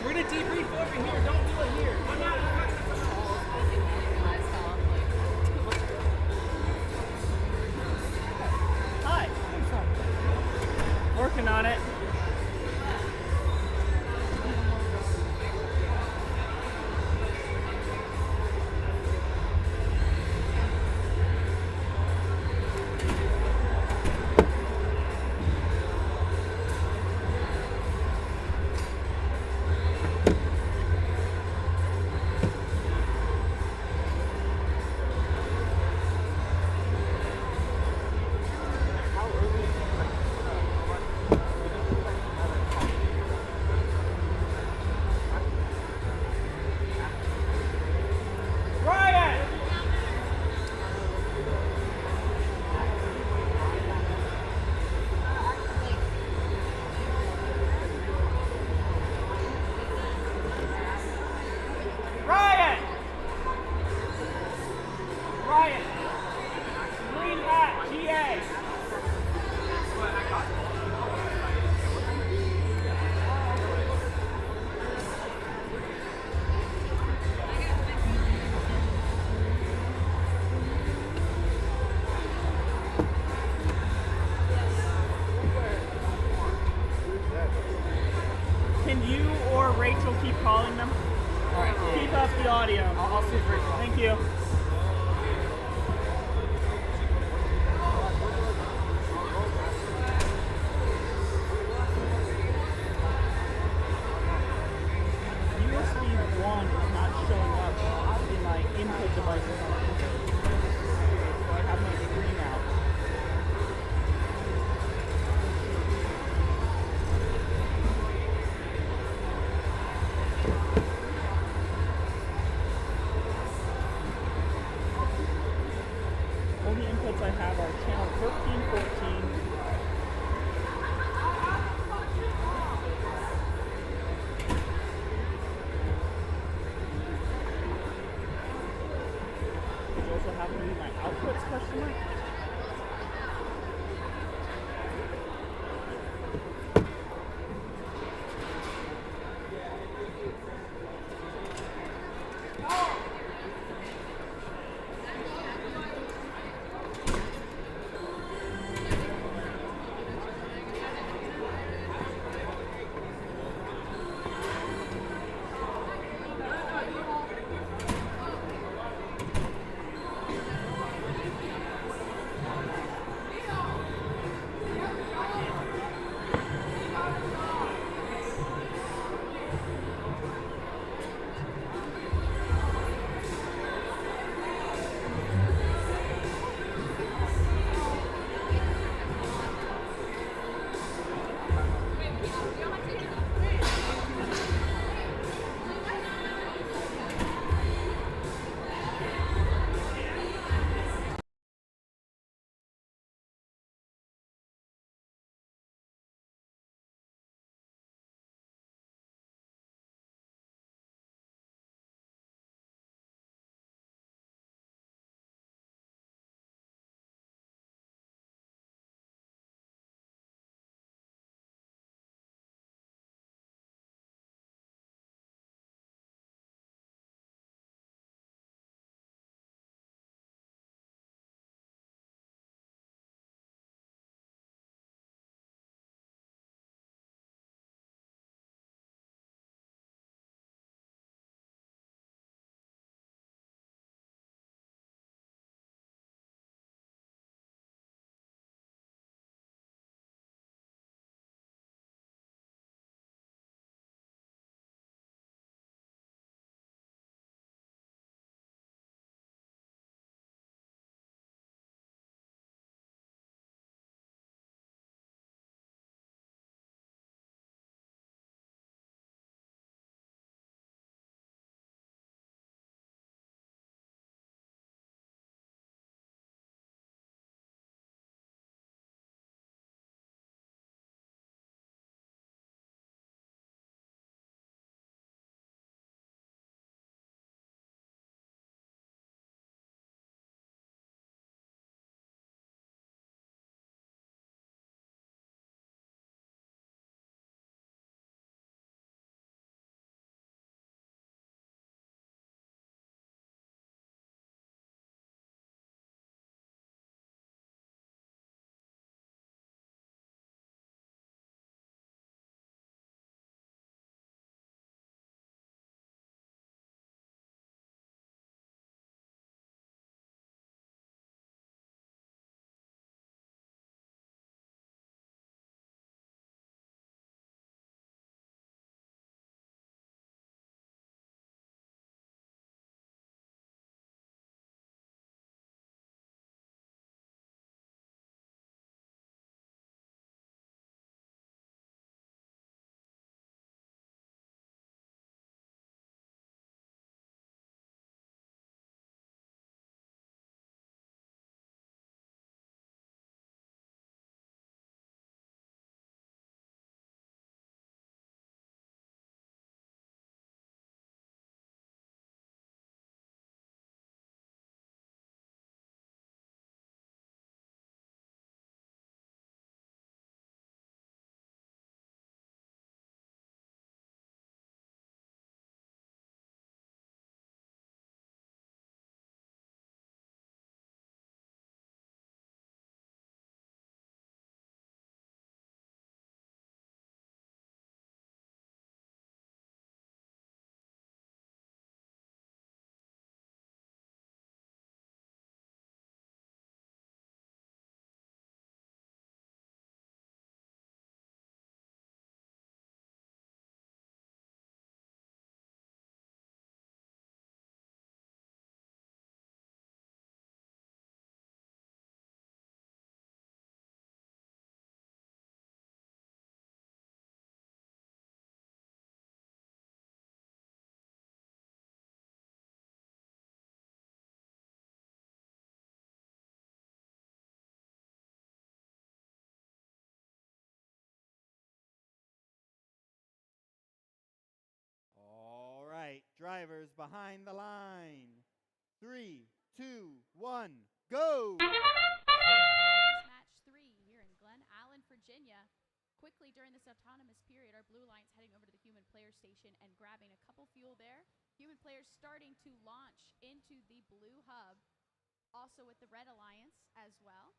We're gonna debrief over here. Don't do it here. I'm not. Hi. Working on it. Rachel keep calling them? All right. Keep up the audio. I'll see if Rachel. Thank you. USB 1 is not showing up in my input devices on the computer. So I have my screen out. I have our channel 13, 14. You also happen to be my outputs question mark. drivers behind the line. 3, 2, 1, go! Match 3 here in Glen Allen, Virginia. Quickly during this autonomous period, our Blue Alliance heading over to the human player station and grabbing a couple fuel there. Human players starting to launch into the blue hub, also with the Red Alliance as well.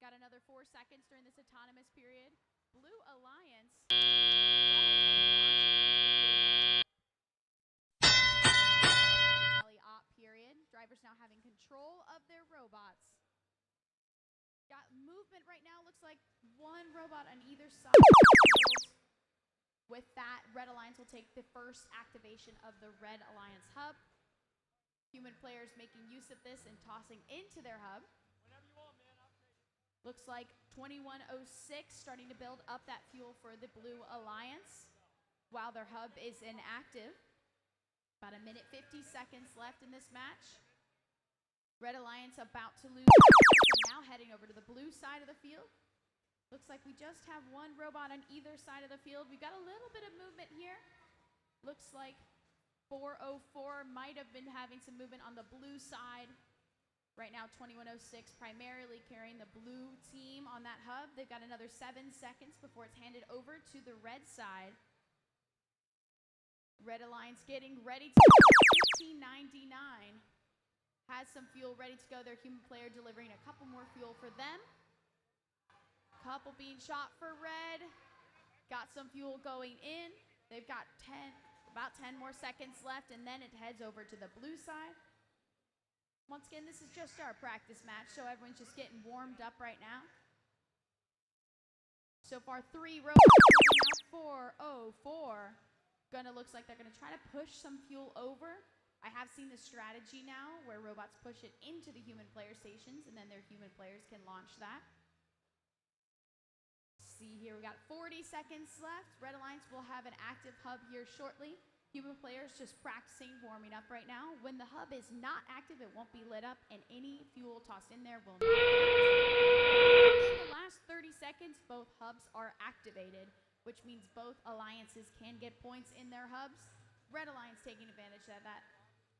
Got another 4 seconds during this autonomous period. Blue Alliance tele-op period. Drivers now having control of their robots. Got movement right now. Looks like one robot on either side of the field. With that, Red Alliance will take the first activation of the Red Alliance hub. Human players making use of this and tossing into their hub. Whenever you want, man. Looks like 2106 starting to build up that fuel for the Blue Alliance while their hub is inactive. About a minute 50 seconds left in this match. Red Alliance about to lose and now heading over to the blue side of the field. Looks like we just have one robot on either side of the field. We've got a little bit of movement here. Looks like 404 might have been having some movement on the blue side. Right now, 2106 primarily carrying the blue team on that hub. They've got another 7 seconds before it's handed over to the red side. Red Alliance getting ready to go. 1599 has some fuel ready to go. Their human player delivering a couple more fuel for them. Couple being shot for red. Got some fuel going in. They've got about 10 more seconds left, and then it heads over to the blue side. Once again, this is just our practice match, so everyone's just getting warmed up right now. So far, 3 robots moving out. 404. Looks like they're gonna try to push some fuel over. I have seen the strategy now where robots push it into the human player stations, and then their human players can launch that. See here, we got 40 seconds left. Red Alliance will have an active hub here shortly. Human players just practicing, warming up right now. When the hub is not active, it won't be lit up, and any fuel tossed in there will not count. In the last 30 seconds, both hubs are activated, which means both alliances can get points in their hubs. Red Alliance taking advantage of that.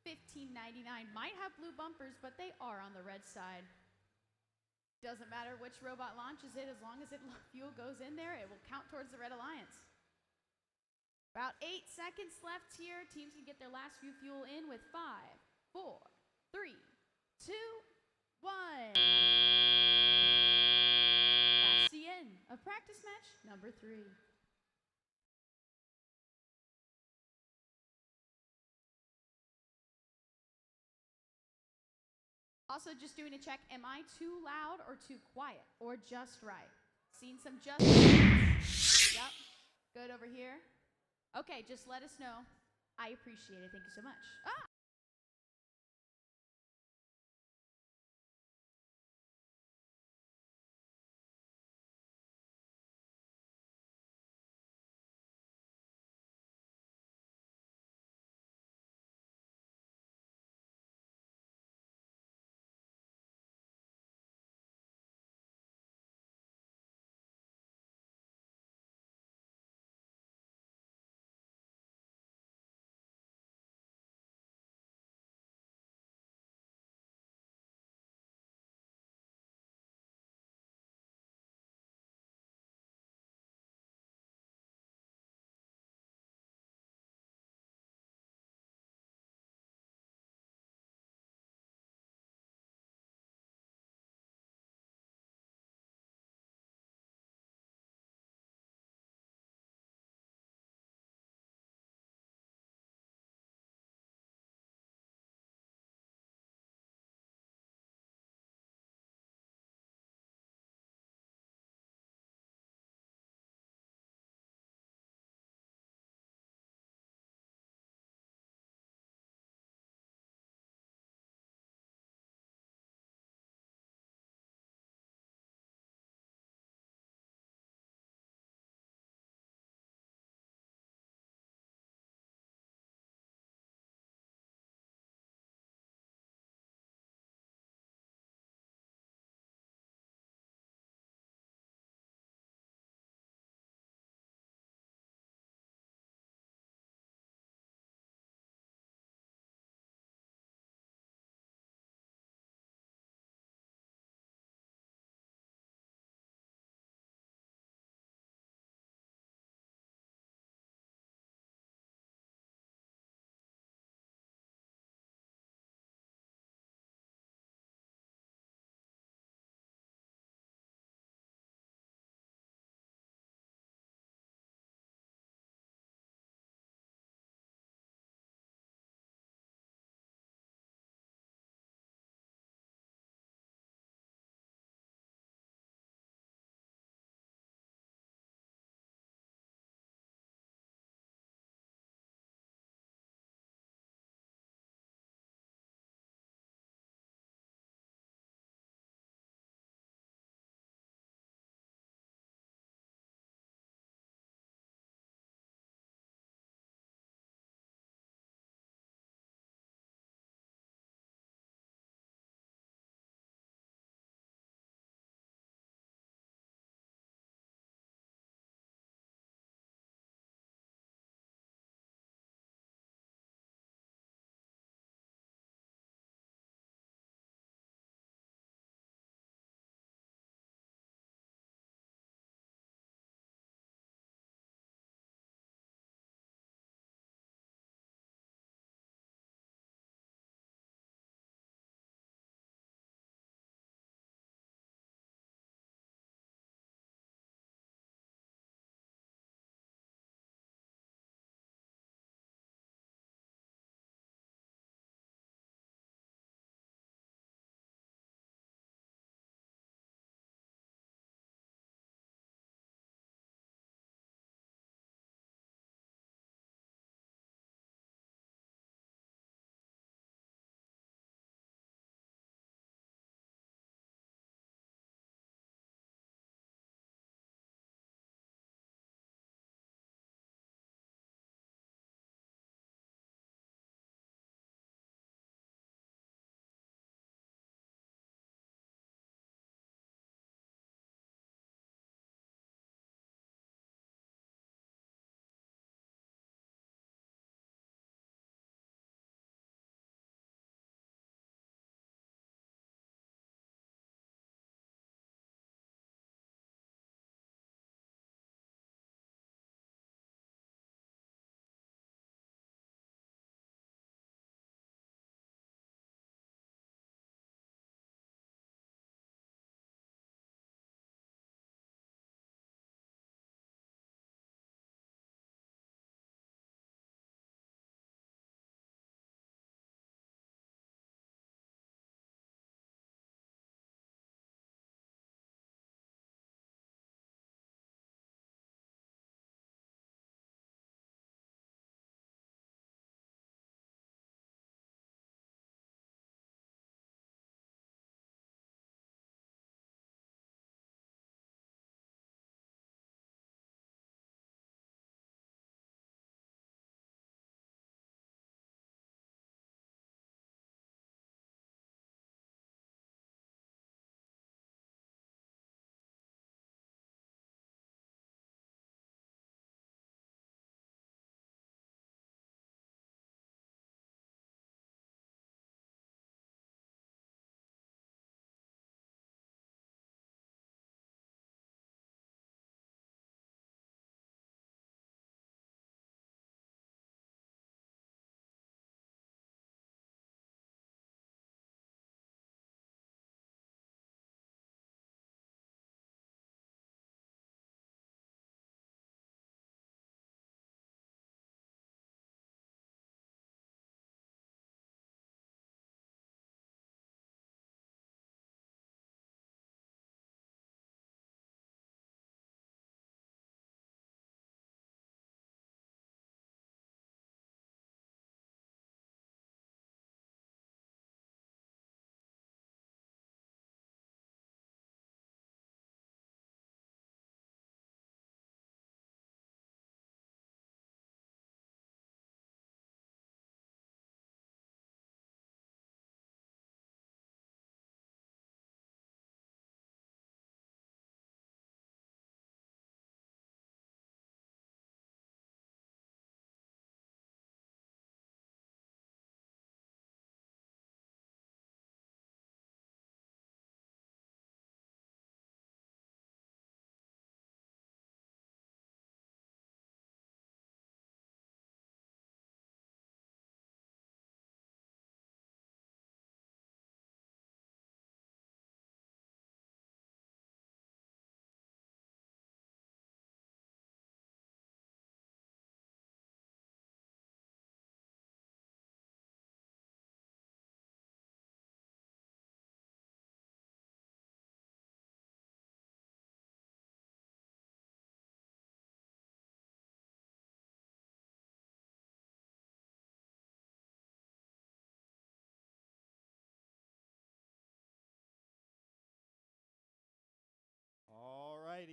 1599 might have blue bumpers, but they are on the red side. Doesn't matter which robot launches it, as long as fuel goes in there, it will count towards the Red Alliance. About 8 seconds left here. Teams can get their last few fuel in with 5, 4, 3, 2, 1. That's the end of practice match number 3. Also, just doing a check, am I too loud or too quiet or just right? Seen some just right. Yep, good over here. Okay, just let us know. I appreciate it. Thank you so much. Ah!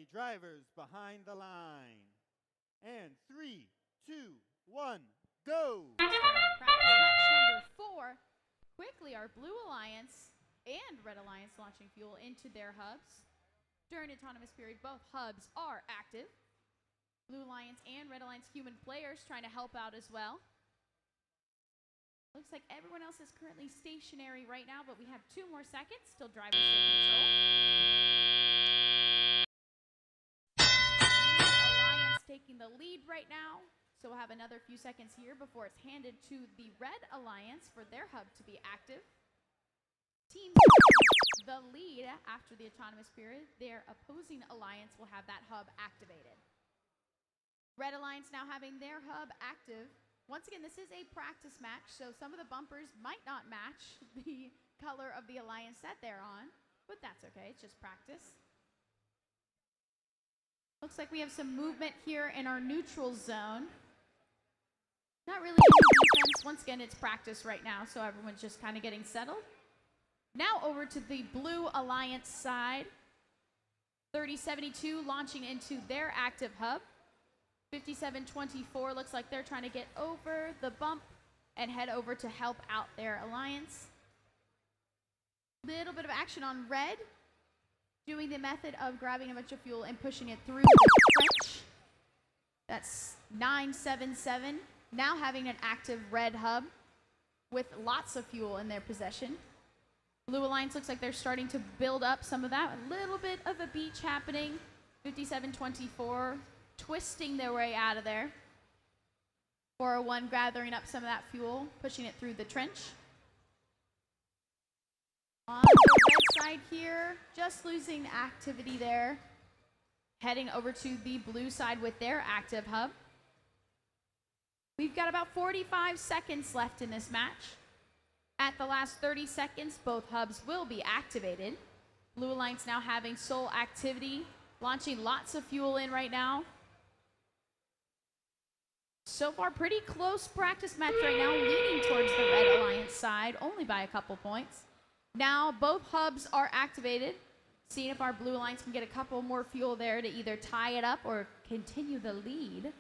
ready, drivers behind the line. And 3, 2, 1, go! Practice match number 4. Quickly, our Blue Alliance and Red Alliance launching fuel into their hubs. During autonomous period, both hubs are active. Blue Alliance and Red Alliance human players trying to help out as well. Looks like everyone else is currently stationary right now, but we have 2 more seconds. Still drivers take control. Blue Alliance taking the lead right now. So we'll have another few seconds here before it's handed to the Red Alliance for their hub to be active. Team the lead after the autonomous period. Their opposing alliance will have that hub activated. Red Alliance now having their hub active. Once again, this is a practice match, so some of the bumpers might not match the color of the alliance that they're on, but that's okay, it's just practice. Looks like we have some movement here in our neutral zone. Not really any defense. Once again, it's practice right now, so everyone's just kind of getting settled. Now over to the Blue Alliance side. 3072 launching into their active hub. 5724 looks like they're trying to get over the bump and head over to help out their alliance. Little bit of action on Red, doing the method of grabbing a bunch of fuel and pushing it through the trench. That's 977. Now having an active Red hub with lots of fuel in their possession. Blue Alliance looks like they're starting to build up some of that. A little bit of a beach happening. 5724 twisting their way out of there. 401 gathering up some of that fuel, pushing it through the trench. On the red side here, just losing activity there. Heading over to the blue side with their active hub. We've got about 45 seconds left in this match. At the last 30 seconds, both hubs will be activated. Blue Alliance now having sole activity, launching lots of fuel in right now. So far, pretty close practice match right now, leaning towards the Red Alliance side, only by a couple points. Now, both hubs are activated. Seeing if our Blue Alliance can get a couple more fuel there to either tie it up or continue the lead.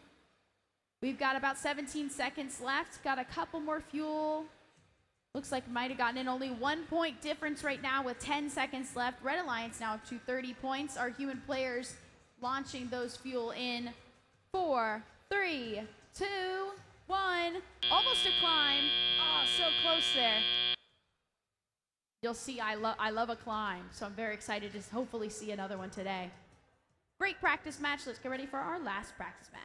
We've got about 17 seconds left. Got a couple more fuel. Looks like might have gotten in only 1 point difference right now with 10 seconds left. Red Alliance now up to 30 points. Our human players launching those fuel in 4, 3, 2, 1. Almost a climb. Oh, so close there. You'll see I love a climb, so I'm very excited to hopefully see another one today. Great practice match. Let's get ready for our last practice match.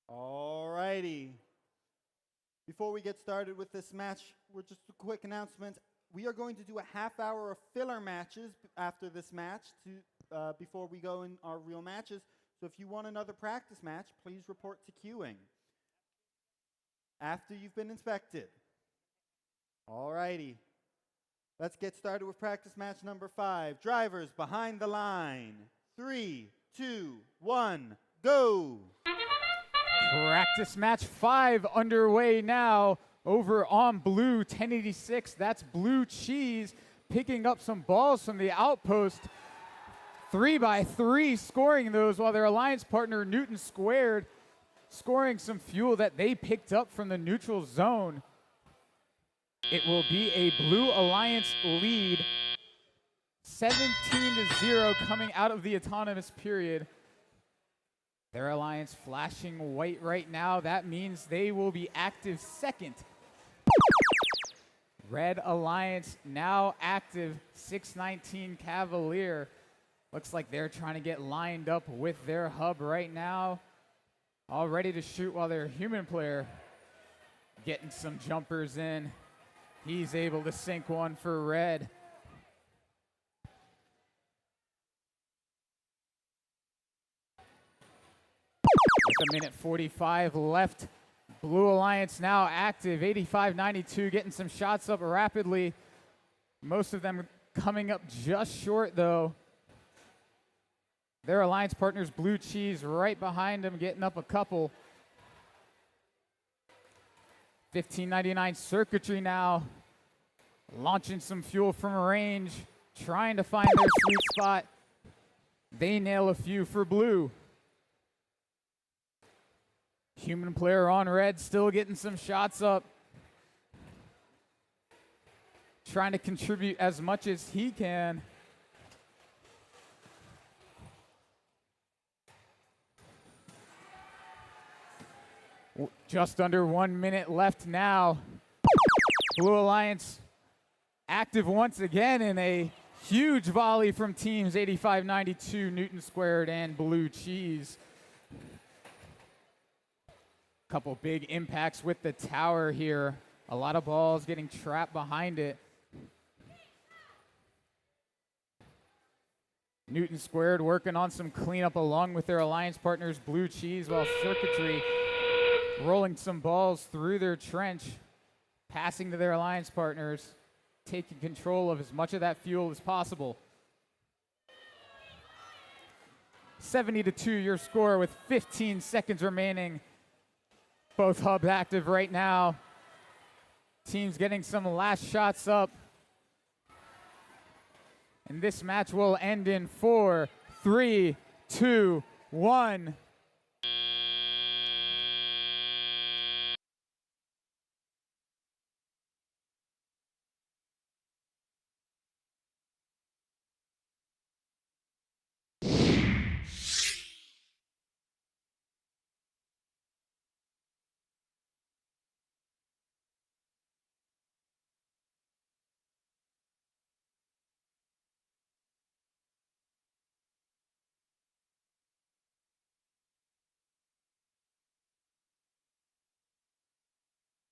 All righty. Before we get started with this match, we're just a quick announcement. We are going to do a half hour of filler matches after this match before we go in our real matches. So if you want another practice match, please report to queuing after you've been inspected. All righty. Let's get started with practice match number 5. Drivers behind the line. 3, 2, 1, go! Practice match 5 underway now over on blue 1086. That's Blue Cheese picking up some balls from the outpost. 3x3 scoring those while their alliance partner Newton Squared scoring some fuel that they picked up from the neutral zone. It will be a Blue Alliance lead, 17-0 coming out of the autonomous period. Their alliance flashing white right now. That means they will be active second. Red Alliance now active, 619 Cavalier. Looks like they're trying to get lined up with their hub right now. All ready to shoot while their human player getting some jumpers in. He's able to sink one for red. With a minute 45 left. Blue Alliance now active, 85-92, getting some shots up rapidly. Most of them coming up just short, though. Their alliance partners, Blue Cheese, right behind them, getting up a couple. 1599 Circuitry now, launching some fuel from range, trying to find their sweet spot. They nail a few for blue. Human player on red, still getting some shots up. Trying to contribute as much as he can. Just under 1 minute left now. Blue Alliance active once again in a huge volley from teams 85-92, Newton Squared and Blue Cheese. Couple big impacts with the tower here. A lot of balls getting trapped behind it. Newton Squared working on some cleanup along with their alliance partners Blue Cheese, while Circuitry rolling some balls through their trench, passing to their alliance partners, taking control of as much of that fuel as possible. 70-2 your score with 15 seconds remaining. Both hubs active right now. Teams getting some last shots up. And this match will end in 4, 3, 2, 1.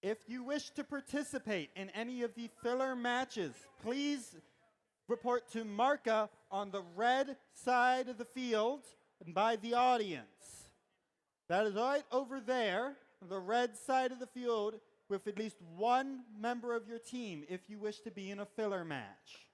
If you wish to participate in any of the filler matches, please report to Marca on the red side of the field and by the audience. That is right over there, on the red side of the field, with at least one member of your team if you wish to be in a filler match.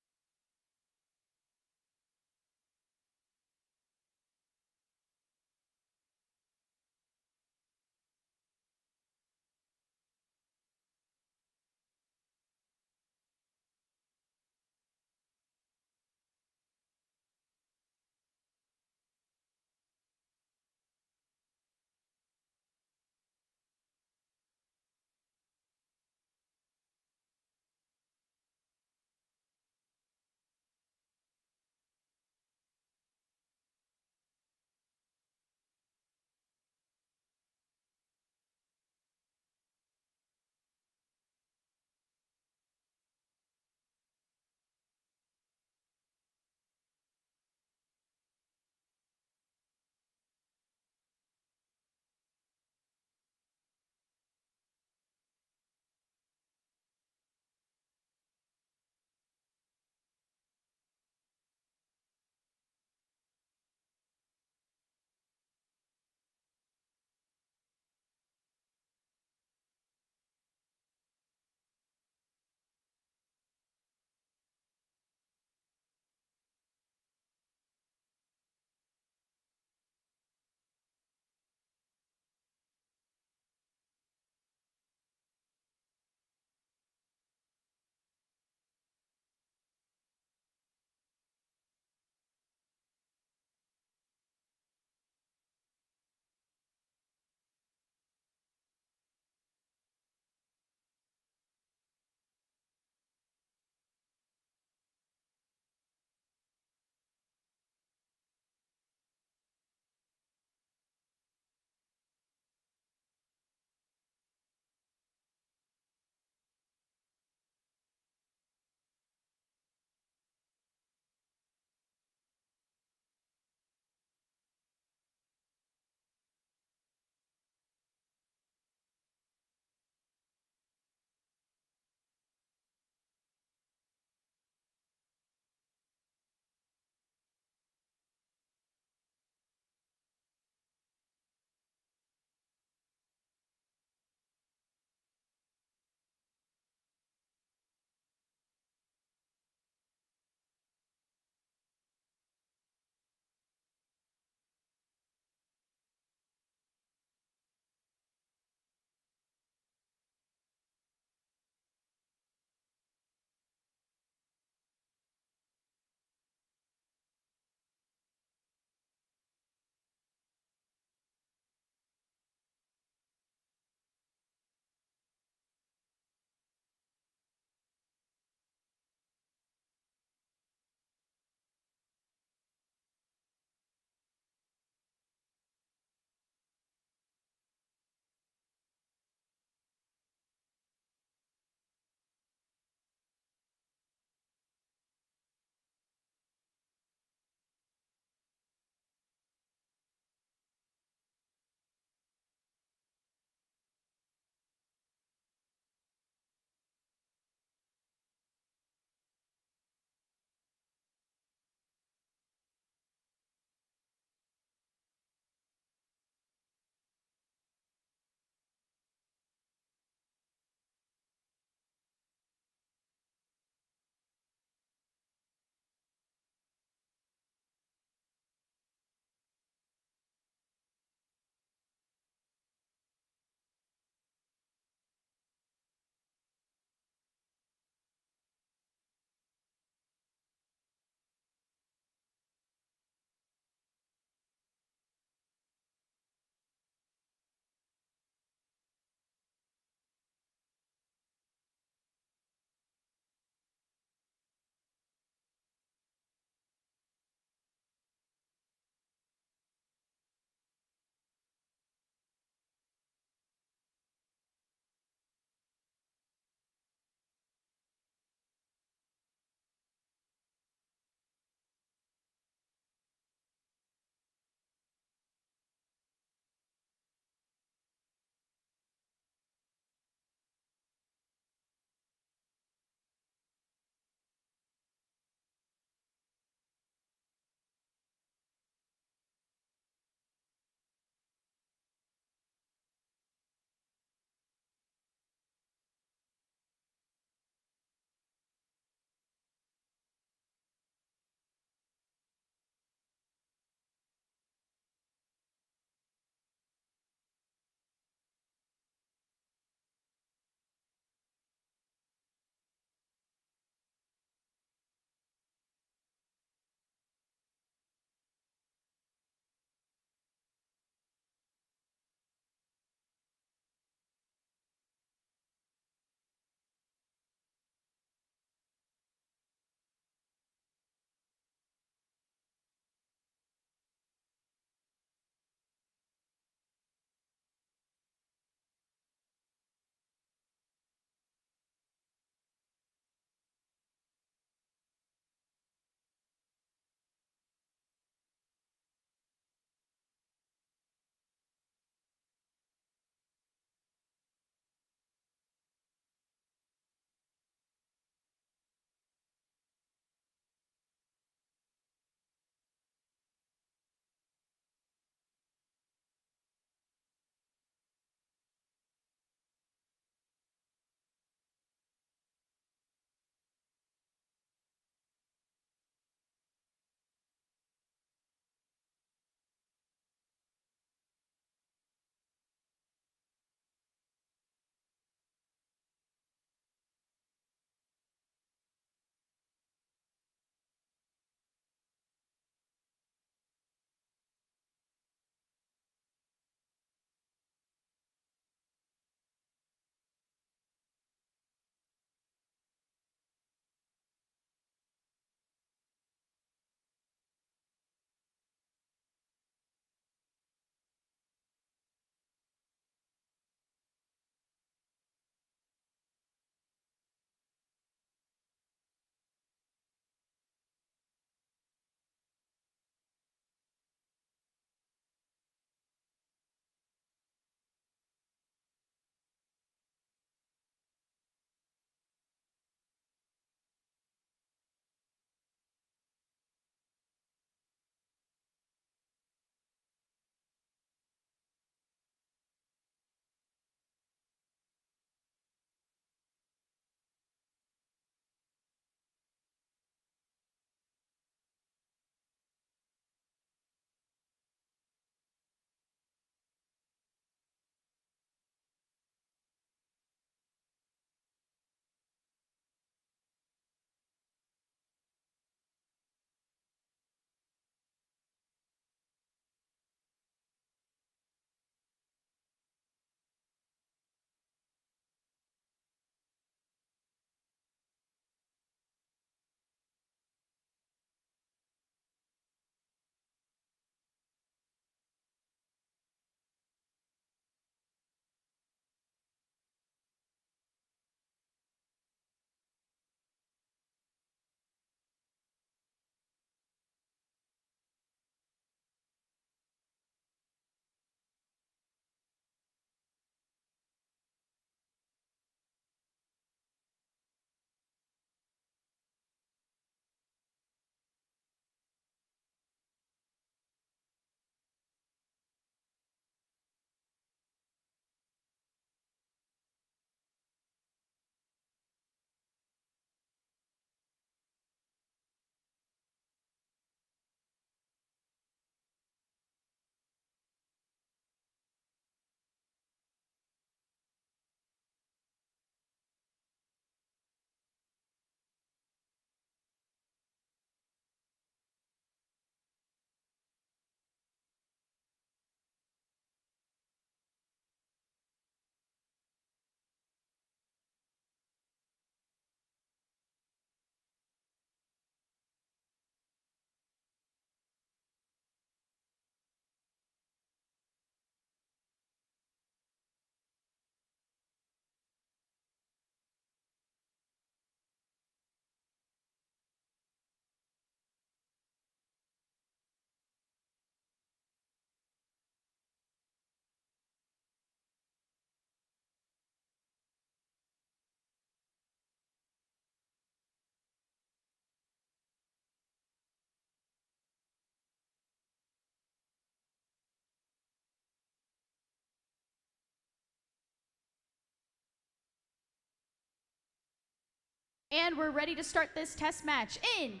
And we're ready to start this test match in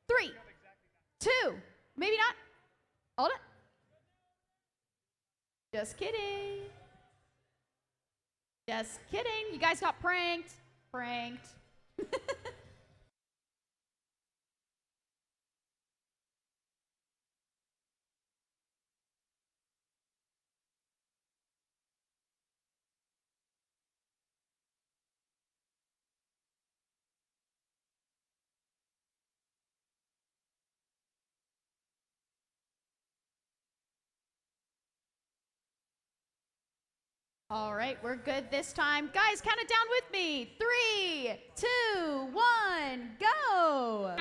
3, 2, maybe not. Hold it. Just kidding. Just kidding. You guys got pranked. Pranked. All right, we're good this time. Guys, count it down with me. 3, 2, 1, go.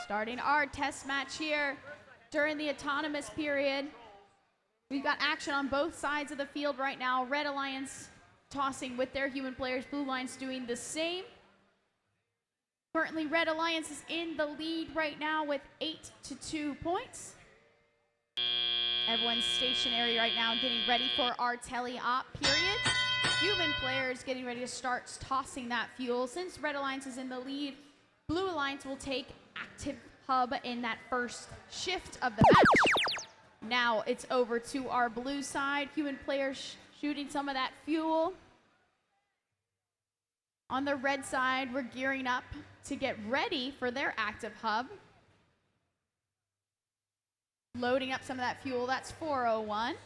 Starting our test match here during the autonomous period. We've got action on both sides of the field right now. Red Alliance tossing with their human players. Blue Alliance doing the same. Currently, Red Alliance is in the lead right now with 8-2 points. Everyone's stationary right now, getting ready for our tele-op period. Human players getting ready to start tossing that fuel. Since Red Alliance is in the lead, Blue Alliance will take active hub in that first shift of the match. Now it's over to our blue side. Human players shooting some of that fuel. On the red side, we're gearing up to get ready for their active hub. Loading up some of that fuel, that's 401.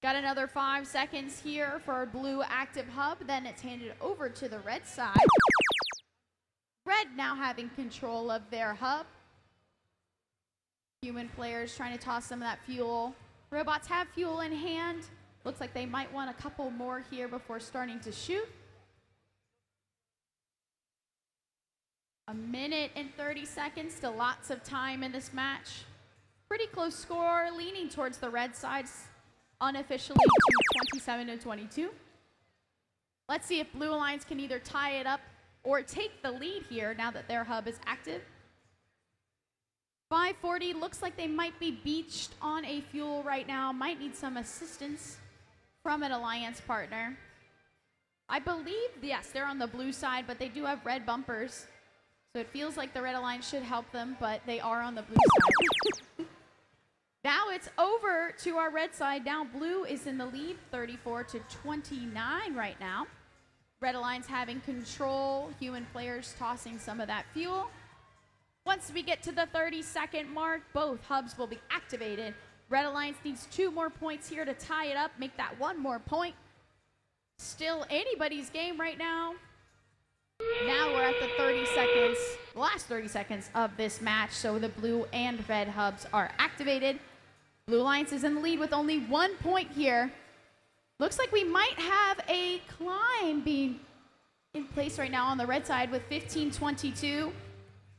Got another 5 seconds here for our blue active hub, then it's handed over to the red side. Red now having control of their hub. Human players trying to toss some of that fuel. Robots have fuel in hand. Looks like they might want a couple more here before starting to shoot. 1 minute and 30 seconds, still lots of time in this match. Pretty close score, leaning towards the red side, unofficially to 27-22. Let's see if Blue Alliance can either tie it up or take the lead here now that their hub is active. 540, looks like they might be beached on a fuel right now, might need some assistance from an Alliance partner. I believe, yes, they're on the blue side, but they do have red bumpers. So it feels like the Red Alliance should help them, but they are on the blue side. Now it's over to our red side. Now blue is in the lead, 34-29 right now. Red Alliance having control, human players tossing some of that fuel. Once we get to the 30-second mark, both hubs will be activated. Red Alliance needs 2 more points here to tie it up, make that 1 more point. Still anybody's game right now. Now we're at the 30 seconds, the last 30 seconds of this match, so the blue and red hubs are activated. Blue Alliance is in the lead with only 1 point here. Looks like we might have a climb being in place right now on the red side with 15:22.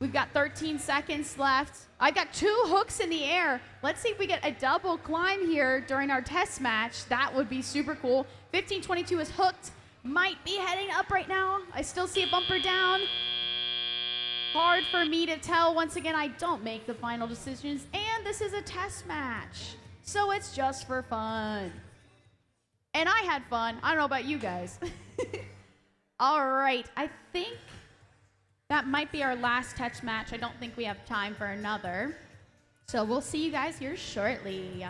We've got 13 seconds left. I got 2 hooks in the air. Let's see if we get a double climb here during our test match. That would be super cool. 15:22 is hooked. Might be heading up right now. I still see a bumper down. Hard for me to tell. Once again, I don't make the final decisions, and this is a test match, so it's just for fun. And I had fun. I don't know about you guys. All right, I think that might be our last test match. I don't think we have time for another. So we'll see you guys here shortly.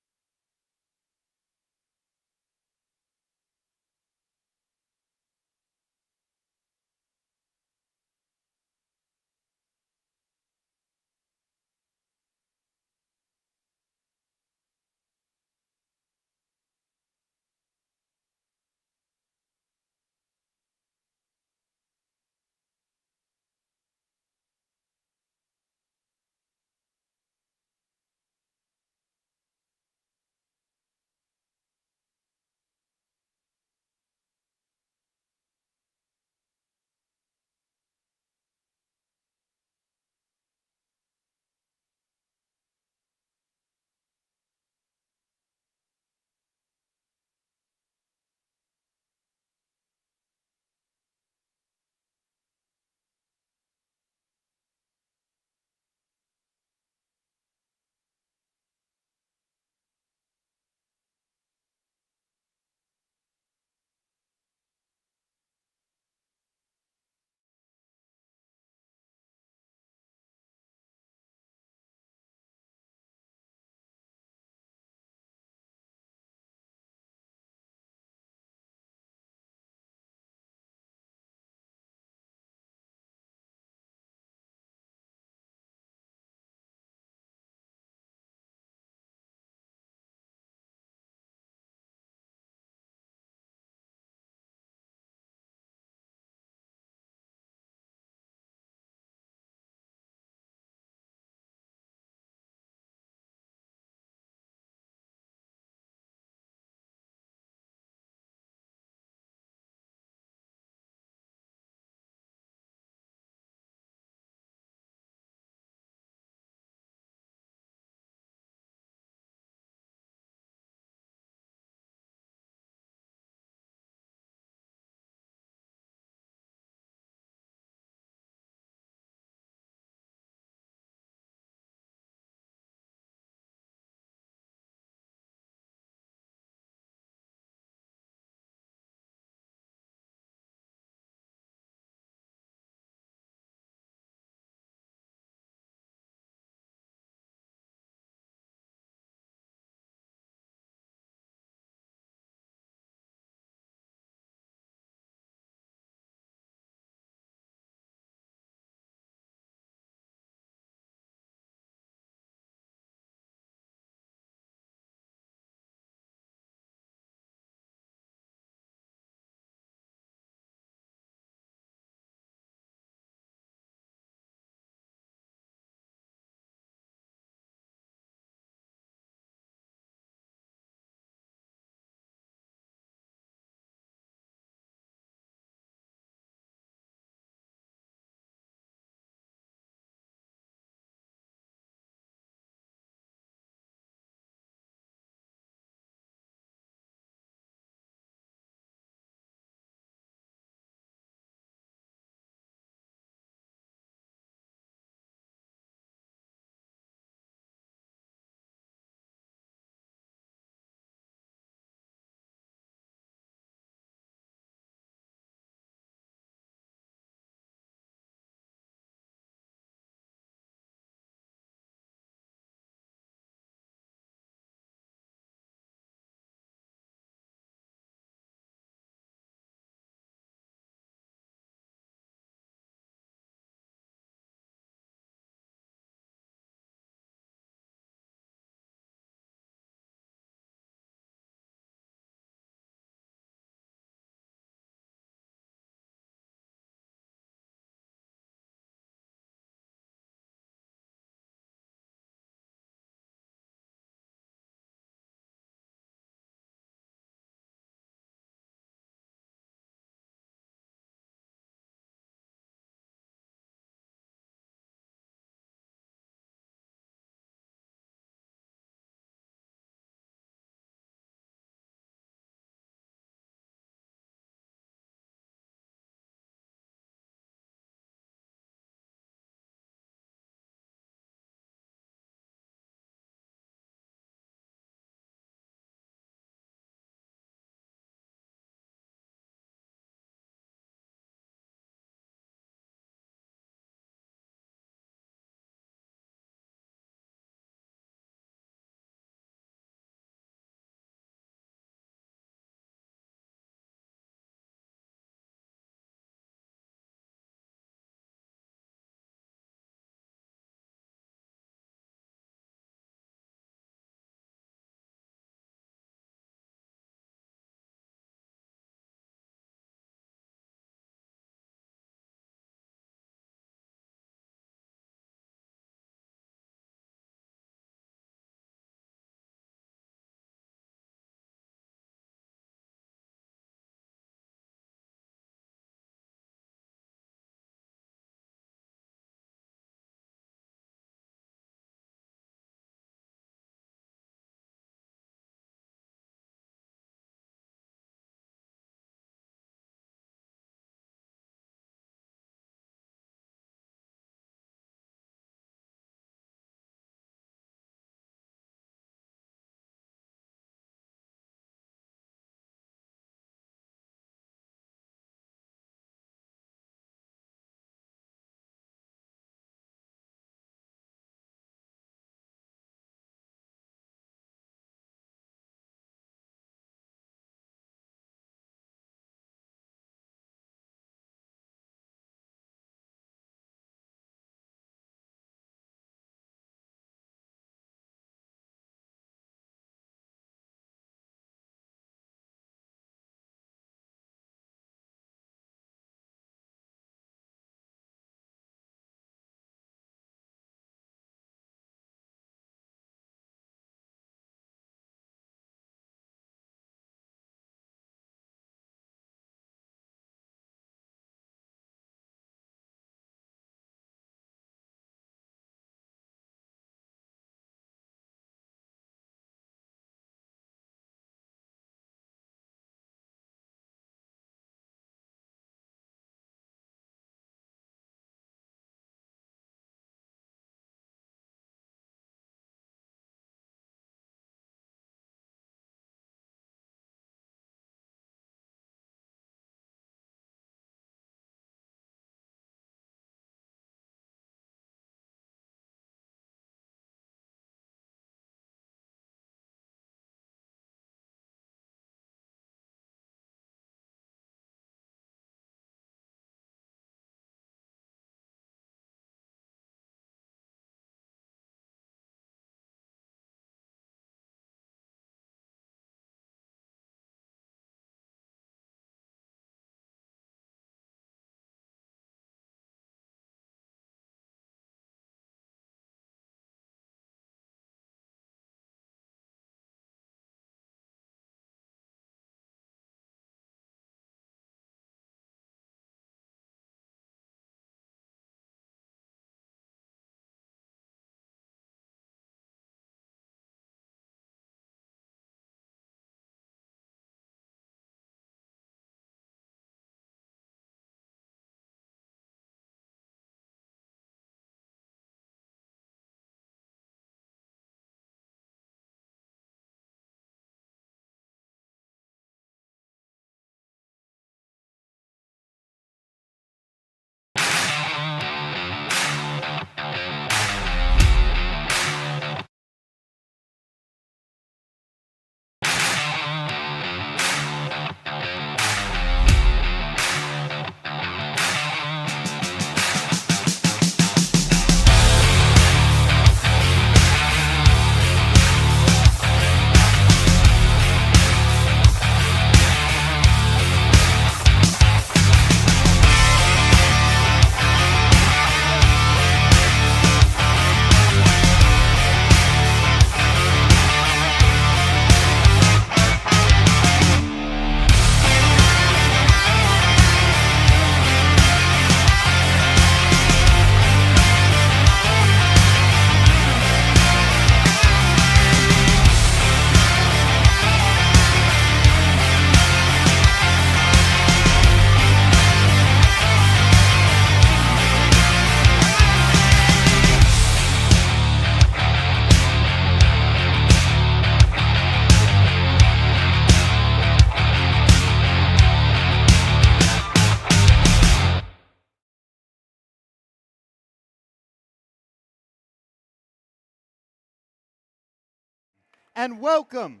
and welcome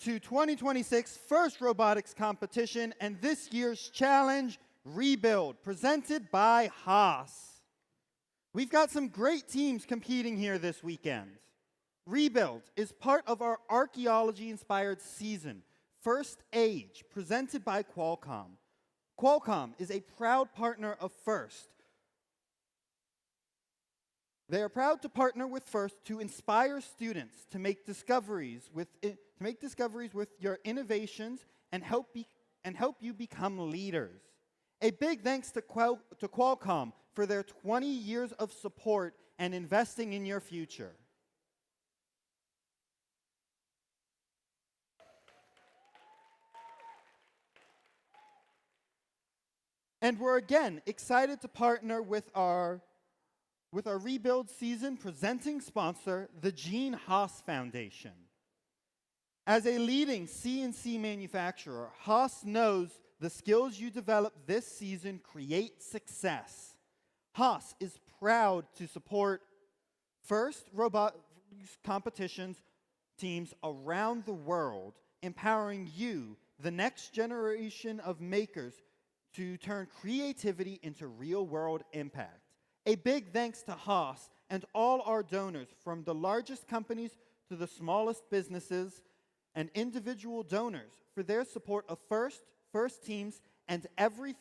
to 2026 First Robotics Competition and this year's challenge, Rebuild, presented by Haas. We've got some great teams competing here this weekend. Rebuild is part of our archaeology-inspired season, First Age, presented by Qualcomm. Qualcomm is a proud partner of First. They are proud to partner with First to inspire students to make discoveries with your innovations and help you become leaders. A big thanks to Qualcomm for their 20 years of support and investing in your future. And we're again excited to partner with our Rebuild season presenting sponsor, the Gene Haas Foundation. As a leading CNC manufacturer, Haas knows the skills you develop this season create success. Haas is proud to support First Robotics competitions teams around the world, empowering you, the next generation of makers, to turn creativity into real-world impact. A big thanks to Haas and all our donors, from the largest companies to the smallest businesses and individual donors, for their support of First teams, and every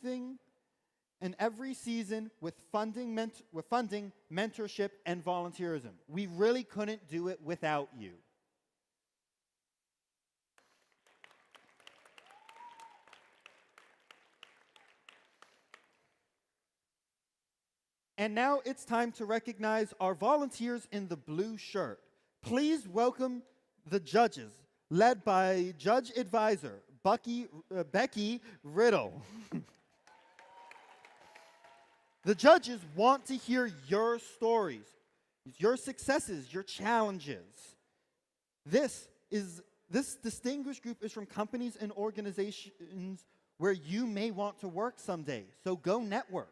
season with funding, mentorship, and volunteerism. We really couldn't do it without you. And now it's time to recognize our volunteers in the blue shirt. Please welcome the judges, led by Judge Advisor Becky Riddle. The judges want to hear your stories, your successes, your challenges. This distinguished group is from companies and organizations where you may want to work someday, so go network.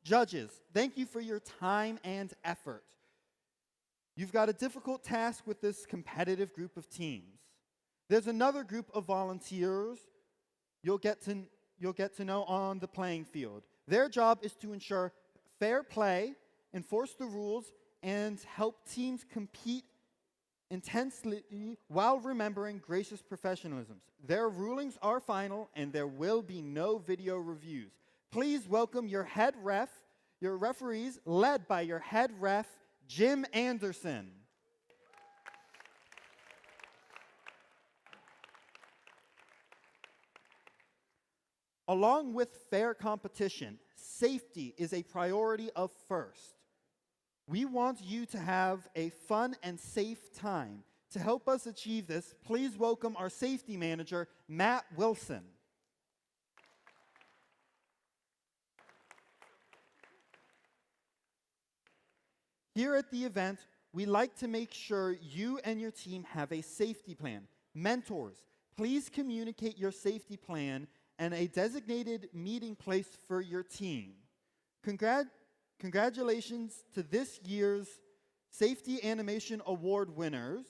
Judges, thank you for your time and effort. You've got a difficult task with this competitive group of teams. There's another group of volunteers you'll get to know on the playing field. Their job is to ensure fair play, enforce the rules, and help teams compete intensely while remembering gracious professionalism. Their rulings are final, and there will be no video reviews. Please welcome your referees, led by your head ref, Jim Anderson. Along with fair competition, safety is a priority of First. We want you to have a fun and safe time. To help us achieve this, please welcome our safety manager, Matt Wilson. Here at the event, we like to make sure you and your team have a safety plan. Mentors, please communicate your safety plan and a designated meeting place for your team. Congratulations to this year's Safety Animation Award winners,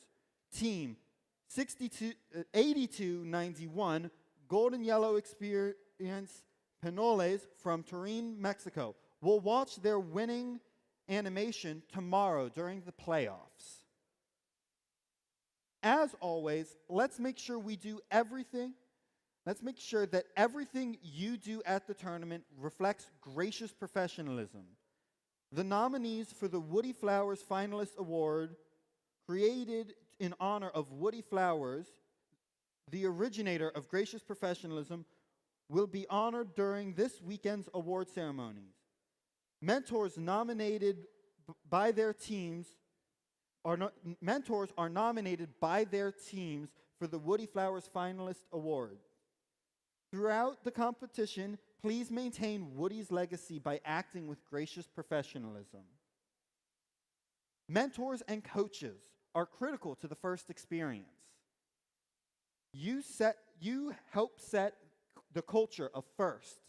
Team 8291 Golden Yellow Experience Pinoles from Turin, Mexico. We'll watch their winning animation tomorrow during the playoffs. As always, let's make sure that everything you do at the tournament reflects gracious professionalism. The nominees for the Woody Flowers Finalist Award, created in honor of Woody Flowers, the originator of gracious professionalism, will be honored during this weekend's award ceremonies. Mentors are nominated by their teams for the Woody Flowers Finalist Award. Throughout the competition, please maintain Woody's legacy by acting with gracious professionalism. Mentors and coaches are critical to the First experience. You help set the culture of First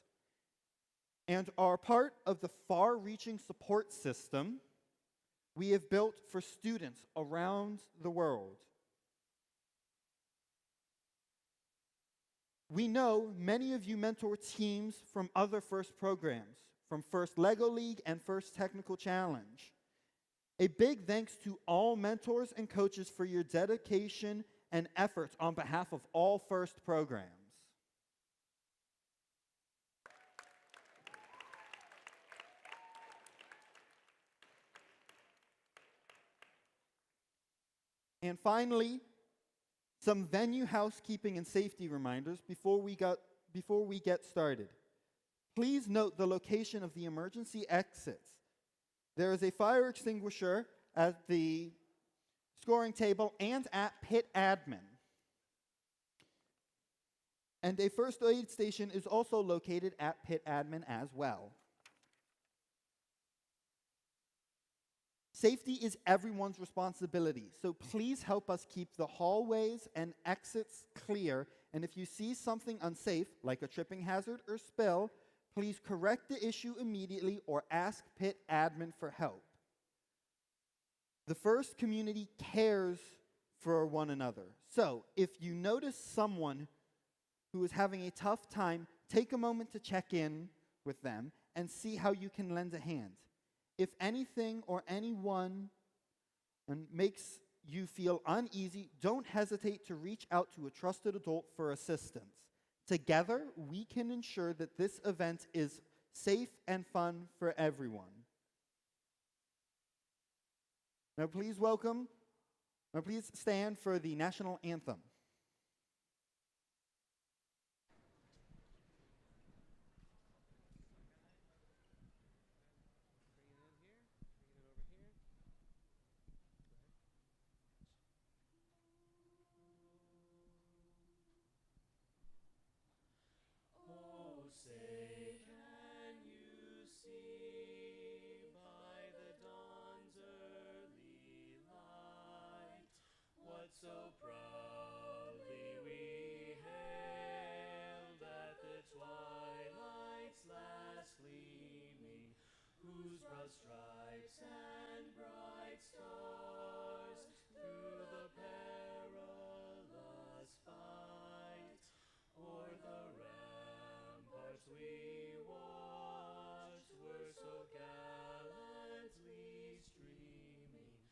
and are part of the far-reaching support system we have built for students around the world. We know many of you mentor teams from other FIRST programs, from FIRST LEGO League and FIRST Technical Challenge. A big thanks to all mentors and coaches for your dedication and efforts on behalf of all FIRST programs. And finally, some venue housekeeping and safety reminders before we get started. Please note the location of the emergency exits. There is a fire extinguisher at the scoring table and at pit admin. And a first aid station is also located at pit admin as well. Safety is everyone's responsibility, so please help us keep the hallways and exits clear, and if you see something unsafe, like a tripping hazard or spill, please correct the issue immediately or ask pit admin for help. The FIRST community cares for one another, so if you notice someone who is having a tough time, take a moment to check in with them and see how you can lend a hand. If anything or anyone makes you feel uneasy, don't hesitate to reach out to a trusted adult for assistance. Together, we can ensure that this event is safe and fun for everyone. Now please stand for the national anthem. Say, can you see by the dawn's early light what so proudly we hailed at the twilight's last gleaming, whose broad stripes and bright stars through the perilous fight o'er the ramparts we watched were so gallantly streaming,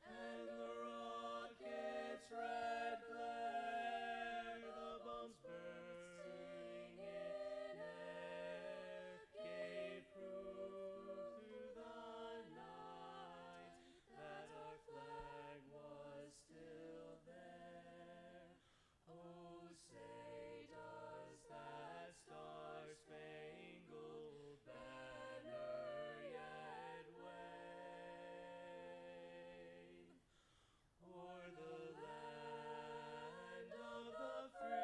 and the rocket's red glare, the bombs bursting in air, gave proof through the night that our flag was still there. Oh, say does that star-spangled banner yet wave o'er the land of the free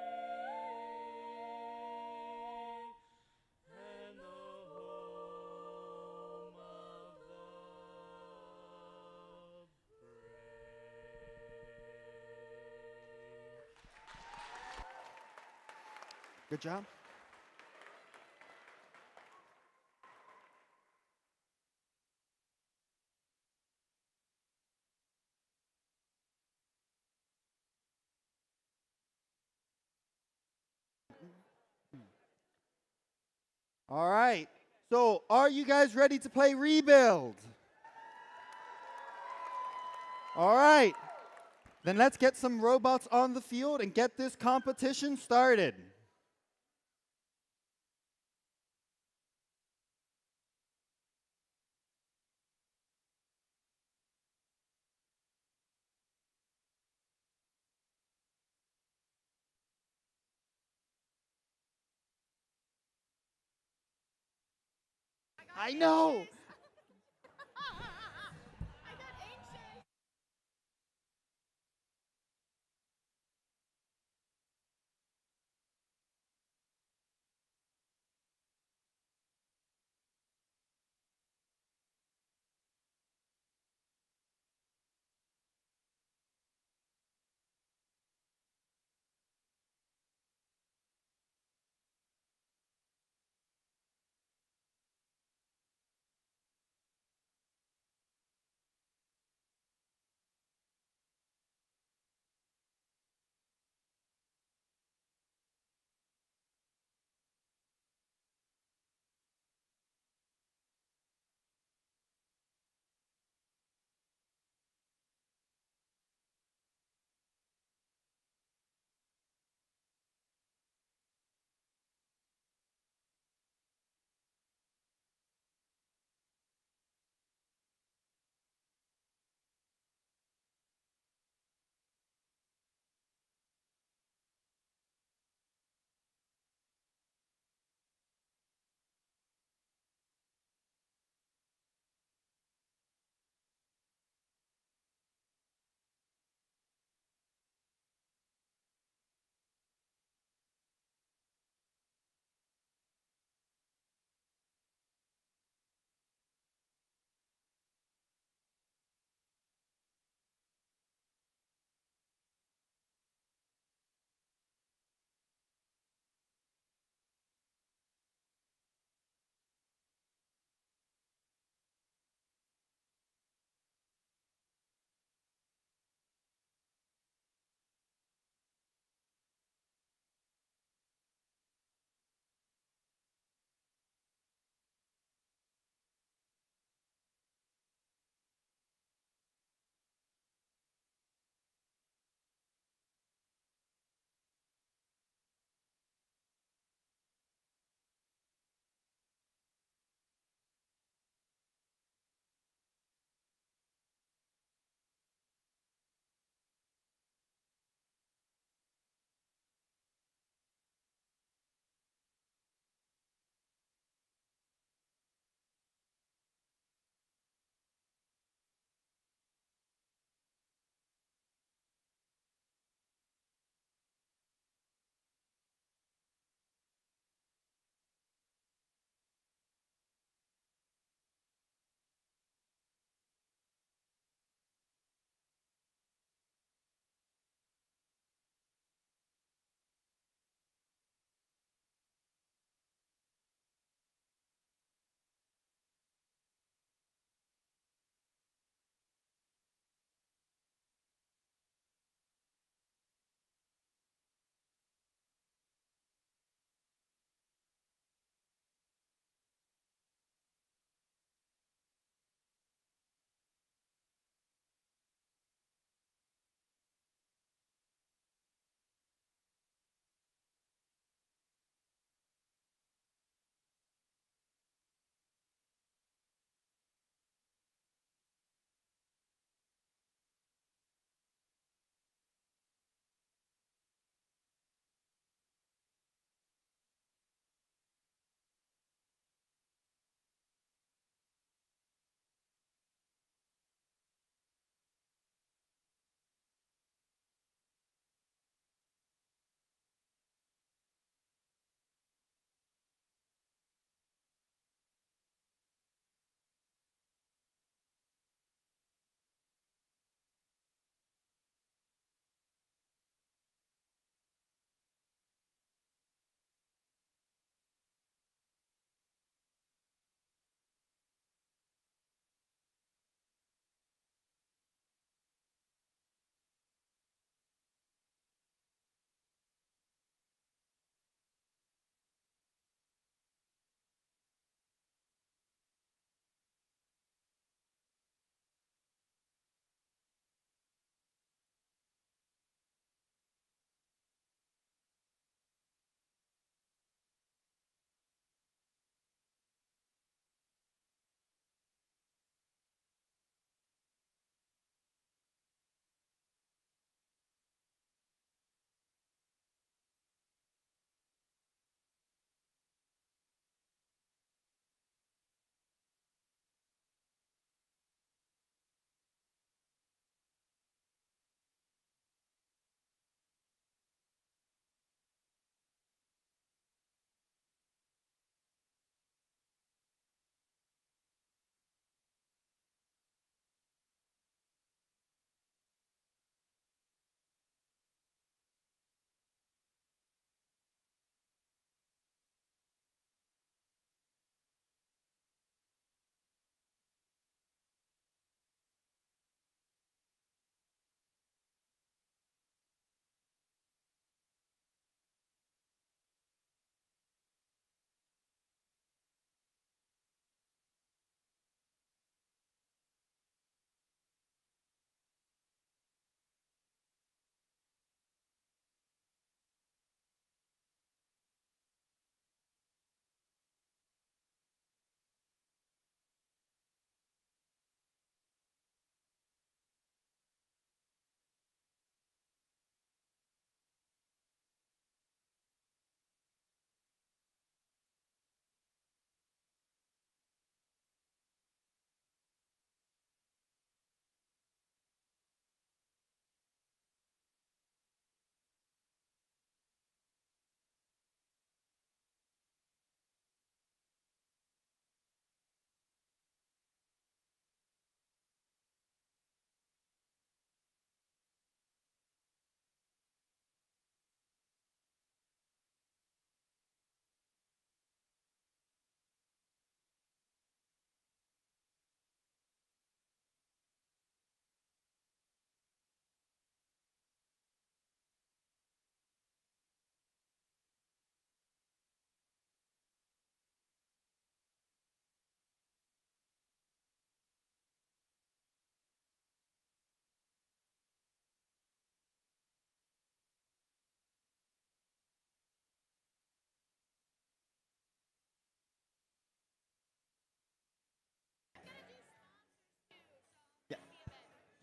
and the home of the brave? Good job. All right. So, are you guys ready to play Rebuild? All right. Then let's get some robots on the field and get this competition started. I know. I got anxious.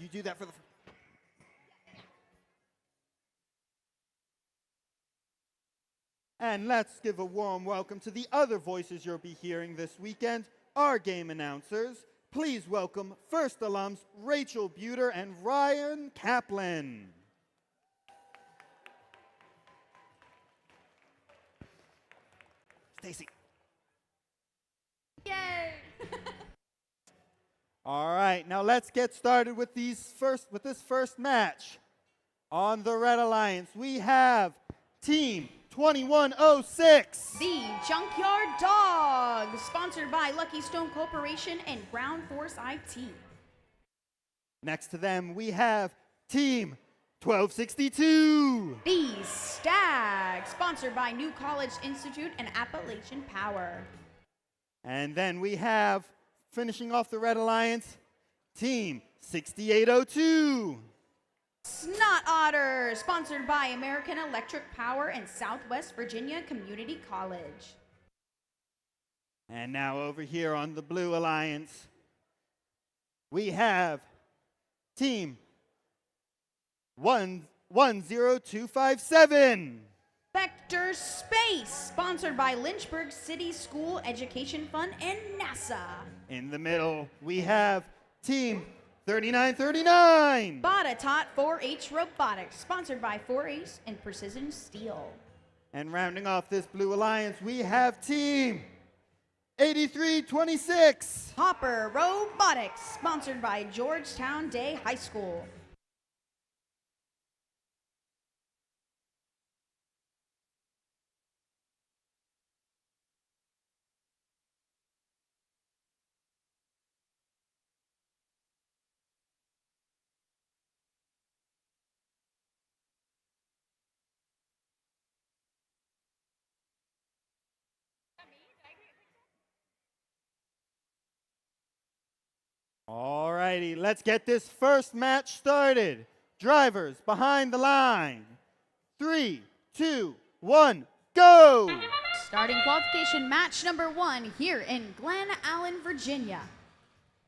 You do that for the. And let's give a warm welcome to the other voices you'll be hearing this weekend, our game announcers. Please welcome first alums Rachel Buter and Ryan Kaplan. Stacy. Yay! All right, now let's get started with this first match. On the Red Alliance, we have Team 2106. The Junkyard Dogs, sponsored by Lucky Stone Corporation and Ground Force IT. Next to them, we have Team 1262. The Stags, sponsored by New College Institute and Appalachian Power. And then we have, finishing off the Red Alliance, Team 6802. Snot Otters, sponsored by American Electric Power and Southwest Virginia Community College. And now over here on the Blue Alliance, we have Team 10257. Vector Space, sponsored by Lynchburg City School Education Fund and NASA. In the middle, we have Team 3939. Botatot 4-H Robotics, sponsored by 4-H and Precision Steel. And rounding off this Blue Alliance, we have Team 8326. Hopper Robotics, sponsored by Georgetown Day High School. All righty, let's get this first match started. Drivers behind the line. 3, 2, 1, go! Starting qualification match number 1 here in Glen Allen, Virginia.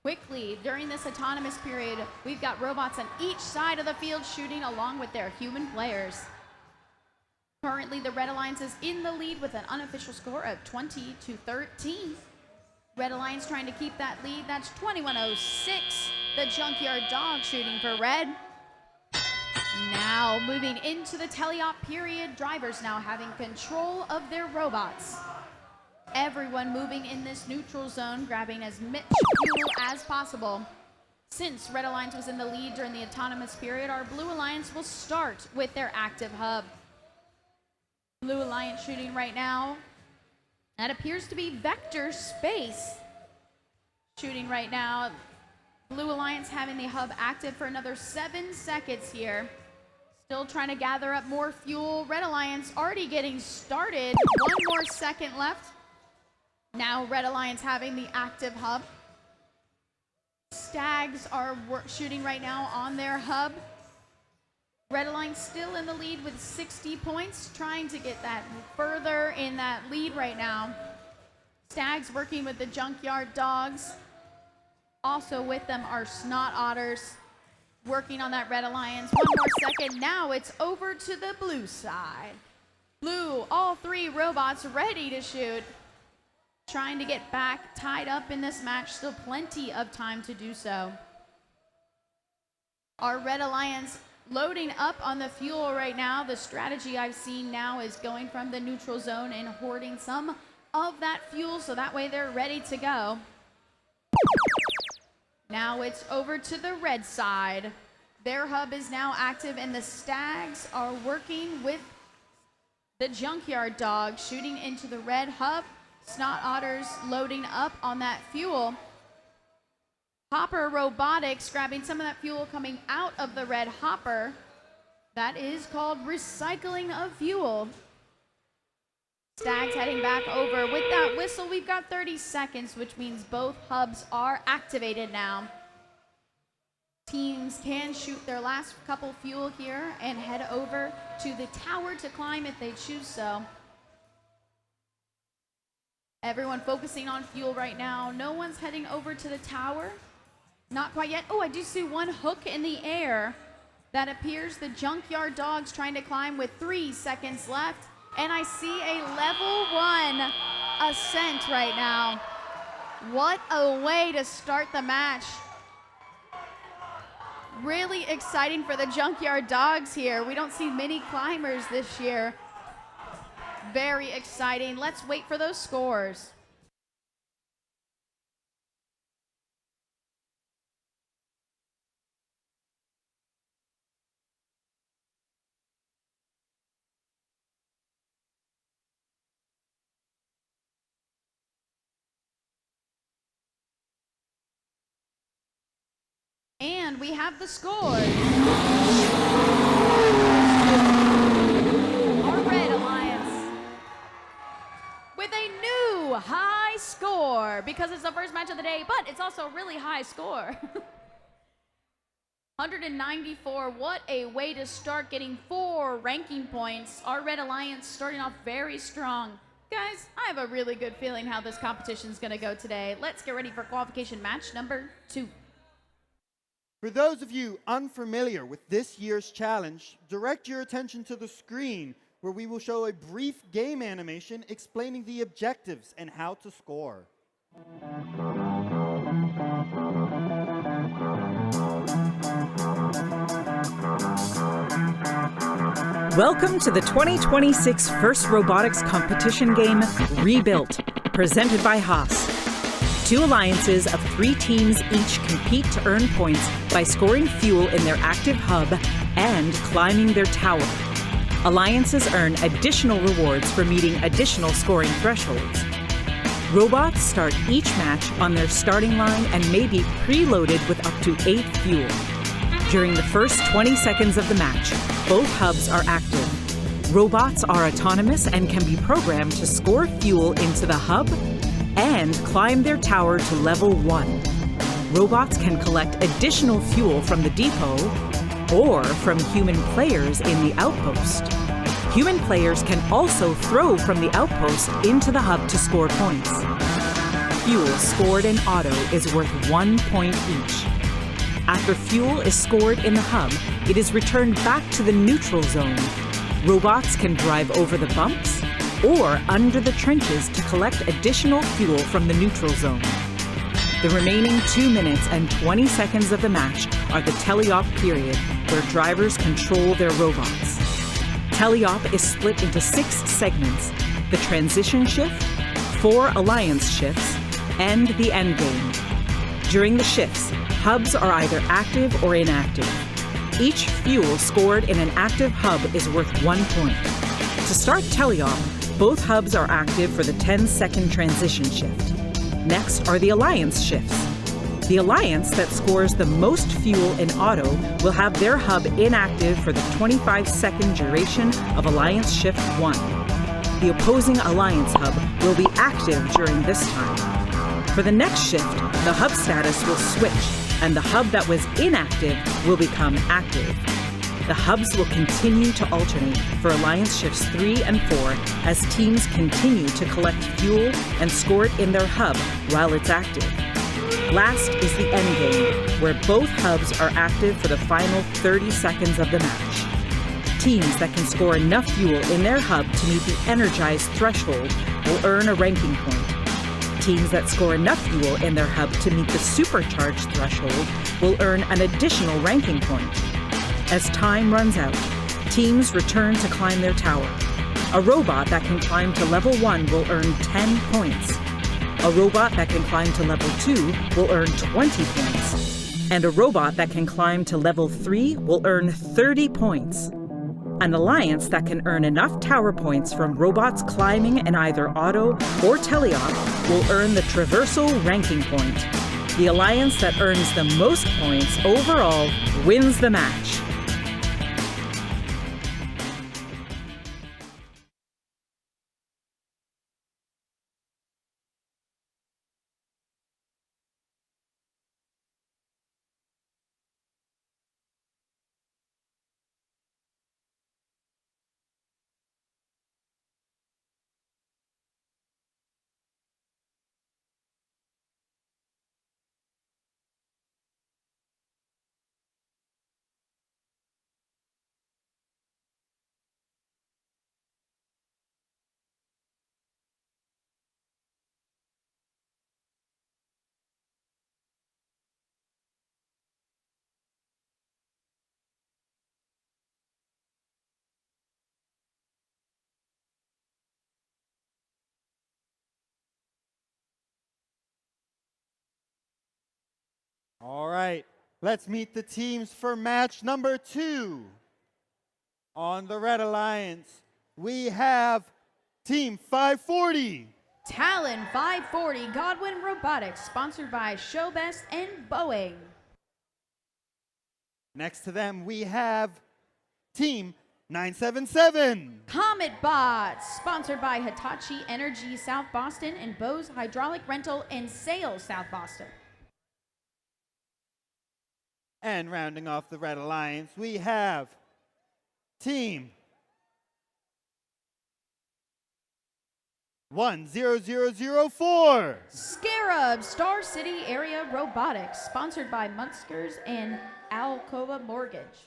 Quickly, during this autonomous period, we've got robots on each side of the field shooting along with their human players. Currently, the Red Alliance is in the lead with an unofficial score of 20-13. Red Alliance trying to keep that lead. That's 2106. The Junkyard Dog shooting for red. Now moving into the teleop period, drivers now having control of their robots. Everyone moving in this neutral zone, grabbing as much fuel as possible. Since Red Alliance was in the lead during the autonomous period, our Blue Alliance will start with their active hub. Blue Alliance shooting right now. That appears to be Vector Space shooting right now. Blue Alliance having the hub active for another 7 seconds here. Still trying to gather up more fuel. Red Alliance already getting started. 1 more second left. Now Red Alliance having the active hub. Stags are shooting right now on their hub. Red Alliance still in the lead with 60 points, trying to get that further in that lead right now. Stags working with the Junkyard Dogs. Also with them are Snot Otters working on that Red Alliance. 1 more second. Now it's over to the blue side. Blue, all 3 robots ready to shoot. Trying to get back tied up in this match. Still plenty of time to do so. Our Red Alliance loading up on the fuel right now. The strategy I've seen now is going from the neutral zone and hoarding some of that fuel so that way they're ready to go. Now it's over to the red side. Their hub is now active and the Stags are working with the Junkyard Dog shooting into the red hub. Snot Otters loading up on that fuel. Hopper Robotics grabbing some of that fuel coming out of the red hopper. That is called recycling of fuel. Stags heading back over. With that whistle, we've got 30 seconds, which means both hubs are activated now. Teams can shoot their last couple fuel here and head over to the tower to climb if they choose so. Everyone focusing on fuel right now. No one's heading over to the tower. Not quite yet. Oh, I do see one hook in the air. That appears the Junkyard Dogs trying to climb with 3 seconds left. And I see a level 1 ascent right now. What a way to start the match. Really exciting for the Junkyard Dogs here. We don't see many climbers this year. Very exciting. Let's wait for those scores. And we have the scores. Our Red Alliance with a new high score because it's the first match of the day, but it's also a really high score. 194, what a way to start getting 4 ranking points. Our Red Alliance starting off very strong. Guys, I have a really good feeling how this competition is gonna go today. Let's get ready for qualification match number 2. For those of you unfamiliar with this year's challenge, direct your attention to the screen where we will show a brief game animation explaining the objectives and how to score. Welcome to the 2026 First Robotics Competition game, Rebuilt, presented by Haas. 2 alliances of 3 teams each compete to earn points by scoring fuel in their active hub and climbing their tower. Alliances earn additional rewards for meeting additional scoring thresholds. Robots start each match on their starting line and may be preloaded with up to 8 fuel. During the first 20 seconds of the match, both hubs are active. Robots are autonomous and can be programmed to score fuel into the hub and climb their tower to level 1. Robots can collect additional fuel from the depot or from human players in the outpost. Human players can also throw from the outpost into the hub to score points. Fuel scored in auto is worth 1 point each. After fuel is scored in the hub, it is returned back to the neutral zone. Robots can drive over the bumps or under the trenches to collect additional fuel from the neutral zone. The remaining 2 minutes and 20 seconds of the match are the teleop period, where drivers control their robots. Teleop is split into 6 segments: the transition shift, 4 alliance shifts, and the endgame. During the shifts, hubs are either active or inactive. Each fuel scored in an active hub is worth 1 point. To start teleop, both hubs are active for the 10-second transition shift. Next are the alliance shifts. The alliance that scores the most fuel in auto will have their hub inactive for the 25-second duration of alliance shift 1. The opposing alliance hub will be active during this time. For the next shift, the hub status will switch, and the hub that was inactive will become active. The hubs will continue to alternate for alliance shifts 3 and 4 as teams continue to collect fuel and score it in their hub while it's active. Last is the endgame, where both hubs are active for the final 30 seconds of the match. Teams that can score enough fuel in their hub to meet the energized threshold will earn a ranking point. Teams that score enough fuel in their hub to meet the supercharged threshold will earn an additional ranking point. As time runs out, teams return to climb their tower. A robot that can climb to level 1 will earn 10 points. A robot that can climb to level 2 will earn 20 points. And a robot that can climb to level 3 will earn 30 points. An alliance that can earn enough tower points from robots climbing in either auto or teleop will earn the traversal ranking point. The alliance that earns the most points overall wins the match. All right, let's meet the teams for match number 2. On the Red Alliance, we have Team 540. Talon 540 Godwin Robotics, sponsored by Showbest and Boeing. Next to them, we have Team 977. Comet Bots, sponsored by Hitachi Energy South Boston and Bose Hydraulic Rental and Sales South Boston. And rounding off the Red Alliance, we have Team 10004. Scarab Star City Area Robotics, sponsored by Munskers and Alcova Mortgage.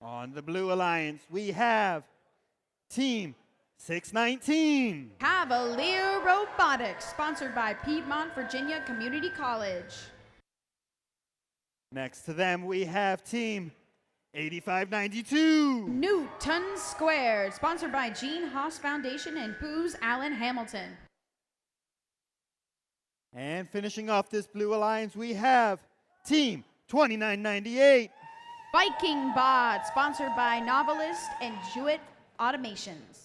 On the Blue Alliance, we have Team 619. Cavalier Robotics, sponsored by Piedmont, Virginia Community College. Next to them, we have Team 8592. Newton Square, sponsored by Gene Haas Foundation and Booz Allen Hamilton. And finishing off this Blue Alliance, we have Team 2998. Viking Bot, sponsored by Novelist and Jewett Automations.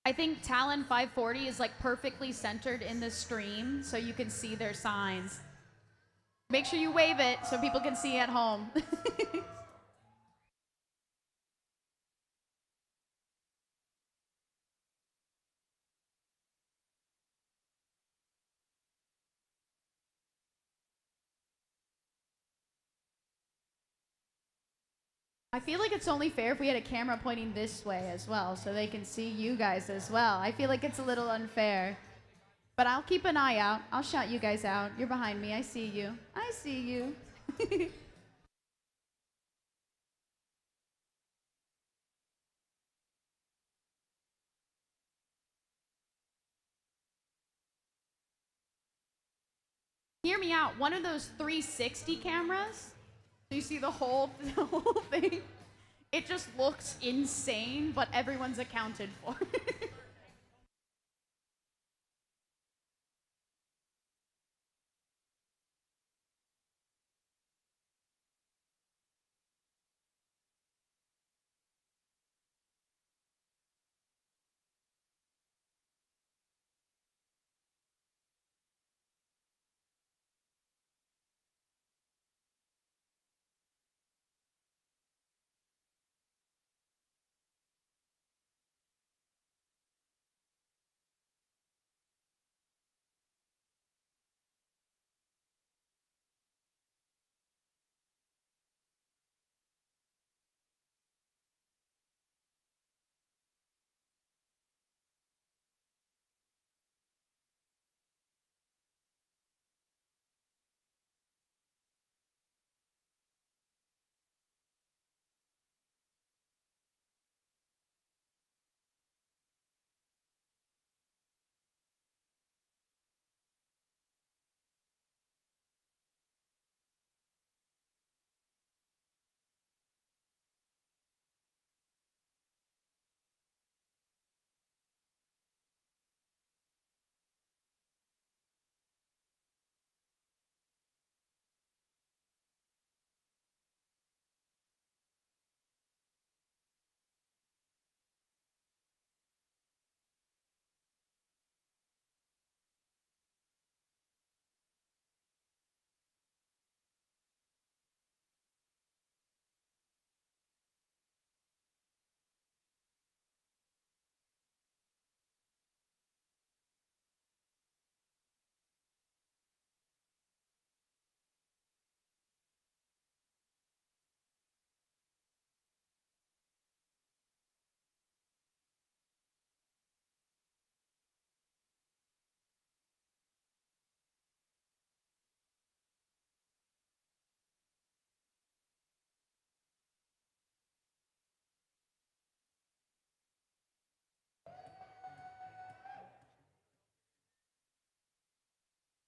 I think Talon 540 is like perfectly centered in the stream so you can see their signs. Make sure you wave it so people can see at home. I feel like it's only fair if we had a camera pointing this way as well so they can see you guys as well. I feel like it's a little unfair. But I'll keep an eye out. I'll shout you guys out. You're behind me. I see you. I see you. Hear me out. One of those 360 cameras, so you see the whole thing. It just looks insane, but everyone's accounted for.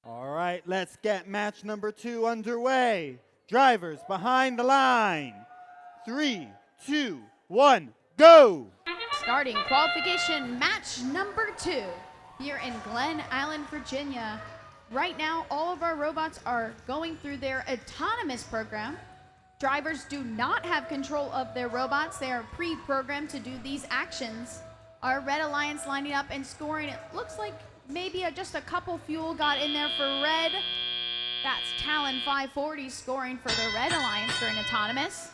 All right, let's get match number 2 underway. Drivers behind the line. 3, 2, 1, go! Starting qualification match number 2 here in Glen Island, Virginia. Right now, all of our robots are going through their autonomous program. Drivers do not have control of their robots. They are pre-programmed to do these actions. Our Red Alliance lining up and scoring. It looks like maybe just a couple fuel got in there for Red. That's Talon 540 scoring for the Red Alliance during autonomous.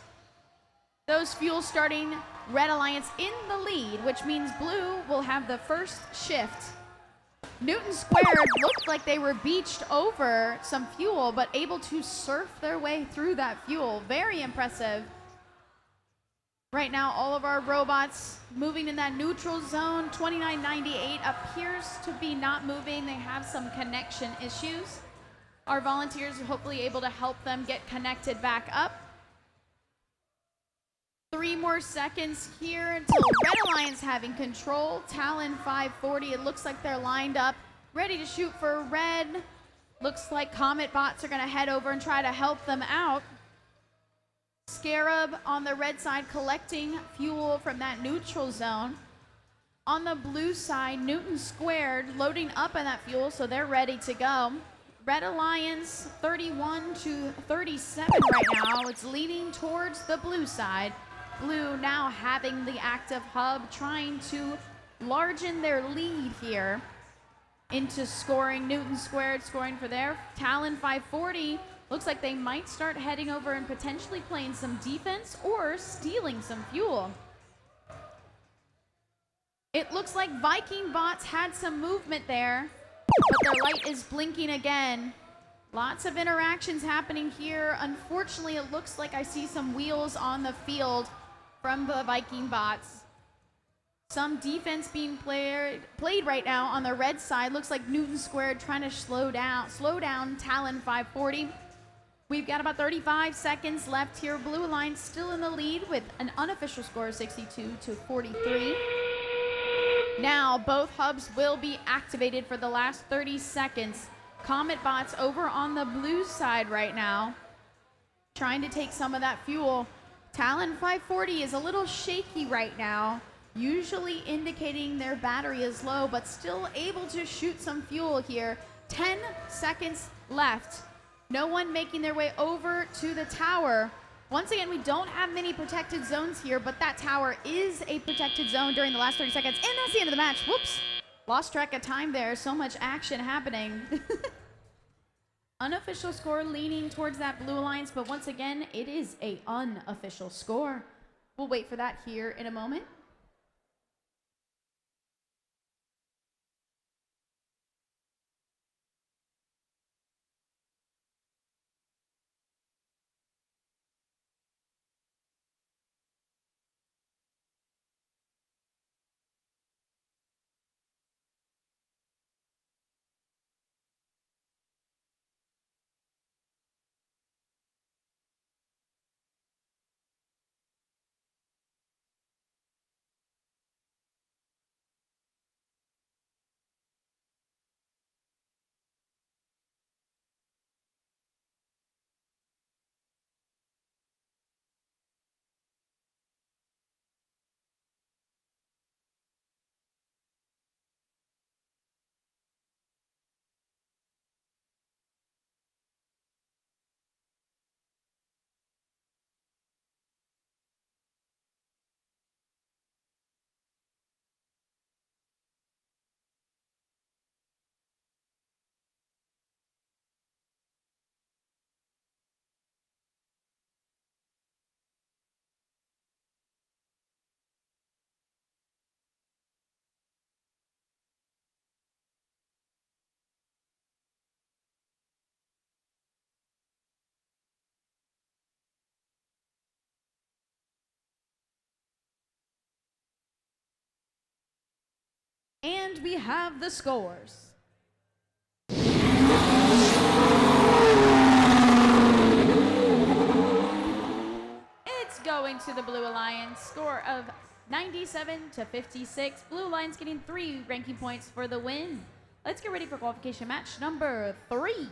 Those fuels starting Red Alliance in the lead, which means Blue will have the first shift. Newton Squared looked like they were beached over some fuel, but able to surf their way through that fuel. Very impressive. Right now, all of our robots moving in that neutral zone. 2998 appears to be not moving. They have some connection issues. Our volunteers are hopefully able to help them get connected back up. 3 more seconds here until Red Alliance having control. Talon 540, it looks like they're lined up, ready to shoot for Red. Looks like Comet bots are gonna head over and try to help them out. Scarab on the red side collecting fuel from that neutral zone. On the blue side, Newton Squared loading up on that fuel, so they're ready to go. Red Alliance 31 to 37 right now. It's leaning towards the blue side. Blue now having the active hub, trying to largen their lead here into scoring. Newton Squared scoring for their Talon 540. Looks like they might start heading over and potentially playing some defense or stealing some fuel. It looks like Viking bots had some movement there, but their light is blinking again. Lots of interactions happening here. Unfortunately, it looks like I see some wheels on the field from the Viking bots. Some defense being played right now on the red side. Looks like Newton Squared trying to slow down Talon 540. We've got about 35 seconds left here. Blue Alliance still in the lead with an unofficial score of 62 to 43. Now both hubs will be activated for the last 30 seconds. Comet bots over on the blue side right now, trying to take some of that fuel. Talon 540 is a little shaky right now, usually indicating their battery is low, but still able to shoot some fuel here. 10 seconds left. No one making their way over to the tower. Once again, we don't have many protected zones here, but that tower is a protected zone during the last 30 seconds, and that's the end of the match. Whoops, lost track of time there. So much action happening. Unofficial score leaning towards that Blue Alliance, but once again, it is a unofficial score. We'll wait for that here in a moment. And we have the scores. It's going to the Blue Alliance, score of 97 to 56. Blue Alliance getting 3 ranking points for the win. Let's get ready for qualification match number 3.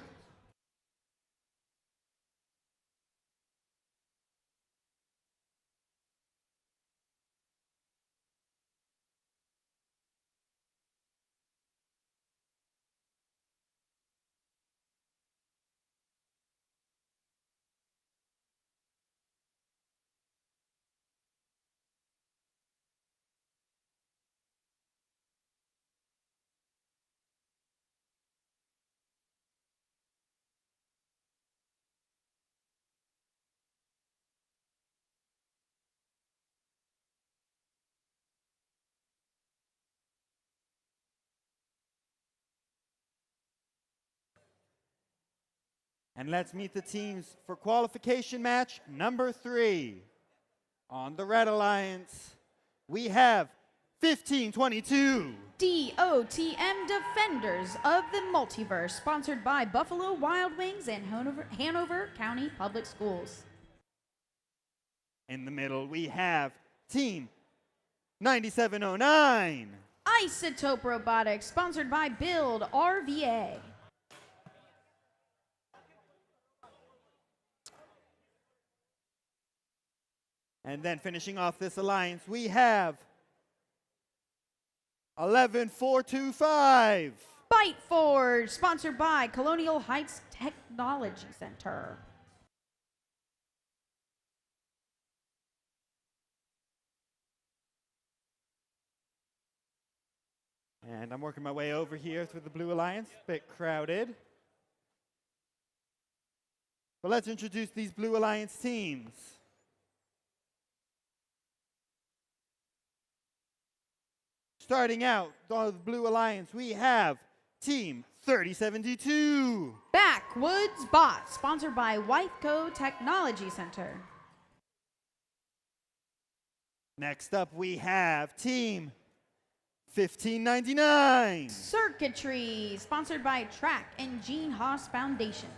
And let's meet the teams for qualification match number 3. On the Red Alliance, we have 1522. DOTM Defenders of the Multiverse, sponsored by Buffalo Wild Wings and Hanover County Public Schools. In the middle, we have Team 9709. Isotope Robotics, sponsored by Build RVA. And then finishing off this alliance, we have 11425. Byte Forge, sponsored by Colonial Heights Technology Center. And I'm working my way over here through the Blue Alliance, a bit crowded. But let's introduce these Blue Alliance teams. Starting out on the Blue Alliance, we have Team 3072. Backwoods Bot, sponsored by Whiteco Technology Center. Next up, we have Team 1599. Circuitry, sponsored by Track and Gene Haas Foundation.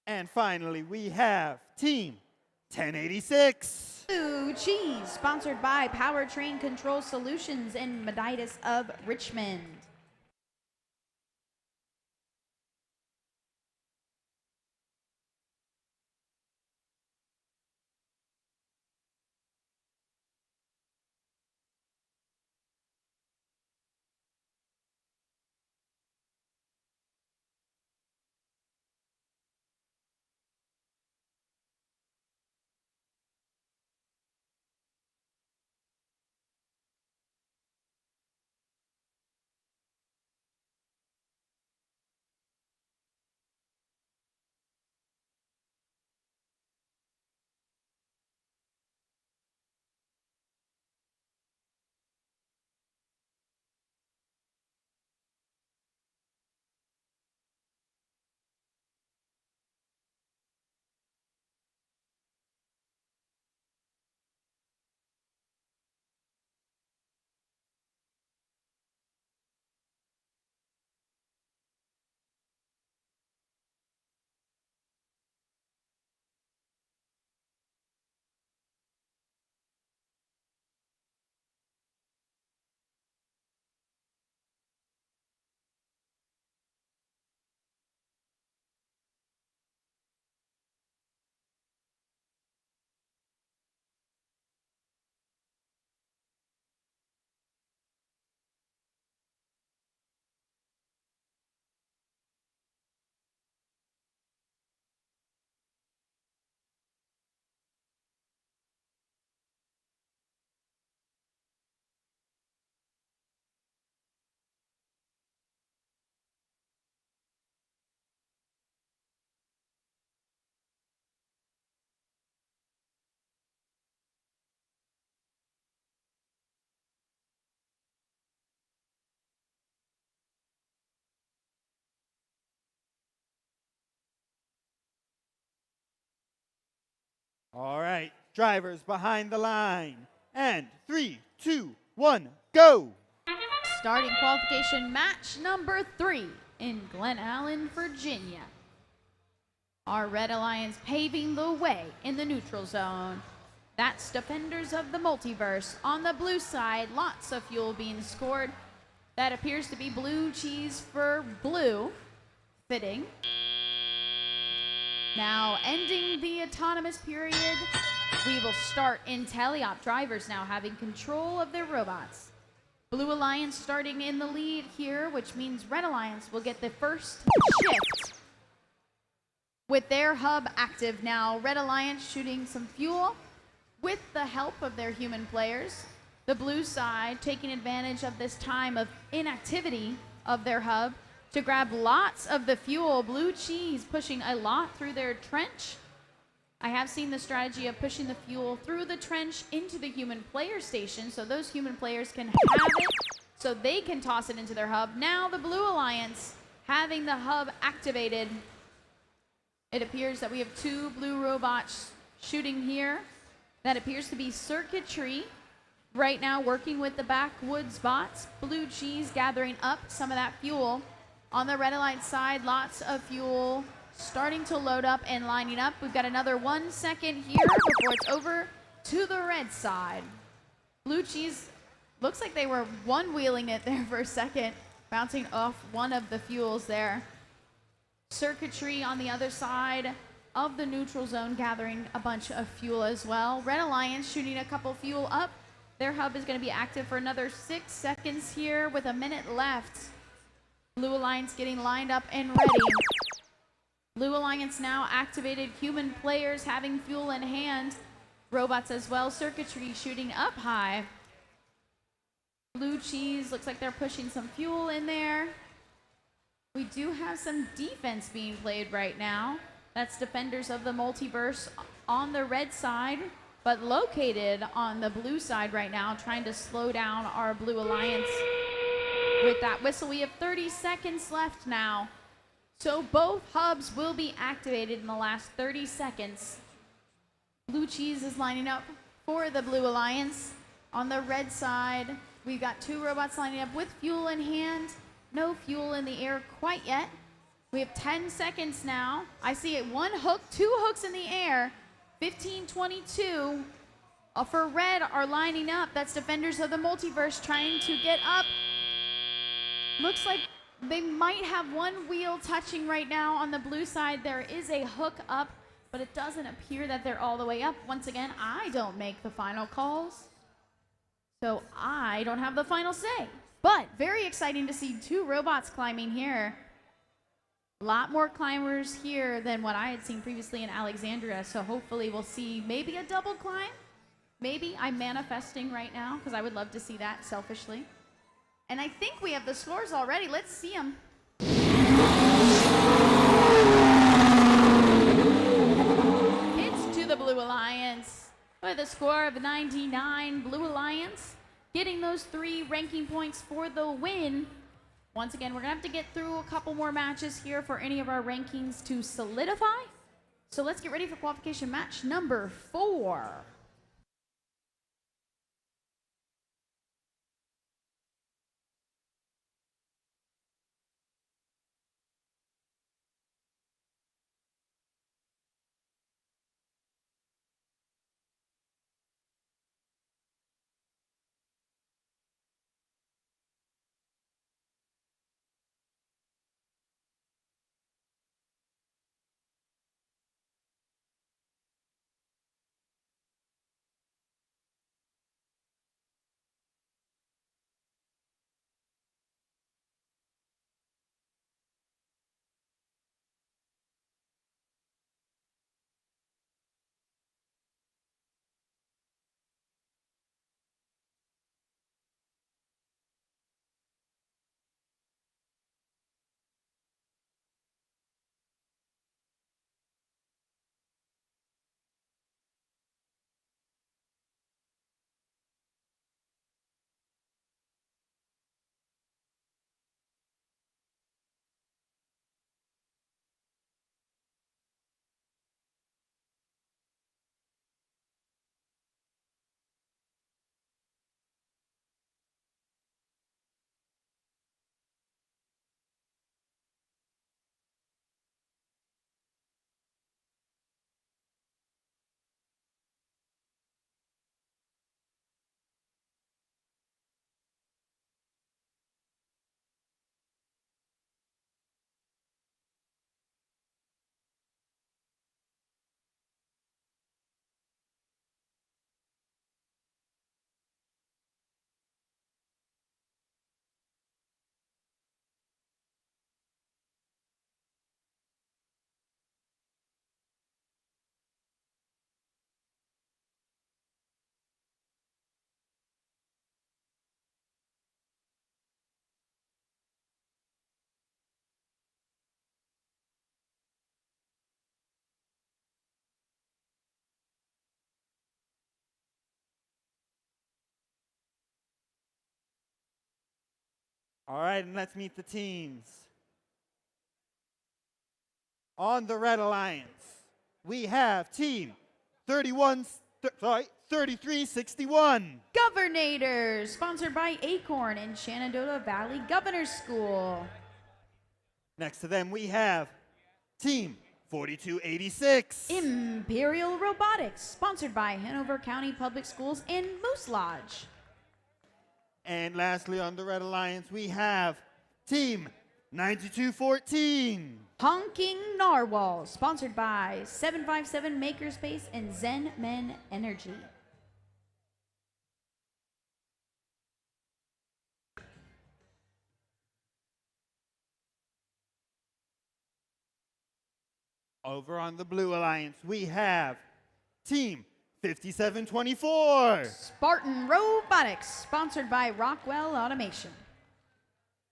And finally, we have Team 1086. Blue Cheese, sponsored by Powertrain Control Solutions and Meditis of Richmond. All right, drivers behind the line. And 3, 2, 1, go! Starting qualification match number 3 in Glen Allen, Virginia. Our Red Alliance paving the way in the neutral zone. That's Defenders of the Multiverse. On the blue side, lots of fuel being scored. That appears to be blue cheese for blue. Fitting. Now, ending the autonomous period, we will start in teleop. Drivers now having control of their robots. Blue Alliance starting in the lead here, which means Red Alliance will get the first shift with their hub active now. Red Alliance shooting some fuel with the help of their human players. The blue side taking advantage of this time of inactivity of their hub to grab lots of the fuel. Blue cheese pushing a lot through their trench. I have seen the strategy of pushing the fuel through the trench into the human player station so those human players can have it so they can toss it into their hub. Now the Blue Alliance having the hub activated. It appears that we have 2 blue robots shooting here. That appears to be circuitry right now working with the backwoods bots. Blue cheese gathering up some of that fuel. On the Red Alliance side, lots of fuel starting to load up and lining up. We've got another 1 second here before it's over to the red side. Blue cheese looks like they were one-wheeling it there for a second, bouncing off one of the fuels there. Circuitry on the other side of the neutral zone gathering a bunch of fuel as well. Red Alliance shooting a couple fuel up. Their hub is going to be active for another 6 seconds here with a minute left. Blue Alliance getting lined up and ready. Blue Alliance now activated. Human players having fuel in hand. Robots as well. Circuitry shooting up high. Blue cheese looks like they're pushing some fuel in there. We do have some defense being played right now. That's Defenders of the Multiverse on the red side, but located on the blue side right now, trying to slow down our Blue Alliance. With that whistle, we have 30 seconds left now. So both hubs will be activated in the last 30 seconds. Blue cheese is lining up for the Blue Alliance. On the red side, we've got 2 robots lining up with fuel in hand. No fuel in the air quite yet. We have 10 seconds now. I see it, 1 hook, 2 hooks in the air. 15-22 for red are lining up. That's Defenders of the Multiverse trying to get up. Looks like they might have 1 wheel touching right now on the blue side. There is a hook up, but it doesn't appear that they're all the way up. Once again, I don't make the final calls, so I don't have the final say. But very exciting to see 2 robots climbing here. A lot more climbers here than what I had seen previously in Alexandria, so hopefully we'll see maybe a double climb. Maybe. I'm manifesting right now because I would love to see that selfishly. And I think we have the scores already. Let's see them. It's to the Blue Alliance with a score of 99. Blue Alliance getting those 3 ranking points for the win. Once again, we're going to have to get through a couple more matches here for any of our rankings to solidify. So let's get ready for qualification match number 4. All right, and let's meet the teams. On the Red Alliance, we have team 3361. Governators, sponsored by Acorn and Shenandoah Valley Governor's School. Next to them, we have team 4286. Imperial Robotics, sponsored by Hanover County Public Schools and Moose Lodge. And lastly, on the Red Alliance, we have team 9214. Honking Narwhal, sponsored by 757 Makerspace and Zen Men Energy. Over on the Blue Alliance, we have team 5724. Spartan Robotics, sponsored by Rockwell Automation.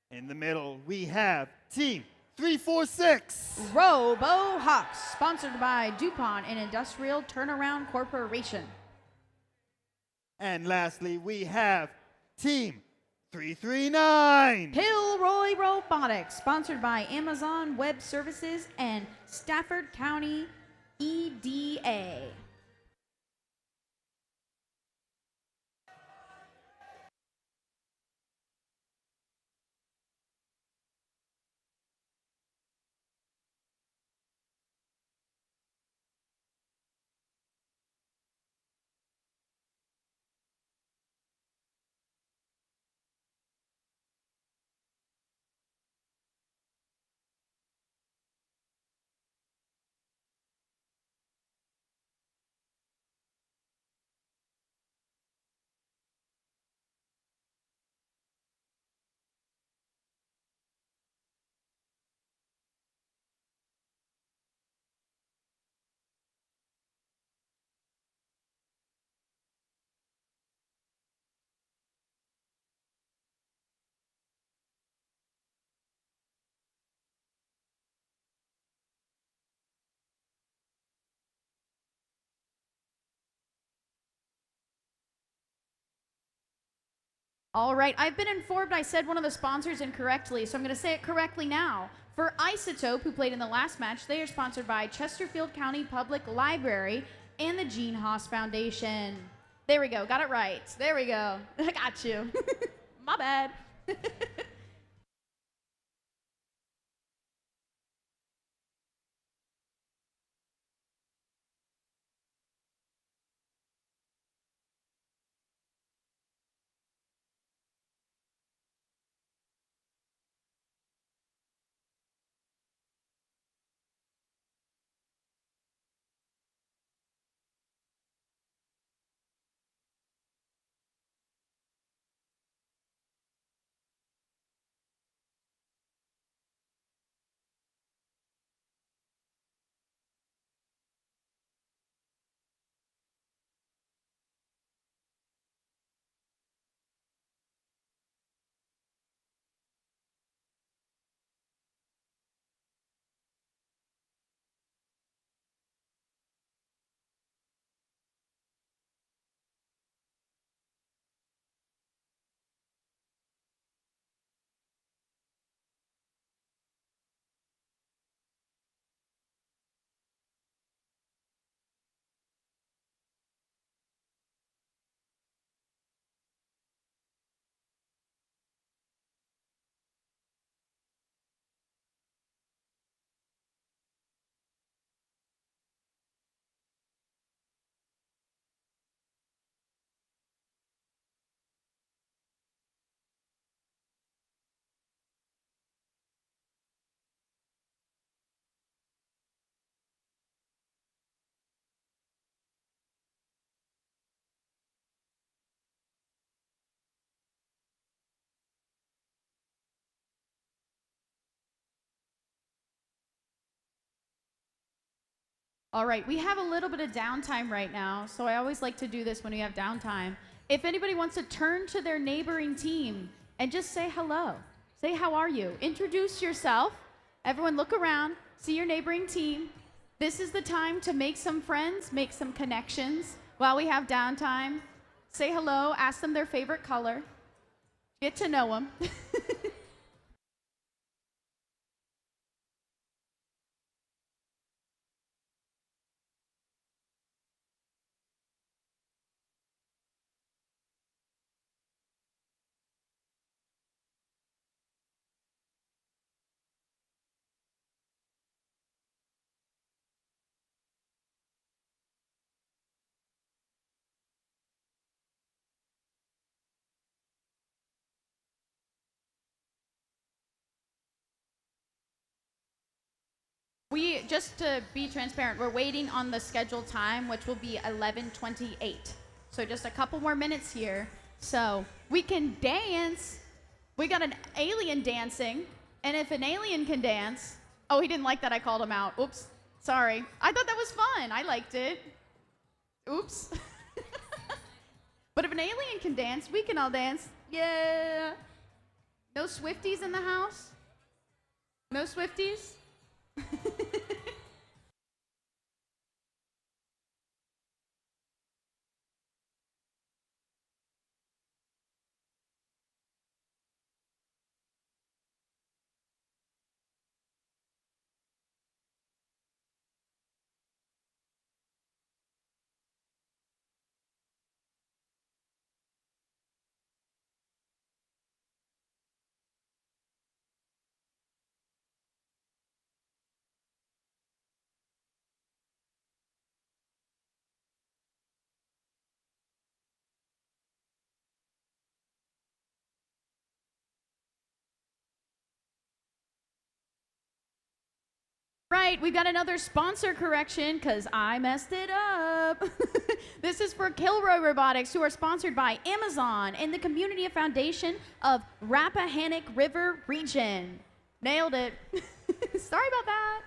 In the middle, we have team 346. Robo Hawks, sponsored by DuPont and Industrial Turnaround Corporation. And lastly, we have team 339. Pilroy Robotics, sponsored by Amazon Web Services and Stafford County EDA. All right, I've been informed I said one of the sponsors incorrectly, so I'm going to say it correctly now. For Isotope, who played in the last match, they are sponsored by Chesterfield County Public Library and the Gene Haas Foundation. There we go, got it right. There we go. I got you. My bad. All right, we have a little bit of downtime right now, so I always like to do this when we have downtime. If anybody wants to turn to their neighboring team and just say hello, say how are you, introduce yourself, everyone look around, see your neighboring team. This is the time to make some friends, make some connections while we have downtime. Say hello, ask them their favorite color, get to know them. Just to be transparent, we're waiting on the scheduled time, which will be 11:28. So just a couple more minutes here. So we can dance. We got an alien dancing. And if an alien can dance, oh, he didn't like that I called him out. Oops, sorry. I thought that was fun. I liked it. Oops. But if an alien can dance, we can all dance. Yeah. No Swifties in the house? No Swifties? Right, we got another sponsor correction because I messed it up. This is for Kilroy Robotics, who are sponsored by Amazon and the Community Foundation of Rappahannock River Region. Nailed it. Sorry about that.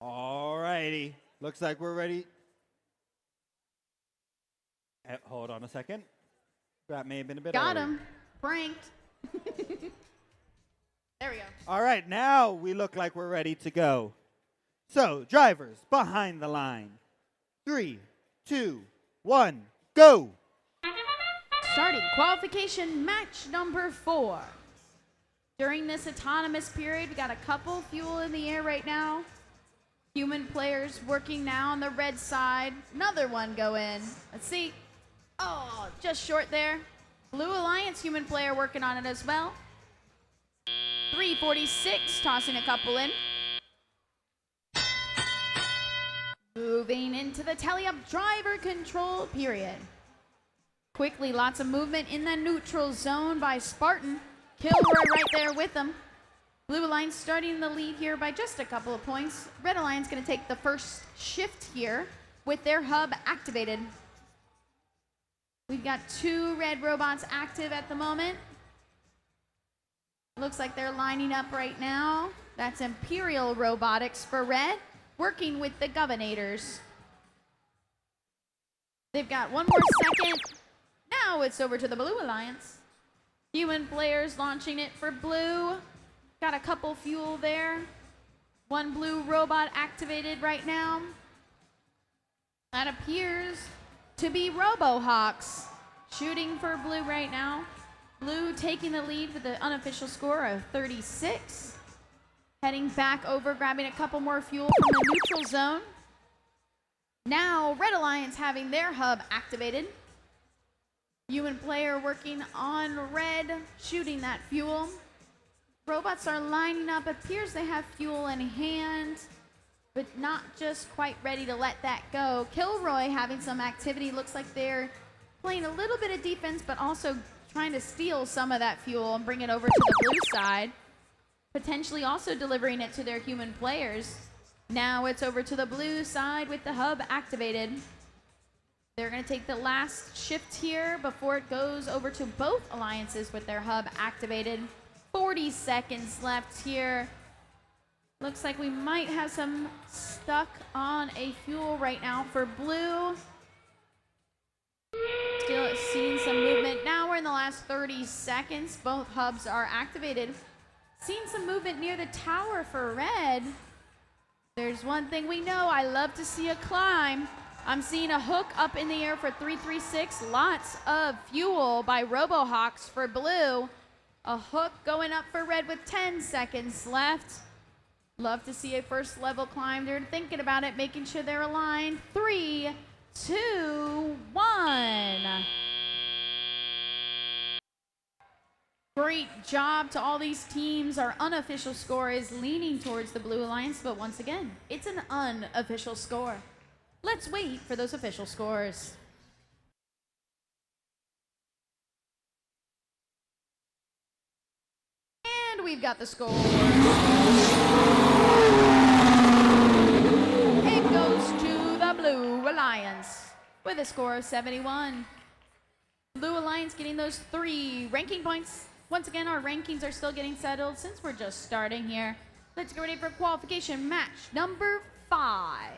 All righty. Looks like we're ready. Hold on a second. That may have been a bit Got early. him. Pranked. There we go. All right, now we look like we're ready to go. So, drivers, behind the line. 3, 2, 1, go! Starting qualification match number 4. During this autonomous period, we got a couple fuel in the air right now. Human players working now on the red side. Another one go in. Let's see. Oh, just short there. Blue Alliance human player working on it as well. 346, tossing a couple in. Moving into the tally-up driver control period. Quickly, lots of movement in the neutral zone by Spartan. Kilroy right there with them. Blue Alliance starting the lead here by just a couple of points. Red Alliance going to take the first shift here with their hub activated. We've got 2 red robots active at the moment. Looks like they're lining up right now. That's Imperial Robotics for red, working with the Governators. They've got 1 more second. Now it's over to the Blue Alliance. Human players launching it for blue. Got a couple fuel there. 1 blue robot activated right now. That appears to be RoboHawks shooting for blue right now. Blue taking the lead with the unofficial score of 36. Heading back over, grabbing a couple more fuel from the neutral zone. Now Red Alliance having their hub activated. Human player working on red, shooting that fuel. Robots are lining up. Appears they have fuel in hand, but not just quite ready to let that go. Kilroy having some activity. Looks like they're playing a little bit of defense, but also trying to steal some of that fuel and bring it over to the blue side. Potentially also delivering it to their human players. Now it's over to the blue side with the hub activated. They're going to take the last shift here before it goes over to both alliances with their hub activated. 40 seconds left here. Looks like we might have some stuck on a fuel right now for blue. Still seeing some movement. Now we're in the last 30 seconds. Both hubs are activated. Seeing some movement near the tower for red. There's one thing we know. I love to see a climb. I'm seeing a hook up in the air for 336. Lots of fuel by RoboHawks for blue. A hook going up for red with 10 seconds left. Love to see a first level climb. They're thinking about it, making sure they're aligned. 3, 2, 1. Great job to all these teams. Our unofficial score is leaning towards the Blue Alliance, but once again, it's an unofficial score. Let's wait for those official scores. And we've got the score. It goes to the Blue Alliance with a score of 71. Blue Alliance getting those 3 ranking points. Once again, our rankings are still getting settled since we're just starting here. Let's get ready for qualification match number 5.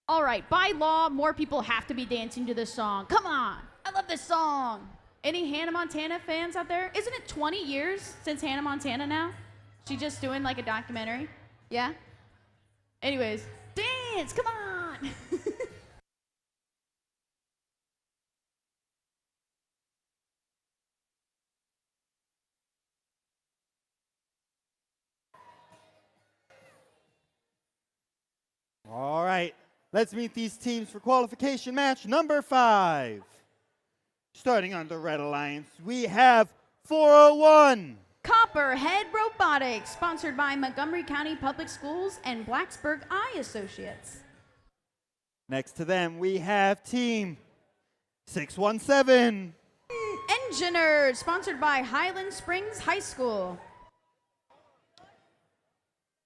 All right, by law, more people have to be dancing to this song. Come on, I love this song. Any Hannah Montana fans out there? Isn't it 20 years since Hannah Montana now? She just doing like a documentary? Yeah? Anyways, dance, come on. All right, let's meet these teams for qualification match number 5. Starting on the Red Alliance, we have 401. Copperhead Robotics, sponsored by Montgomery County Public Schools and Blacksburg Eye Associates. Next to them, we have Team 617. Engineers, sponsored by Highland Springs High School.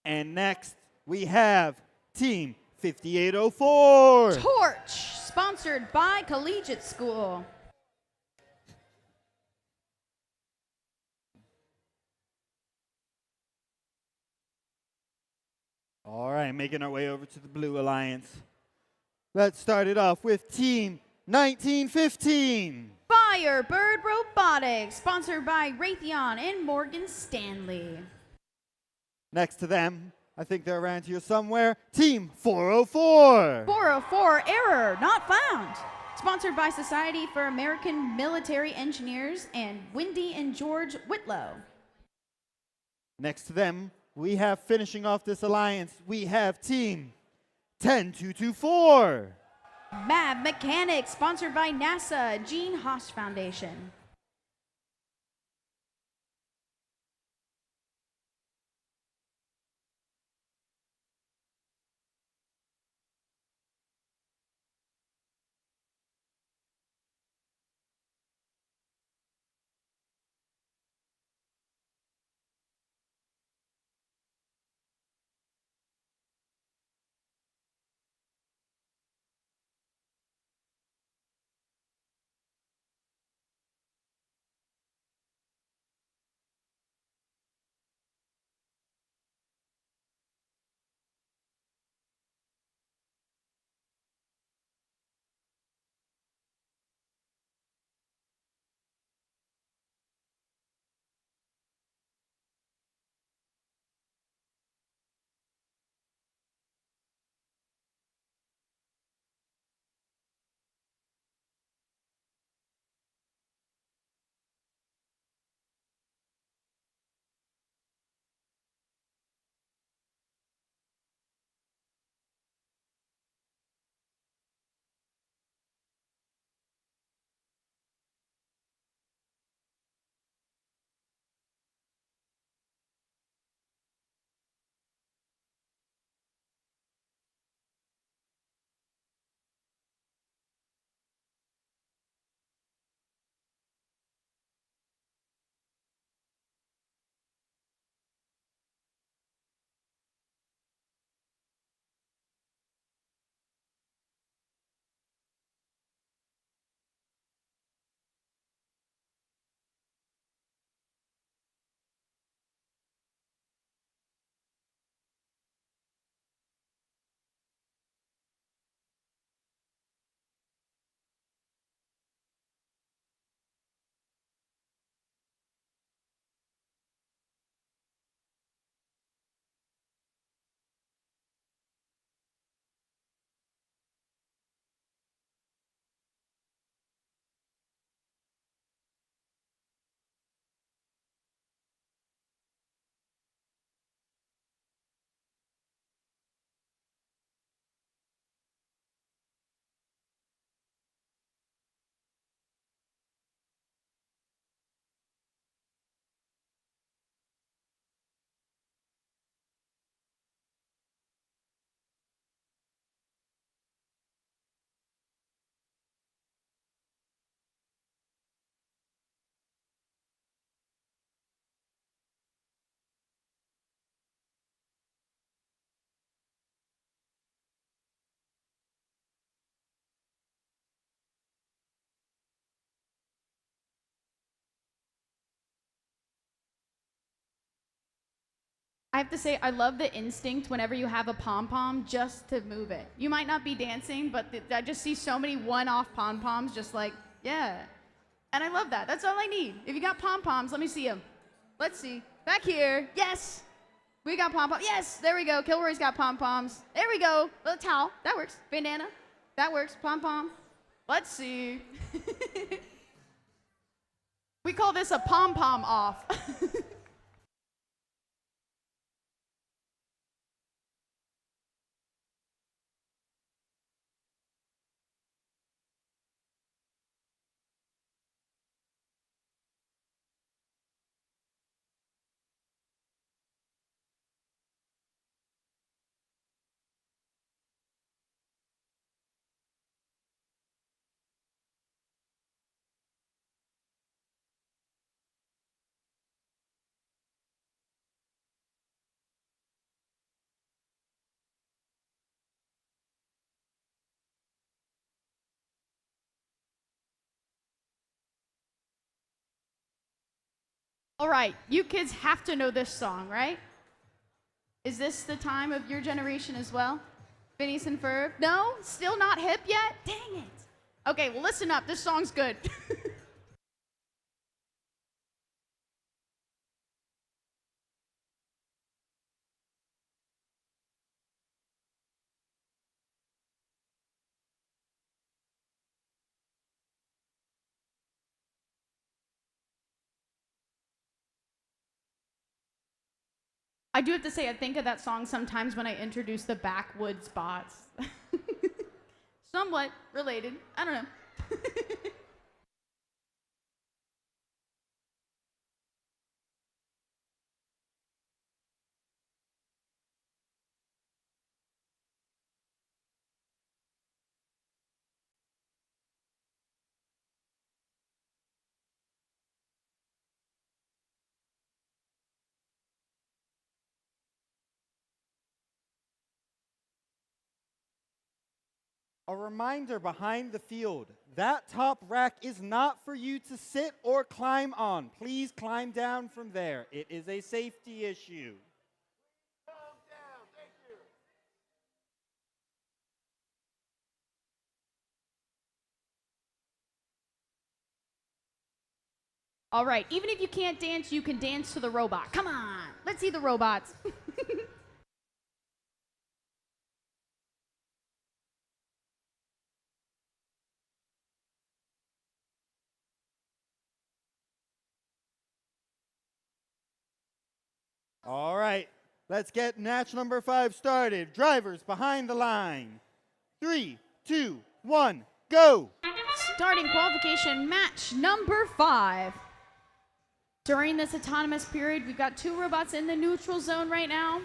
And next, we have Team 5804. Torch, sponsored by Collegiate School. All right, making our way over to the Blue Alliance. Let's start it off with Team 1915. Firebird Robotics, sponsored by Raytheon and Morgan Stanley. Next to them, I think they're around here somewhere, Team 404. 404 Error Not Found, sponsored by Society for American Military Engineers and Wendy and George Whitlow. Next to them, we have finishing off this alliance, we have Team 10224. Mab Mechanics, sponsored by NASA Gene Haas Foundation. I have to say, I love the instinct whenever you have a pom-pom just to move it. You might not be dancing, but I just see so many one-off pom-poms just like, yeah. And I love that. That's all I need. If you got pom-poms, let me see them. Let's see. Back here. Yes. We got pom-poms. Yes. There we go. Kilroy's got pom-poms. There we go. Little towel. That works. Bandana. That works. Pom-pom. Let's see. We call this a pom-pom off. All right, you kids have to know this song, right? Is this the time of your generation as well? Phineas and Ferb? No? Still not hip yet? Dang it. Okay, well, listen up. This song's good. I do have to say, I think of that song sometimes when I introduce the backwoods spots. Somewhat related. I don't know. A reminder behind the field, that top rack is not for you to sit or climb on. Please climb down from there. It is a safety issue. All right, even if you can't dance, you can dance to the robot. Come on, let's see the robots. All right, let's get match number 5 started. Drivers behind the line. 3, 2, 1, go! Starting qualification match number 5. During this autonomous period, we've got 2 robots in the neutral zone right now,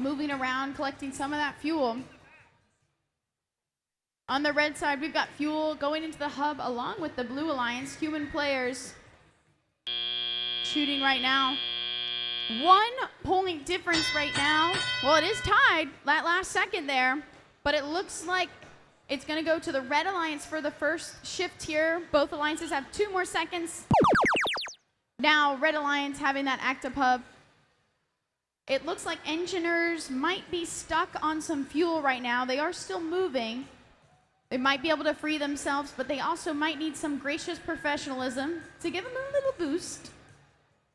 moving around, collecting some of that fuel. On the red side, we've got fuel going into the hub along with the Blue Alliance human players shooting right now. 1 point difference right now. Well, it is tied that last second there, but it looks like it's going to go to the Red Alliance for the first shift here. Both alliances have 2 more seconds. Now, Red Alliance having that active hub. It looks like engineers might be stuck on some fuel right now. They are still moving. They might be able to free themselves, but they also might need some gracious professionalism to give them a little boost.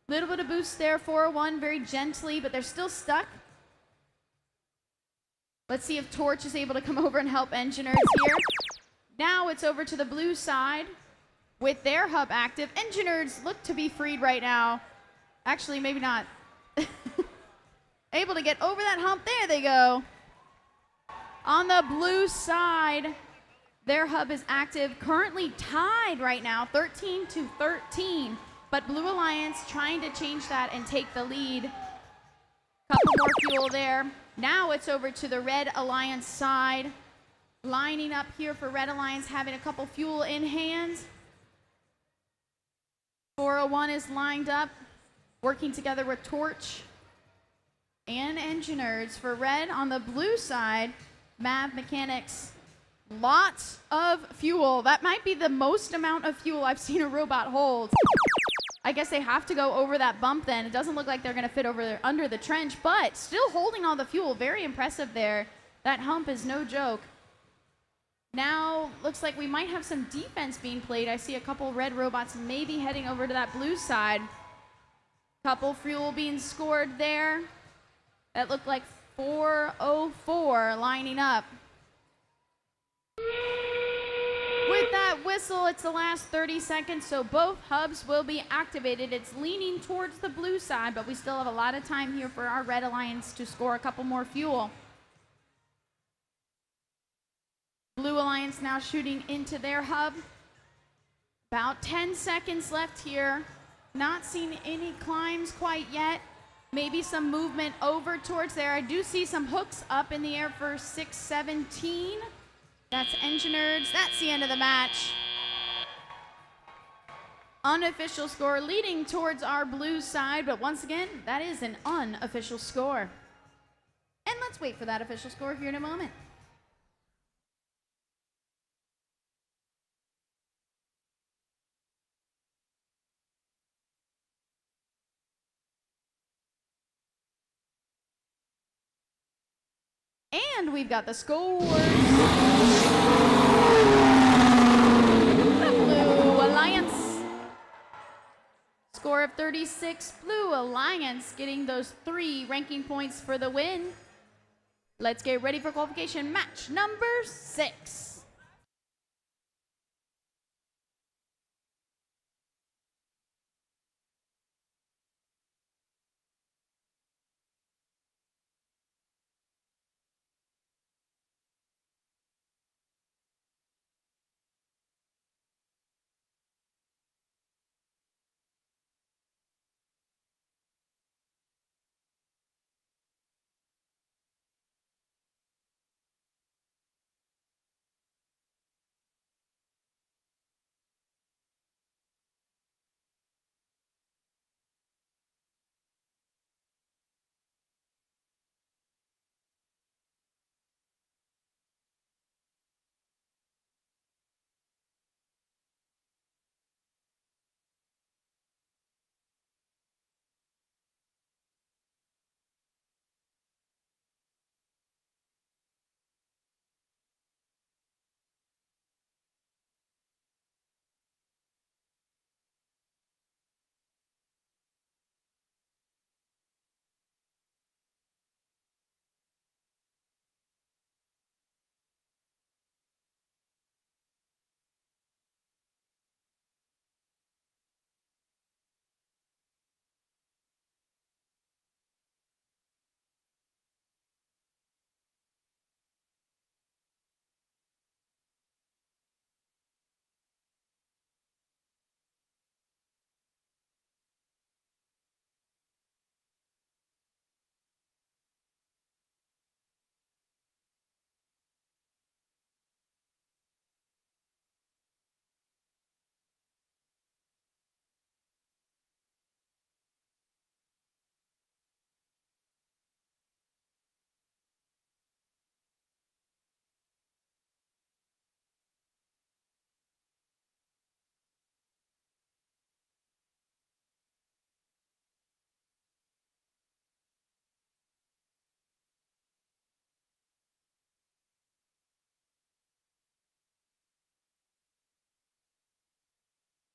Little bit of boost there, 401, very gently, but they're still stuck. Let's see if Torch is able to come over and help engineers here. Now it's over to the blue side with their hub active. Engineers look to be freed right now. Actually, maybe not. Able to get over that hump. There they go. On the blue side, their hub is active. Currently tied right now, 13-13. But Blue Alliance trying to change that and take the lead. Couple more fuel there. Now it's over to the Red Alliance side. Lining up here for Red Alliance, having a couple fuel in hand. 401 is lined up, working together with Torch and engineers. For Red on the blue side, Mav Mechanics. Lots of fuel. That might be the most amount of fuel I've seen a robot hold. I guess they have to go over that bump then. It doesn't look like they're going to fit over there under the trench, but still holding all the fuel. Very impressive there. That hump is no joke. Now, looks like we might have some defense being played. I see a couple red robots maybe heading over to that blue side. Couple fuel being scored there. That looked like 4:04 lining up. With that whistle, it's the last 30 seconds, so both hubs will be activated. It's leaning towards the blue side, but we still have a lot of time here for our Red Alliance to score a couple more fuel. Blue Alliance now shooting into their hub. About 10 seconds left here. Not seeing any climbs quite yet. Maybe some movement over towards there. I do see some hooks up in the air for 617. That's Engineers. That's the end of the match. Unofficial score leading towards our blue side, but once again, that is an unofficial score. And let's wait for that official score here in a moment. And we've got the scores. The Blue Alliance. Score of 36. Blue Alliance getting those 3 ranking points for the win. Let's get ready for qualification match number 6.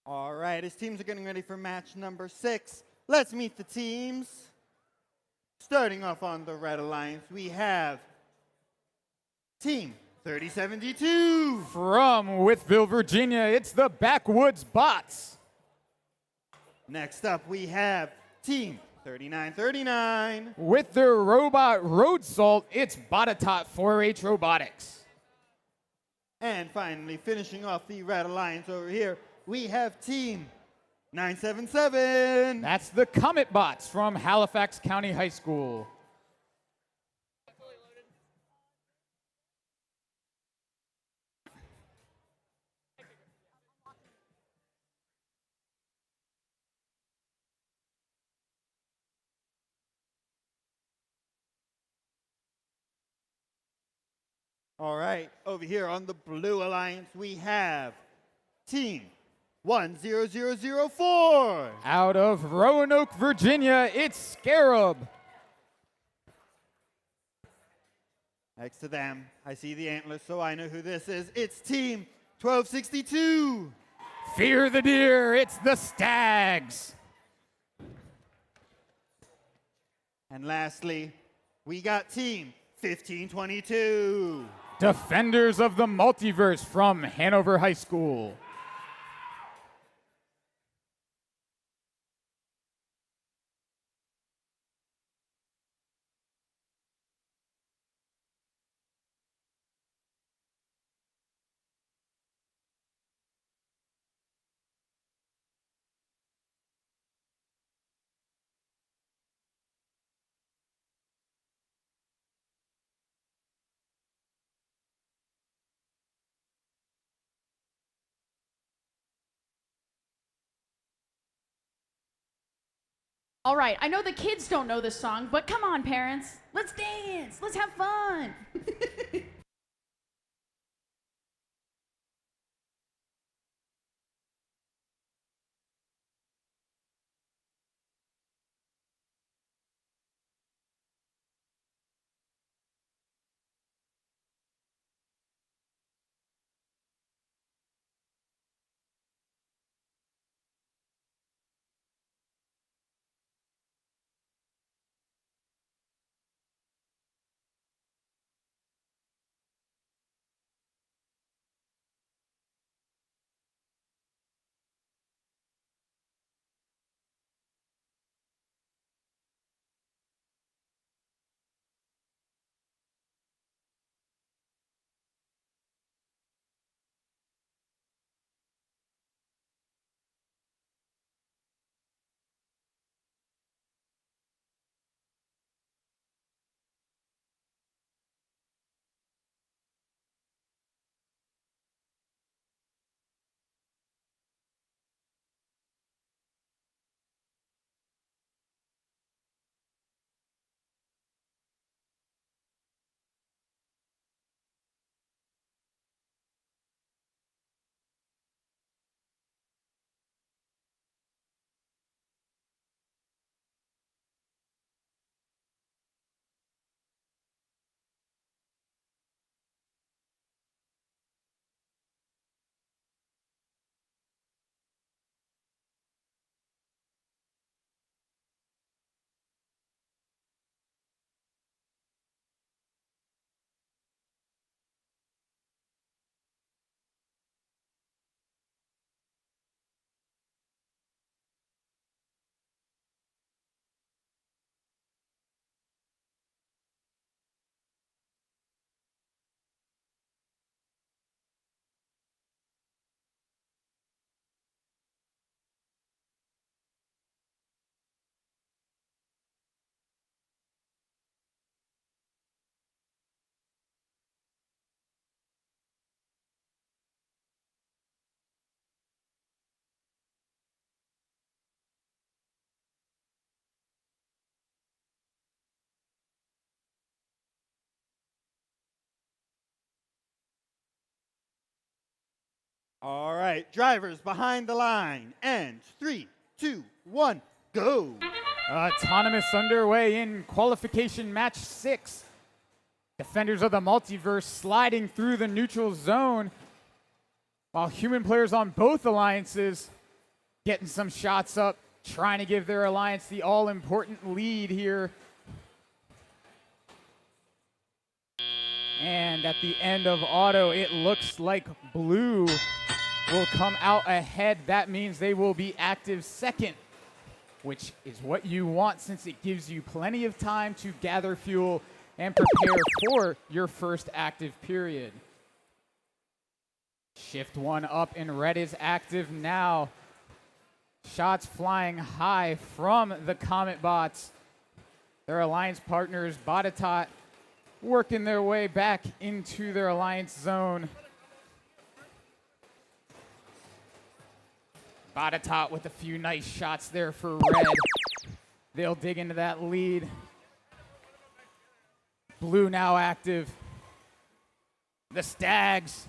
All right, as teams are getting ready for match number 6, let's meet the teams. Starting off on the Red Alliance, we have Team 3072. From Withville, Virginia, it's the Backwoods Bots. Next up, we have Team 3939. With their robot road salt, it's Botatot 4H Robotics. And finally, finishing off the Red Alliance over here, we have Team 977. That's the Comet Bots from Halifax County High School. All right, over here on the Blue Alliance, we have Team 10004. Out of Roanoke, Virginia, it's Scarab. Next to them, I see the antlers, so I know who this is. It's Team 1262. Fear the deer, it's the Stags. And lastly, we got Team 1522. Defenders of the Multiverse from Hanover High School. All right, I know the kids don't know this song, but come on, parents. Let's dance. Let's have fun. All right, drivers behind the line. And 3, 2, 1, go. Autonomous underway in qualification match 6. Defenders of the Multiverse sliding through the neutral zone, while human players on both alliances getting some shots up, trying to give their alliance the all-important lead here. And at the end of auto, it looks like blue will come out ahead. That means they will be active second, which is what you want since it gives you plenty of time to gather fuel and prepare for your first active period. Shift 1 up and red is active now. Shots flying high from the Comet bots. Their alliance partners, Batatat, working their way back into their alliance zone. Batatat with a few nice shots there for red. They'll dig into that lead. Blue now active. The Stags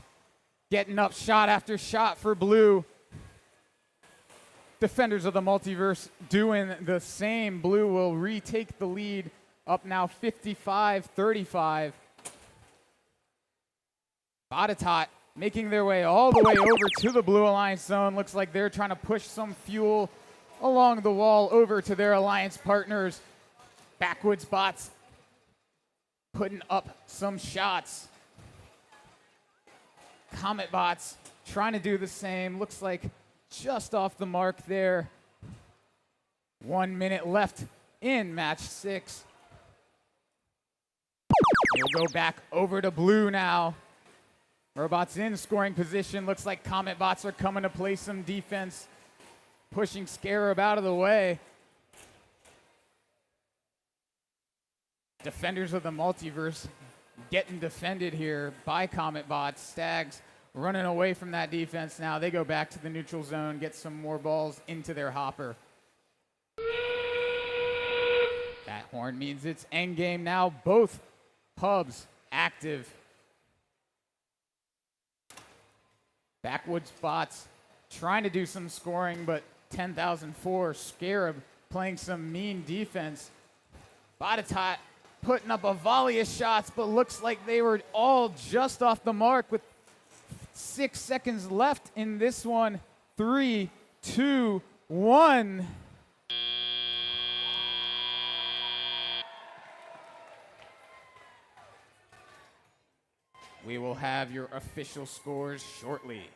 getting up shot after shot for blue. Defenders of the Multiverse doing the same. Blue will retake the lead, up now 55-35. Botetourt making their way all the way over to the Blue Alliance zone. Looks like they're trying to push some fuel along the wall over to their alliance partners. Backwoods bots putting up some shots. Comet bots trying to do the same. Looks like just off the mark there. 1 minute left in match 6. We'll go back over to blue now. Robots in scoring position. Looks like Comet bots are coming to play some defense, pushing Scarab out of the way. Defenders of the Multiverse getting defended here by Comet bots. Stags running away from that defense now. They go back to the neutral zone, get some more balls into their hopper. That horn means it's endgame now. Both hubs active. Backwoods bots trying to do some scoring, but 10,004 Scarab playing some mean defense. Botetourt putting up a volley of shots, but looks like they were all just off the mark with 6 seconds left in this one. 3, 2, 1. We will have your official scores shortly.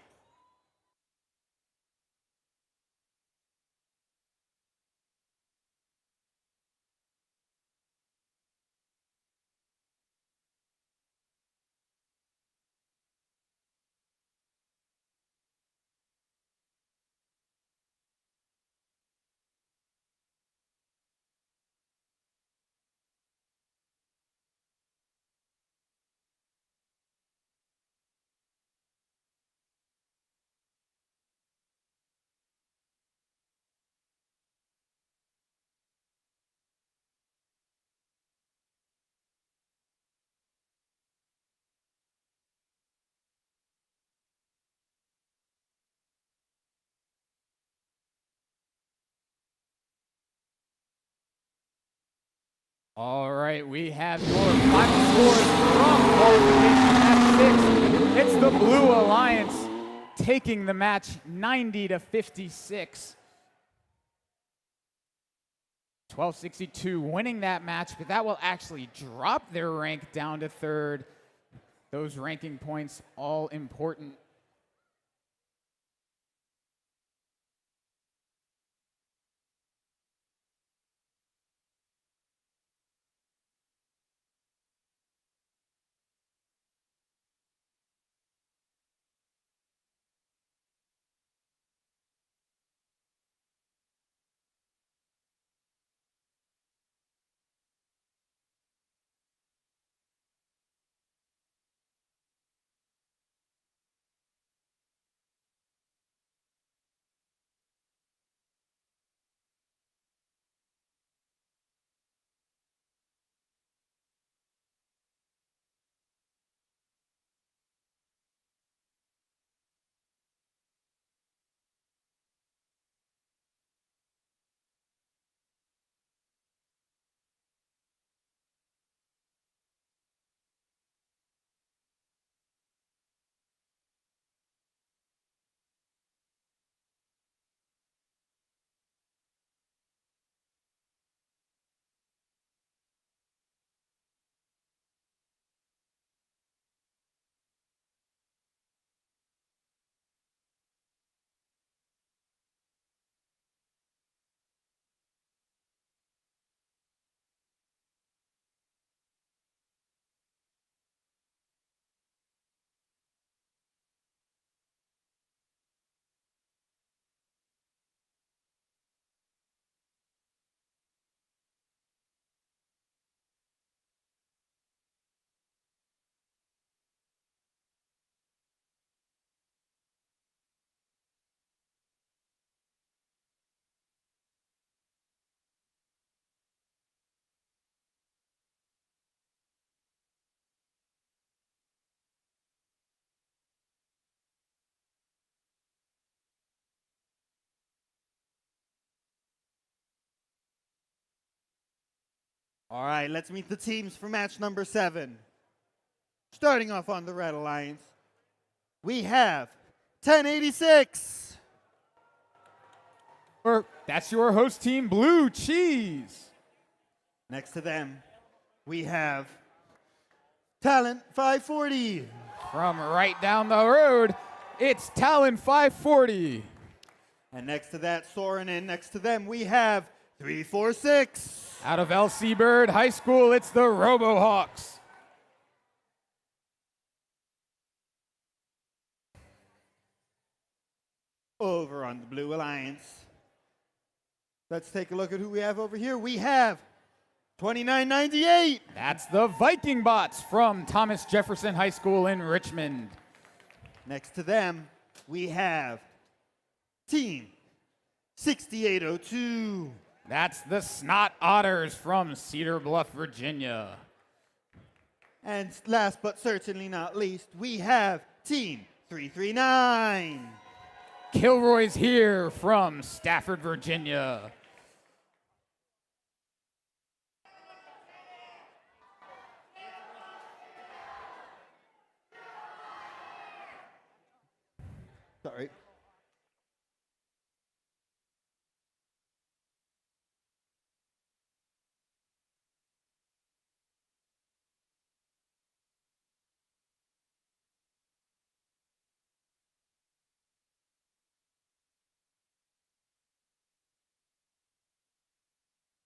All right, we have your final scores from Qualification F6. It's the Blue Alliance taking the match 90-56. 1262 winning that match, but that will actually drop their rank down to 3rd. Those ranking points all important. All right, let's meet the teams for match number 7. Starting off on the Red Alliance, we have 1086. That's your host team, Blue Cheese. Next to them, we have Talent 540. From right down the road, it's Talon 540. And next to that, Soren, and next to them, we have 346. Out of LC Bird High School, it's the RoboHawks. Over on the Blue Alliance, let's take a look at who we have over here. We have 2998. That's the Viking Bots from Thomas Jefferson High School in Richmond. Next to them, we have Team 6802. That's the Snot Otters from Cedar Bluff, Virginia. And last but certainly not least, we have Team 339. Kilroy's here from Stafford, Virginia. Sorry.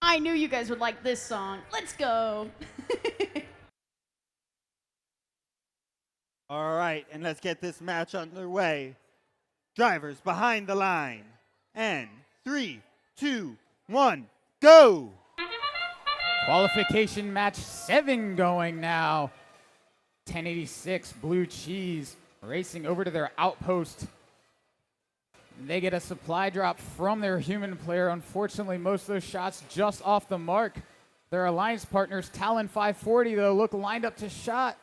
I knew you guys would like this song. Let's go. All right, and let's get this match underway. Drivers behind the line. And 3, 2, 1, go! Qualification match 7 going now. 1086 Blue Cheese racing over to their outpost. They get a supply drop from their human player. Unfortunately, most of those shots just off the mark. Their alliance partners, Talon 540, though, look lined up to shot.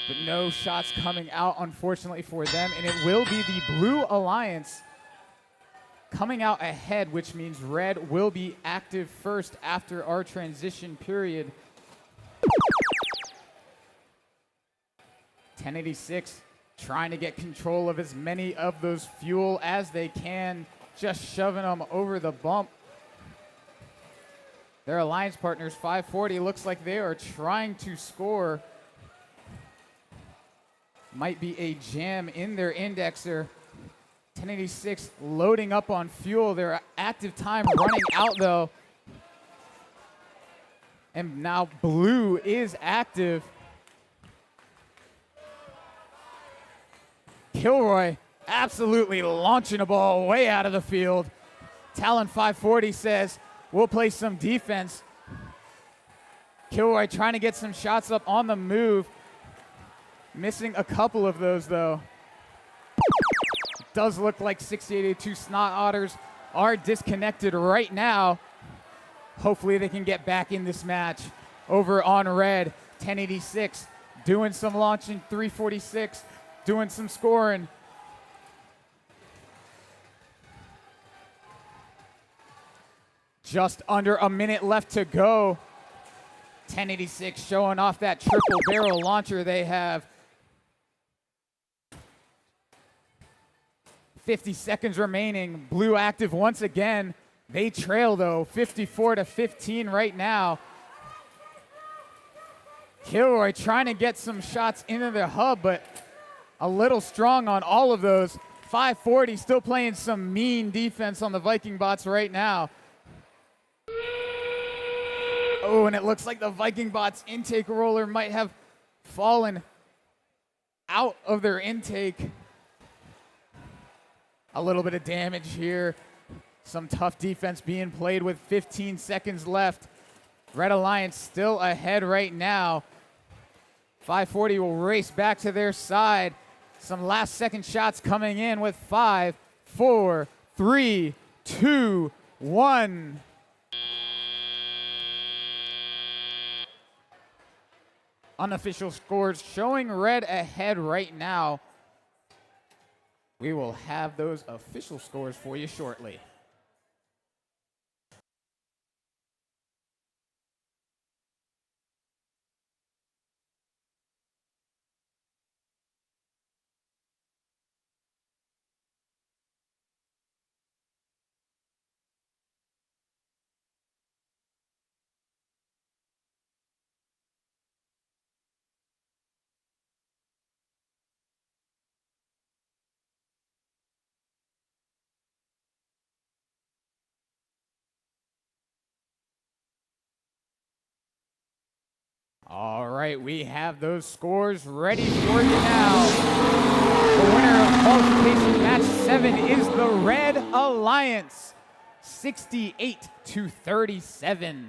But no shots coming out, unfortunately, for them. And it will be the Blue Alliance coming out ahead, which means Red will be active first after our transition period. 1086 trying to get control of as many of those fuel as they can, just shoving them over the bump. Their alliance partners, 540, looks like they are trying to score. Might be a jam in their indexer. 1086 loading up on fuel. Their active time running out, though. And now Blue is active. Kilroy absolutely launching a ball way out of the field. Talon 540 says, we'll play some defense. Kilroy trying to get some shots up on the move. Missing a couple of those, though. Does look like 6882 Snot Otters are disconnected right now. Hopefully they can get back in this match. Over on Red, 1086 doing some launching, 346 doing some scoring. Just under a minute left to go. 1086 showing off that triple barrel launcher they have. 50 seconds remaining. Blue active once again. They trail, though, 54-15 right now. Kilroy trying to get some shots into their hub, but a little strong on all of those. 540 still playing some mean defense on the Viking bots right now. Oh, and it looks like the Viking bots intake roller might have fallen out of their intake. A little bit of damage here. Some tough defense being played with 15 seconds left. Red Alliance still ahead right now. 540 will race back to their side. Some last second shots coming in with 5, 4, 3, 2, 1. Unofficial scores showing Red ahead right now. We will have those official scores for you shortly. All right, we have those scores ready for you now. The winner of qualification match 7 is the Red Alliance, 68-37.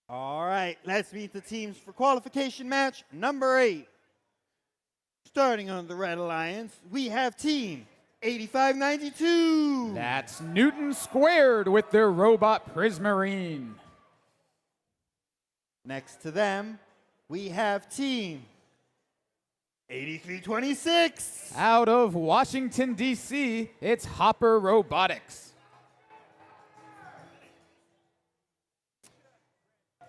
All right, let's meet the teams for qualification match number 8. Starting on the Red Alliance, we have team 8592. That's Newton Squared with their robot Prismarine. Next to them, we have team 8326. Out of Washington, D.C., it's Hopper Robotics.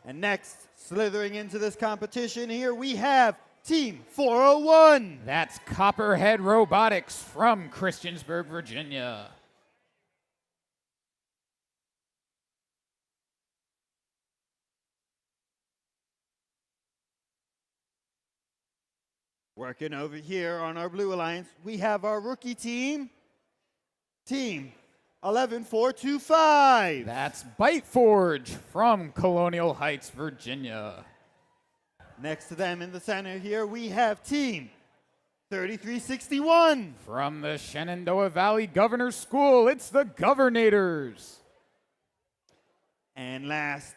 And next, slithering into this competition here, we have team 401. That's Copperhead Robotics from Christiansburg, Virginia. Working over here on our Blue Alliance, we have our rookie team, team 11425. That's Biteforge from Colonial Heights, Virginia. Next to them in the center here, we have team 3361. From the Shenandoah Valley Governor's School, it's the Governators. And last,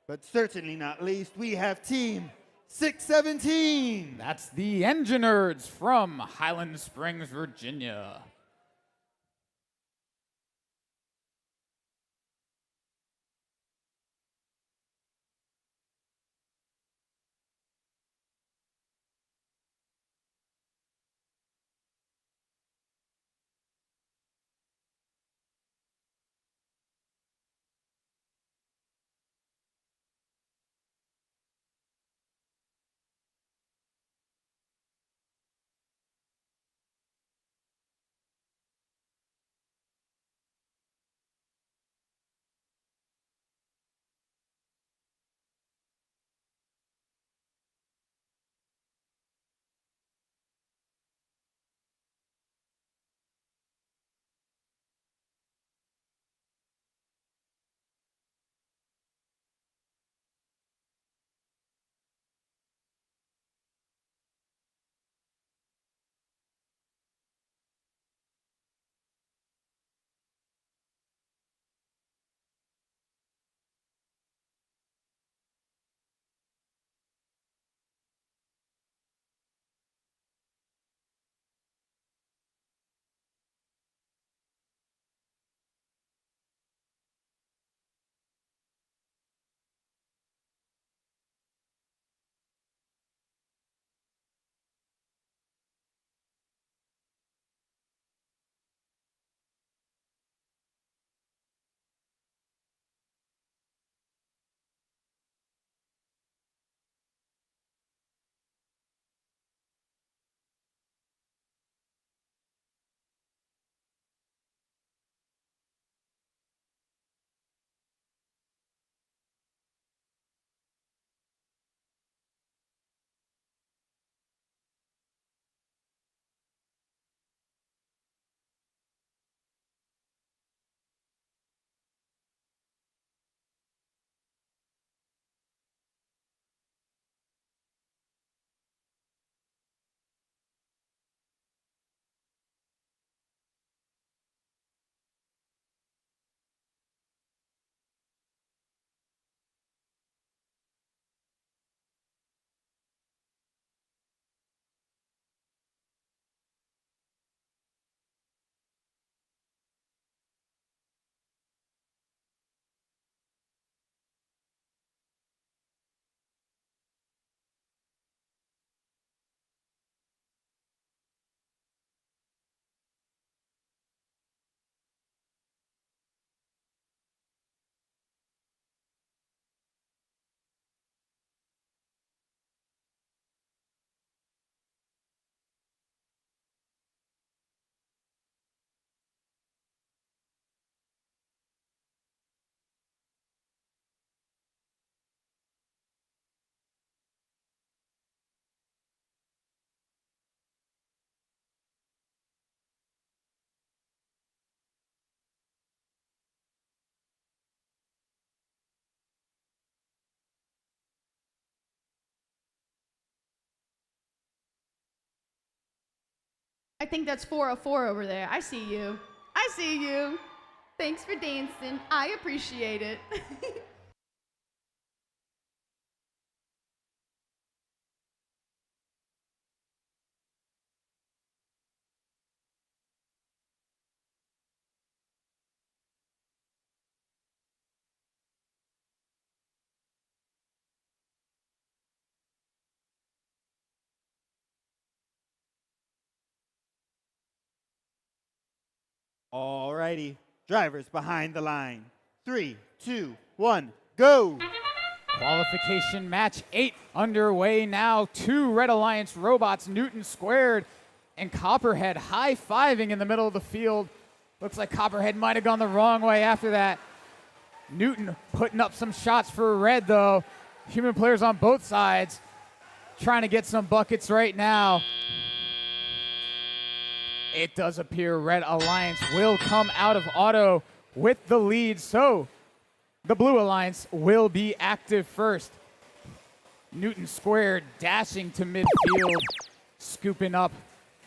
but certainly not least, we have team 617. That's the Engineers from Highland Springs, Virginia. I think that's 404 over there. I see you. I see you. Thanks for dancing. I appreciate it. Alrighty, drivers behind the line. 3, 2, 1, go! Qualification match 8 underway now. 2 Red Alliance robots, Newton Squared and Copperhead, high-fiving in the middle of the field. Looks like Copperhead might have gone the wrong way after that. Newton putting up some shots for Red, though. Human players on both sides trying to get some buckets right now. It does appear Red Alliance will come out of auto with the lead, so the Blue Alliance will be active first. Newton Squared dashing to midfield, scooping up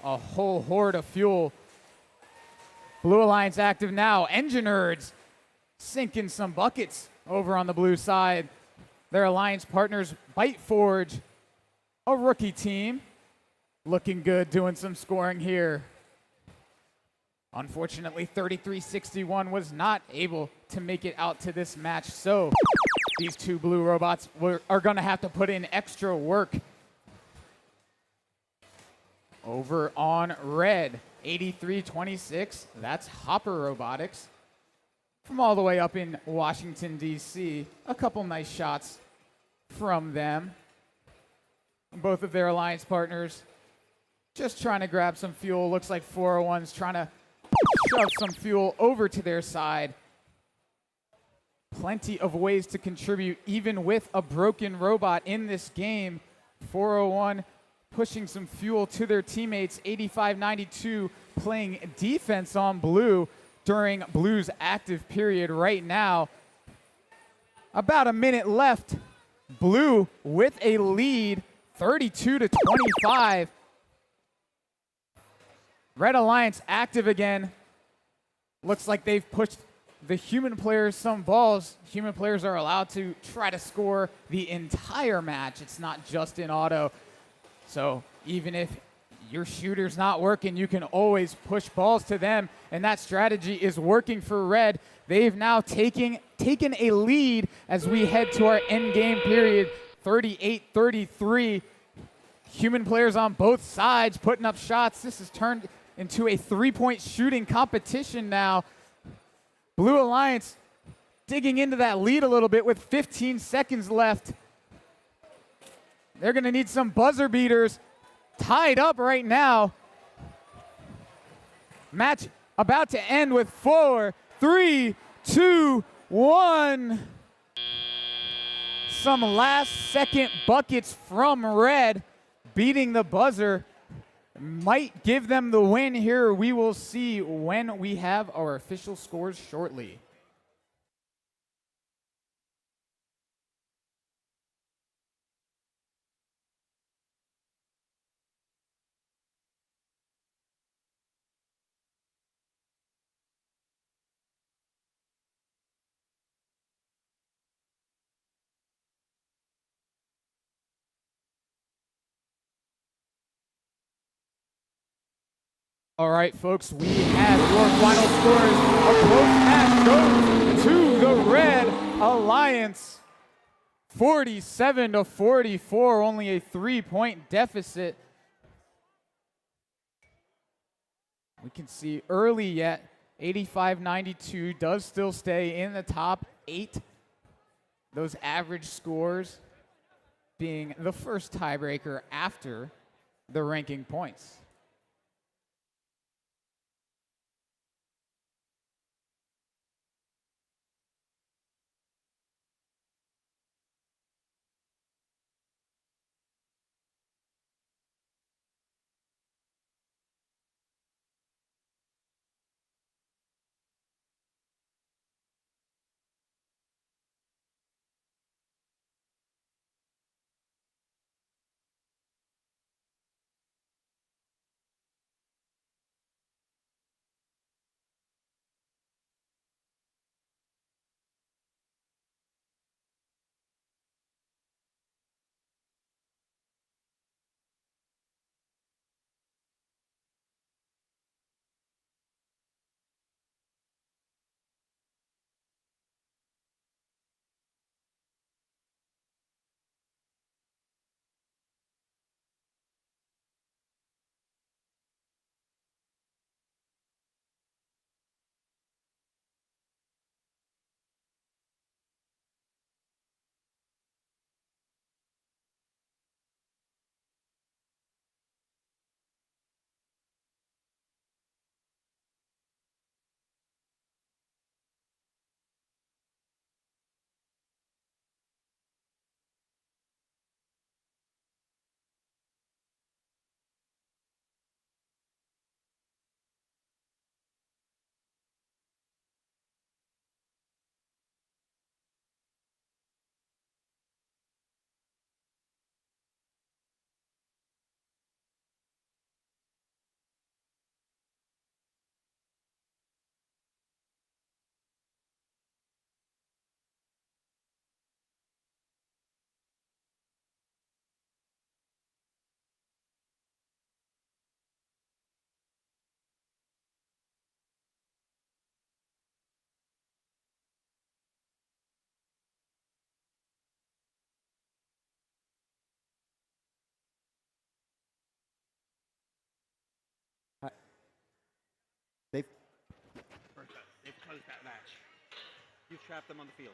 a whole horde of fuel. Blue Alliance active now. Engineers sinking some buckets over on the blue side. Their alliance partners, Byteforge, a rookie team, looking good, doing some scoring here. Unfortunately, 3361 was not able to make it out to this match, so these 2 blue robots are going to have to put in extra work. Over on Red, 8326, that's Hopper Robotics. From all the way up in Washington, D.C., a couple nice shots from them. Both of their alliance partners just trying to grab some fuel. Looks like 401's trying to shove some fuel over to their side. Plenty of ways to contribute, even with a broken robot in this game. 401 pushing some fuel to their teammates. 8592 playing defense on blue during blue's active period right now. About a minute left. Blue with a lead, 32-25. Red Alliance active again. Looks like they've pushed the human players some balls. Human players are allowed to try to score the entire match. It's not just in auto. So even if your shooter's not working, you can always push balls to them, and that strategy is working for Red. They've now taken a lead as we head to our end game period, 38-33. Human players on both sides putting up shots. This has turned into a 3-point shooting competition now. Blue Alliance digging into that lead a little bit with 15 seconds left. They're going to need some buzzer beaters. Tied up right now. Match about to end with 4, 3, 2, 1. Some last-second buckets from Red, beating the buzzer. Might give them the win here. We will see when we have our official scores shortly. All right, folks, we have your final scores. A close match goes to the Red Alliance. 47-44, only a 3-point deficit. We can see early yet, 85-92 does still stay in the top 8. Those average scores being the first tiebreaker after the ranking points. close that match. You've trapped them on the field.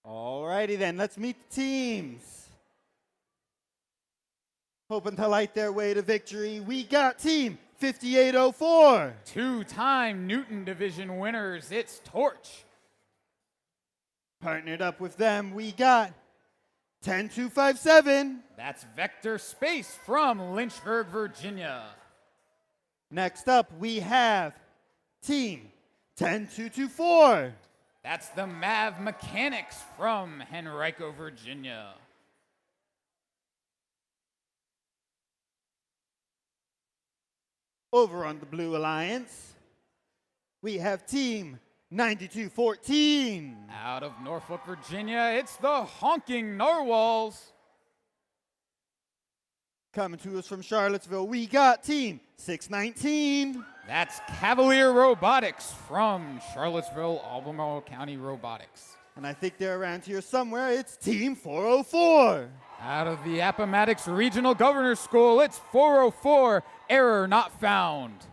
Alrighty then, let's meet the teams. Hoping to light their way to victory, we got team 5804. Two-time Newton Division winners, it's Torch. Partnered up with them, we got 10257. That's Vector Space from Lynchburg, Virginia. Next up, we have team 10224. That's the Mav Mechanics from Henrico, Virginia. Over on the Blue Alliance, we have team 9214. Out of Norfolk, Virginia, it's the Honking Narwhals. Coming to us from Charlottesville, we got team 619. That's Cavalier Robotics from Charlottesville, Albemarle County Robotics. And I think they're around here somewhere. It's team 404. Out of the Appomattox Regional Governor's School, it's 404, error not found.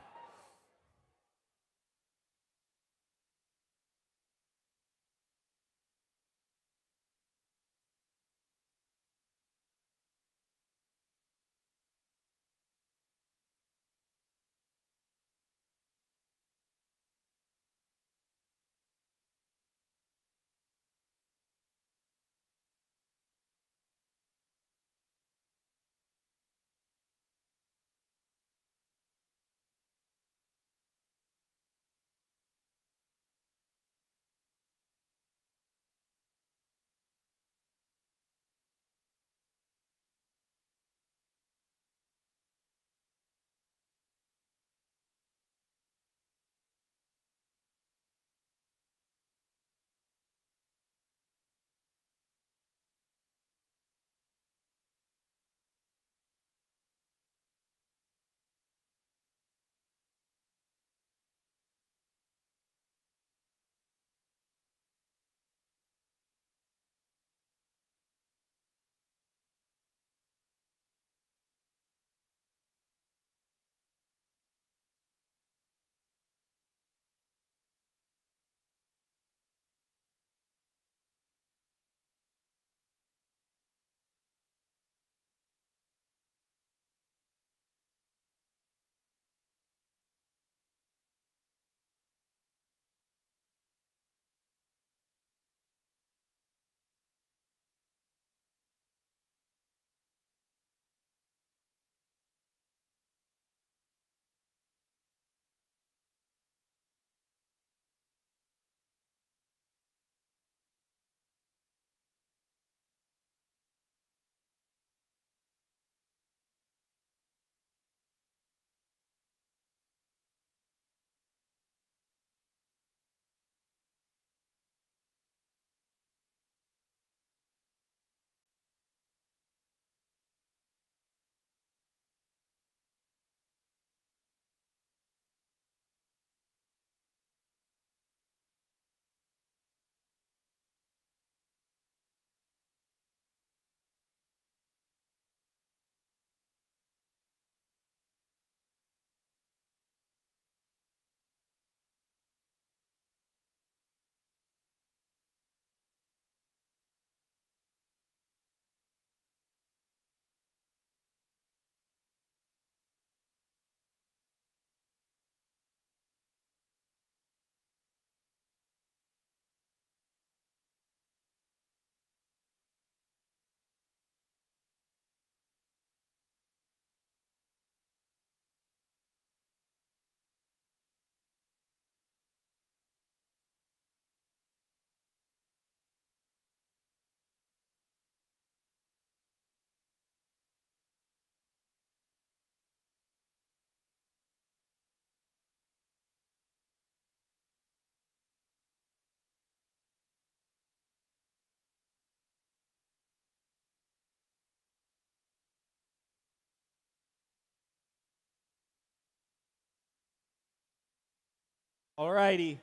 Alrighty.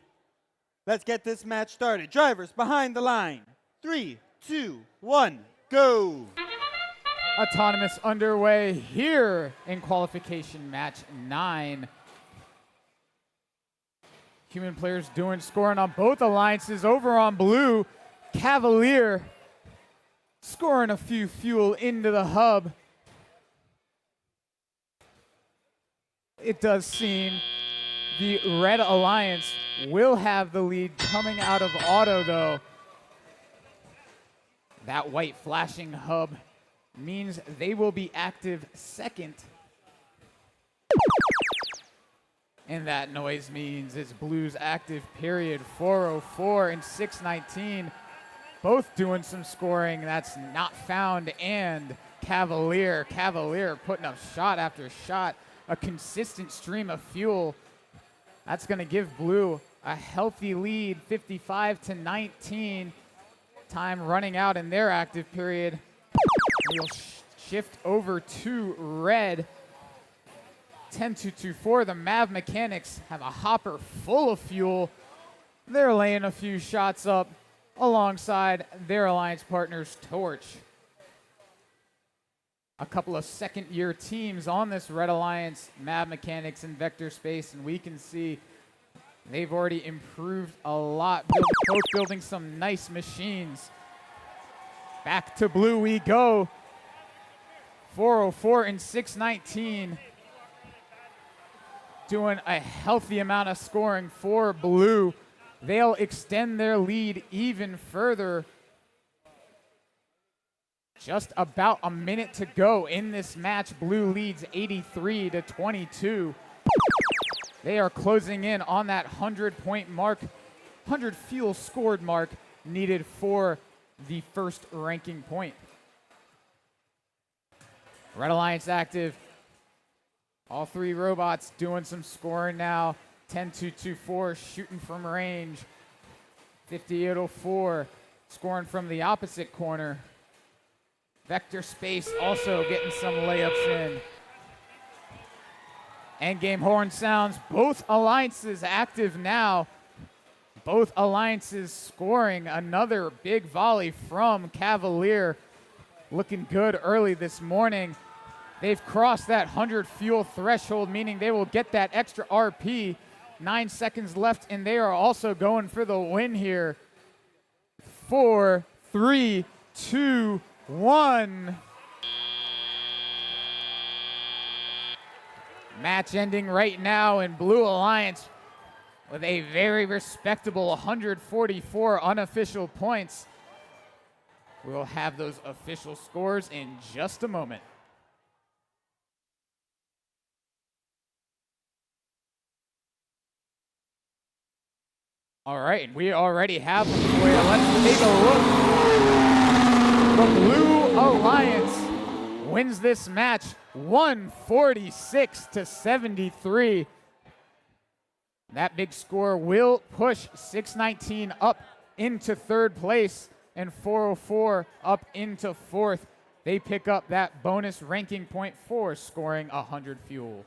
Let's get this match started. Drivers behind the line. 3, 2, 1, go. Autonomous underway here in qualification match 9. Human players doing scoring on both alliances. Over on blue, Cavalier scoring a few fuel into the hub. It does seem the Red Alliance will have the lead coming out of auto, though. That white flashing hub means they will be active second. And that noise means it's Blue's active period. 404 and 619, both doing some scoring that's not found. And Cavalier putting up shot after shot, a consistent stream of fuel. That's going to give Blue a healthy lead, 55 to 19. Time running out in their active period. We'll shift over to Red. 10-2-2-4. The Mav Mechanics have a hopper full of fuel. They're laying a few shots up alongside their alliance partners, Torch. A couple of second-year teams on this Red Alliance, Mav Mechanics and Vector Space, and we can see they've already improved a lot, both building some nice machines. Back to Blue we go. 404 and 619. Doing a healthy amount of scoring for Blue. They'll extend their lead even further. Just about a minute to go in this match. Blue leads 83 to 22. They are closing in on that 100-point mark, 100 fuel scored mark needed for the first ranking point. Red Alliance active. All three robots doing some scoring now. 10-2-2-4 shooting from range. 5804 scoring from the opposite corner. Vector Space also getting some layups in. Endgame horn sounds. Both alliances active now. Both alliances scoring. Another big volley from Cavalier. Looking good early this morning. They've crossed that 100 fuel threshold, meaning they will get that extra RP. 9 seconds left, and they are also going for the win here. 4, 3, 2, 1. Match ending right now in Blue Alliance with a very respectable 144 unofficial points. We'll have those official scores in just a moment. All right, we already have them for you. Let's take a look. The Blue Alliance wins this match 146 to 73. That big score will push 619 up into third place and 404 up into fourth. They pick up that bonus ranking point for scoring 100 fuel.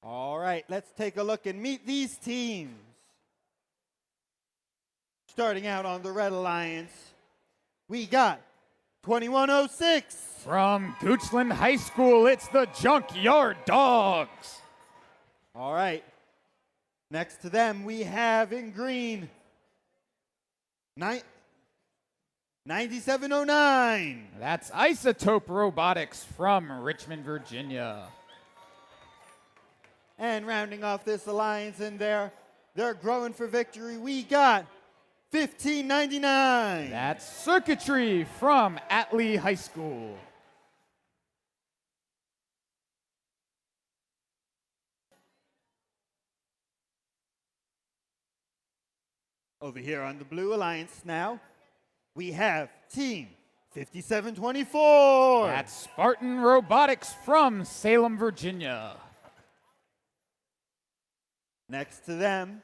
All right, let's take a look and meet these teams. Starting out on the Red Alliance, we got 2106. From Goochland High School, it's the Junkyard Dogs. All right. Next to them, we have in green, 9709. That's Isotope Robotics from Richmond, Virginia. And rounding off this alliance in there, they're growing for victory. We got 1599. That's Circuitry from Atlee High School. Over here on the Blue Alliance now, we have Team 5724. That's Spartan Robotics from Salem, Virginia. Next to them,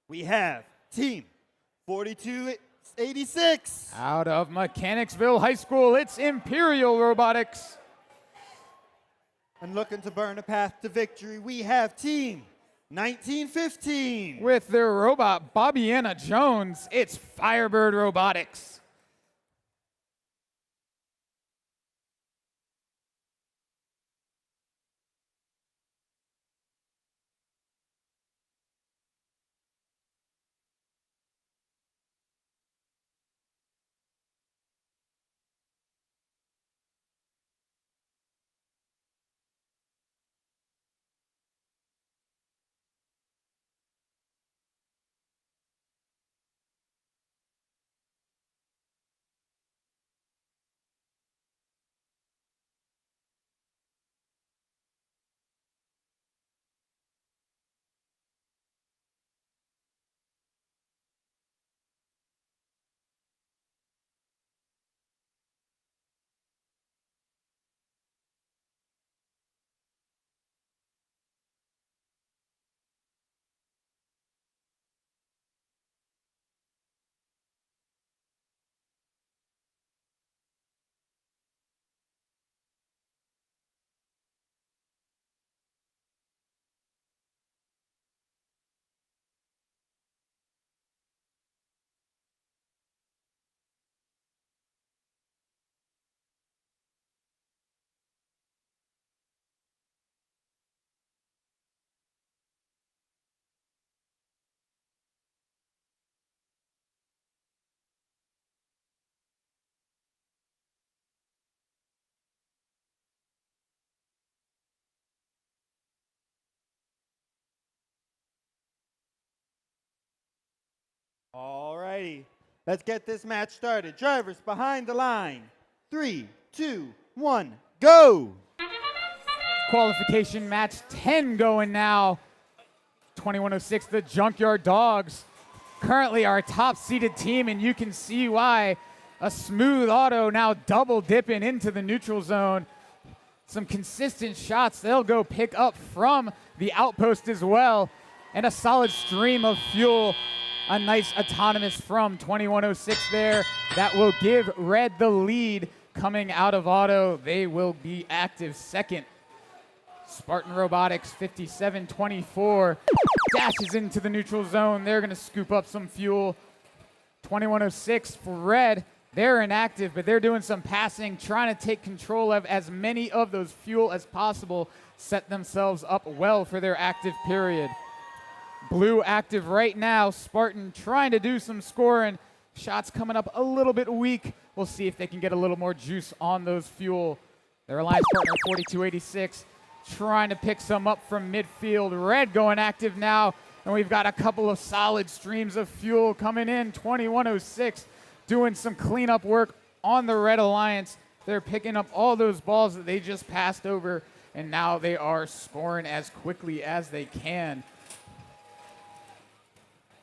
we have Team 4286. Out of Mechanicsville High School, it's Imperial Robotics. And looking to burn a path to victory, we have Team 1915. With their robot, Bobbiana Jones, it's Firebird Robotics. All righty, let's get this match started. Drivers behind the line. 3, 2, 1, go! Qualification match 10 going now. 2106, the Junkyard Dogs. Currently our top seeded team, and you can see why. A smooth auto now double dipping into the neutral zone. Some consistent shots they'll go pick up from the outpost as well. And a solid stream of fuel. A nice autonomous from 2106 there. That will give Red the lead coming out of auto. They will be active second. Spartan Robotics 5724 dashes into the neutral zone. They're going to scoop up some fuel. 2106 for Red. They're inactive, but they're doing some passing, trying to take control of as many of those fuel as possible, set themselves up well for their active period. Blue active right now. Spartan trying to do some scoring. Shots coming up a little bit weak. We'll see if they can get a little more juice on those fuel. Their alliance partner 4286 trying to pick some up from midfield. Red going active now, and we've got a couple of solid streams of fuel coming in. 2106 doing some cleanup work on the Red Alliance. They're picking up all those balls that they just passed over, and now they are scoring as quickly as they can.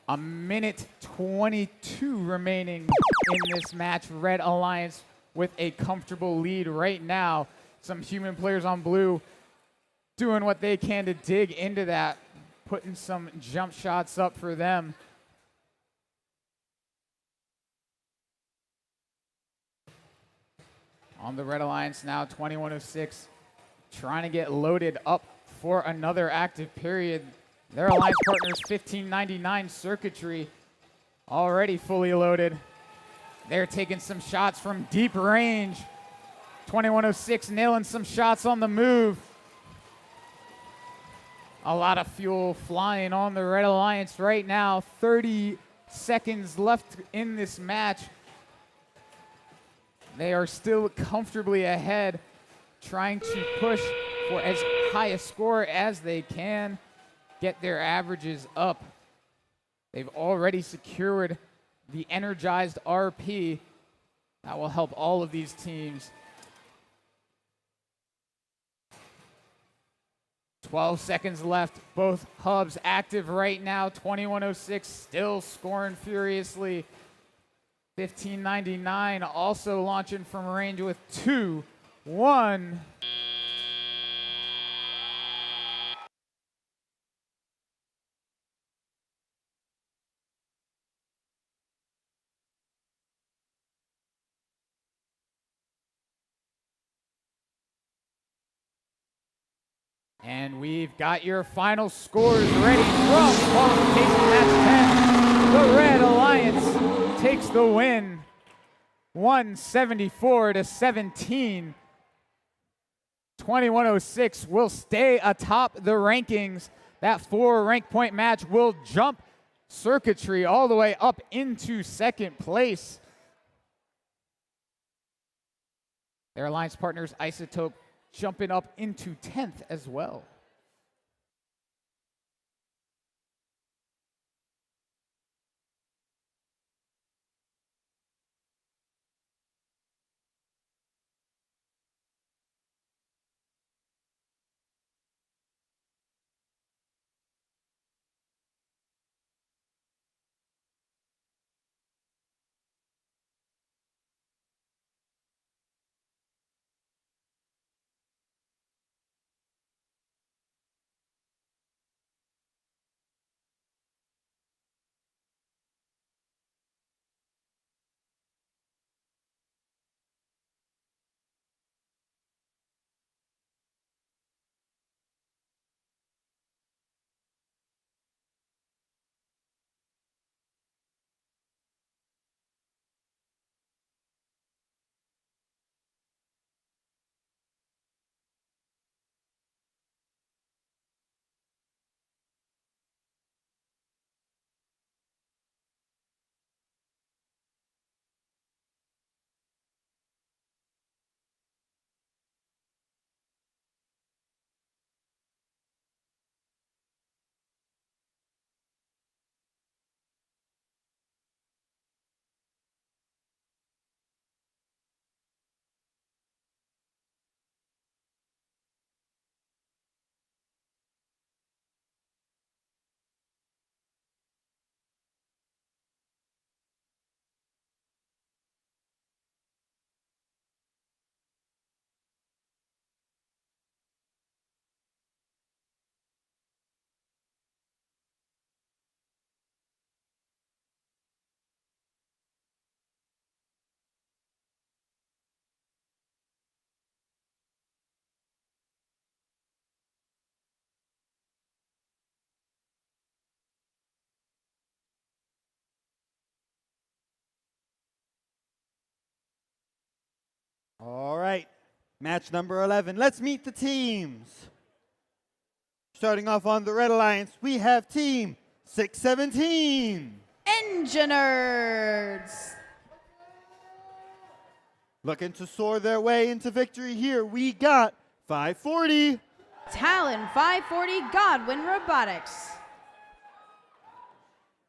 A minute 22 remaining in this match. Red Alliance with a comfortable lead right now. Some human players on blue doing what they can to dig into that, putting some jump shots up for them. On the Red Alliance now, 2106 trying to get loaded up for another active period. Their alliance partners 1599 circuitry already fully loaded. They're taking some shots from deep range. 2106 nailing some shots on the move. A lot of fuel flying on the Red Alliance right now. 30 seconds left in this match. They are still comfortably ahead, trying to push for as high a score as they can, get their averages up. They've already secured the energized RP. That will help all of these teams. 12 seconds left. Both hubs active right now. 2106 still scoring furiously. 1599 also launching from range with 2-1. And we've got your final scores ready from qualification match 10. The Red Alliance takes the win, 174-17. 2106 will stay atop the rankings. That 4 rank point match will jump circuitry all the way up into second place. Their alliance partners Isotope jumping up into 10th as well. All right, match number 11. Let's meet the teams. Starting off on the Red Alliance, we have team 617. Engineers. Looking to soar their way into victory here, we got 540. Talon 540 Godwin Robotics.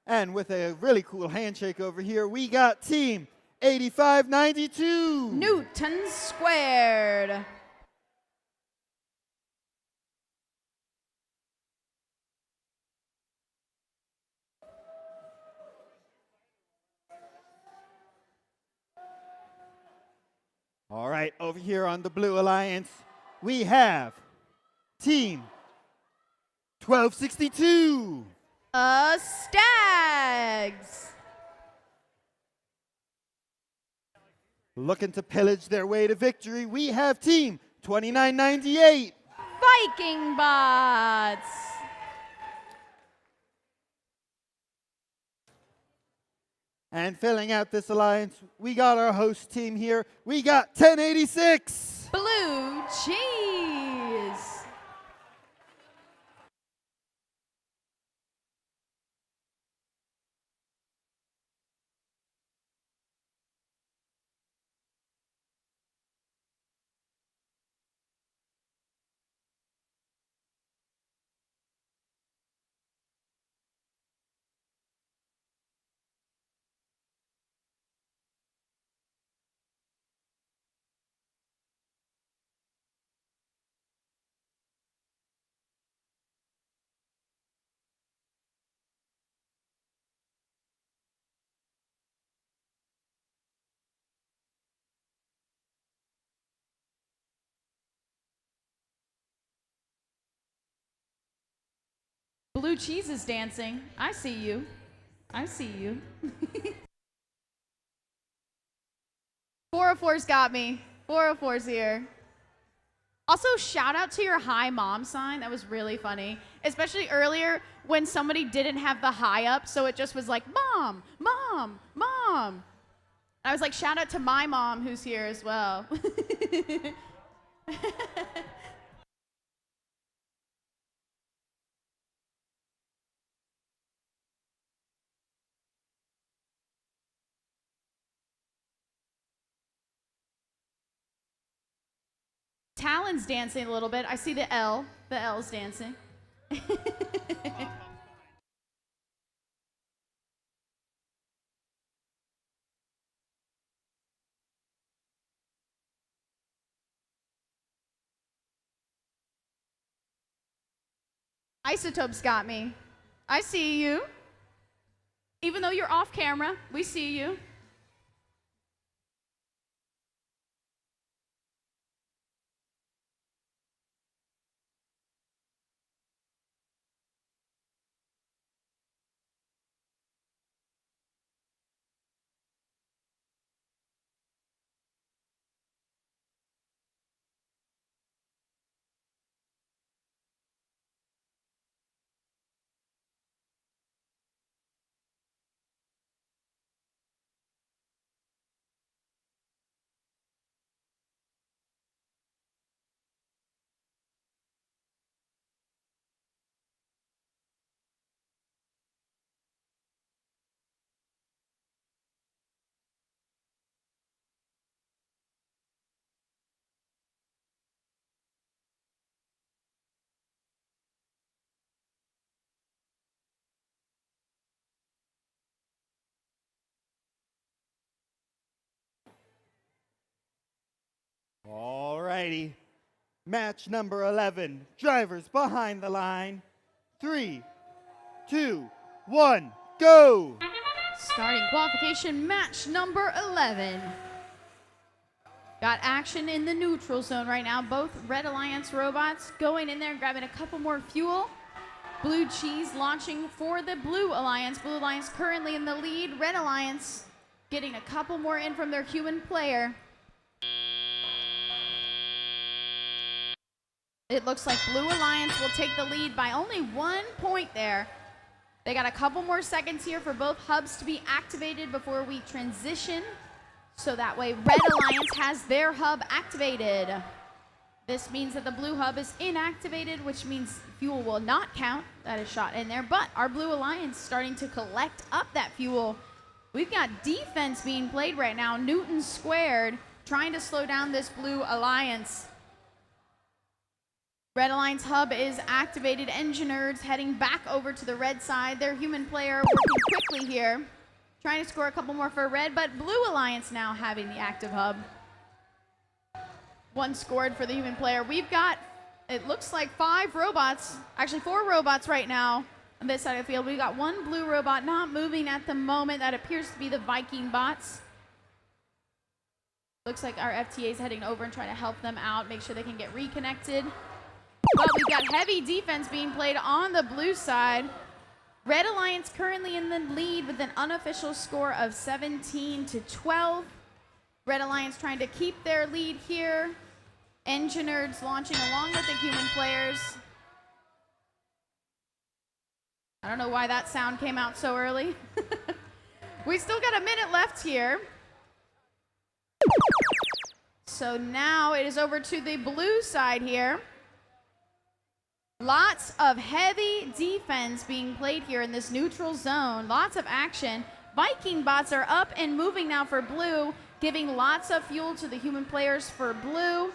And with a really cool handshake over here, we got team 8592. Newton Squared. All right, over here on the Blue Alliance, we have team 1262. Stags. Looking to pillage their way to victory, we have team 2998. Viking bots. And filling out this alliance, we got our host team here. We got 1086. Blue cheese. Blue cheese is dancing. I see you. I see you. 404's got me. 404's here. Also, shout out to your hi mom sign. That was really funny. Especially earlier when somebody didn't have the hi up, so it just was like, mom, mom, mom. I was like, shout out to my mom who's here as well. Talon's dancing a little bit. I see the L. The L's dancing. Isotope's got me. I see you. Even though you're off camera, we see you. Alrighty. Match number 11. Drivers behind the line. 3, 2, 1, go! Starting qualification match number 11. Got action in the neutral zone right now. Both Red Alliance robots going in there, grabbing a couple more fuel. Blue cheese launching for the Blue Alliance. Blue Alliance currently in the lead. Red Alliance getting a couple more in from their human player. It looks like Blue Alliance will take the lead by only 1 point there. They got a couple more seconds here for both hubs to be activated before we transition. So that way Red Alliance has their hub activated. This means that the blue hub is inactivated, which means fuel will not count. That is shot in there, but our Blue Alliance starting to collect up that fuel. We've got defense being played right now. Newton squared, trying to slow down this Blue Alliance. Red Alliance hub is activated. Engineers heading back over to the red side. Their human player working quickly here, trying to score a couple more for red, but Blue Alliance now having the active hub. 1 scored for the human player. We've got, it looks like 5 robots, actually 4 robots right now on this side of the field. We've got 1 blue robot not moving at the moment. That appears to be the Viking bots. Looks like our FTA is heading over and trying to help them out, make sure they can get reconnected. But we've got heavy defense being played on the blue side. Red Alliance currently in the lead with an unofficial score of 17-12. Red Alliance trying to keep their lead here. Engineers launching along with the human players. I don't know why that sound came out so early. We still got a minute left here. So now it is over to the blue side here. Lots of heavy defense being played here in this neutral zone. Lots of action. Viking bots are up and moving now for blue, giving lots of fuel to the human players for blue.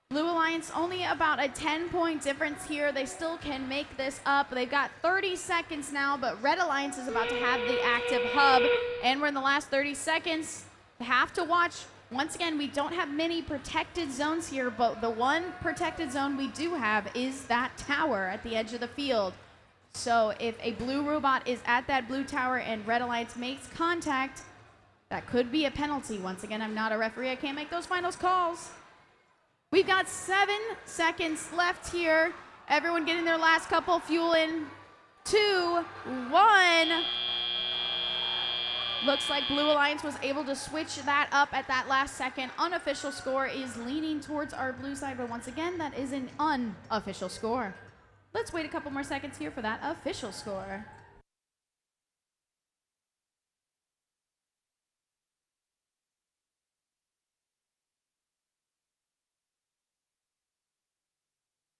Blue Alliance only about a 10-point difference here. They still can make this up. They've got 30 seconds now, but Red Alliance is about to have the active hub. And we're in the last 30 seconds. They have to watch. Once again, we don't have many protected zones here, but the one protected zone we do have is that tower at the edge of the field. So if a blue robot is at that blue tower and Red Alliance makes contact, that could be a penalty. Once again, I'm not a referee. I can't make those finals calls. We've got 7 seconds left here. Everyone getting their last couple. Fuel in. 2, 1. Looks like Blue Alliance was able to switch that up at that last second. Unofficial score is leaning towards our blue side, but once again, that is an unofficial score. Let's wait a couple more seconds here for that official score.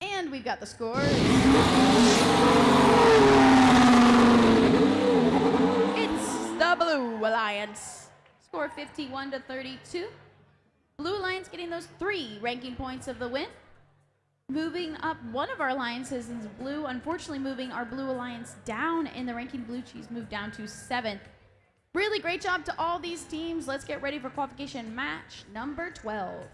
And we've got the scores. It's the Blue Alliance. Score 51-32. Blue Alliance getting those 3 ranking points of the win. Moving up one of our alliances is blue. Unfortunately, moving our Blue Alliance down in the ranking. Blue Cheese moved down to 7th. Really great job to all these teams. Let's get ready for qualification match number 12.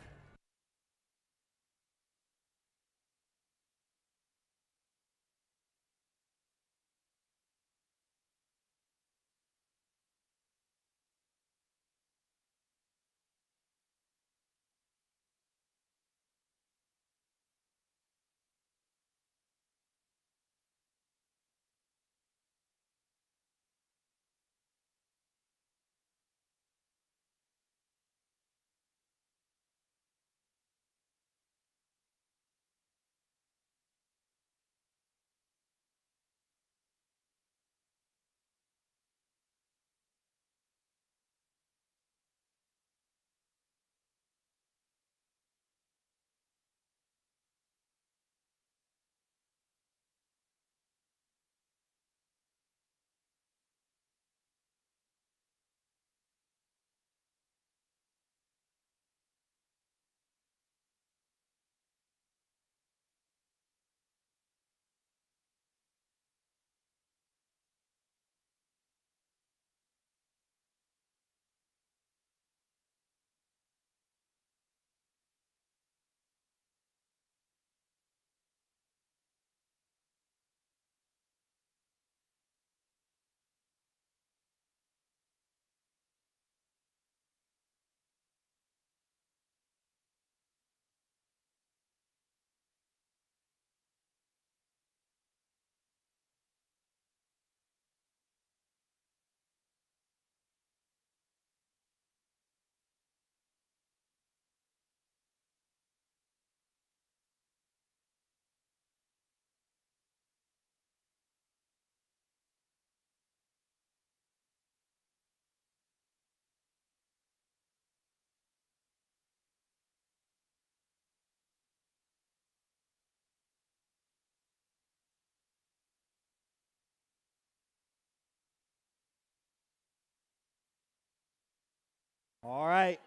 All right,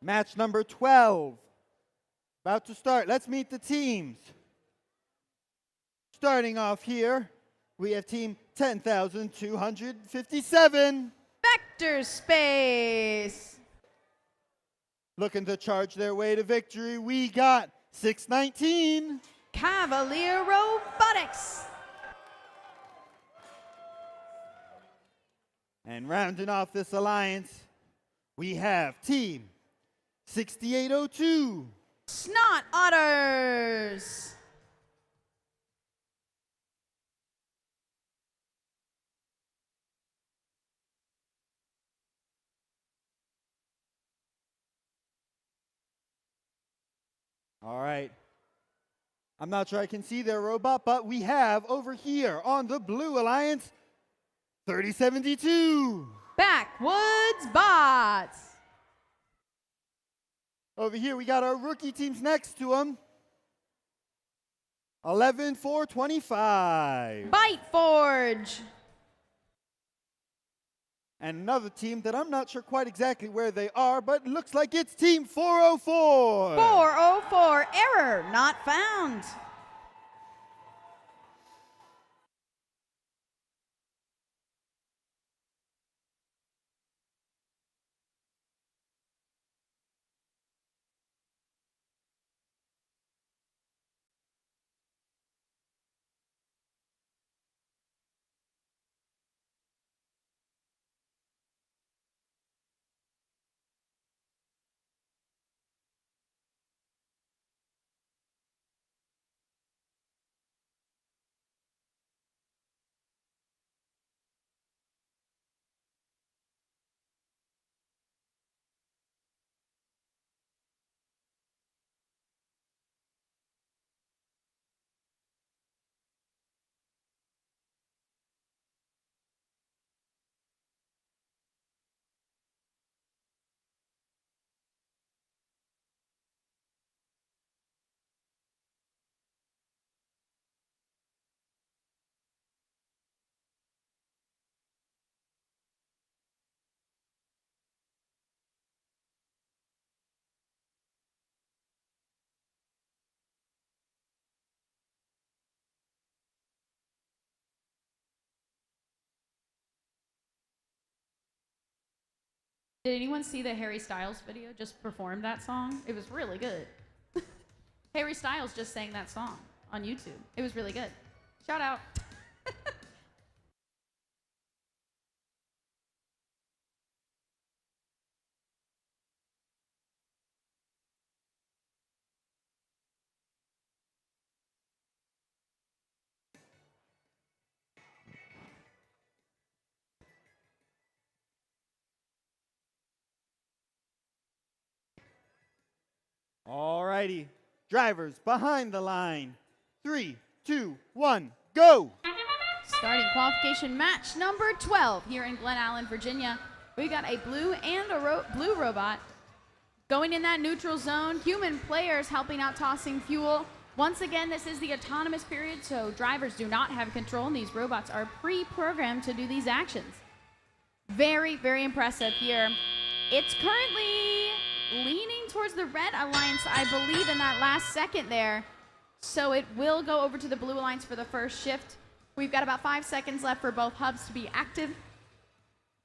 match number 12. About to start. Let's meet the teams. Starting off here, we have team 10,257. Vector Space. Looking to charge their way to victory, we got 619. Cavalier Robotics. And rounding off this alliance, we have team 6802. Snot Otters. All right. I'm not sure I can see their robot, but we have over here on the Blue Alliance 3072. Backwoods Bots. Over here, we got our rookie teams next to them. 11425. Bite Forge. And another team that I'm not sure quite exactly where they are, but it looks like it's Team 404. 404. Error not found. Did anyone see the Harry Styles video just performed that song? It was really good. Harry Styles just sang that song on YouTube. It was really good. Shout out. All righty. Drivers behind the line. 3, 2, 1, go! Starting qualification match number 12 here in Glen Allen, Virginia. We got a blue and a blue robot going in that neutral zone. Human players helping out tossing fuel. Once again, this is the autonomous period, so drivers do not have control, and these robots are pre-programmed to do these actions. Very, very impressive here. It's currently leaning towards the Red Alliance, I believe, in that last second there. So it will go over to the Blue Alliance for the first shift. We've got about 5 seconds left for both hubs to be active.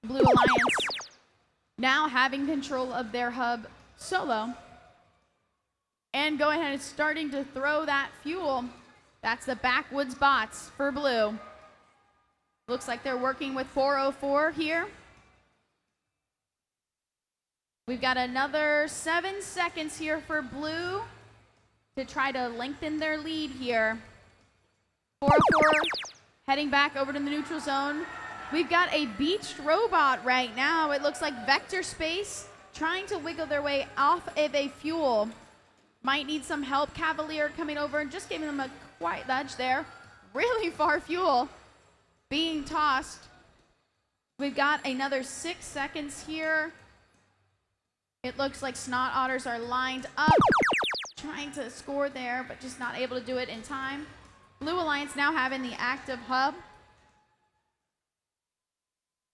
Blue Alliance now having control of their hub solo. And go ahead and starting to throw that fuel. That's the backwoods bots for blue. Looks like they're working with 404 here. We've got another 7 seconds here for blue to try to lengthen their lead here. 404 heading back over to the neutral zone. We've got a beached robot right now. It looks like Vector Space trying to wiggle their way off of a fuel. Might need some help. Cavalier coming over and just giving them a quiet nudge there. Really far fuel being tossed. We've got another 6 seconds here. It looks like Snot Otters are lined up, trying to score there, but just not able to do it in time. Blue Alliance now having the active hub.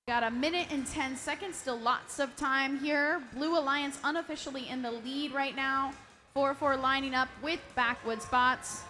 Got a minute and 10 seconds, still lots of time here. Blue Alliance unofficially in the lead right now. 4-4 lining up with backwoods bots.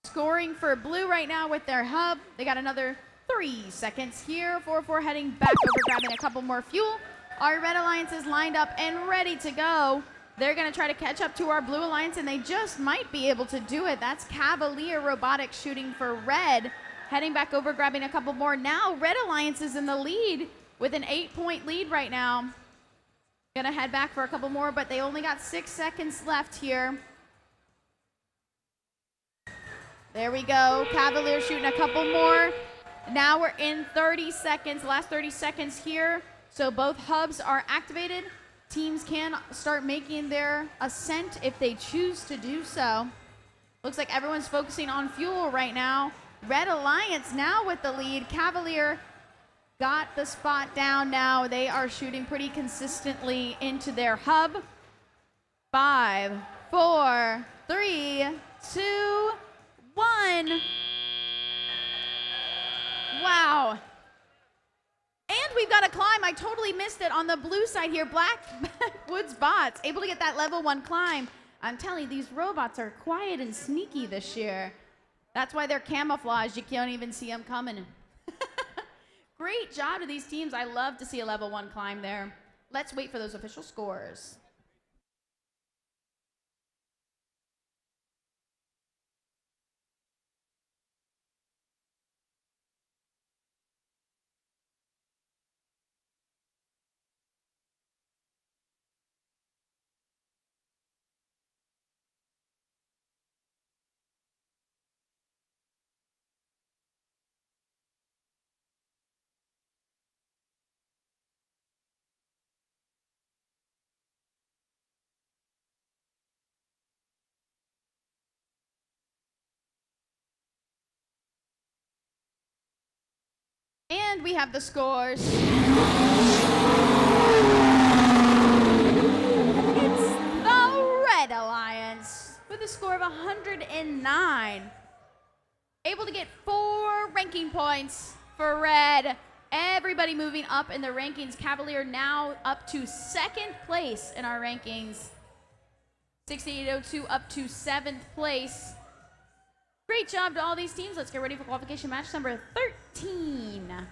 Scoring for blue right now with their hub. They got another 3 seconds here. 4-4 heading back over, grabbing a couple more fuel. Our Red Alliance is lined up and ready to go. They're going to try to catch up to our Blue Alliance, and they just might be able to do it. That's Cavalier Robotics shooting for red. Heading back over, grabbing a couple more. Now Red Alliance is in the lead with an 8-point lead right now. Gonna head back for a couple more, but they only got 6 seconds left here. There we go. Cavalier shooting a couple more. Now we're in 30 seconds, last 30 seconds here. So both hubs are activated. Teams can start making their ascent if they choose to do so. Looks like everyone's focusing on fuel right now. Red Alliance now with the lead. Cavalier got the spot down now. They are shooting pretty consistently into their hub. 5, 4, 3, 2, 1. Wow. And we've got a climb. I totally missed it on the blue side here. Blackwoods bots able to get that level 1 climb. I'm telling you, these robots are quiet and sneaky this year. That's why they're camouflaged. You can't even see them coming. Great job to these teams. I love to see a level 1 climb there. Let's wait for those official scores. And we have the scores. It's the Red Alliance with a score of 109. Able to get 4 ranking points for Red. Everybody moving up in the rankings. Cavalier now up to 2nd place in our rankings. 6802 up to 7th place. Great job to all these teams. Let's get ready for qualification match number 13.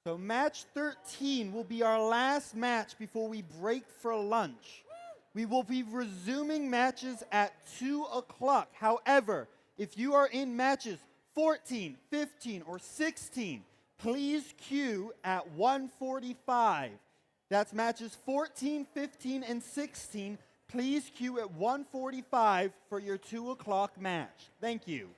So match 13 will be our last match before we break for lunch. We will be resuming matches at 2 o'clock. However, if you are in matches 14, 15, or 16, please queue at 1:45. That's matches 14, 15, and 16. Please queue at 1:45 for your 2 o'clock match. Thank you.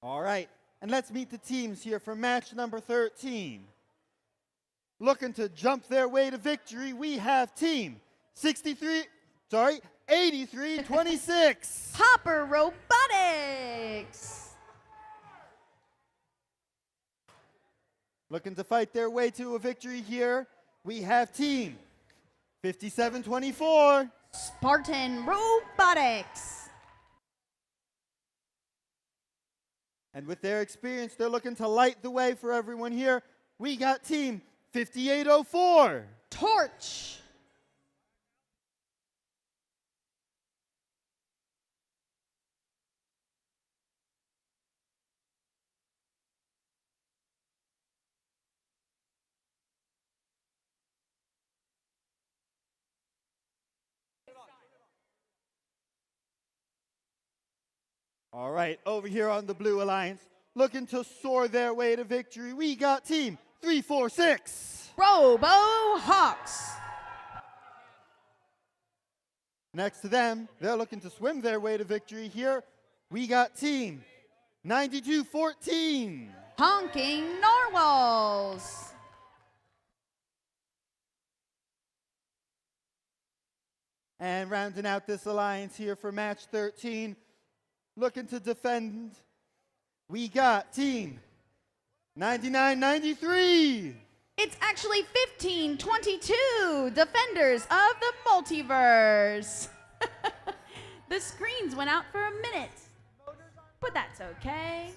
All right, and let's meet the teams here for match number 13. Looking to jump their way to victory, we have team 8326. Hopper Robotics. Looking to fight their way to a victory here, we have team 5724. Spartan Robotics. And with their experience, they're looking to light the way for everyone here. We got team 5804. Torch. All right, over here on the Blue Alliance, looking to soar their way to victory, we got team 346. Robo Hawks. Next to them, they're looking to swim their way to victory here. We got team 9214. Honking Narwhals. And rounding out this alliance here for match 13, looking to defend, we got team 9993. It's actually 1522 Defenders of the Multiverse. The screens went out for a minute. but that's okay.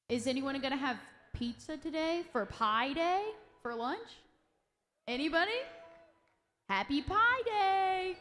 Is anyone gonna have pizza today for Pie Day for lunch? Anybody? Happy Pie Day!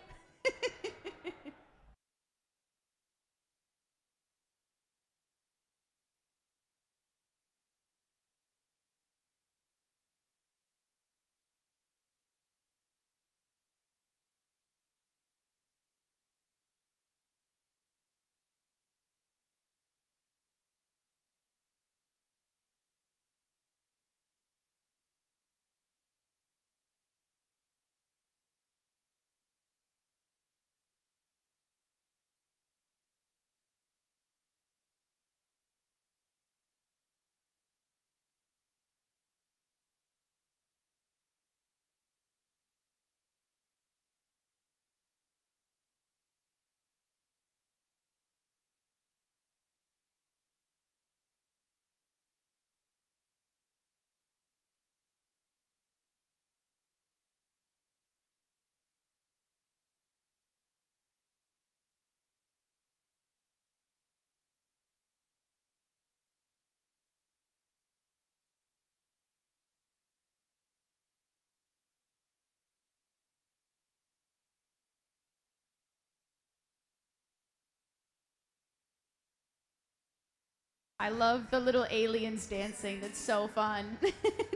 I love the little aliens dancing. That's so fun.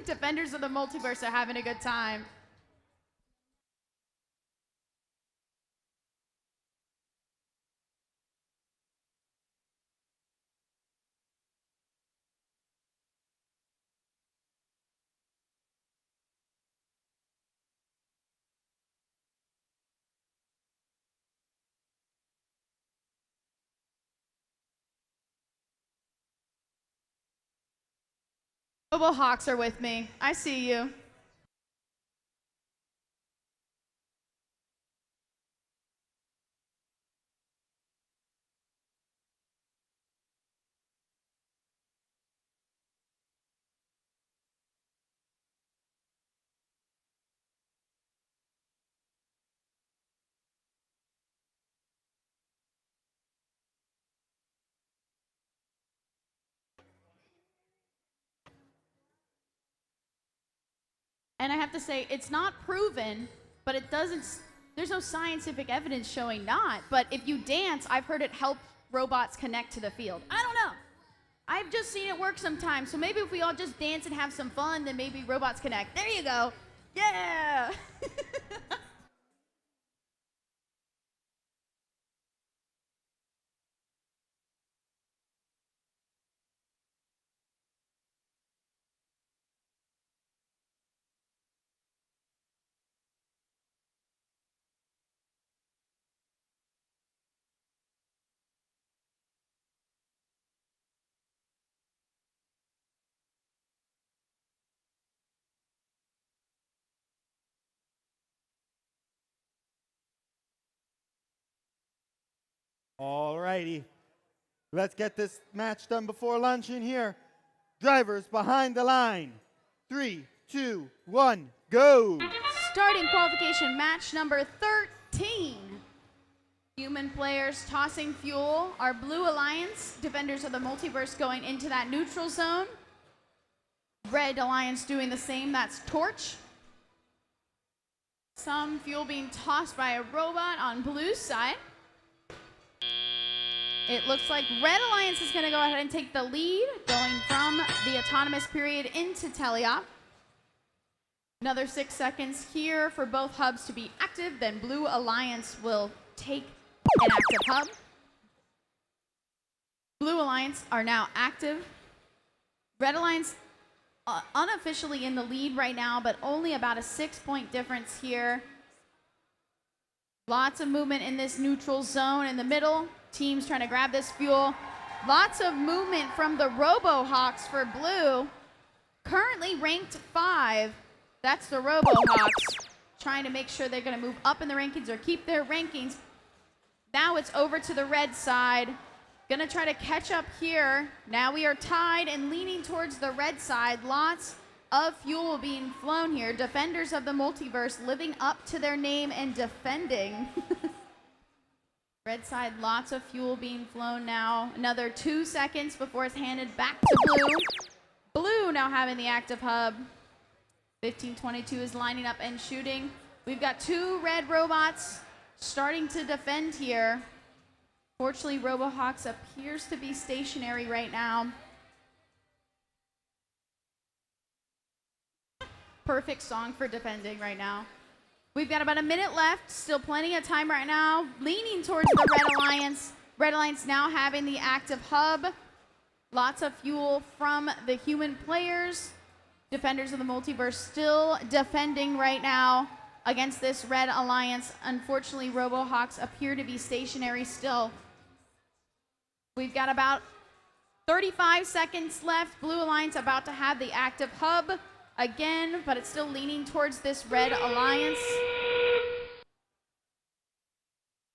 Defenders of the Multiverse are having a good time. Global Hawks are with me. I see you. And I have to say, it's not proven, but it doesn't, there's no scientific evidence showing not. But if you dance, I've heard it help robots connect to the field. I don't know. I've just seen it work sometimes. So maybe if we all just dance and have some fun, then maybe robots connect. There you go. Yeah. All righty. Let's get this match done before lunch in here. Drivers behind the line. 3, 2, 1, go. Starting qualification match number 13. Human players tossing fuel. Our Blue Alliance, Defenders of the Multiverse, going into that neutral zone. Red Alliance doing the same, that's Torch. Some fuel being tossed by a robot on Blue's side. It looks like Red Alliance is going to go ahead and take the lead, going from the autonomous period into teleop. Another 6 seconds here for both hubs to be active, then Blue Alliance will take an active hub. Blue Alliance are now active. Red Alliance unofficially in the lead right now, but only about a 6-point difference here. Lots of movement in this neutral zone in the middle. Teams trying to grab this fuel. Lots of movement from the RoboHawks for Blue. Currently ranked 5. That's the RoboHawks. Trying to make sure they're going to move up in the rankings or keep their rankings. Now it's over to the red side. Going to try to catch up here. Now we are tied and leaning towards the red side. Lots of fuel being flown here. Defenders of the Multiverse living up to their name and defending. Red side, lots of fuel being flown now. Another 2 seconds before it's handed back to Blue. Blue now having the active hub. 1522 is lining up and shooting. We've got 2 red robots starting to defend here. Fortunately, RoboHawks appears to be stationary right now. Perfect song for defending right now. We've got about a minute left, still plenty of time right now. Leaning towards the Red Alliance. Red Alliance now having the active hub. Lots of fuel from the human players. Defenders of the Multiverse still defending right now against this Red Alliance. Unfortunately, RoboHawks appear to be stationary still. We've got about 35 seconds left. Blue Alliance about to have the active hub again, but it's still leaning towards this Red Alliance.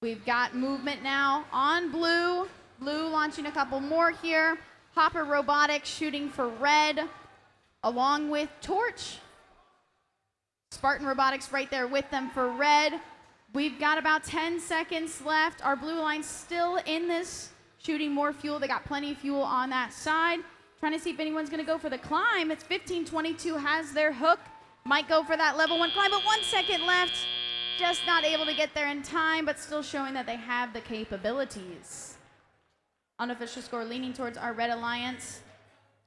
We've got movement now on Blue. Blue launching a couple more here. Hopper Robotics shooting for Red, along with Torch. Spartan Robotics right there with them for Red. We've got about 10 seconds left. Our Blue Alliance still in this, shooting more fuel. They got plenty of fuel on that side. Trying to see if anyone's going to go for the climb. It's 1522 has their hook. Might go for that level 1 climb, but 1 second left. Just not able to get there in time, but still showing that they have the capabilities. Unofficial score leaning towards our Red Alliance,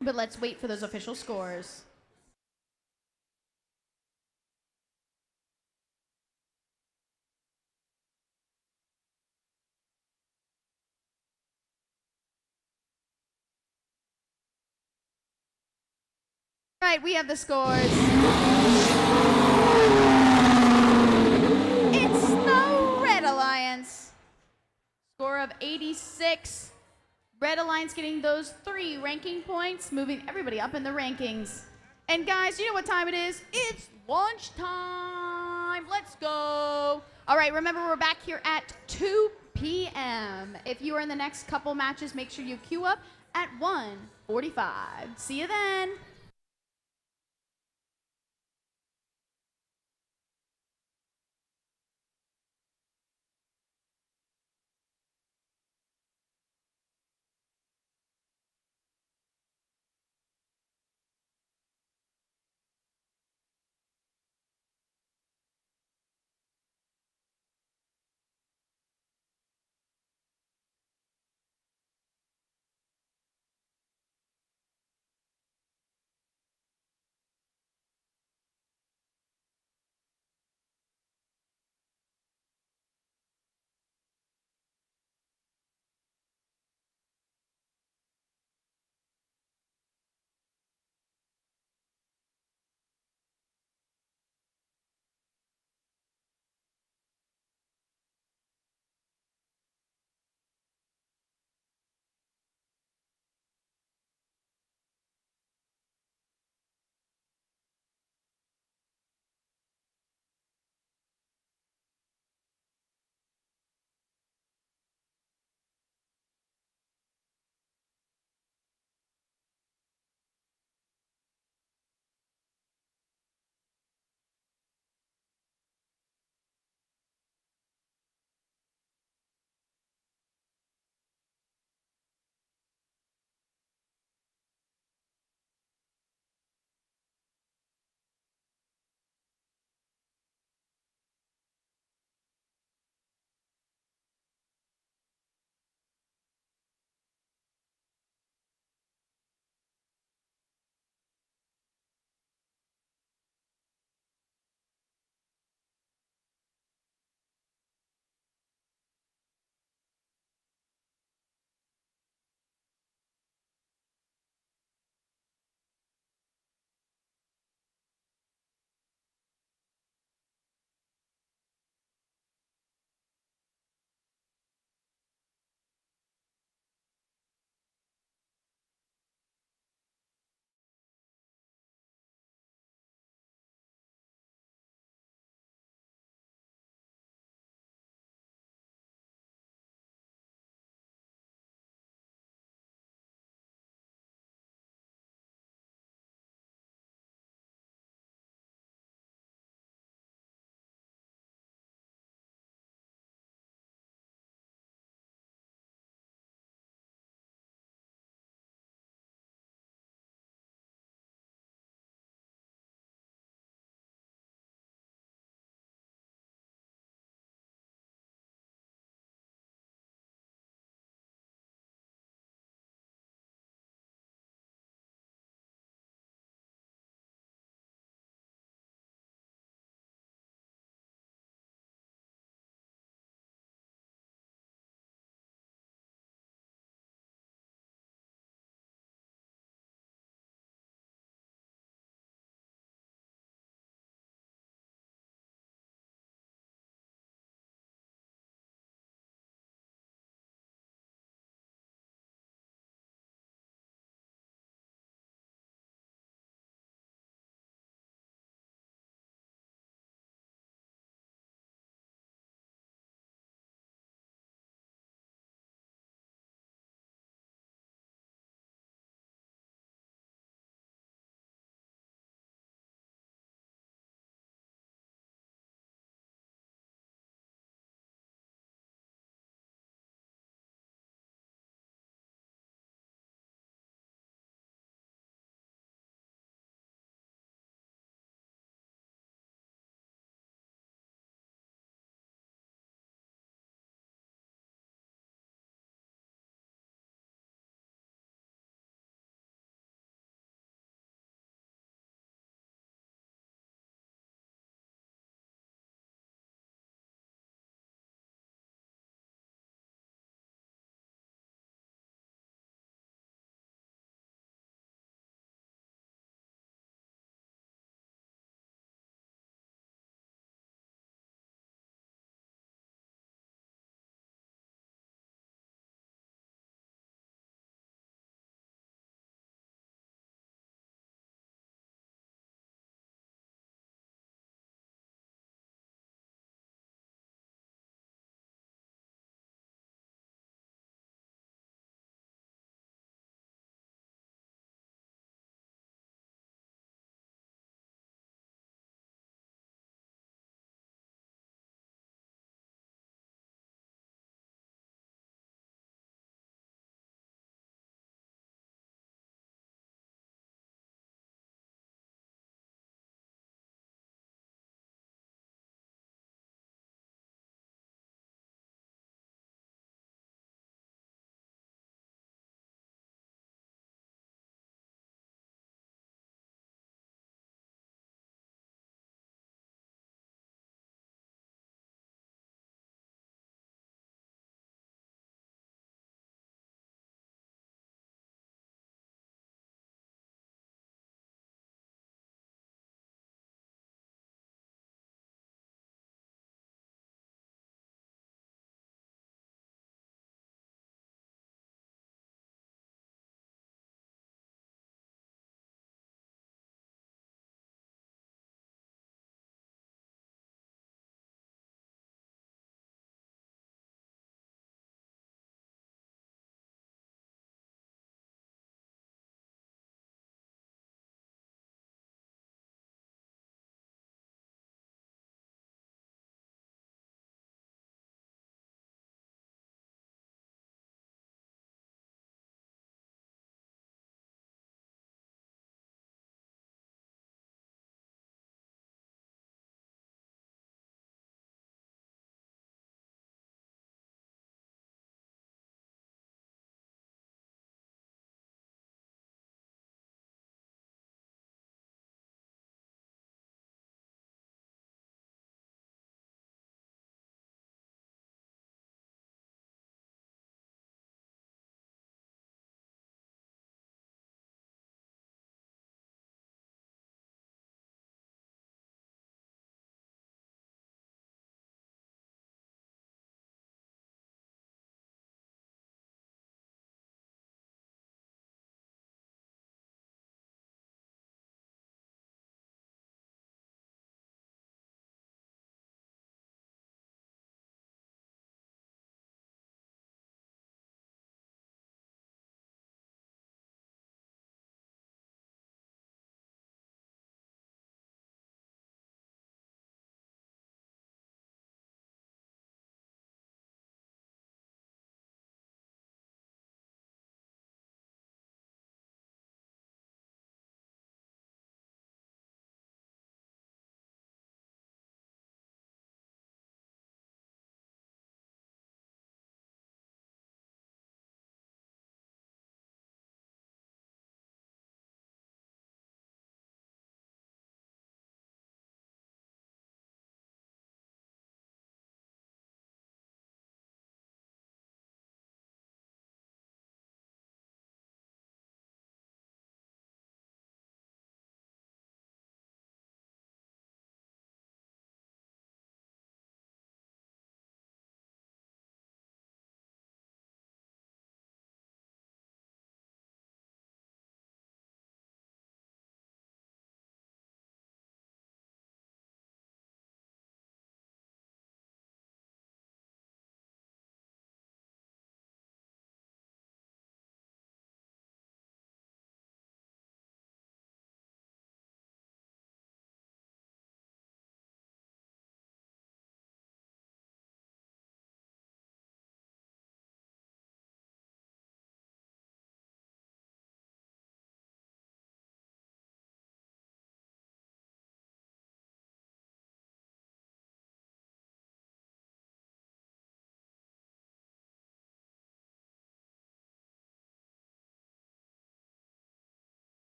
but let's wait for those official scores. All right, we have the scores. It's the Red Alliance. Score of 86. Red Alliance getting those 3 ranking points, moving everybody up in the rankings. And guys, you know what time it is? It's lunchtime. Let's go. All right, remember we're back here at 2 p.m. If you are in the next couple matches, make sure you queue up at 1:45. See you then.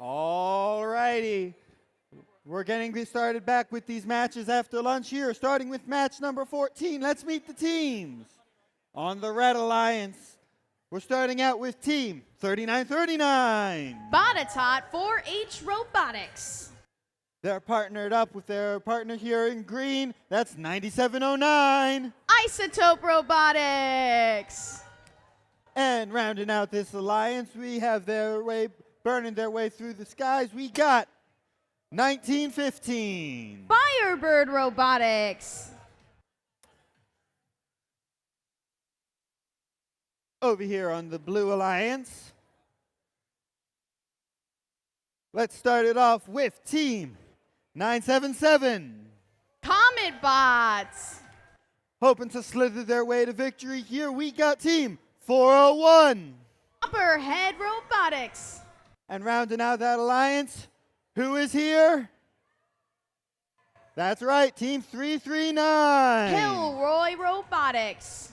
All righty. We're getting started back with these matches after lunch here, starting with match number 14. Let's meet the teams. On the Red Alliance, we're starting out with Team 3939. Botatot 4H Robotics. They're partnered up with their partner here in green. That's 9709. Isotope Robotics. And rounding out this alliance, we have burning their way through the skies. We got 1915. Firebird Robotics. Over here on the Blue Alliance, let's start it off with Team 977. Comet Bots. Hoping to slither their way to victory here, we got Team 401. Copperhead Robotics. And rounding out that alliance, who is here? That's right, Team 339. Kilroy Robotics.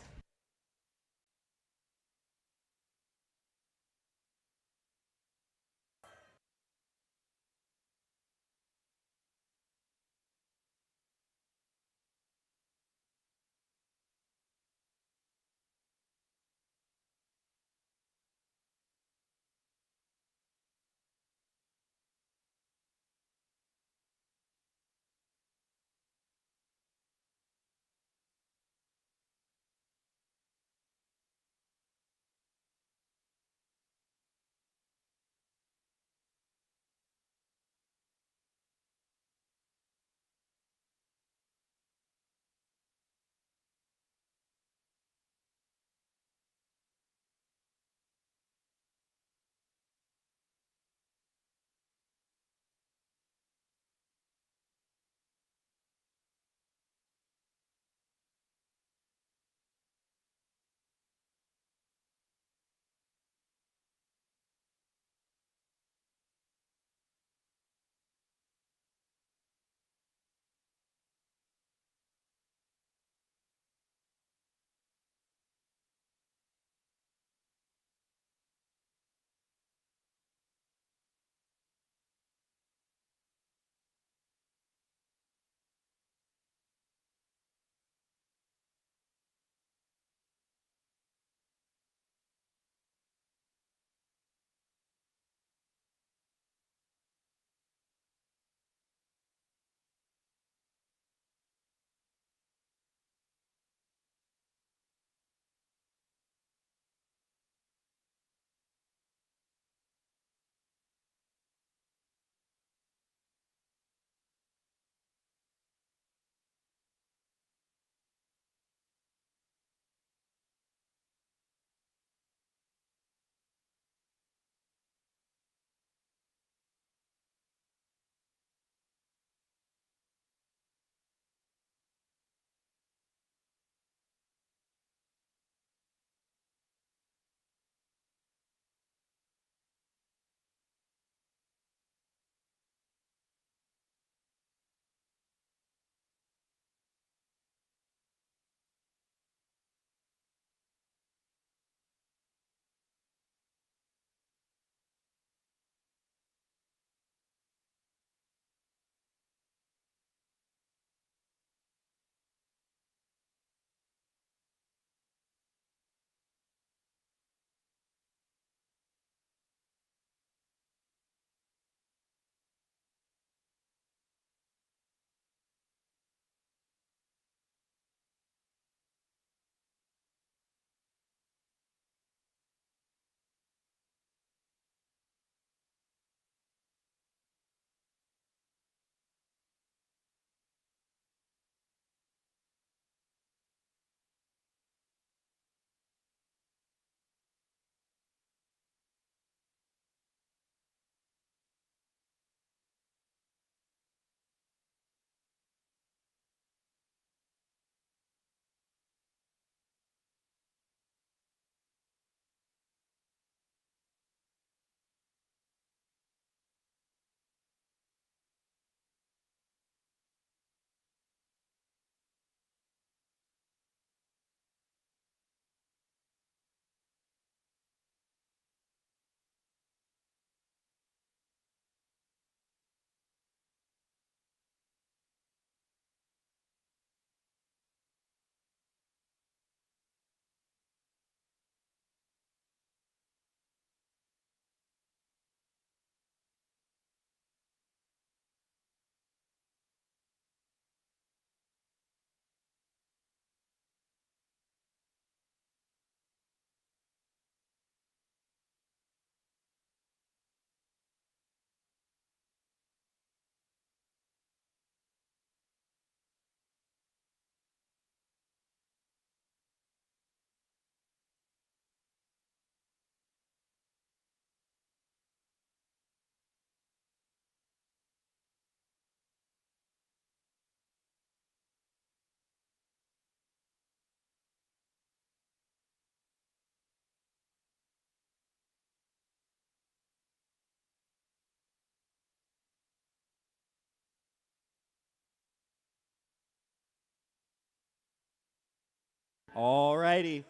Alrighty.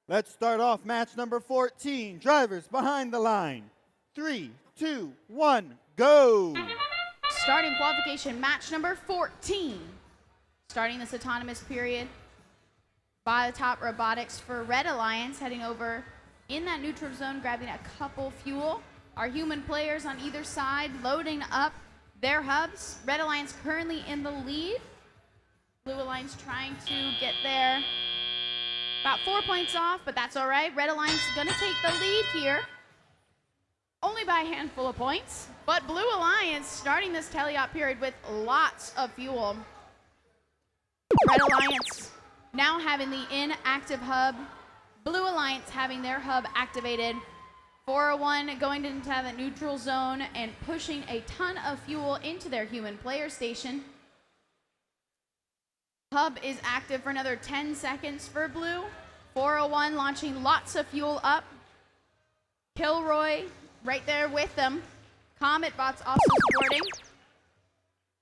Let's start off match number 14. Drivers behind the line. 3, 2, 1, go! Starting qualification match number 14. Starting this autonomous period. By the top robotics for Red Alliance, heading over in that neutral zone, grabbing a couple fuel. Our human players on either side loading up their hubs. Red Alliance currently in the lead. Blue Alliance trying to get there. About 4 points off, but that's all right. Red Alliance is going to take the lead here. Only by a handful of points. But Blue Alliance starting this teleop period with lots of fuel. Red Alliance now having the inactive hub. Blue Alliance having their hub activated. 401 going into the neutral zone and pushing a ton of fuel into their human player station. Hub is active for another 10 seconds for Blue. 401 launching lots of fuel up. Kilroy right there with them. Comet Bot's also supporting.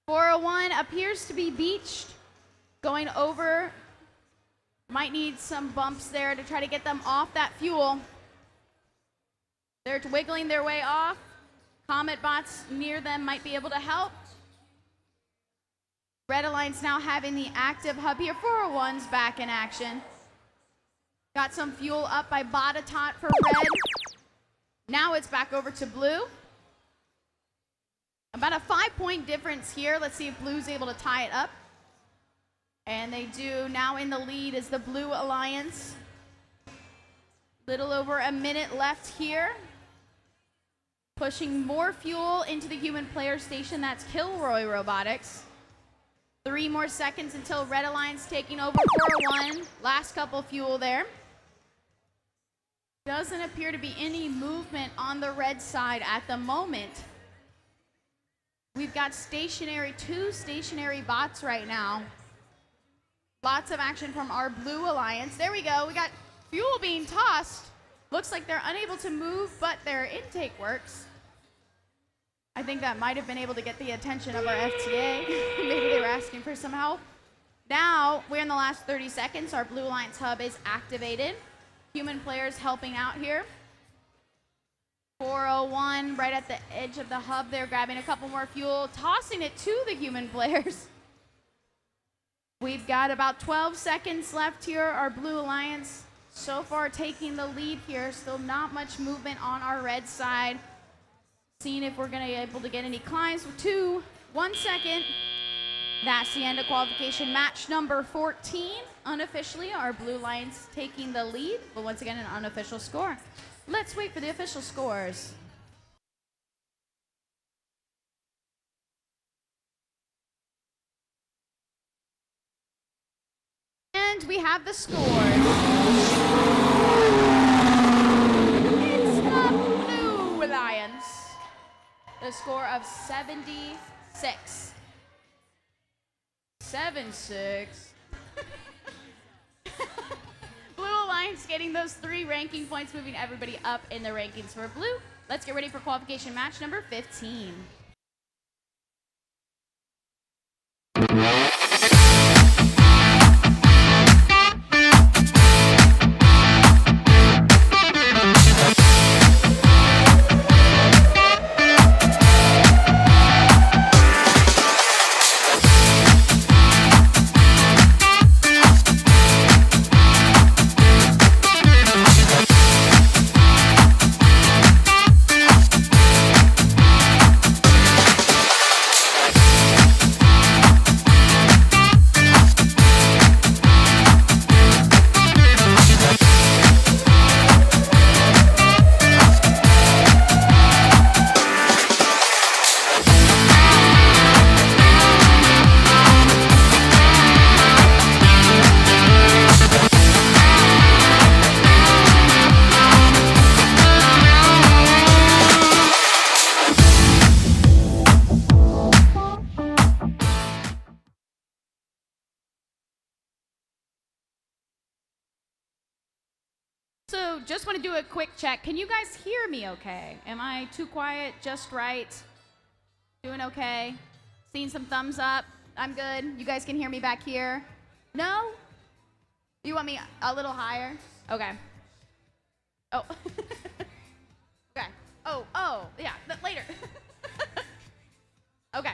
401 appears to be beached. Going over. Might need some bumps there to try to get them off that fuel. They're wiggling their way off. Comet Bots near them might be able to help. Red Alliance now having the active hub here. 401's back in action. Got some fuel up by Botatot for Red. Now it's back over to Blue. About a 5-point difference here. Let's see if Blue's able to tie it up. And they do. Now in the lead is the Blue Alliance. Little over a minute left here. Pushing more fuel into the human player station. That's Kilroy Robotics. 3 more seconds until Red Alliance taking over 401. Last couple fuel there. Doesn't appear to be any movement on the red side at the moment. We've got two stationary bots right now. Lots of action from our Blue Alliance. There we go. We got fuel being tossed. Looks like they're unable to move, but their intake works. I think that might have been able to get the attention of our FTA. Maybe they were asking for some help. Now, we're in the last 30 seconds. Our Blue Alliance hub is activated. Human players helping out here. 401 right at the edge of the hub there, grabbing a couple more fuel, tossing it to the human players. We've got about 12 seconds left here. Our Blue Alliance so far taking the lead here. Still not much movement on our red side. Seeing if we're going to be able to get any climbs. 2, 1 second. That's the end of qualification match number 14. Unofficially, our Blue Alliance taking the lead, but once again, an unofficial score. Let's wait for the official scores. And we have the scores. It's the Blue Alliance. The score of 76. 7-6. Blue Alliance getting those 3 ranking points, moving everybody up in the rankings for Blue. Let's get ready for qualification match number 15. So just want to do a quick check. Can you guys hear me okay? Am I too quiet? Just right? Doing okay? Seeing some thumbs up? I'm good. You guys can hear me back here? No? You want me a little higher? Okay. Oh. Okay. Oh, yeah, later. Okay.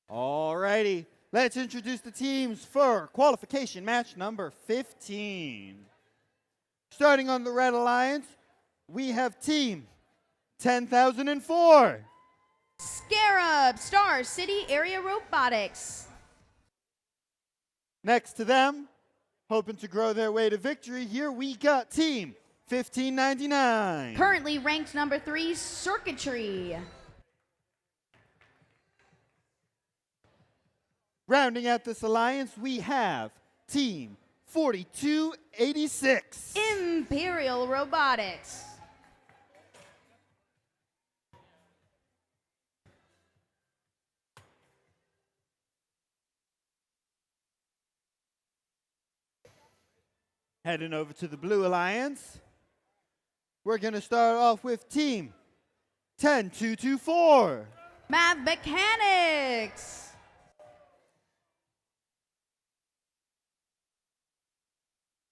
Alrighty, let's introduce the teams for qualification match number 15. Starting on the Red Alliance, we have team 10,004. Scarab, Star City Area Robotics. Next to them, hoping to grow their way to victory, here we got team 1599. Currently ranked number 3, Circuitry. Rounding out this alliance, we have team 4286. Imperial Robotics. Heading over to the Blue Alliance, we're going to start off with team 10224. Math Mechanics.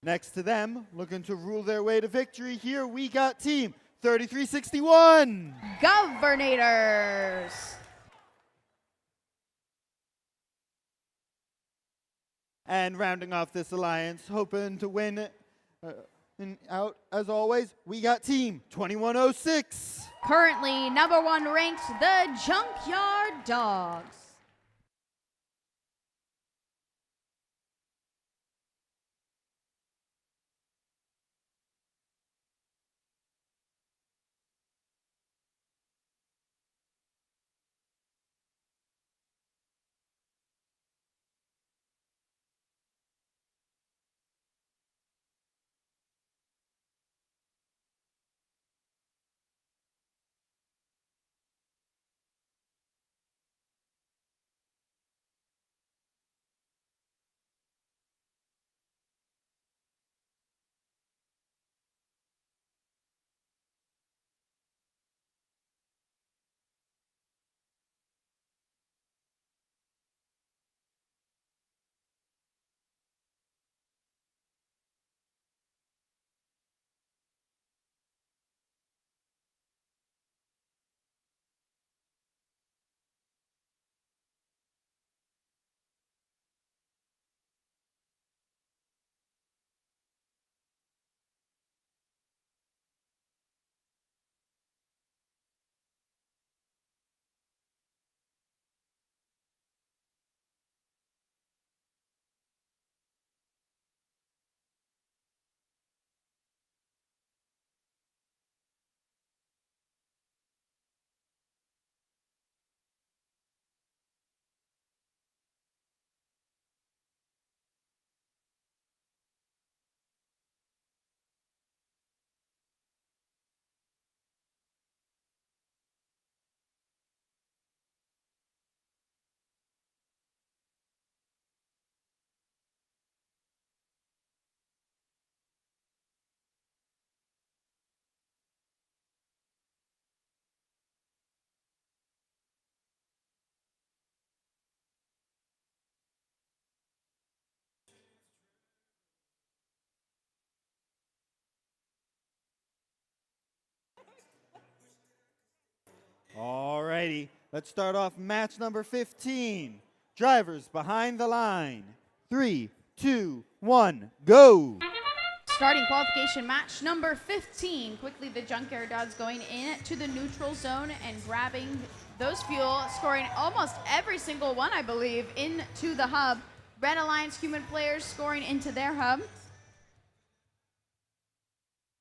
Next to them, looking to rule their way to victory, here we got team 3361. Governators. And rounding off this alliance, hoping to win out as always, we got team 2106. Currently number 1 ranked, the Junkyard Dogs. Alrighty, let's start off match number 15. Drivers behind the line. 3, 2, 1, go. Starting qualification match number 15. Quickly, the Junkyard Dogs going in to the neutral zone and grabbing those fuel, scoring almost every single one, I believe, into the hub. Red Alliance human players scoring into their hub.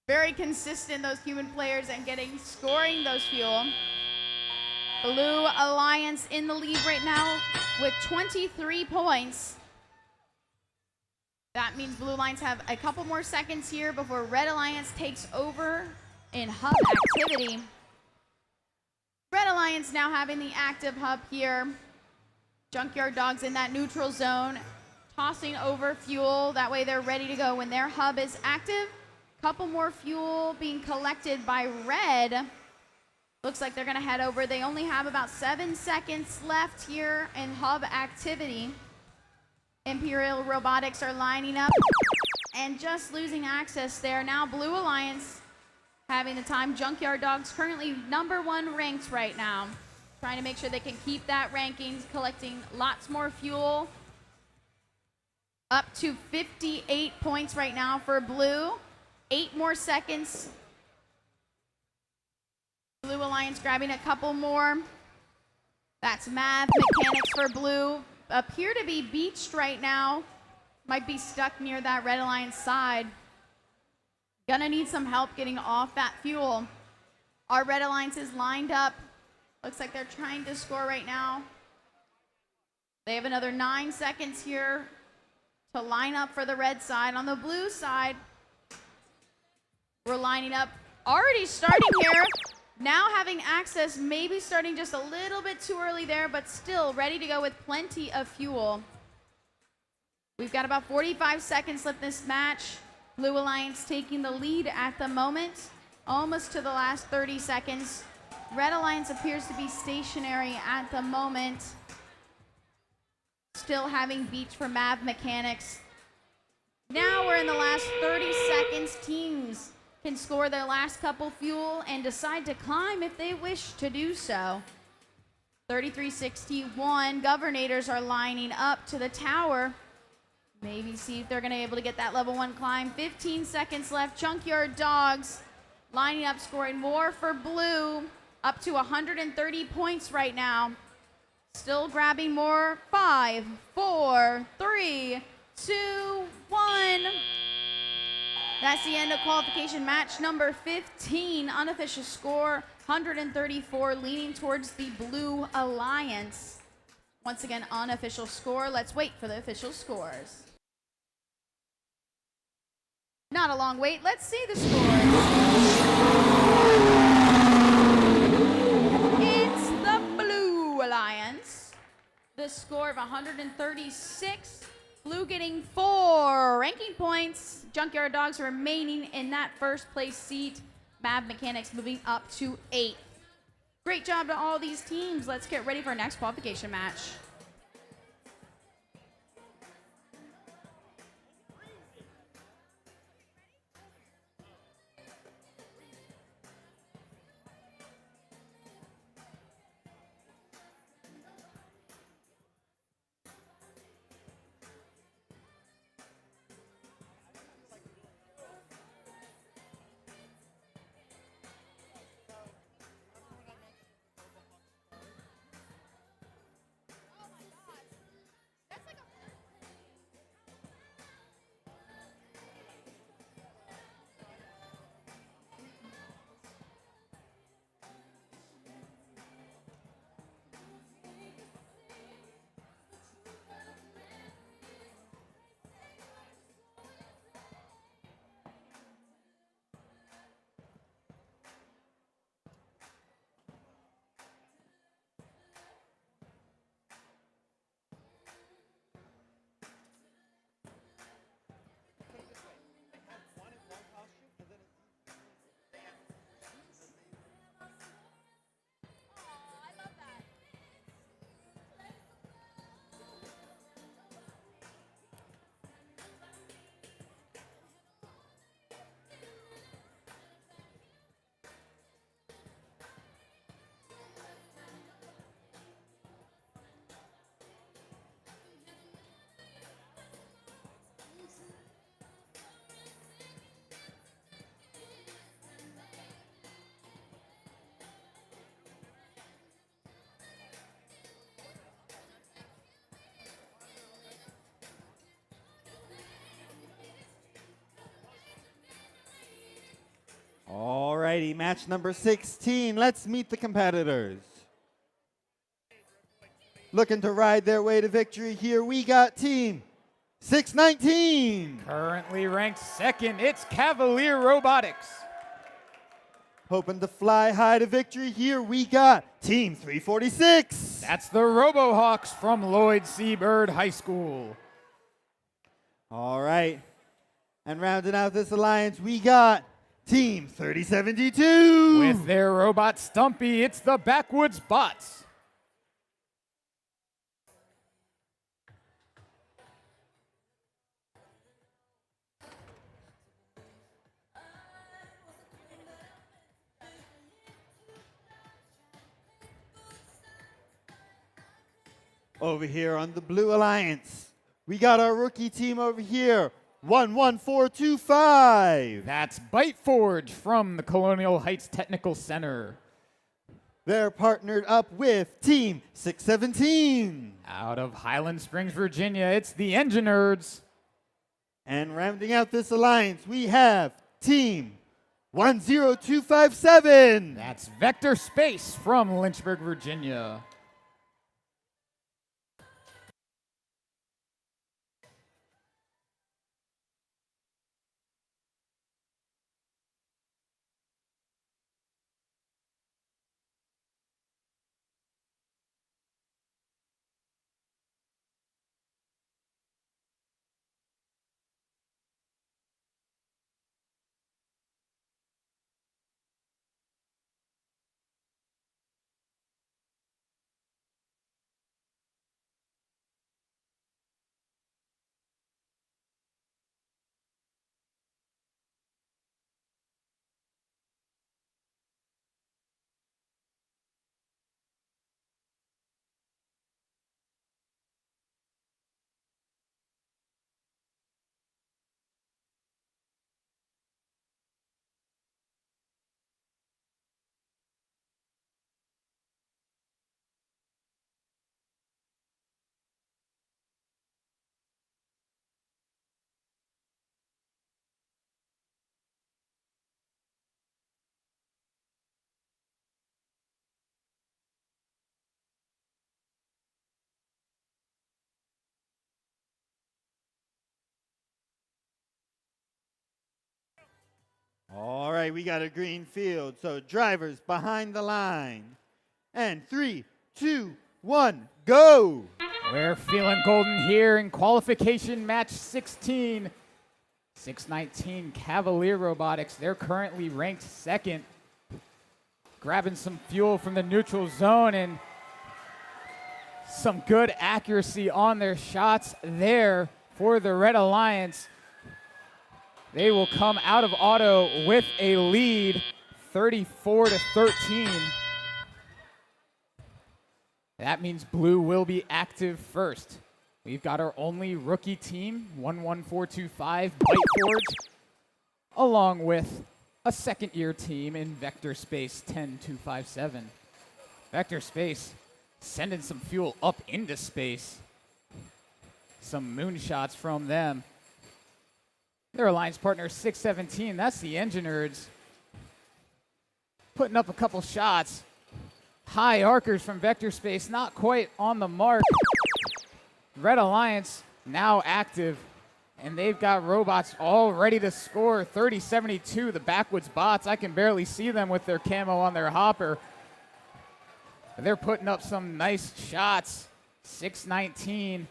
Very consistent, those human players, and scoring those fuel. Blue Alliance in the lead right now with 23 points. That means Blue Alliance have a couple more seconds here before Red Alliance takes over in hub activity. Red Alliance now having the active hub here. Junkyard Dogs in that neutral zone, tossing over fuel. That way they're ready to go when their hub is active. Couple more fuel being collected by Red. Looks like they're gonna head over. They only have about 7 seconds left here in hub activity. Imperial Robotics are lining up and just losing access there. Now Blue Alliance having the time. Junkyard Dogs currently #1 ranked right now. Trying to make sure they can keep that rankings, collecting lots more fuel. Up to 58 points right now for Blue. 8 more seconds. Blue Alliance grabbing a couple more. That's Mav Mechanics for Blue. Appear to be beached right now. Might be stuck near that Red Alliance side. Gonna need some help getting off that fuel. Our Red Alliance is lined up. Looks like they're trying to score right now. They have another 9 seconds here to line up for the red side. On the blue side, we're lining up. Already starting here. Now having access, maybe starting just a little bit too early there, but still ready to go with plenty of fuel. We've got about 45 seconds left in this match. Blue Alliance taking the lead at the moment, almost to the last 30 seconds. Red Alliance appears to be stationary at the moment. Still having beach for Mav Mechanics. Now we're in the last 30 seconds. Teams can score their last couple fuel and decide to climb if they wish to do so. 3361, Governators are lining up to the tower. Maybe see if they're gonna be able to get that level 1 climb. 15 seconds left. Junkyard Dogs lining up, scoring more for Blue. Up to 130 points right now. Still grabbing more. 5, 4, 3, 2, 1. That's the end of qualification match number 15. Unofficial score, 134, leaning towards the Blue Alliance. Once again, unofficial score. Let's wait for the official scores. Not a long wait. Let's see the scores. It's the Blue Alliance. The score of 136. Blue getting 4 ranking points. Junkyard Dogs remaining in that first place seat. Mav Mechanics moving up to 8. Great job to all these teams. Let's get ready for our next qualification match. Alrighty, match number 16. Let's meet the competitors. Looking to ride their way to victory here, we got team 619. Currently ranked second, it's Cavalier Robotics. Hoping to fly high to victory here, we got team 346. That's the RoboHawks from Lloyd Seabird High School. All right, and rounding out this alliance, we got team 3072. With their robot Stumpy, it's the Backwoods Bots. Over here on the Blue Alliance, we got our rookie team over here, 11425. That's Byteforge from the Colonial Heights Technical Center. They're partnered up with team 617. Out of Highland Springs, Virginia, it's the Engineers. And rounding out this alliance, we have team 10257. That's Vector Space from Lynchburg, Virginia. All right, we got a green field, so drivers behind the line. And 3, 2, 1, go! We're feeling golden here in qualification match 16. 619 Cavalier Robotics, they're currently ranked second. Grabbing some fuel from the neutral zone and some good accuracy on their shots there for the Red Alliance. They will come out of auto with a lead, 34-13. That means blue will be active first. We've got our only rookie team, 11425 Byteforge, along with a second-year team in Vector Space 10257. Vector Space sending some fuel up into space. Some moonshots from them. Their alliance partner 617, that's the Engineers. Putting up a couple shots. High arcers from Vector Space, not quite on the mark. Red Alliance now active, and they've got robots all ready to score. 3072, the Backwoods Bots. I can barely see them with their camo on their hopper. They're putting up some nice shots. 619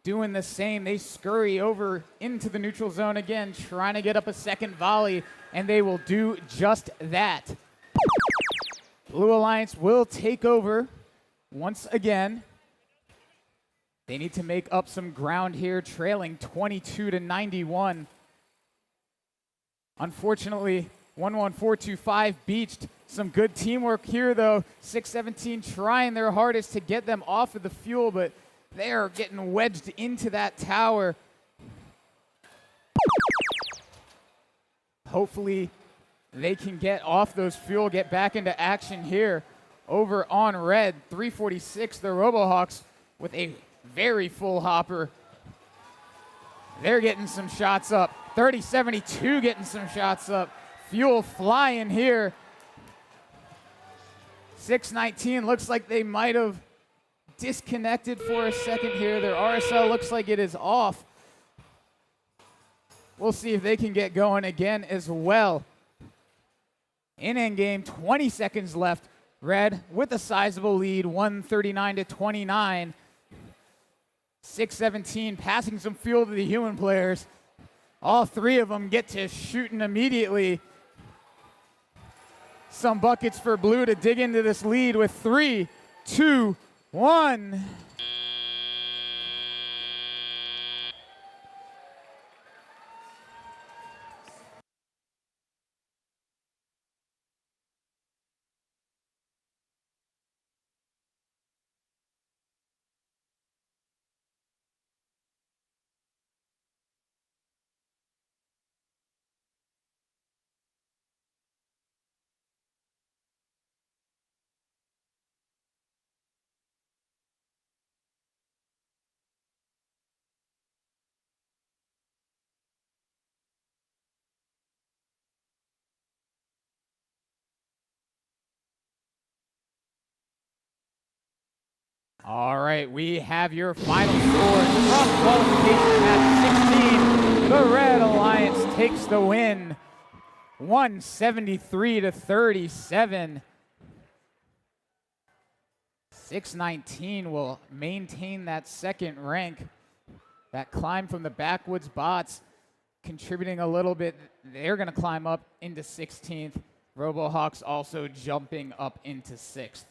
doing the same. They scurry over into the neutral zone again, trying to get up a second volley, and they will do just that. Blue Alliance will take over once again. They need to make up some ground here, trailing 22-91. Unfortunately, 11425 beached. Some good teamwork here, though. 617 trying their hardest to get them off of the fuel, but they are getting wedged into that tower. Hopefully, they can get off those fuel, get back into action here. Over on red, 346, the RoboHawks with a very full hopper. They're getting some shots up. 3072 getting some shots up. Fuel flying here. 619 looks like they might have disconnected for a second here. Their RSL looks like it is off. We'll see if they can get going again as well. In endgame, 20 seconds left. Red with a sizable lead, 139 to 29. 617 passing some fuel to the human players. All three of them get to shooting immediately. Some buckets for blue to dig into this lead with 3, 2, 1. All right, we have your final scores from qualification at 16. The Red Alliance takes the win, 173 to 37. 619 will maintain that second rank. That climb from the backwoods bots contributing a little bit. They're going to climb up into 16th. RoboHawks also jumping up into 6th.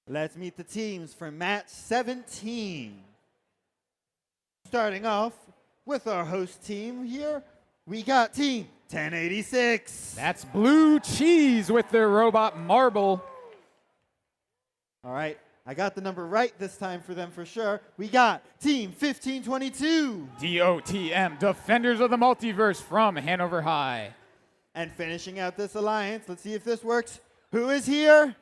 Let's meet the teams for match 17. Starting off with our host team here, we got team 1086. That's Blue Cheese with their robot Marble. All right, I got the number right this time for them for sure. We got team 1522. DOTM, Defenders of the Multiverse from Hanover High. And finishing out this alliance, let's see if this works. Who is here?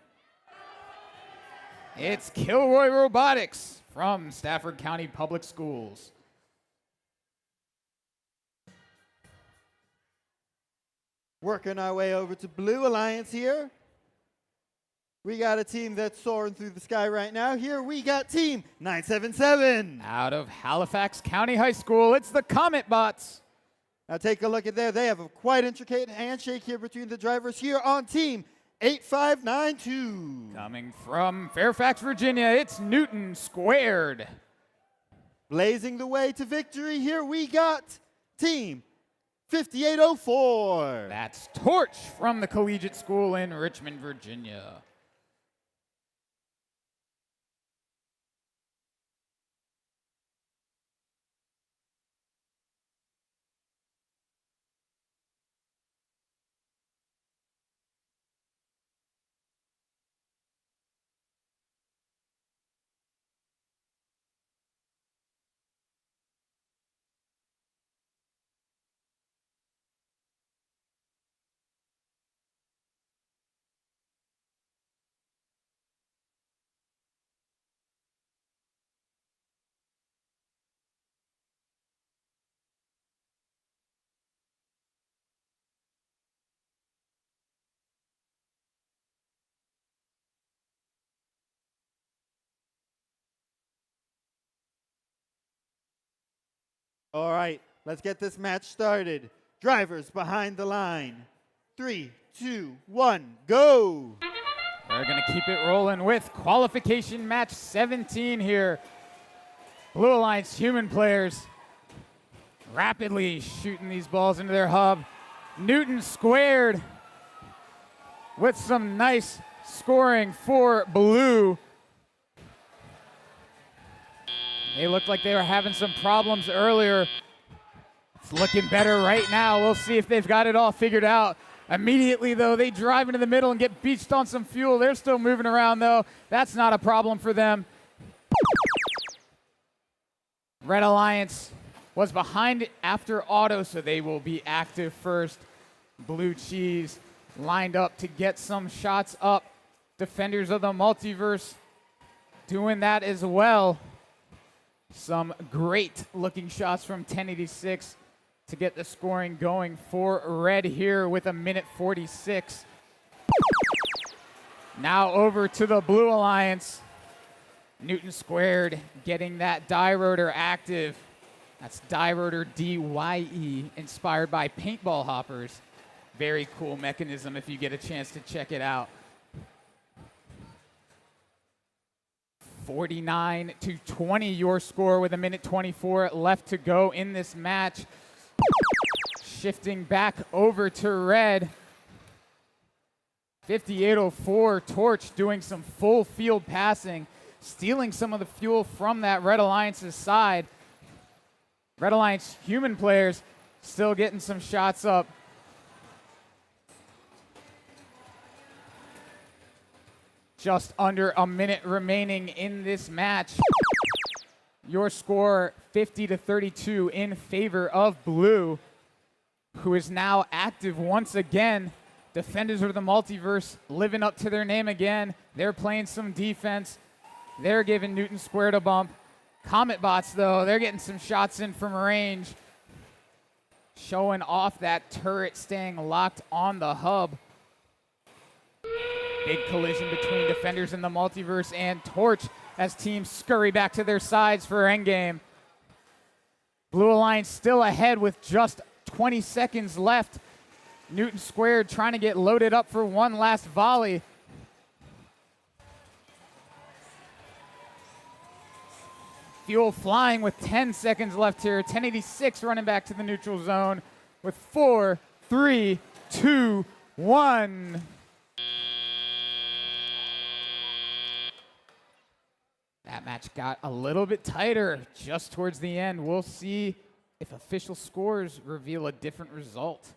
It's Kilroy Robotics from Stafford County Public Schools. Working our way over to Blue Alliance here. We got a team that's soaring through the sky right now. Here we got team 977. Out of Halifax County High School, it's the Comet Bots. Now take a look at there. They have a quite intricate handshake here between the drivers here on team 8592. Coming from Fairfax, Virginia, it's Newton squared. Blazing the way to victory, here we got Team 5804. That's Torch from the Collegiate School in Richmond, Virginia. All right, let's get this match started. Drivers behind the line. 3, 2, 1, go. We're going to keep it rolling with qualification match 17 here. Blue Alliance human players rapidly shooting these balls into their hub. Newton squared with some nice scoring for blue. They looked like they were having some problems earlier. It's looking better right now. We'll see if they've got it all figured out. Immediately, though, they drive into the middle and get beached on some fuel. They're still moving around, though. That's not a problem for them. Red Alliance was behind after auto, so they will be active first. Blue Cheese lined up to get some shots up. Defenders of the Multiverse doing that as well. Some great looking shots from 1086 to get the scoring going for red here with 1:46. Now over to the Blue Alliance. Newton squared getting that die rotor active. That's die rotor DYE, inspired by paintball hoppers. Very cool mechanism if you get a chance to check it out. 49-20 your score with 1:24 left to go in this match. Shifting back over to red. 5804 Torch doing some full field passing, stealing some of the fuel from that Red Alliance's side. Red Alliance human players still getting some shots up. Just under a minute remaining in this match. Your score 50-32 in favor of blue, who is now active once again. Defenders of the Multiverse living up to their name again. They're playing some defense. They're giving Newton squared a bump. Comet Bots, though, they're getting some shots in from range, showing off that turret staying locked on the hub. Big collision between Defenders in the Multiverse and Torch as teams scurry back to their sides for endgame. Blue Alliance still ahead with just 20 seconds left. Newton squared trying to get loaded up for one last volley. Fuel flying with 10 seconds left here. 1086 running back to the neutral zone with 4, 3, 2, 1. That match got a little bit tighter just towards the end. We'll see if official scores reveal a different result.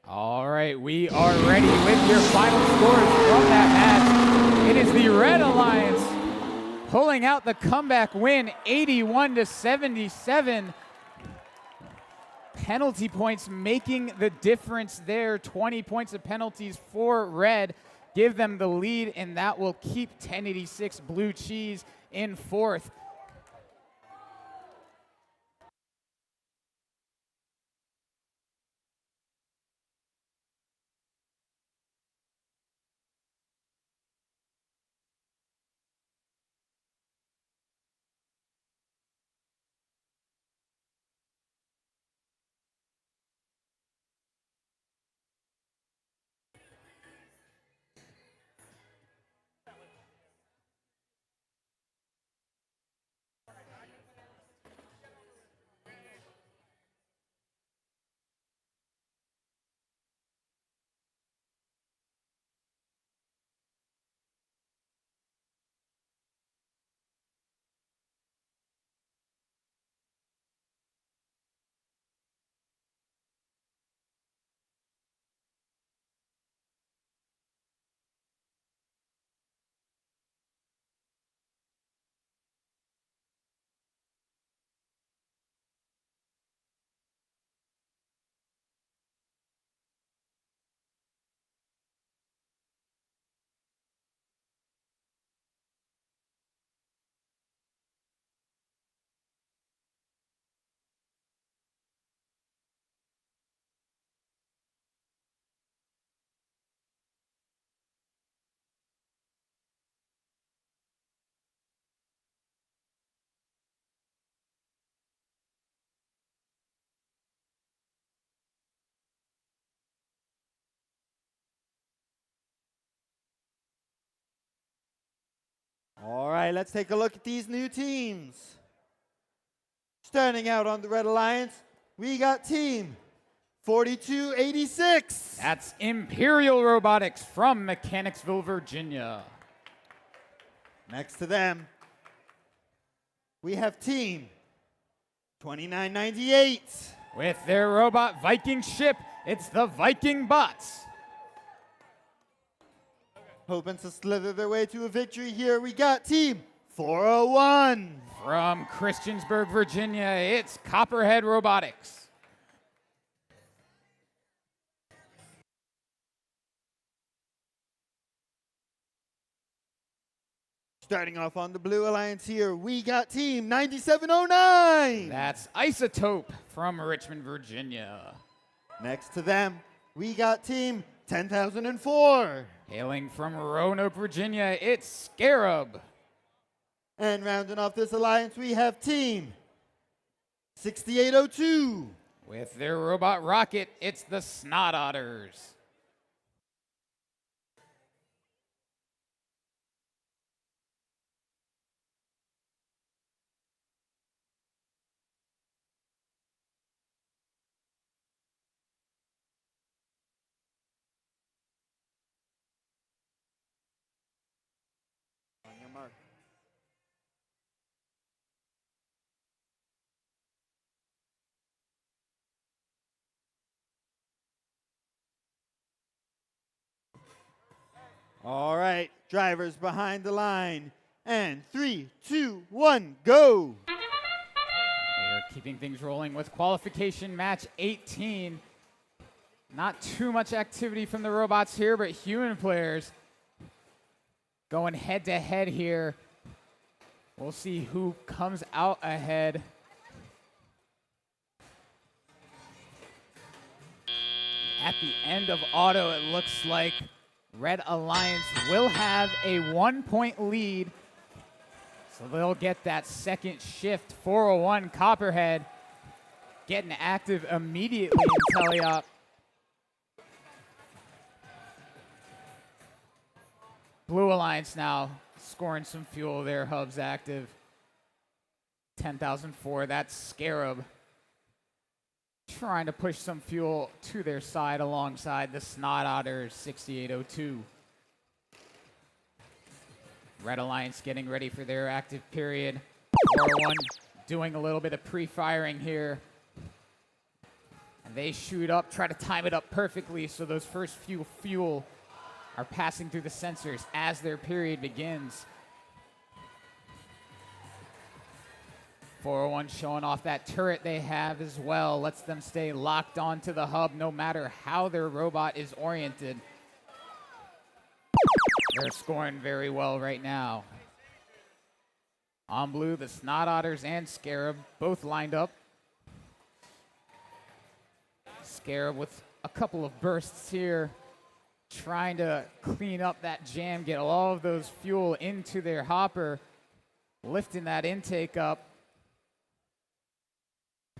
All right, we are ready with your final scores from that match. It is the Red Alliance pulling out the comeback win, 81-77. Penalty points making the difference there. 20 points of penalties for Red. Give them the lead, and that will keep 1086 Blue Cheese in fourth. All right, let's take a look at these new teams. Starting out on the Red Alliance, we got team 4286. That's Imperial Robotics from Mechanicsville, Virginia. Next to them, we have team 2998. With their robot Viking ship, it's the Viking Bots. Hoping to slither their way to a victory here, we got team 401. From Christiansburg, Virginia, it's Copperhead Robotics. Starting off on the Blue Alliance here, we got team 9709. That's Isotope from Richmond, Virginia. Next to them, we got team 10,004. Hailing from Roanoke, Virginia, it's Scarab. And rounding off this alliance, we have team 6802. With their robot rocket, it's the Snot Otters. On your mark. All right, drivers behind the line. And 3, 2, 1, go. They are keeping things rolling with qualification match 18. Not too much activity from the robots here, but human players going head to head here. We'll see who comes out ahead. At the end of auto, it looks like Red Alliance will have a 1-point lead. So they'll get that second shift. 401 Copperhead getting active immediately in teleop. Blue Alliance now scoring some fuel there. Hub's active. 10,004. That's Scarab trying to push some fuel to their side alongside the Snot Otters. 6802. Red Alliance getting ready for their active period. 401 doing a little bit of pre-firing here. And They shoot up, try to time it up perfectly so those first few fuel are passing through the sensors as their period begins. 401 showing off that turret they have as well. Lets them stay locked onto the hub no matter how their robot is oriented. They're scoring very well right now. On blue, the Snot Otters and Scarab both lined up. Scarab with a couple of bursts here, trying to clean up that jam, get all of those fuel into their hopper, lifting that intake up.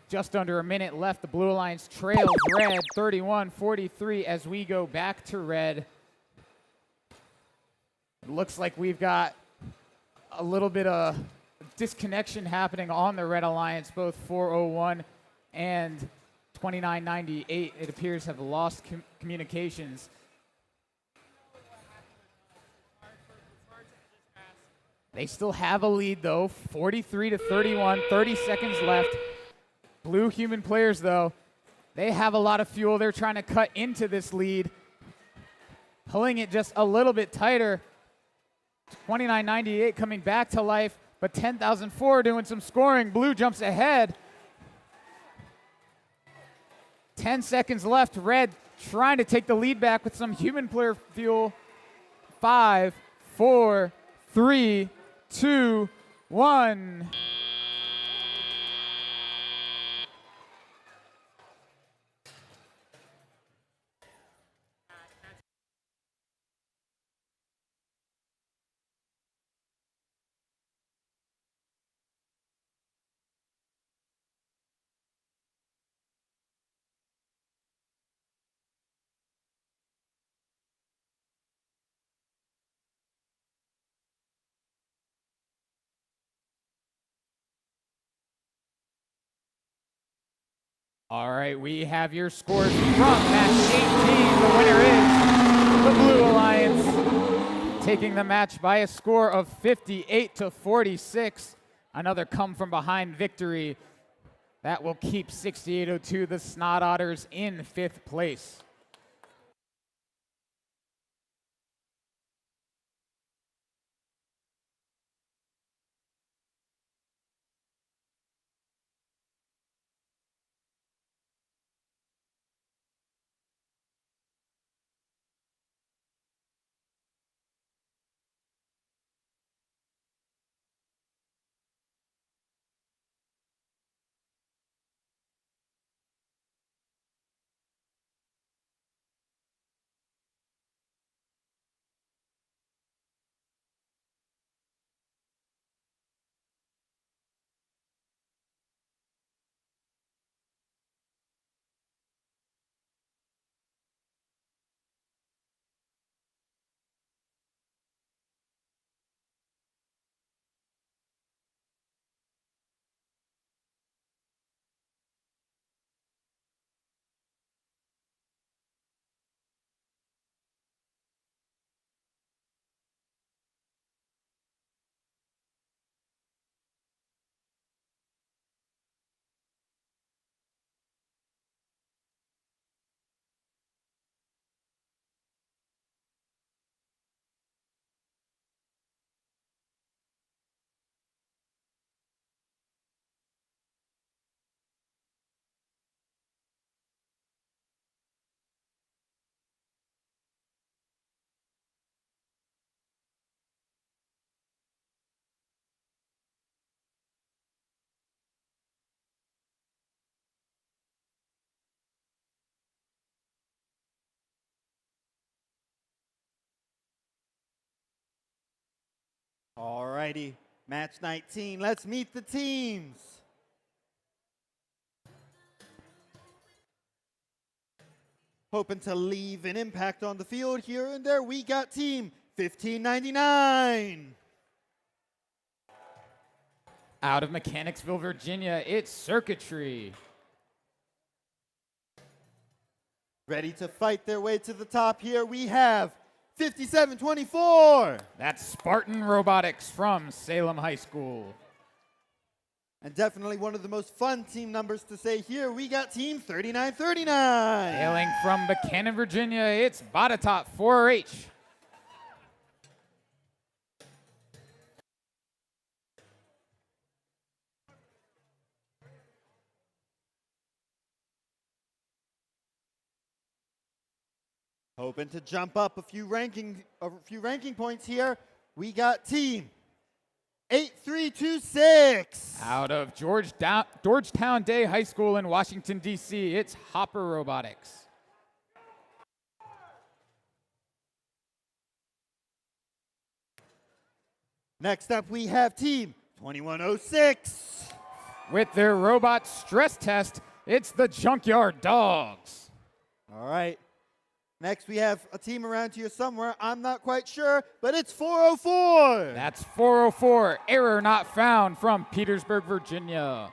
Just under a minute left. The Blue Alliance trails red 31-43 as we go back to red. It looks like we've got a little bit of disconnection happening on the Red Alliance. Both 401 and 2998, it appears, have lost communications. They still have a lead, though, 43-31, 30 seconds left. Blue human players, though, they have a lot of fuel. They're trying to cut into this lead, pulling it just a little bit tighter. 2998 coming back to life, but 10,004 doing some scoring. Blue jumps ahead. 10 seconds left. Red trying to take the lead back with some human player fuel. 5, 4, 3, 2, 1. All right, we have your scores from match 18. The winner is the Blue Alliance, taking the match by a score of 58-46. Another come from behind victory. That will keep 6802 the Snot Otters in 5th place. All righty, match 19. Let's meet the teams. Hoping to leave an impact on the field here and there. We got team 1599. Out of Mechanicsville, Virginia, it's Circuitry. Ready to fight their way to the top here, we have 5724. That's Spartan Robotics from Salem High School. And definitely one of the most fun team numbers to say here. We got team 3939. Hailing from Buchanan, Virginia, it's Botetourt 4H. Hoping to jump up a few ranking points here. We got team 8326. Out of Georgetown Day High School in Washington, D.C., it's Hopper Robotics. Next up, we have team 2106. With their robot stress test, it's the Junkyard Dogs. All right. Next, we have a team around here somewhere. I'm not quite sure, but it's 404. That's 404, error not found from Petersburg, Virginia.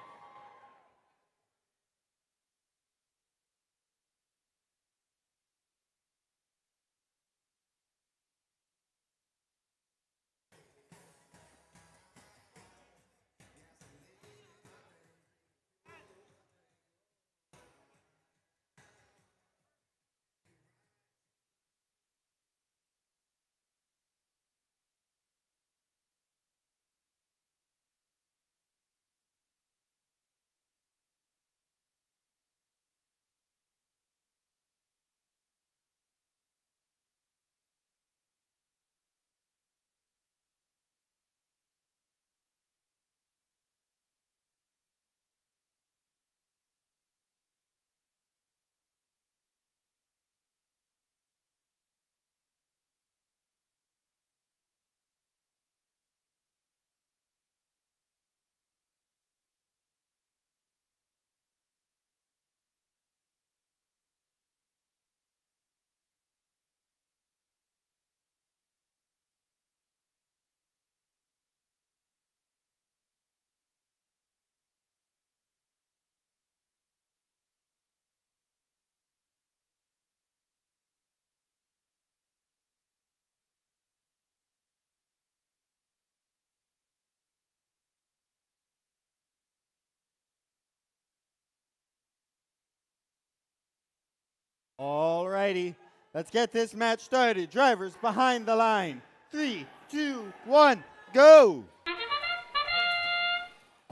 All righty. Let's get this match started. Drivers behind the line. 3, 2, 1, go.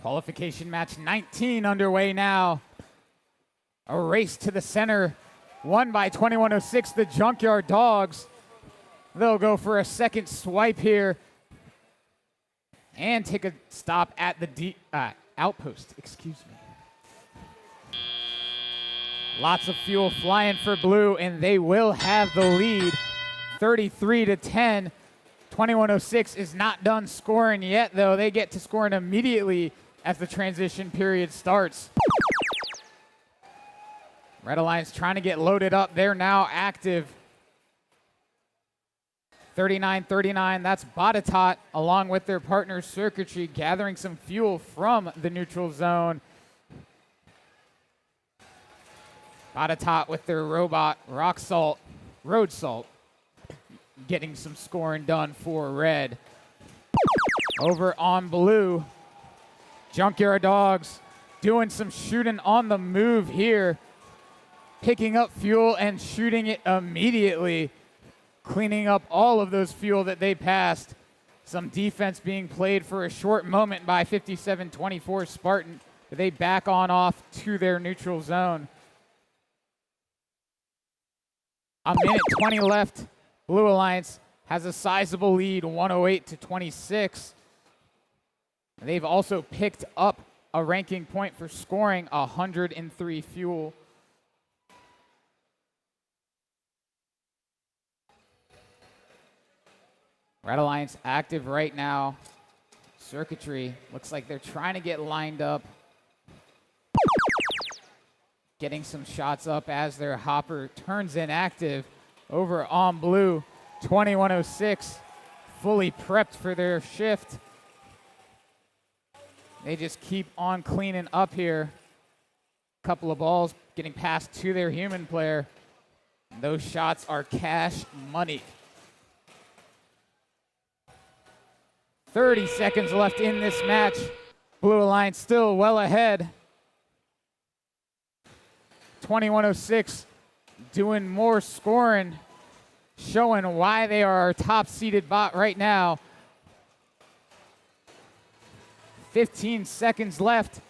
Qualification match 19 underway now. A race to the center, won by 2106, the Junkyard Dogs. They'll go for a second swipe here and take a stop at the outpost, excuse me. Lots of fuel flying for blue, and they will have the lead, 33-10. 2106 is not done scoring yet, though. They get to scoring immediately as the transition period starts. Red Alliance trying to get loaded up. They're now active. 39-39, that's Botetourt, along with their partner Circuitry, gathering some fuel from the neutral zone. Botetourt with their robot rock salt, road salt, getting some scoring done for red. Over on blue, Junkyard Dogs doing some shooting on the move here, picking up fuel and shooting it immediately, cleaning up all of those fuel that they passed. Some defense being played for a short moment by 57-24 Spartan, but they back on off to their neutral zone. A minute 20 left. Blue Alliance has a sizable lead, 108-26. They've also picked up a ranking point for scoring 103 fuel. Red Alliance active right now. Circuitry looks like they're trying to get lined up. Getting some shots up as their hopper turns inactive. Over on blue, 2106, fully prepped for their shift. They just keep on cleaning up here. Couple of balls getting passed to their human player. And those shots are cash money. 30 seconds left in this match. Blue Alliance still well ahead. 2106 doing more scoring, showing why they are our top-seeded bot right now. 15 seconds left.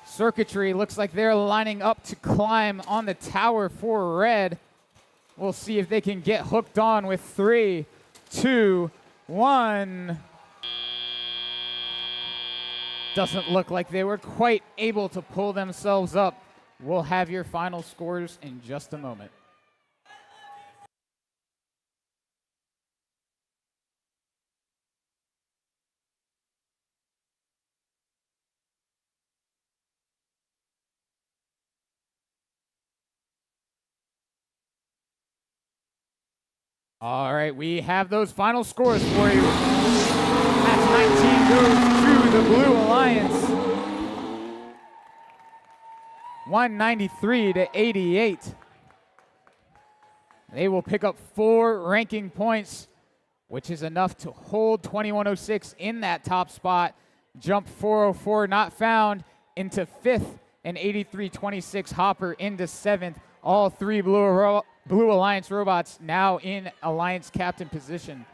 Circuitry looks like they're lining up to climb on the tower for red. We'll see if they can get hooked on with 3, 2, 1. Doesn't look like they were quite able to pull themselves up. We'll have your final scores in just a moment. All right, we have those final scores for you. Match 19 goes to the Blue Alliance. 193 to 88. They will pick up 4 ranking points, which is enough to hold 2106 in that top spot. Jump 404 not found into 5th, and 8326 Hopper into 7th. All 3 Blue Alliance robots now in Alliance captain position.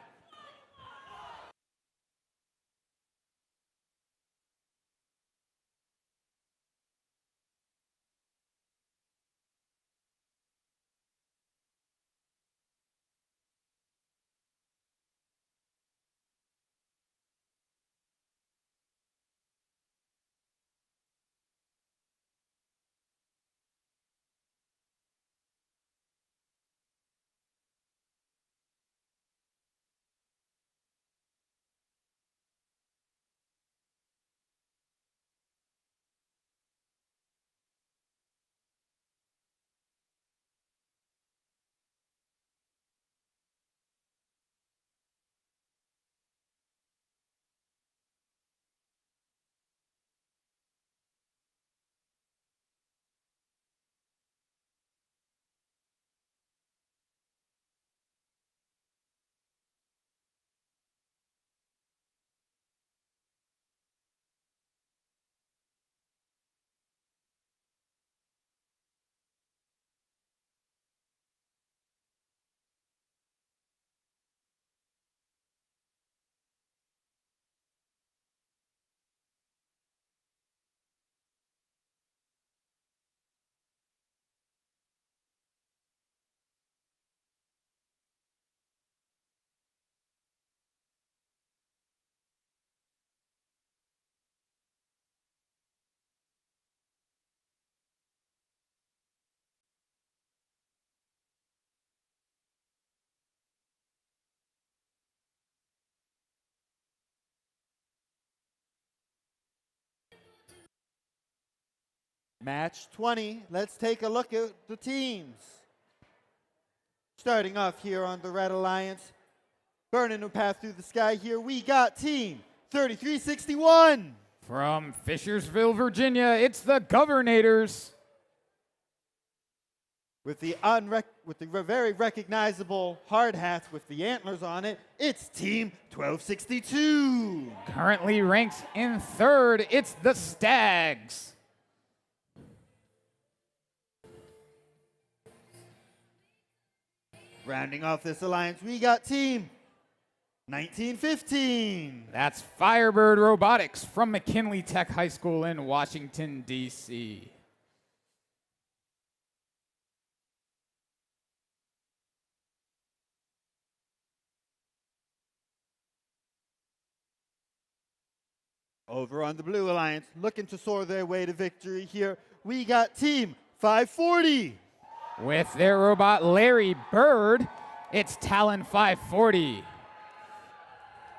Match 20. Let's take a look at the teams. Starting off here on the Red Alliance, burning a path through the sky here, we got team 3361. From Fishersville, Virginia, it's the Governators. With the very recognizable hard hats with the antlers on it, it's team 1262. Currently ranked in 3rd, it's the Stags. Rounding off this alliance, we got team 1915. That's Firebird Robotics from McKinley Tech High School in Washington, D.C. Over on the Blue Alliance, looking to soar their way to victory here, we got team 540. With their robot Larry Bird, it's Talon 540.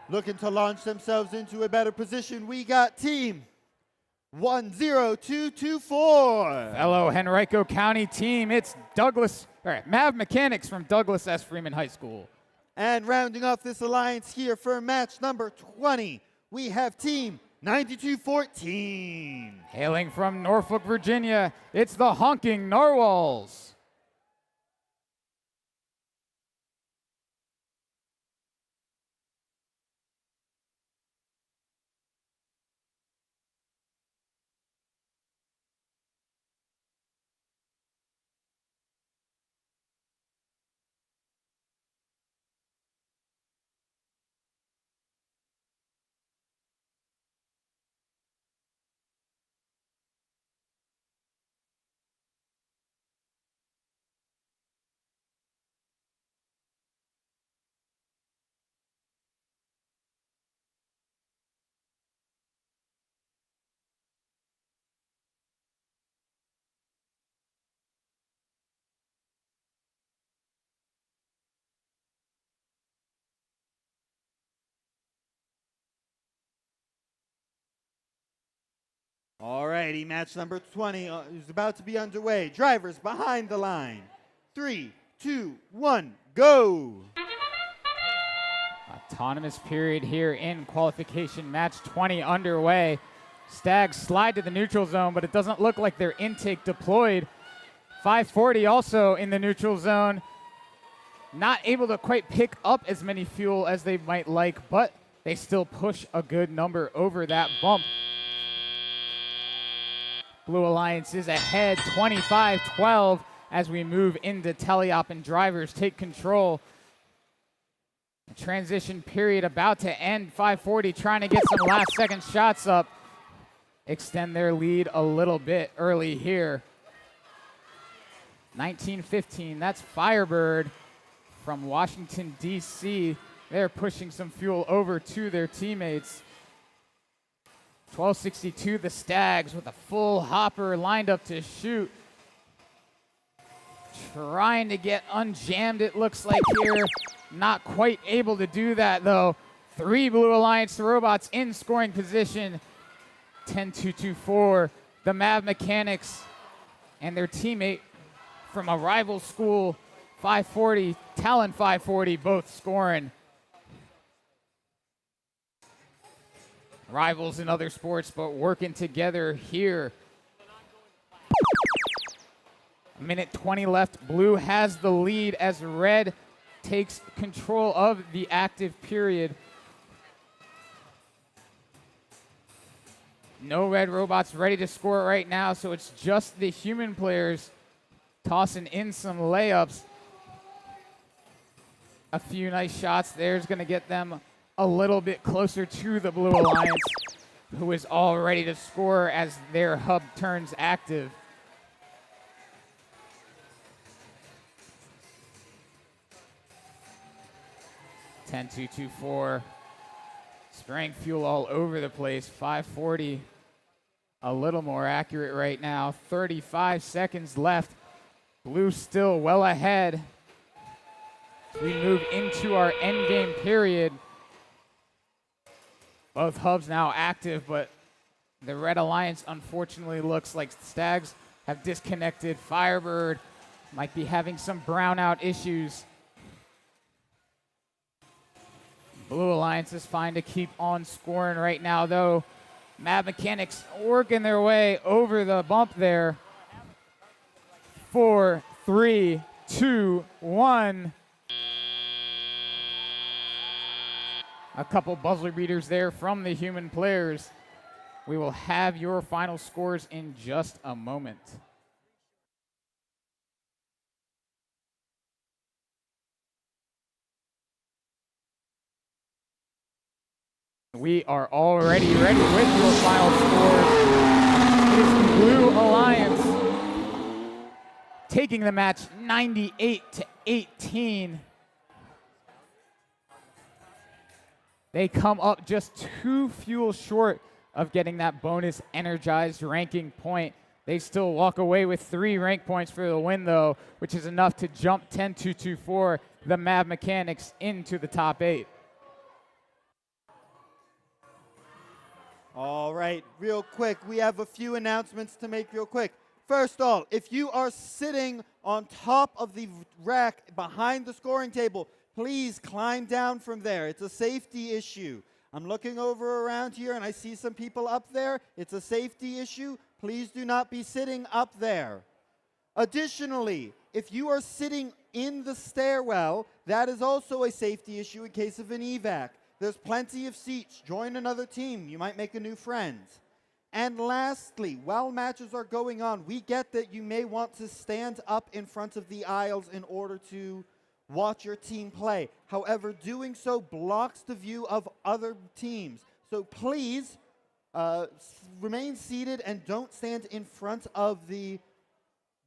Looking to launch themselves into a better position, we got team 10224. Fellow Henrico County team, it's Mav Mechanics from Douglas S. Freeman High School. And rounding off this alliance here for match number 20, we have team 9214. Hailing from Norfolk, Virginia, it's the Honking Narwhals. Alrighty, match number 20 is about to be underway. Drivers behind the line. 3, 2, 1, go! Autonomous period here in qualification, match 20 underway. Stags slide to the neutral zone, but it doesn't look like their intake deployed. 540 also in the neutral zone. Not able to quite pick up as many fuel as they might like, but they still push a good number over that bump. Blue Alliance is ahead 25-12 as we move into teleop and drivers take control. The transition period about to end. 540 trying to get some last second shots up. Extend their lead a little bit early here. 1915, that's Firebird from Washington, D.C. They're pushing some fuel over to their teammates. 1262, the Stags with a full hopper lined up to shoot. Trying to get unjammed, it looks like here. Not quite able to do that, though. 3 Blue Alliance robots in scoring position. 10-2-2-4, the Mav Mechanics and their teammate from a rival school, 540, Talon 540, both scoring. Rivals in other sports, but working together here. A minute 20 left. Blue has the lead as Red takes control of the active period. No Red robots ready to score right now, so it's just the human players tossing in some layups. A few nice shots there's going to get them a little bit closer to the Blue Alliance, who is all ready to score as their hub turns active. (10-2-2-4). Spraying fuel all over the place. 540 a little more accurate right now. 35 seconds left. Blue still well ahead. We move into our endgame period. Both hubs now active, but the Red Alliance unfortunately looks like Stags have disconnected. Firebird might be having some brownout issues. Blue Alliance is fine to keep on scoring right now, though. Mad Mechanics working their way over the bump there. 4, 3, 2, 1. A couple buzzer beaters there from the human players. We will have your final scores in just a moment. We are already ready with your final scores. It is the Blue Alliance taking the match 98-18. They come up just 2 fuel short of getting that bonus energized ranking point. They still walk away with 3 rank points for the win, though, which is enough to jump 10-2-2-4 the Mav Mechanics into the top 8. All right, real quick, we have a few announcements to make real quick. First all, if you are sitting on top of the rack behind the scoring table, please climb down from there. It's a safety issue. I'm looking over around here and I see some people up there. It's a safety issue. Please do not be sitting up there. Additionally, if you are sitting in the stairwell, that is also a safety issue in case of an evac. There's plenty of seats. Join another team. You might make a new friend. And lastly, while matches are going on, we get that you may want to stand up in front of the aisles in order to watch your team play. However, doing so blocks the view of other teams. So please remain seated and don't stand in front of the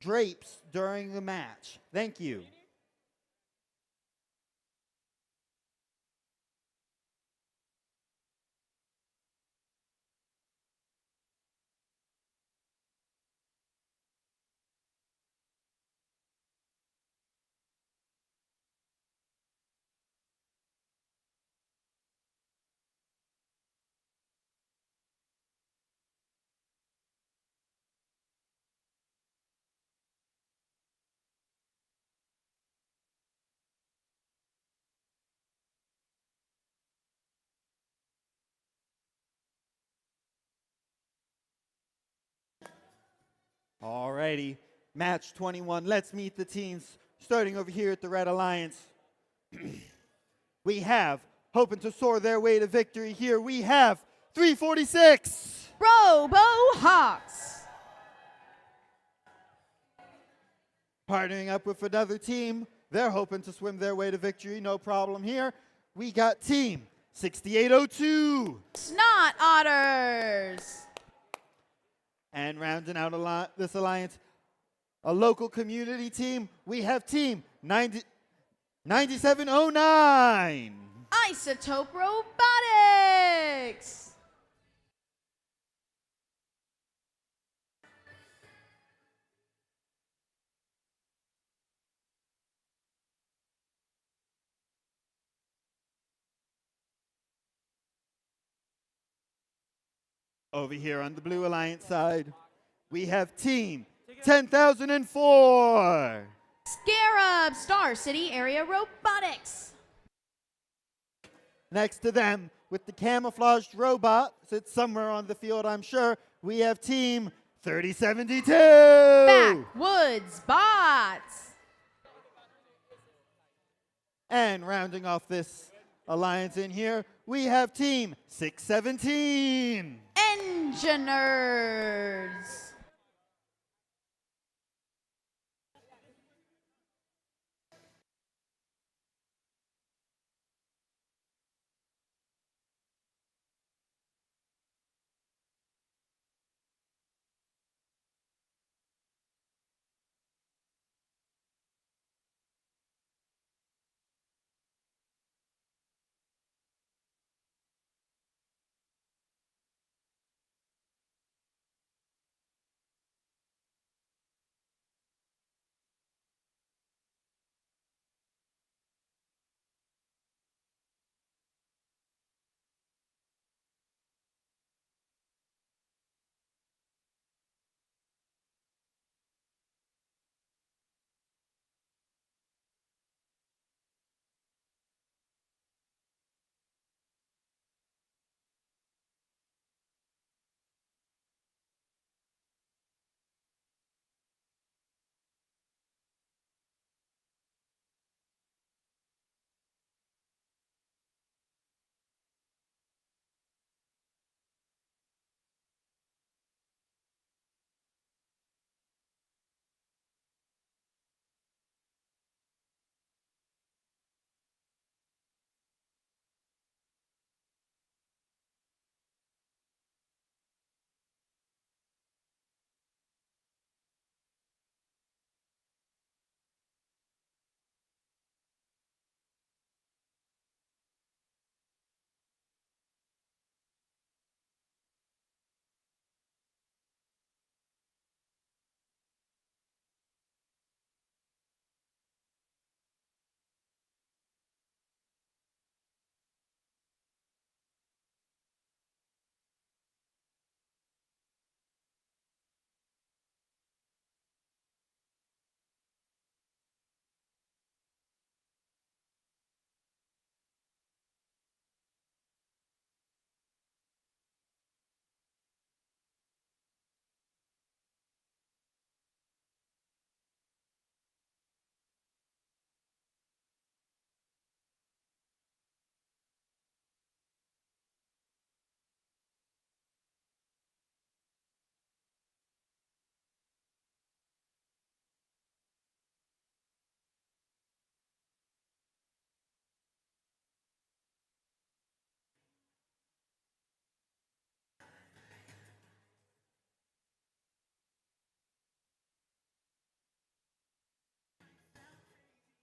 drapes during the match. Thank you. Alrighty, match 21. Let's meet the teams. Starting over here at the Red Alliance, we have, hoping to soar their way to victory here, we have 346. Robo Hawks. Partnering up with another team, they're hoping to swim their way to victory, no problem here. We got team 6802. Snot Otters. And rounding out this alliance, a local community team, we have team 9709. Isotope Robotics. Over here on the Blue Alliance side, we have team 10,004. Scarab Star City Area Robotics. Next to them, with the camouflaged robot, sits somewhere on the field, I'm sure, we have team 3072. Backwoods Bots. And rounding off this alliance in here, we have team 617. Engineers.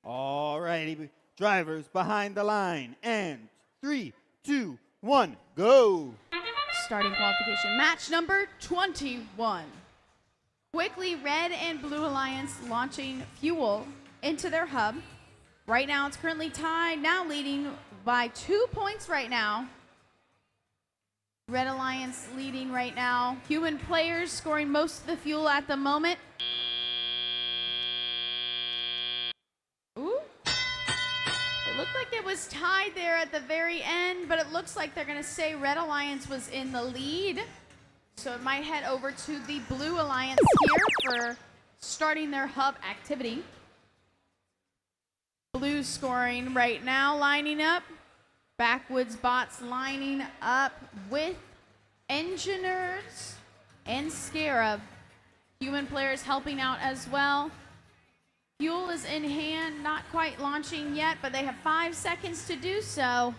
All righty, drivers behind the line. And 3, 2, 1, go. Starting qualification. Match number 21. Quickly, Red and Blue Alliance launching fuel into their hub. Right now, it's currently tied, now leading by 2 points right now. Red Alliance leading right now. Human players scoring most of the fuel at the moment. Ooh. It looked like it was tied there at the very end, but it looks like they're going to say Red Alliance was in the lead. So it might head over to the Blue Alliance here for starting their hub activity. Blue scoring right now, lining up. Backwoods bots lining up with Engineers and Scarab. Human players helping out as well. Fuel is in hand, not quite launching yet, but they have 5 seconds to do so.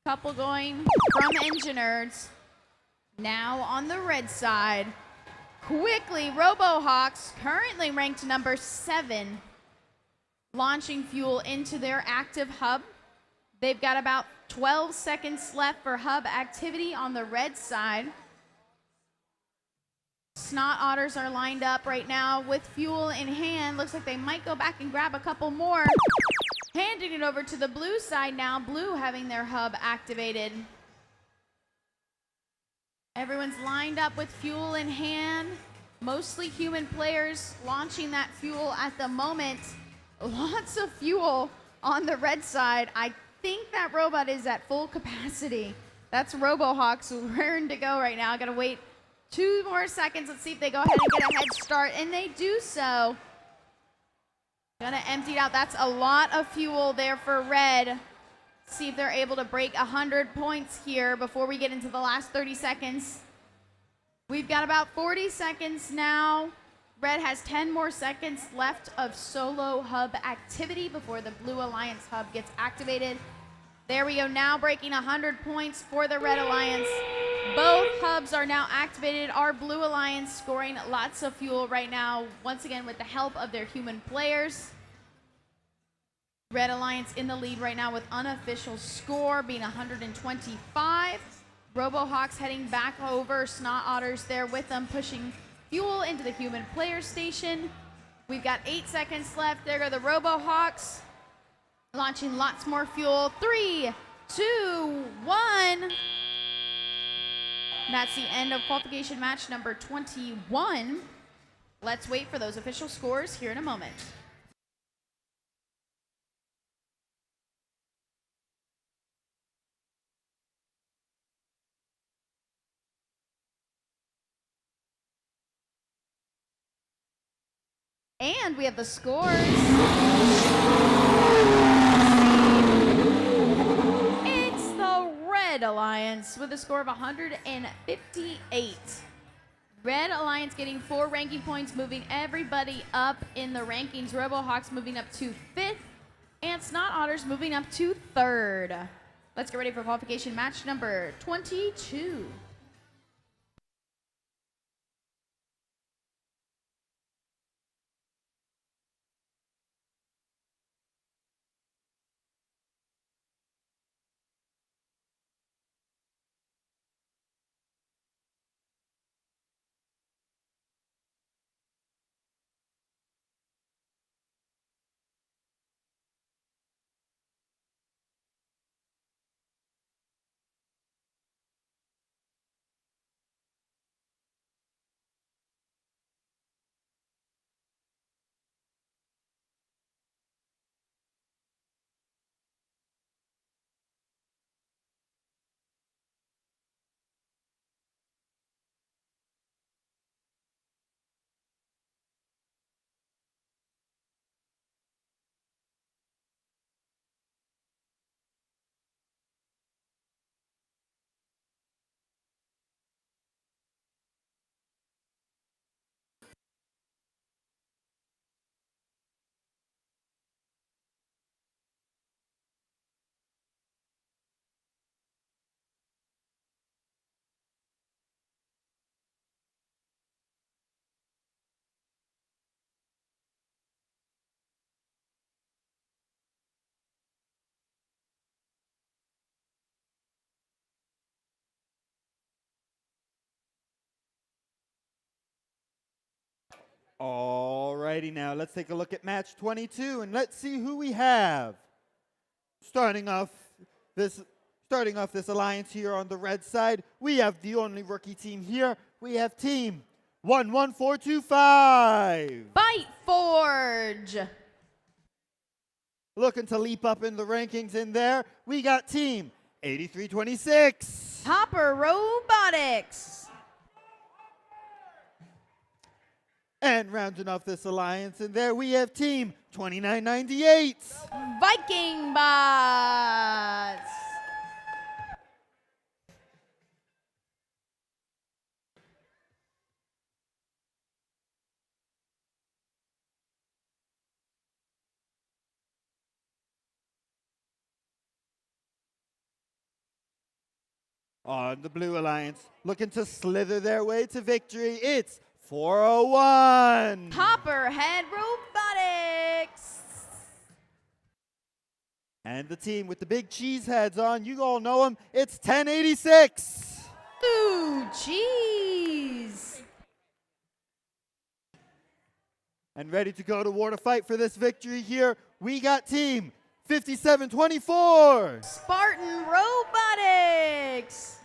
Couple going from Engineers. Now on the red side, quickly RoboHawks, currently ranked number 7, launching fuel into their active hub. They've got about 12 seconds left for hub activity on the red side. Snot Otters are lined up right now with fuel in hand. Looks like they might go back and grab a couple more. Handing it over to the blue side now. Blue having their hub activated. Everyone's lined up with fuel in hand. Mostly human players launching that fuel at the moment. Lots of fuel on the red side. I think that robot is at full capacity. That's RoboHawks raring to go right now. Gotta wait 2 more seconds. Let's see if they go ahead and get a head start, and they do so. Gonna empty it out. That's a lot of fuel there for red. See if they're able to break 100 points here before we get into the last 30 seconds. We've got about 40 seconds now. Red has 10 more seconds left of solo hub activity before the Blue Alliance hub gets activated. There we go, now breaking 100 points for the Red Alliance. Both hubs are now activated. Our Blue Alliance scoring lots of fuel right now, once again with the help of their human players. Red Alliance in the lead right now with unofficial score being 125. RoboHawks heading back over. Snot Otters there with them, pushing fuel into the human player station. We've got 8 seconds left. There go the RoboHawks, launching lots more fuel. 3, 2, 1. That's the end of qualification match number 21. Let's wait for those official scores here in a moment. And we have the scores. It's the Red Alliance with a score of 158. Red Alliance getting 4 ranking points, moving everybody up in the rankings. RoboHawks moving up to 5th, and Snot Otters moving up to 3rd. Let's get ready for qualification match number 22. Alrighty, now let's take a look at match 22 and let's see who we have. Starting off this alliance here on the red side, we have the only rookie team here. We have team 11425. Bite Forge. Looking to leap up in the rankings in there, we got team 8326. Hopper Robotics. And rounding off this alliance, and there we have Team 2998. Viking bots. On the Blue Alliance, looking to slither their way to victory, it's 401. Copperhead Robotics. And the team with the big cheese heads on, you all know them, it's 1086. Ooh, jeez. And ready to go to war to fight for this victory here, we got Team 5724. Spartan Robotics.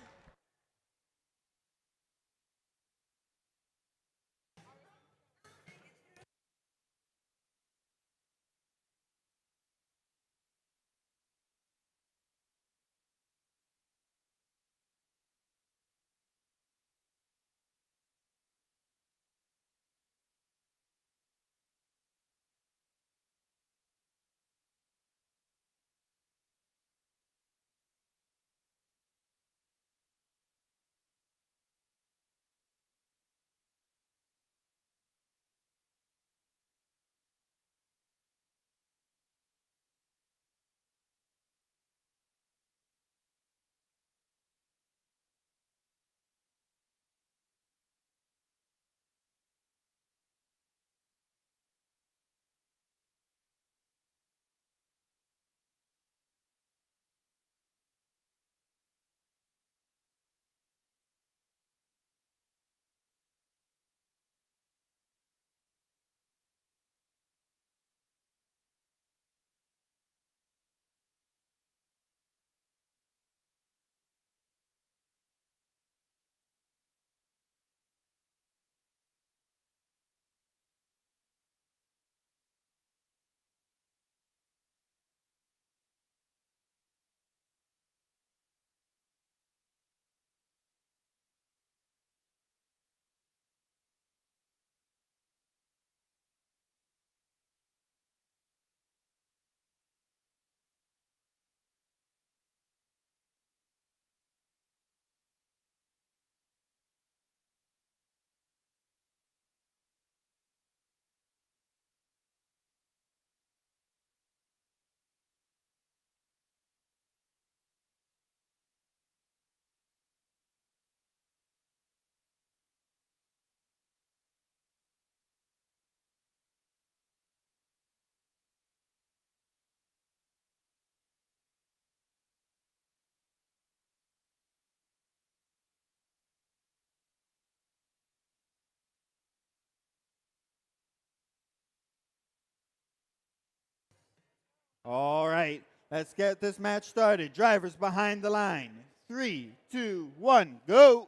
All right, let's get this match started. Drivers behind the line. 3, 2, 1, go.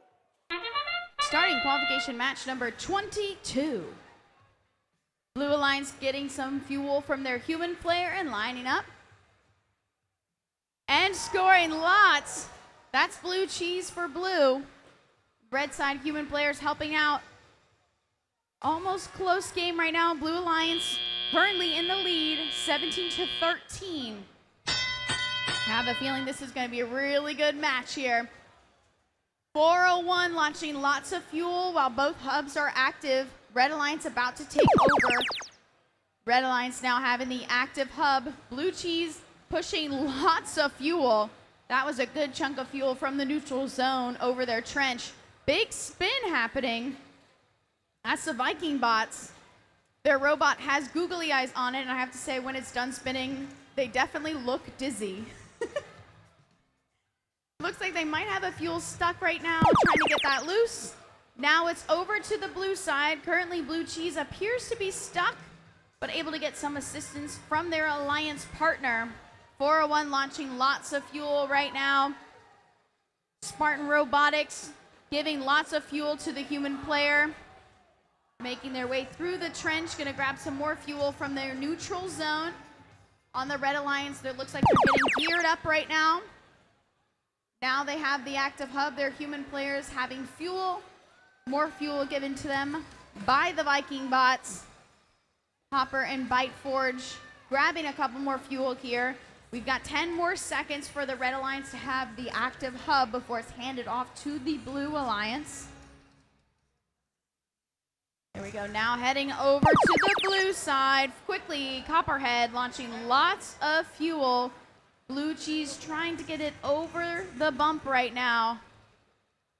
Starting qualification match number 22. Blue Alliance getting some fuel from their human player and lining up. And scoring lots. That's blue cheese for blue. Red side human players helping out. Almost close game right now. Blue Alliance currently in the lead, 17-13. I have a feeling this is going to be a really good match here. 401 launching lots of fuel while both hubs are active. Red Alliance about to take over. Red Alliance now having the active hub. Blue cheese pushing lots of fuel. That was a good chunk of fuel from the neutral zone over their trench. Big spin happening. That's the Viking bots. Their robot has googly eyes on it, and I have to say, when it's done spinning, they definitely look dizzy. Looks like they might have a fuel stuck right now, trying to get that loose. Now it's over to the blue side. Currently, blue cheese appears to be stuck, but able to get some assistance from their alliance partner. 401 launching lots of fuel right now. Spartan Robotics giving lots of fuel to the human player. Making their way through the trench, gonna grab some more fuel from their neutral zone. On the Red Alliance, it looks like they're getting geared up right now. Now they have the active hub, their human players having fuel, more fuel given to them by the Viking bots. Hopper and Bite Forge grabbing a couple more fuel here. We've got 10 more seconds for the Red Alliance to have the active hub before it's handed off to the Blue Alliance. Here we go, now heading over to the blue side. Quickly, Copperhead launching lots of fuel. Blue Cheese trying to get it over the bump right now.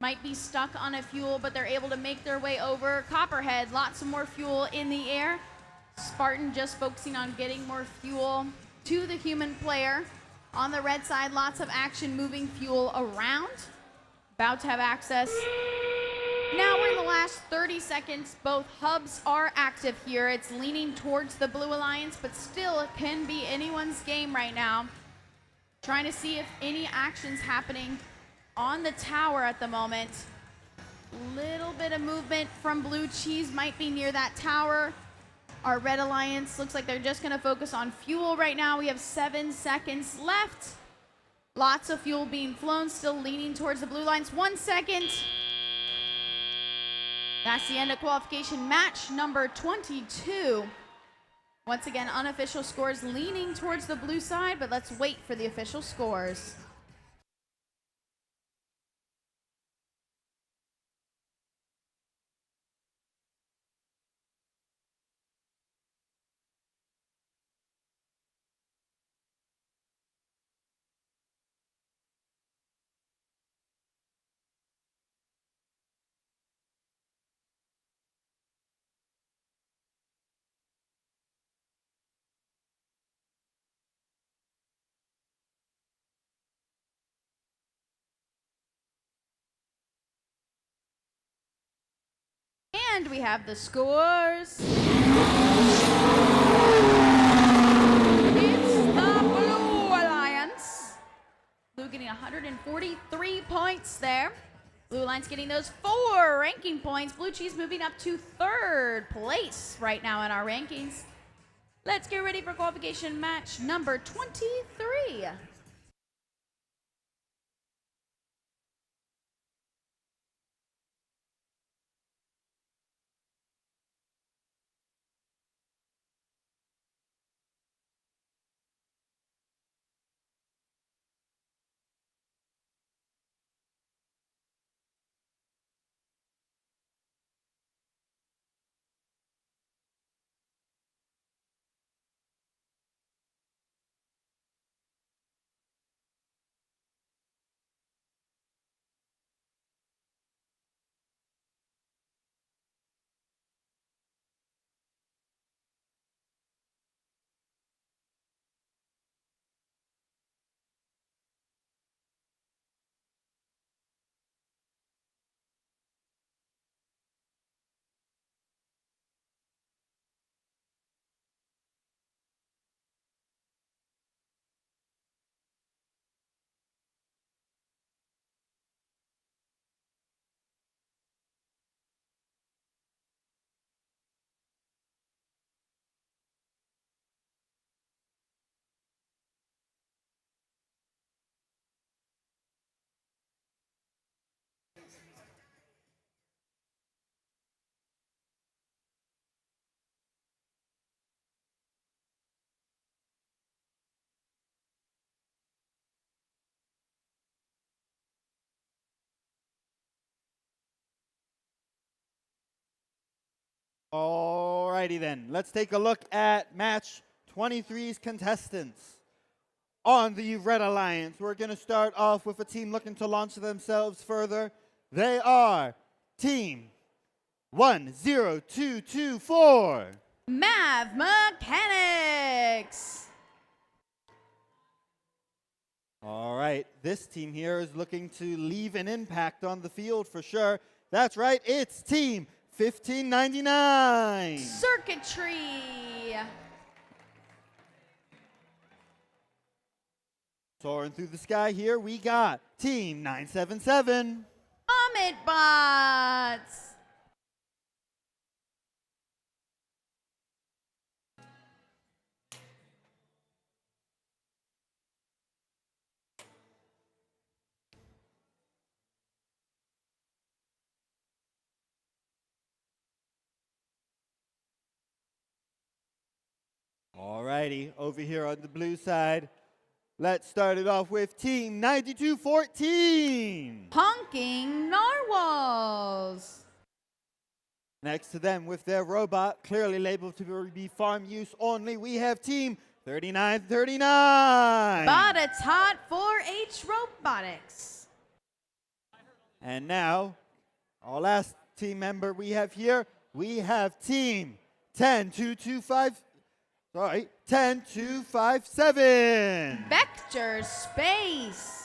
Might be stuck on a fuel, but they're able to make their way over. Copperhead, lots of more fuel in the air. Spartan just focusing on getting more fuel to the human player. On the red side, lots of action moving fuel around. About to have access. Now we're in the last 30 seconds. Both hubs are active here. It's leaning towards the Blue Alliance, but still it can be anyone's game right now. Trying to see if any action's happening on the tower at the moment. Little bit of movement from Blue Cheese might be near that tower. Our Red Alliance looks like they're just gonna focus on fuel right now. We have 7 seconds left. Lots of fuel being flown, still leaning towards the Blue Alliance. 1 second. That's the end of qualification match number 22. Once again, unofficial scores leaning towards the blue side, but let's wait for the official scores. And we have the scores. It's the Blue Alliance. Blue getting 143 points there. Blue Alliance getting those 4 ranking points. Blue Cheese moving up to 3rd place right now in our rankings. Let's get ready for qualification match number 23. Alrighty then, let's take a look at match 23's contestants. On the Red Alliance, we're going to start off with a team looking to launch themselves further. They are Team 10224. Mav Mechanics. All right, this team here is looking to leave an impact on the field for sure. That's right, it's Team 1599. Circuitry. Soaring through the sky here, we got Team 977. Comet Bots. Alrighty, over here on the blue side, let's start it off with Team 9214. Honking Narwhals. Next to them with their robot, clearly labeled to be farm use only, we have Team 3939. Badatot 4H Robotics. And now, our last team member we have here, we have Team 10257. Vector Space.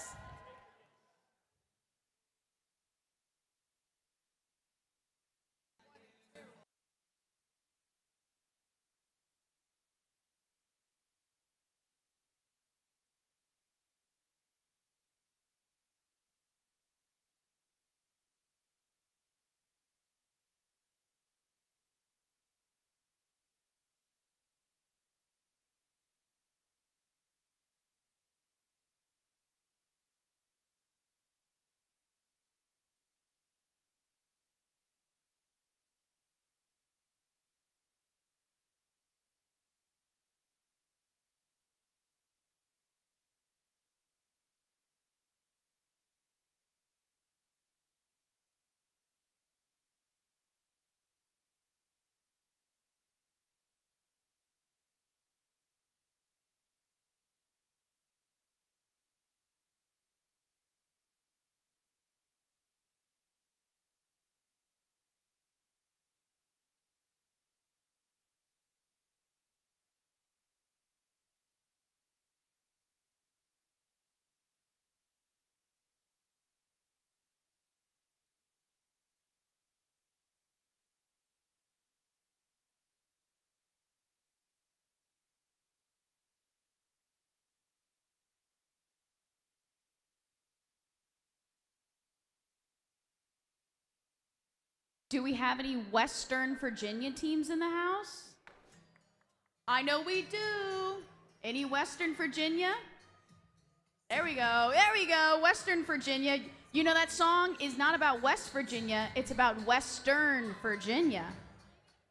Do we have any Western Virginia teams in the house? I know we do. Any Western Virginia? There we go. There we go. Western Virginia. You know that song is not about West Virginia. It's about Western Virginia.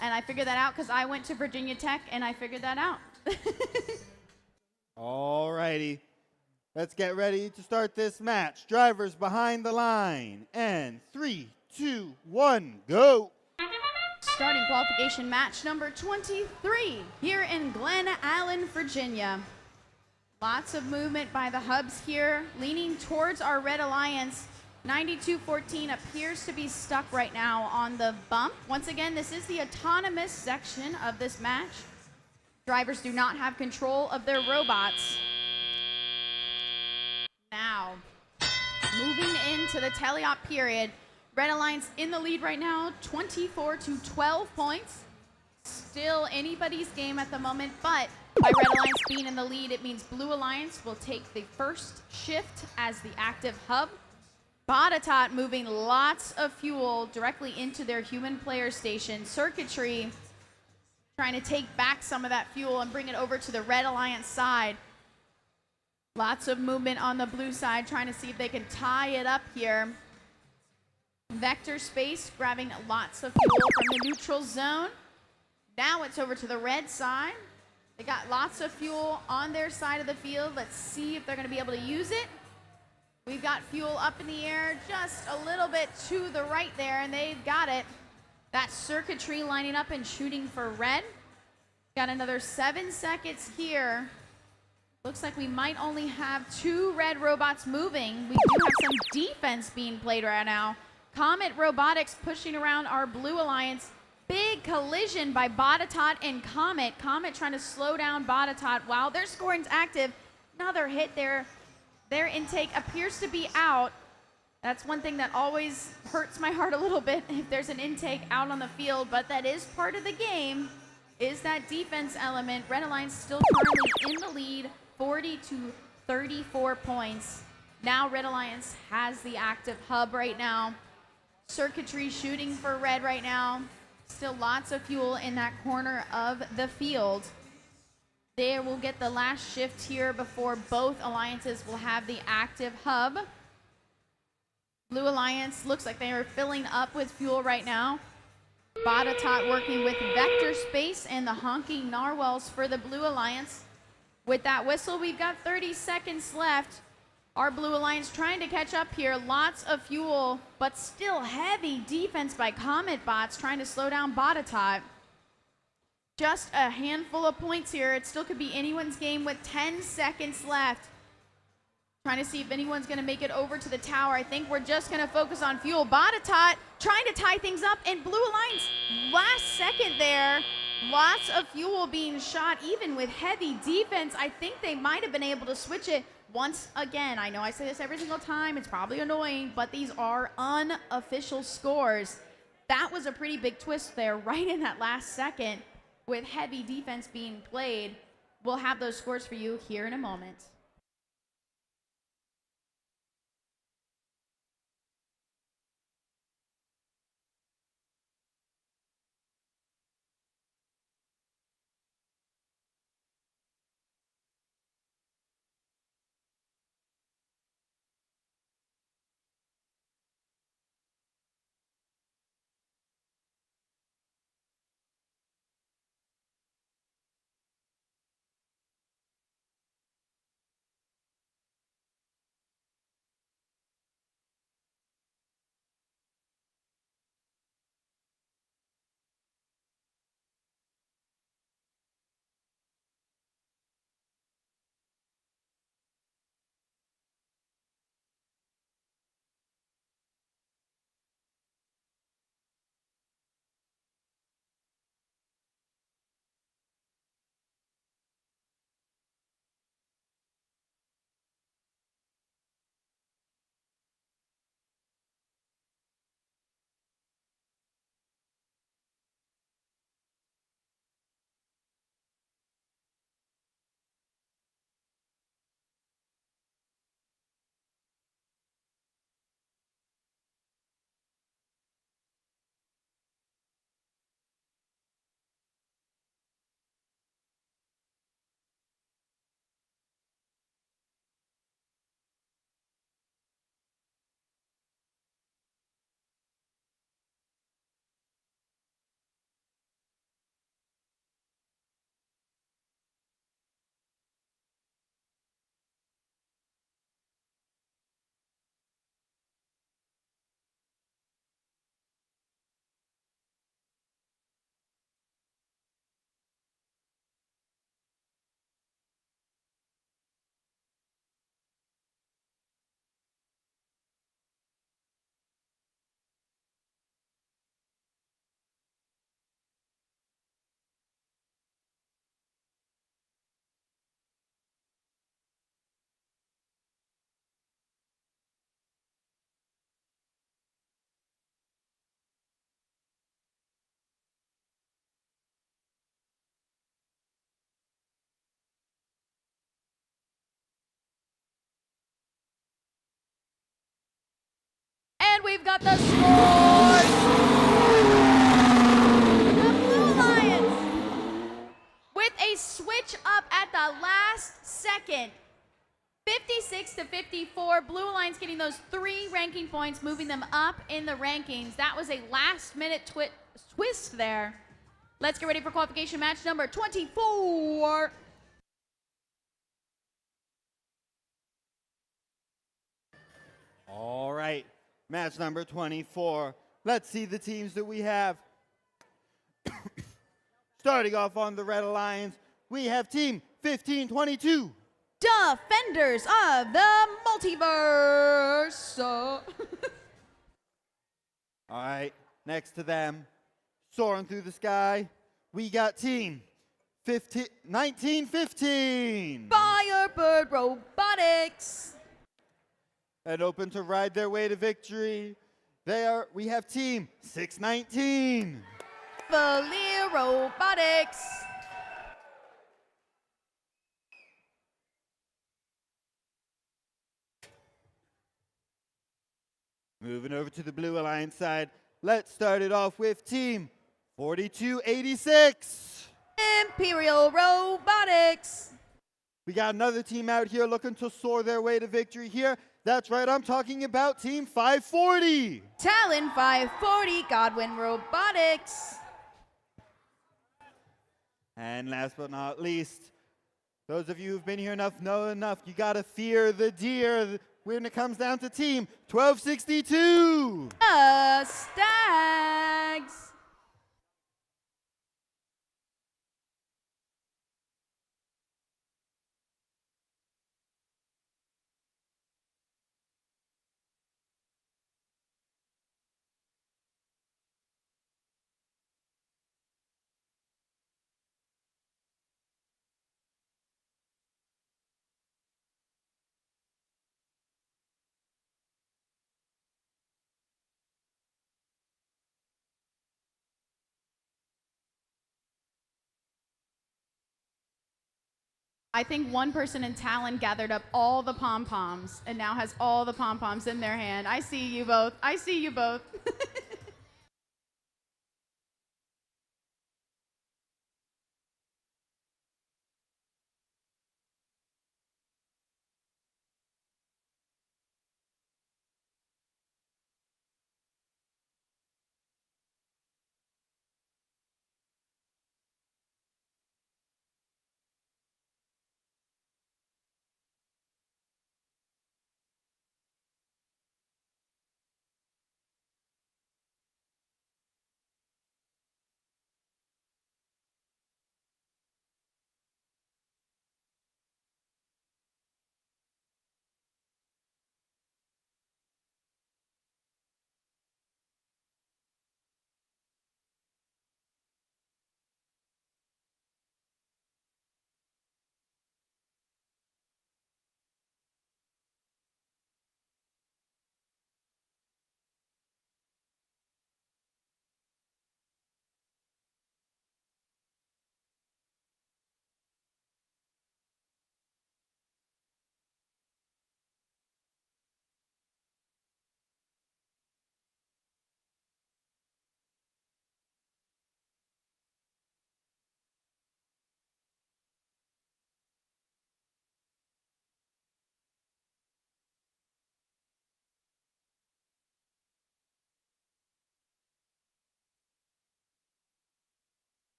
And I figured that out because I went to Virginia Tech and I figured that out. Alrighty, let's get ready to start this match. Drivers behind the line. And 3, 2, 1, go. Starting qualification match number 23 here in Glen Allen, Virginia. Lots of movement by the hubs here, leaning towards our Red Alliance. 9214 appears to be stuck right now on the bump. Once again, this is the autonomous section of this match. Drivers do not have control of their robots. Now, moving into the teleop period, Red Alliance in the lead right now, 24 to 12 points. Still anybody's game at the moment, but by Red Alliance being in the lead, it means Blue Alliance will take the first shift as the active hub. Badatot moving lots of fuel directly into their human player station. Circuitry trying to take back some of that fuel and bring it over to the Red Alliance side. Lots of movement on the blue side, trying to see if they can tie it up here. Vector Space grabbing lots of fuel from the neutral zone. Now it's over to the red side. They got lots of fuel on their side of the field. Let's see if they're going to be able to use it. We've got fuel up in the air just a little bit to the right there, and they've got it. That circuitry lining up and shooting for red. Got another 7 seconds here. Looks like we might only have 2 red robots moving. We do have some defense being played right now. Comet Robotics pushing around our Blue Alliance. Big collision by Badatot and Comet. Comet trying to slow down Badatot while their scoring's active. Another hit there. Their intake appears to be out. That's one thing that always hurts my heart a little bit if there's an intake out on the field, but that is part of the game, is that defense element. Red Alliance still currently in the lead, 40 to 34 points. Now Red Alliance has the active hub right now. Circuitry shooting for red right now. Still lots of fuel in that corner of the field. They will get the last shift here before both alliances will have the active hub. Blue Alliance looks like they are filling up with fuel right now. Batatot working with Vector Space and the Honking Narwhals for the Blue Alliance. With that whistle, we've got 30 seconds left. Our Blue Alliance trying to catch up here. Lots of fuel, but still heavy defense by Comet Bots trying to slow down Batatot. Just a handful of points here. It still could be anyone's game with 10 seconds left. Trying to see if anyone's going to make it over to the tower. I think we're just going to focus on fuel. Batatot trying to tie things up, and Blue Alliance last second there. Lots of fuel being shot, even with heavy defense. I think they might have been able to switch it once again. I know I say this every single time. It's probably annoying, but these are unofficial scores. That was a pretty big twist there right in that last second with heavy defense being played. We'll have those scores for you here in a moment. And we've got the scores! The Blue Alliance with a switch up at the last second. 56 to 54. Blue Alliance getting those 3 ranking points, moving them up in the rankings. That was a last-minute twist there. Let's get ready for qualification match number 24. All right, match number 24. Let's see the teams that we have. Starting off on the Red Alliance, we have Team 1522. Defenders of the Multiverse. All right, next to them, soaring through the sky, we got Team 1915. Firebird Robotics. And open to ride their way to victory. We have Team 619. Valier Robotics. Moving over to the Blue Alliance side, let's start it off with Team 4286. Imperial Robotics. We got another team out here looking to soar their way to victory here. That's right, I'm talking about Team 540. Talon 540, Godwin Robotics. And last but not least, those of you who've been here enough know enough. You gotta fear the deer when it comes down to Team 1262. Stags. I think one person in Talon gathered up all the pom-poms and now has all the pom-poms in their hand. I see you both. I see you both.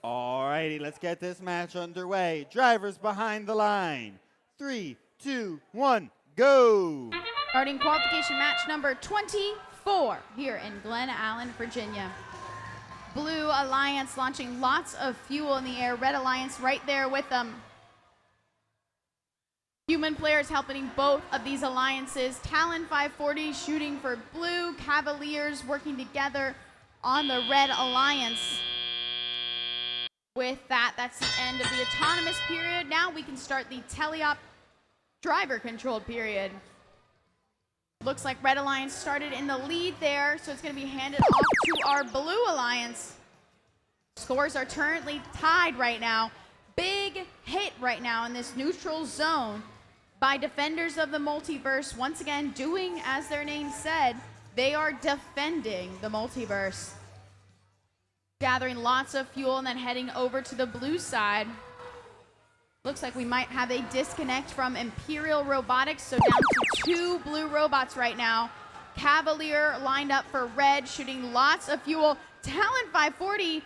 Alrighty, let's get this match underway. Drivers behind the line. 3, 2, 1, go! Starting qualification match number 24 here in Glen Allen, Virginia. Blue Alliance launching lots of fuel in the air. Red Alliance right there with them. Human players helping both of these alliances. Talon 540 shooting for blue. Cavaliers working together on the Red Alliance. With that, that's the end of the autonomous period. Now we can start the teleop driver-controlled period. Looks like Red Alliance started in the lead there, so it's going to be handed off to our Blue Alliance. Scores are currently tied right now. Big hit right now in this neutral zone by Defenders of the Multiverse. Once again, doing as their name said, they are defending the multiverse. Gathering lots of fuel and then heading over to the blue side. Looks like we might have a disconnect from Imperial Robotics, so down to 2 blue robots right now. Cavalier lined up for red, shooting lots of fuel. Talon 540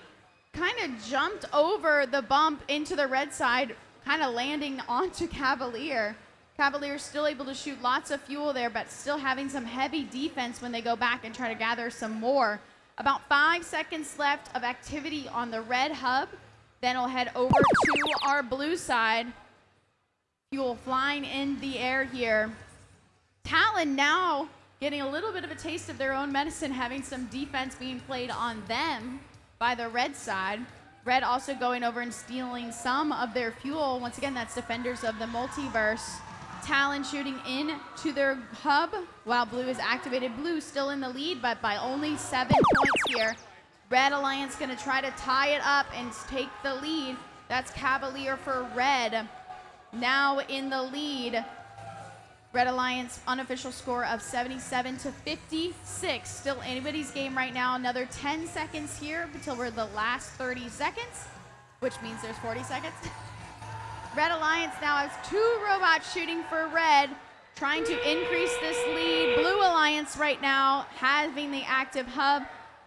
kind of jumped over the bump into the red side, kind of landing onto Cavalier. Cavaliers still able to shoot lots of fuel there, but still having some heavy defense when they go back and try to gather some more. About 5 seconds left of activity on the red hub. Then we'll head over to our blue side. Fuel flying in the air here. Talon now getting a little bit of a taste of their own medicine, having some defense being played on them by the red side. Red also going over and stealing some of their fuel. Once again, that's Defenders of the Multiverse. Talon shooting in to their hub while blue is activated. Blue still in the lead, but by only 7 points here. Red Alliance gonna try to tie it up and take the lead. That's Cavalier for red. Now in the lead. Red Alliance unofficial score of 77 to 56. Still anybody's game right now. Another 10 seconds here until we're the last 30 seconds, which means there's 40 seconds. Red Alliance now has 2 robots shooting for red, trying to increase this lead. Blue Alliance right now having the active hub.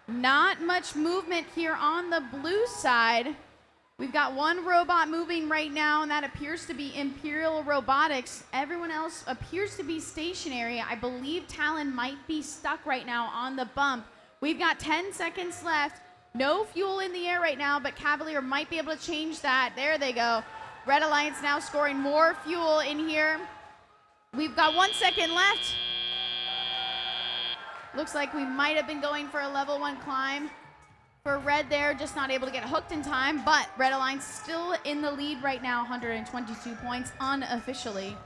Not much movement here on the blue side. We've got 1 robot moving right now, and that appears to be Imperial Robotics. Everyone else appears to be stationary. I believe Talon might be stuck right now on the bump. We've got 10 seconds left. No fuel in the air right now, but Cavalier might be able to change that. There they go. Red Alliance now scoring more fuel in here. We've got 1 second left. Looks like we might have been going for a level 1 climb. For red there, just not able to get hooked in time, but Red Alliance still in the lead right now, 122 points unofficially.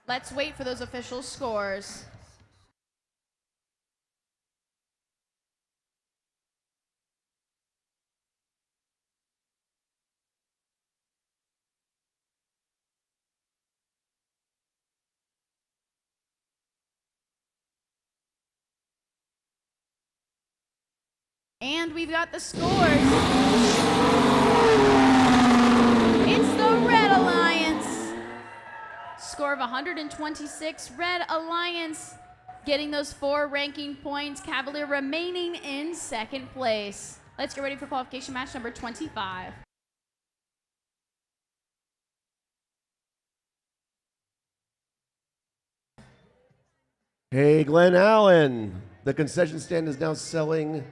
Let's wait for those official scores. And we've got the scores. It's the Red Alliance. Score of 126. Red Alliance getting those 4 ranking points. Cavalier remaining in 2nd place. Let's get ready for qualification match number 25. Hey, Glen Allen. The concession stand is now selling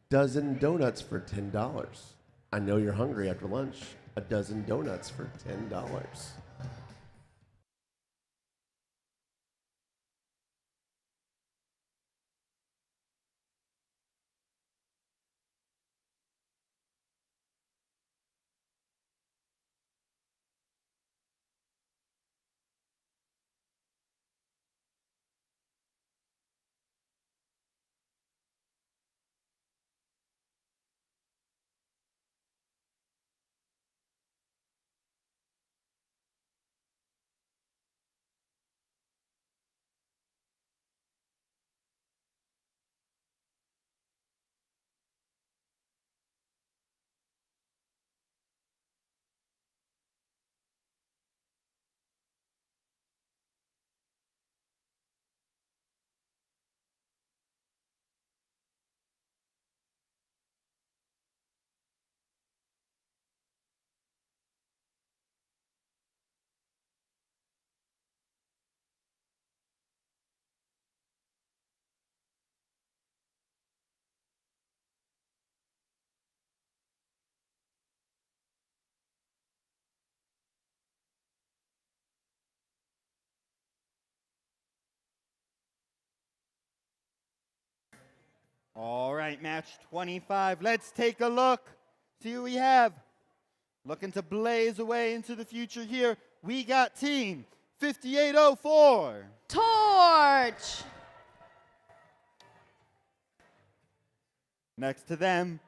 dozen donuts for $10. I know you're hungry after lunch. A dozen donuts for $10. All right, match 25. Let's take a look. See who we have. Looking to blaze away into the future here. We got team 5804. Torch. Next to them,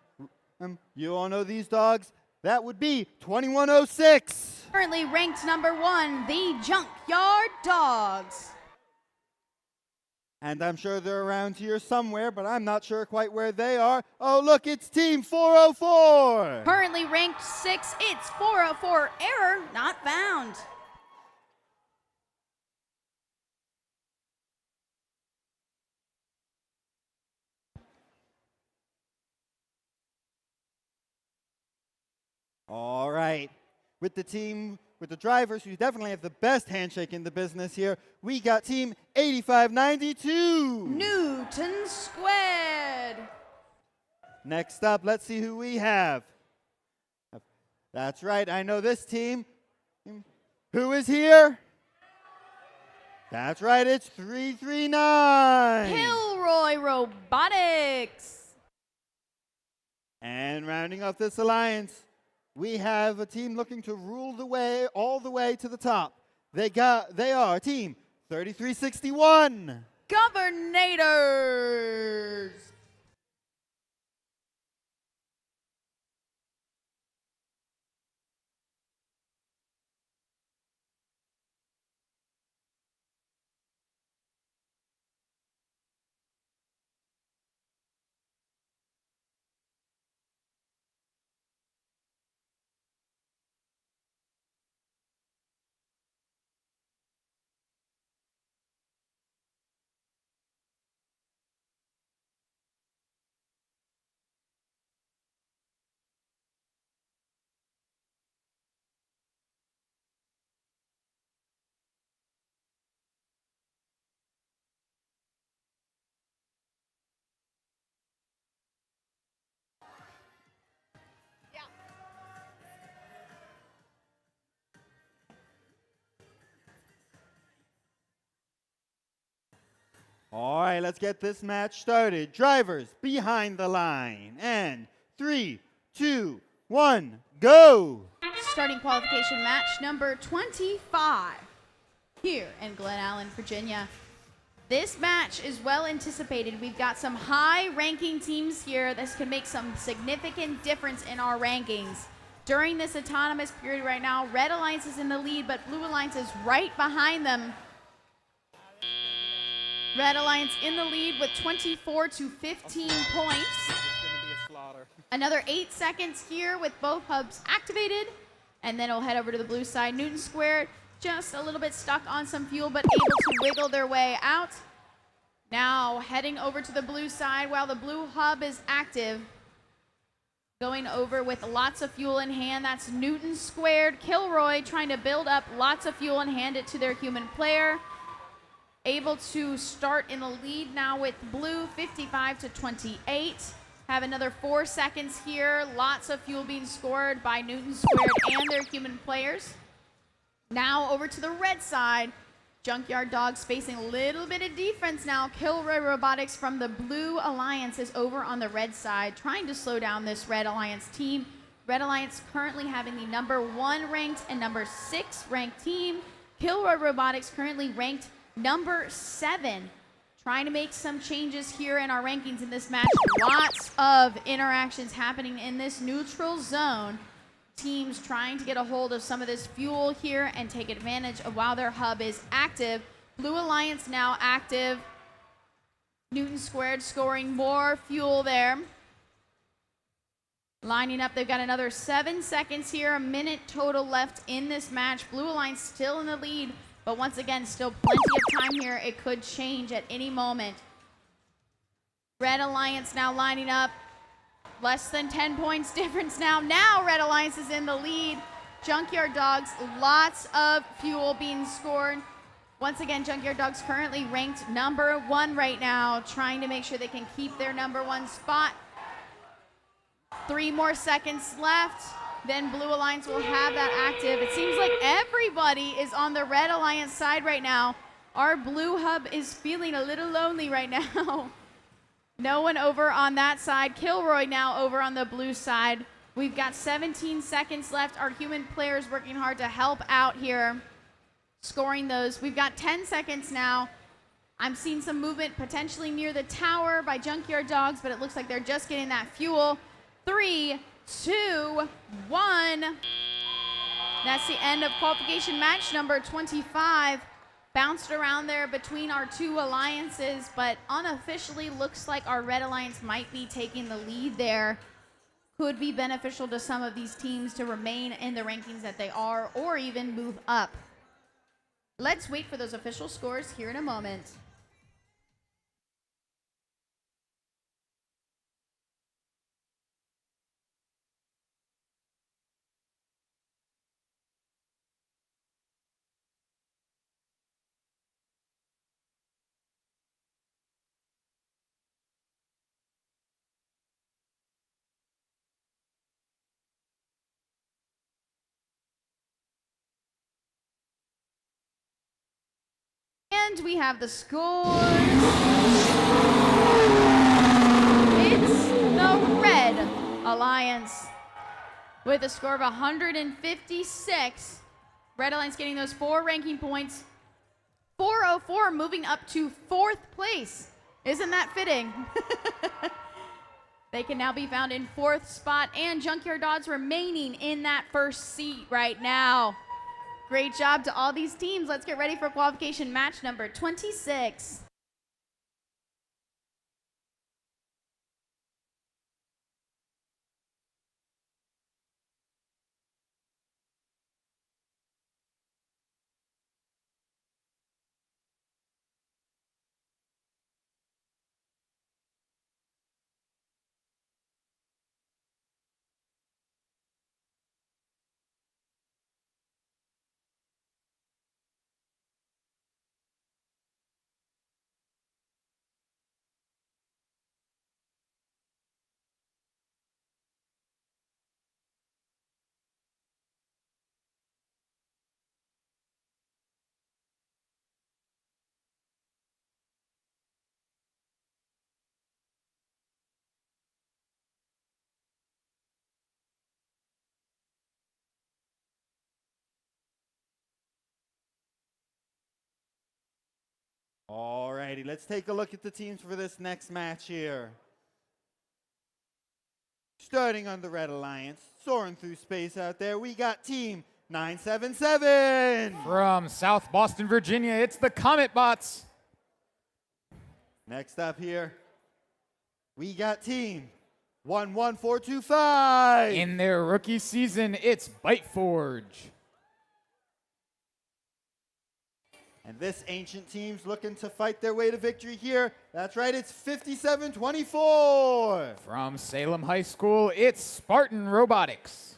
you all know these dogs. That would be 2106. Currently ranked number 1, the Junkyard Dogs. And I'm sure they're around here somewhere, but I'm not sure quite where they are. Oh, look, it's Team 404. Currently ranked 6, it's 404. Error not found. All right. With the team with the drivers who definitely have the best handshake in the business here. We got Team 8592. Newton Squared. Next up, let's see who we have. That's right, I know this team. Who is here? That's right, it's 339. Kilroy Robotics. And rounding off this alliance, we have a team looking to rule the way all the way to the top. They are Team 3361. Governators. All right, let's get this match started. Drivers behind the line. And 3, 2, 1, go! Starting qualification match number 25 here in Glen Allen, Virginia. This match is well anticipated. We've got some high-ranking teams here. This can make some significant difference in our rankings. During this autonomous period right now, Red Alliance is in the lead, but Blue Alliance is right behind them. Red Alliance in the lead with 24 to 15 points. Another 8 seconds here with both hubs activated. And then we'll head over to the blue side. Newton Squared just a little bit stuck on some fuel, but able to wiggle their way out. Now heading over to the blue side while the blue hub is active. Going over with lots of fuel in hand. That's Newton Squared. Kilroy trying to build up lots of fuel and hand it to their human player. Able to start in the lead now with blue, 55 to 28. Have another 4 seconds here. Lots of fuel being scored by Newton Squared and their human players. Now over to the red side. Junkyard Dogs facing a little bit of defense now. Kilroy Robotics from the Blue Alliance is over on the red side, trying to slow down this Red Alliance team. Red Alliance currently having the number 1 ranked and number 6 ranked team. Kilroy Robotics currently ranked number 7. Trying to make some changes here in our rankings in this match. Lots of interactions happening in this neutral zone. Teams trying to get a hold of some of this fuel here and take advantage of while their hub is active. Blue Alliance now active. Newton Squared scoring more fuel there. Lining up, they've got another 7 seconds here, a minute total left in this match. Blue Alliance still in the lead, but once again, still plenty of time here. It could change at any moment. Red Alliance now lining up. Less than 10 points difference now. Now Red Alliance is in the lead. Junkyard Dogs, lots of fuel being scored. Once again, Junkyard Dogs currently ranked number 1 right now, trying to make sure they can keep their number 1 spot. 3 more seconds left. Then Blue Alliance will have that active. It seems like everybody is on the Red Alliance side right now. Our blue hub is feeling a little lonely right now. No one over on that side. Kilroy now over on the blue side. We've got 17 seconds left. Our human players working hard to help out here, scoring those. We've got 10 seconds now. I'm seeing some movement potentially near the tower by Junkyard Dogs, but it looks like they're just getting that fuel. 3, 2, 1. That's the end of qualification match number 25. Bounced around there between our 2 alliances, but unofficially looks like our Red Alliance might be taking the lead there. Could be beneficial to some of these teams to remain in the rankings that they are or even move up. Let's wait for those official scores here in a moment. And we have the score. It's the Red Alliance with a score of 156. Red Alliance getting those 4 ranking points. 404 moving up to 4th place. Isn't that fitting? They can now be found in 4th spot, and Junkyard Dodds remaining in that 1st seat right now. Great job to all these teams. Let's get ready for qualification match number 26. Alrighty, let's take a look at the teams for this next match here. Starting on the Red Alliance, soaring through space out there, we got Team 977. From South Boston, Virginia, it's the Comet Bots. Next up here, we got Team 11425. In their rookie season, it's Biteforge. And this ancient team's looking to fight their way to victory here. That's right, it's 5724. From Salem High School, it's Spartan Robotics.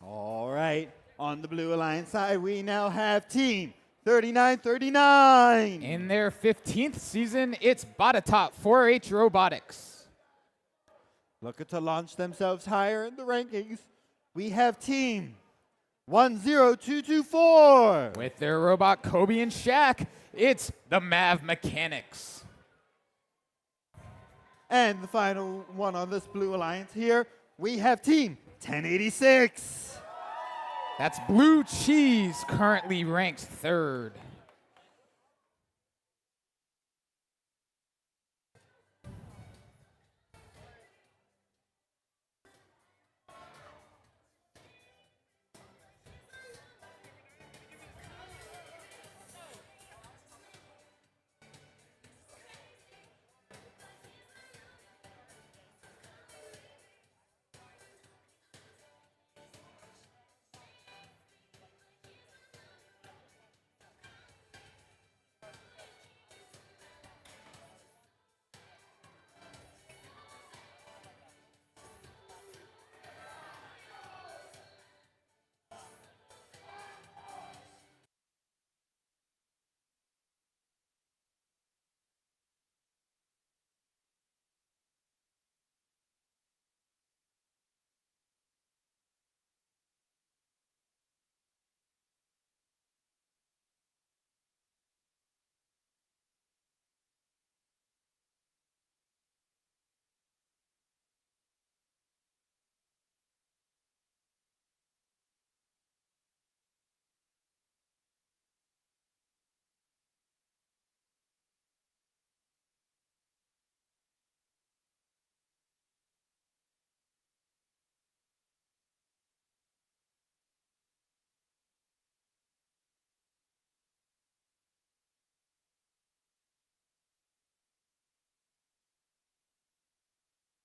All right, on the Blue Alliance side, we now have Team 3939. In their 15th season, it's Botatop 4-H Robotics. Looking to launch themselves higher in the rankings, we have Team 10224. With their robot Kobe and Shaq, it's the Mav Mechanics. And the final one on this Blue Alliance here, we have Team 1086. That's Blue Cheese, currently ranked 3rd.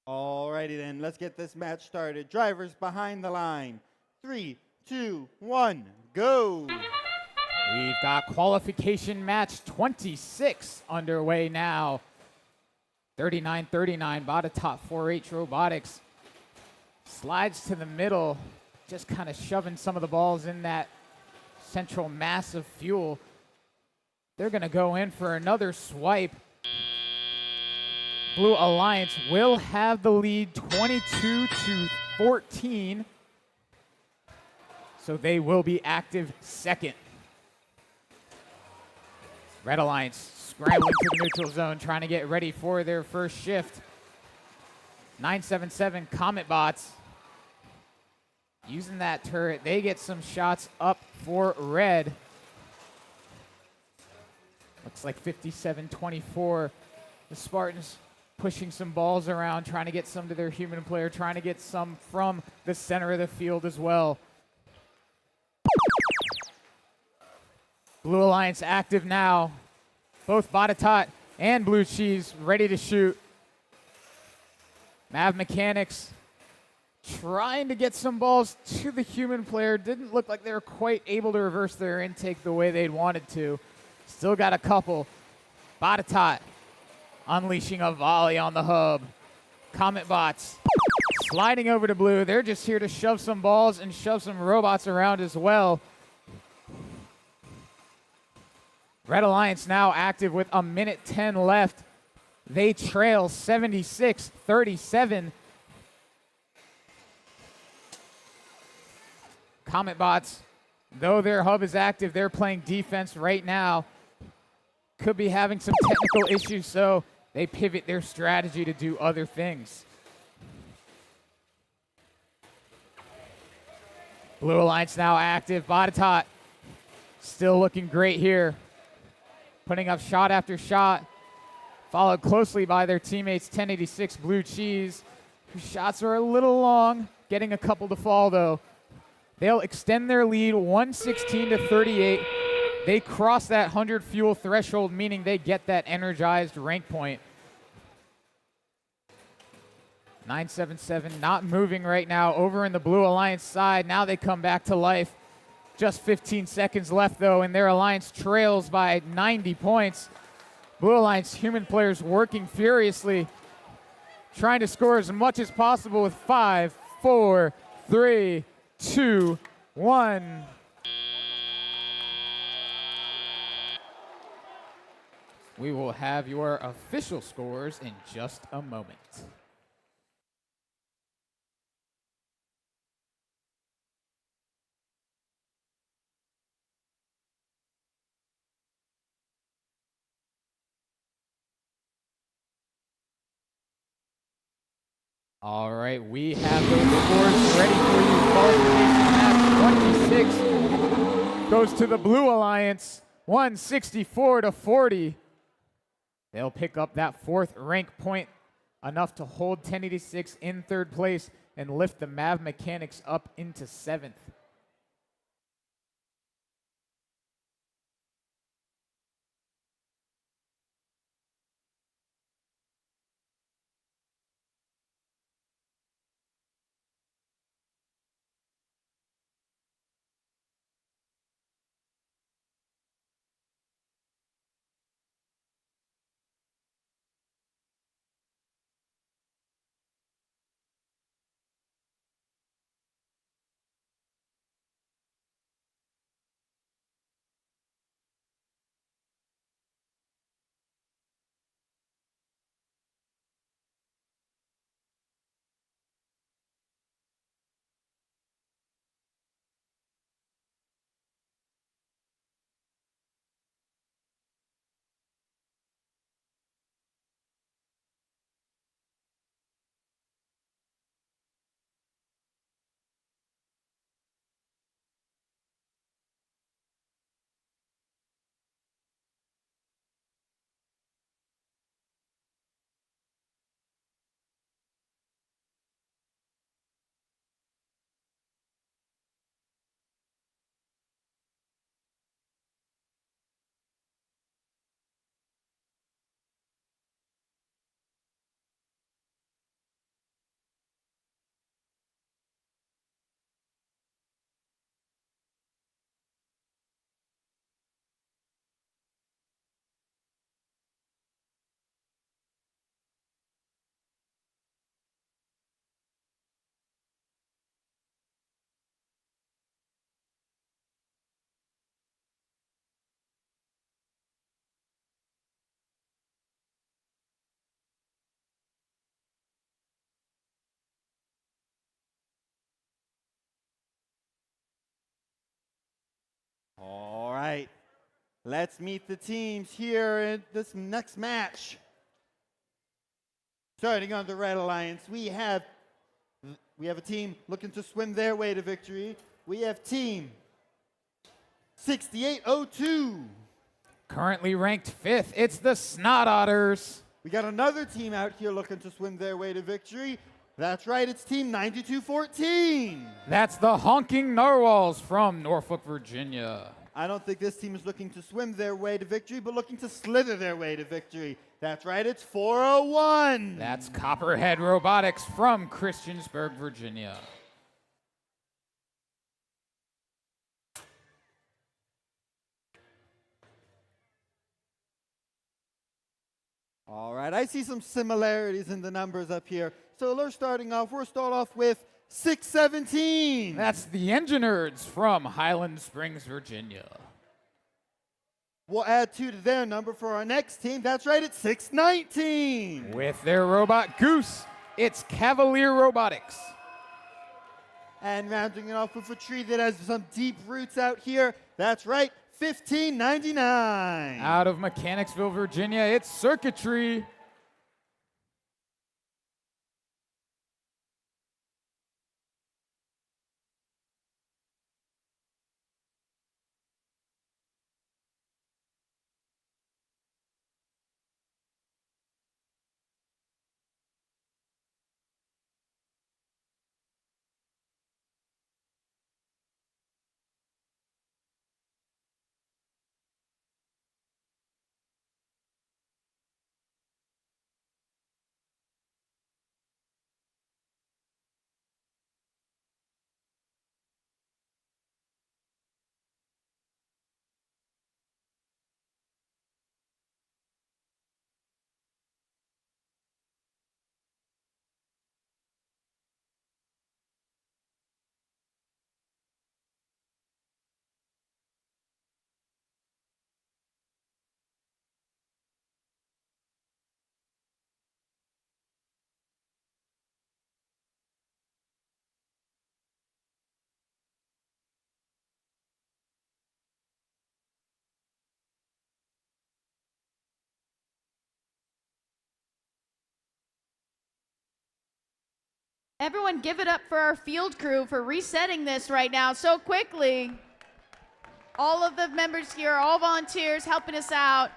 Alrighty then, let's get this match started. Drivers behind the line. 3, 2, 1, go. We've got qualification match 26 underway now. 39-39, Botatop 4-H Robotics slides to the middle, just kind of shoving some of the balls in that central mass of fuel. They're going to go in for another swipe. Blue Alliance will have the lead 22-14. So they will be active second. Red Alliance scrambling to the neutral zone, trying to get ready for their first shift. 977 Comet Bots using that turret. They get some shots up for red. Looks like 57-24. The Spartans pushing some balls around, trying to get some to their human player, trying to get some from the center of the field as well. Blue Alliance active now. Both Batatat and Blue Cheese ready to shoot. Mav Mechanics trying to get some balls to the human player. Didn't look like they were quite able to reverse their intake the way they'd wanted to. Still got a couple. Batatat unleashing a volley on the hub. Comet Bots sliding over to blue. They're just here to shove some balls and shove some robots around as well. Red Alliance now active with a minute 10 left. They trail 76-37. Comet Bots, though their hub is active, they're playing defense right now. Could be having some technical issues, so they pivot their strategy to do other things. Blue Alliance now active. Batatat still looking great here. Putting up shot after shot. Followed closely by their teammates 1086 Blue Cheese, whose shots are a little long, getting a couple to fall though. They'll extend their lead 116-38. They cross that 100 fuel threshold, meaning they get that energized rank point. 977 not moving right now over in the Blue Alliance side. Now they come back to life. Just 15 seconds left though, and their alliance trails by 90 points. Blue Alliance human players working furiously, trying to score as much as possible with 5, 4, 3, 2, 1. We will have your official scores in just a moment. All right, we have those scores ready for you. Qualification match 26 goes to the Blue Alliance, 164-40. They'll pick up that fourth rank point, enough to hold 1086 in third place and lift the Mav Mechanics up into seventh. Let's meet the teams here in this next match. Starting on the Red Alliance, we have a team looking to swim their way to victory. We have team 6802. Currently ranked 5th, it's the Snot Otters. We got another team out here looking to swim their way to victory. That's right, it's team 9214. That's the Honking Narwhals from Norfolk, Virginia. I don't think this team is looking to swim their way to victory, but looking to slither their way to victory. That's right, it's 401. That's Copperhead Robotics from Christiansburg, Virginia. All right, I see some similarities in the numbers up here. So we'll start off with 617. That's the Engineers from Highland Springs, Virginia. We'll add 2 to their number for our next team. That's right, it's 619. With their robot Goose, it's Cavalier Robotics. And rounding it off with a tree that has some deep roots out here. That's right, 1599. Out of Mechanicsville, Virginia, it's Circuitry. Everyone give it up for our field crew for resetting this right now so quickly. All of the members here, all volunteers helping us out.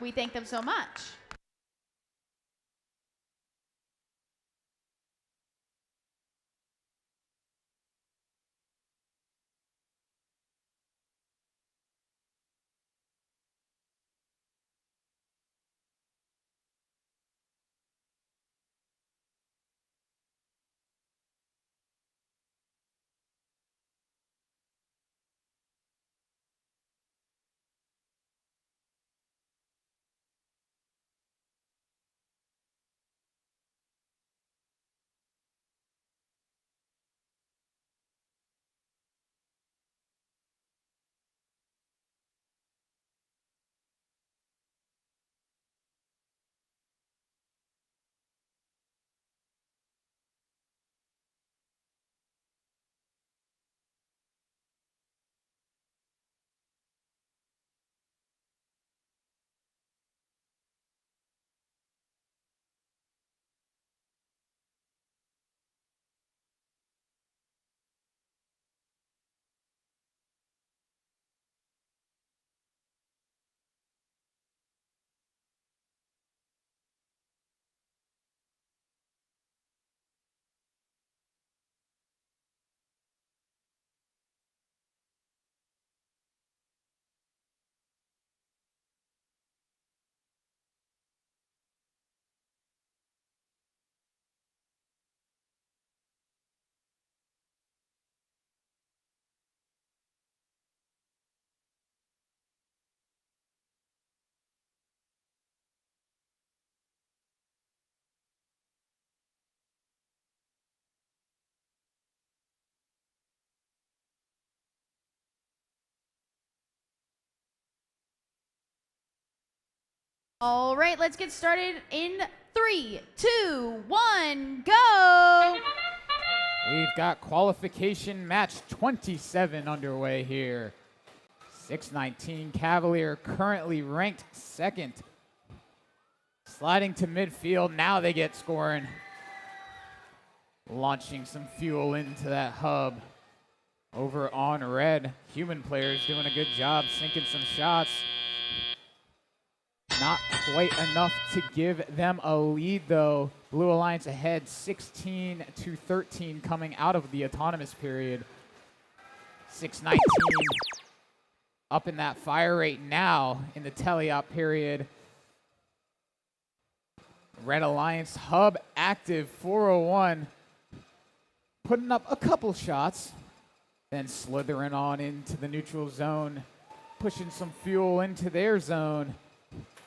We thank them so much. All right, let's get started in 3, 2, 1, go! We've got qualification match 27 underway here. 619 Cavalier currently ranked second. Sliding to midfield, now they get scoring. Launching some fuel into that hub. Over on red, human players doing a good job sinking some shots. Not quite enough to give them a lead though. Blue Alliance ahead 16-13 coming out of the autonomous period. 619 up in that fire rate now in the teleop period. Red Alliance hub active 401. Putting up a couple shots. Then slithering on into the neutral zone. Pushing some fuel into their zone.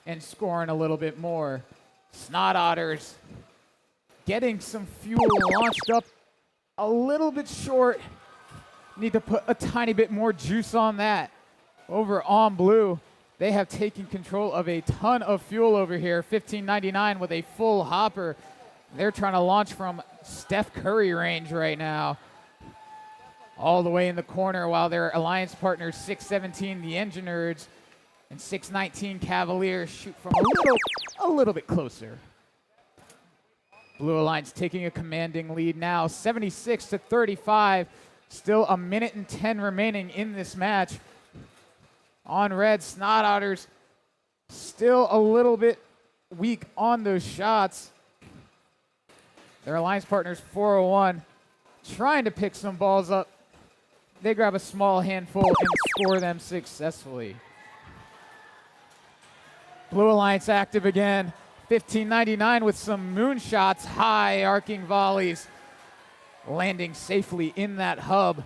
And scoring a little bit more. Snot Otters getting some fuel launched up a little bit short. Need to put a tiny bit more juice on that. Over on blue, they have taken control of a ton of fuel over here. 1599 with a full hopper. They're trying to launch from Steph Curry range right now. All the way in the corner while their alliance partners 617 the Engineers and 619 Cavaliers shoot from a little bit closer. Blue Alliance taking a commanding lead now, 76-35. Still a minute and 10 remaining in this match. On red, Snot Otters still a little bit weak on those shots. Their alliance partners 401 trying to pick some balls up. They grab a small handful and score them successfully. Blue Alliance active again. 1599 with some moonshots, high arcing volleys, landing safely in that hub.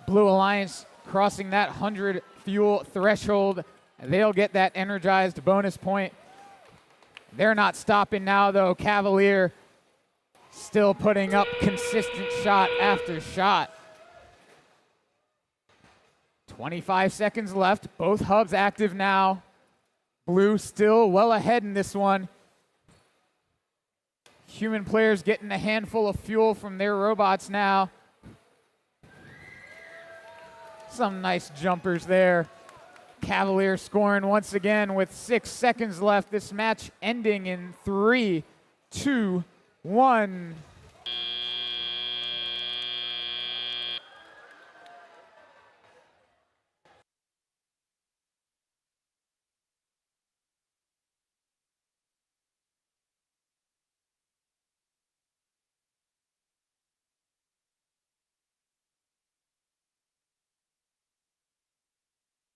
Blue Alliance crossing that 100 fuel threshold. They'll get that energized bonus point. They're not stopping now though. Cavalier still putting up consistent shot after shot. 25 seconds left. Both hubs active now. Blue still well ahead in this one. Human players getting a handful of fuel from their robots now. Some nice jumpers there. Cavalier scoring once again with 6 seconds left. This match ending in 3, 2, 1.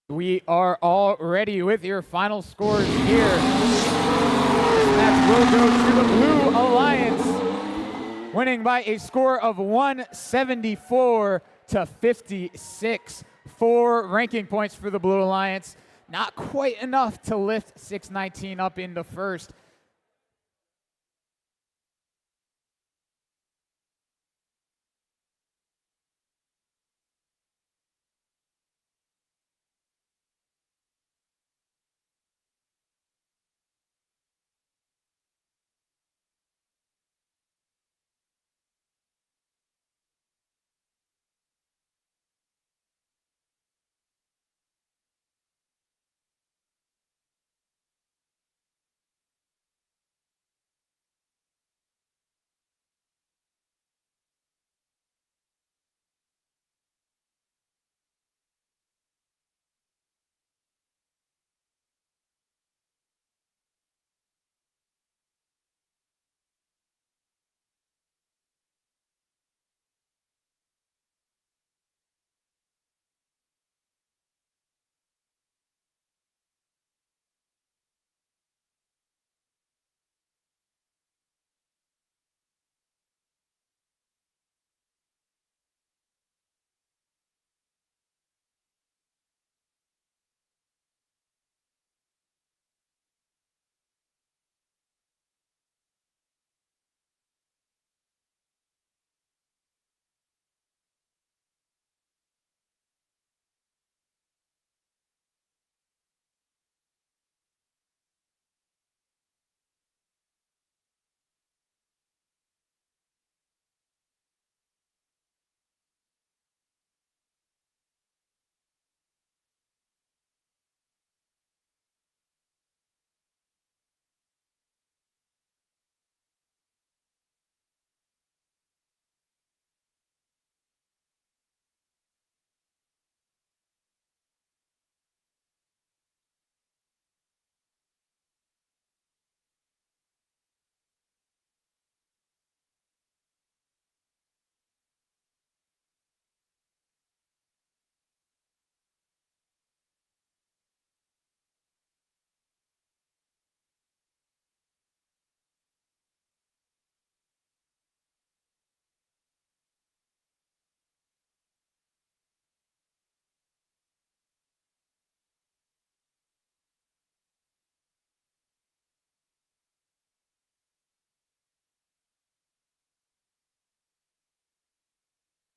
We are all ready with your final scores here. This match will go to the Blue Alliance, winning by a score of 174-56. 4 ranking points for the Blue Alliance. Not quite enough to lift 619 up into first.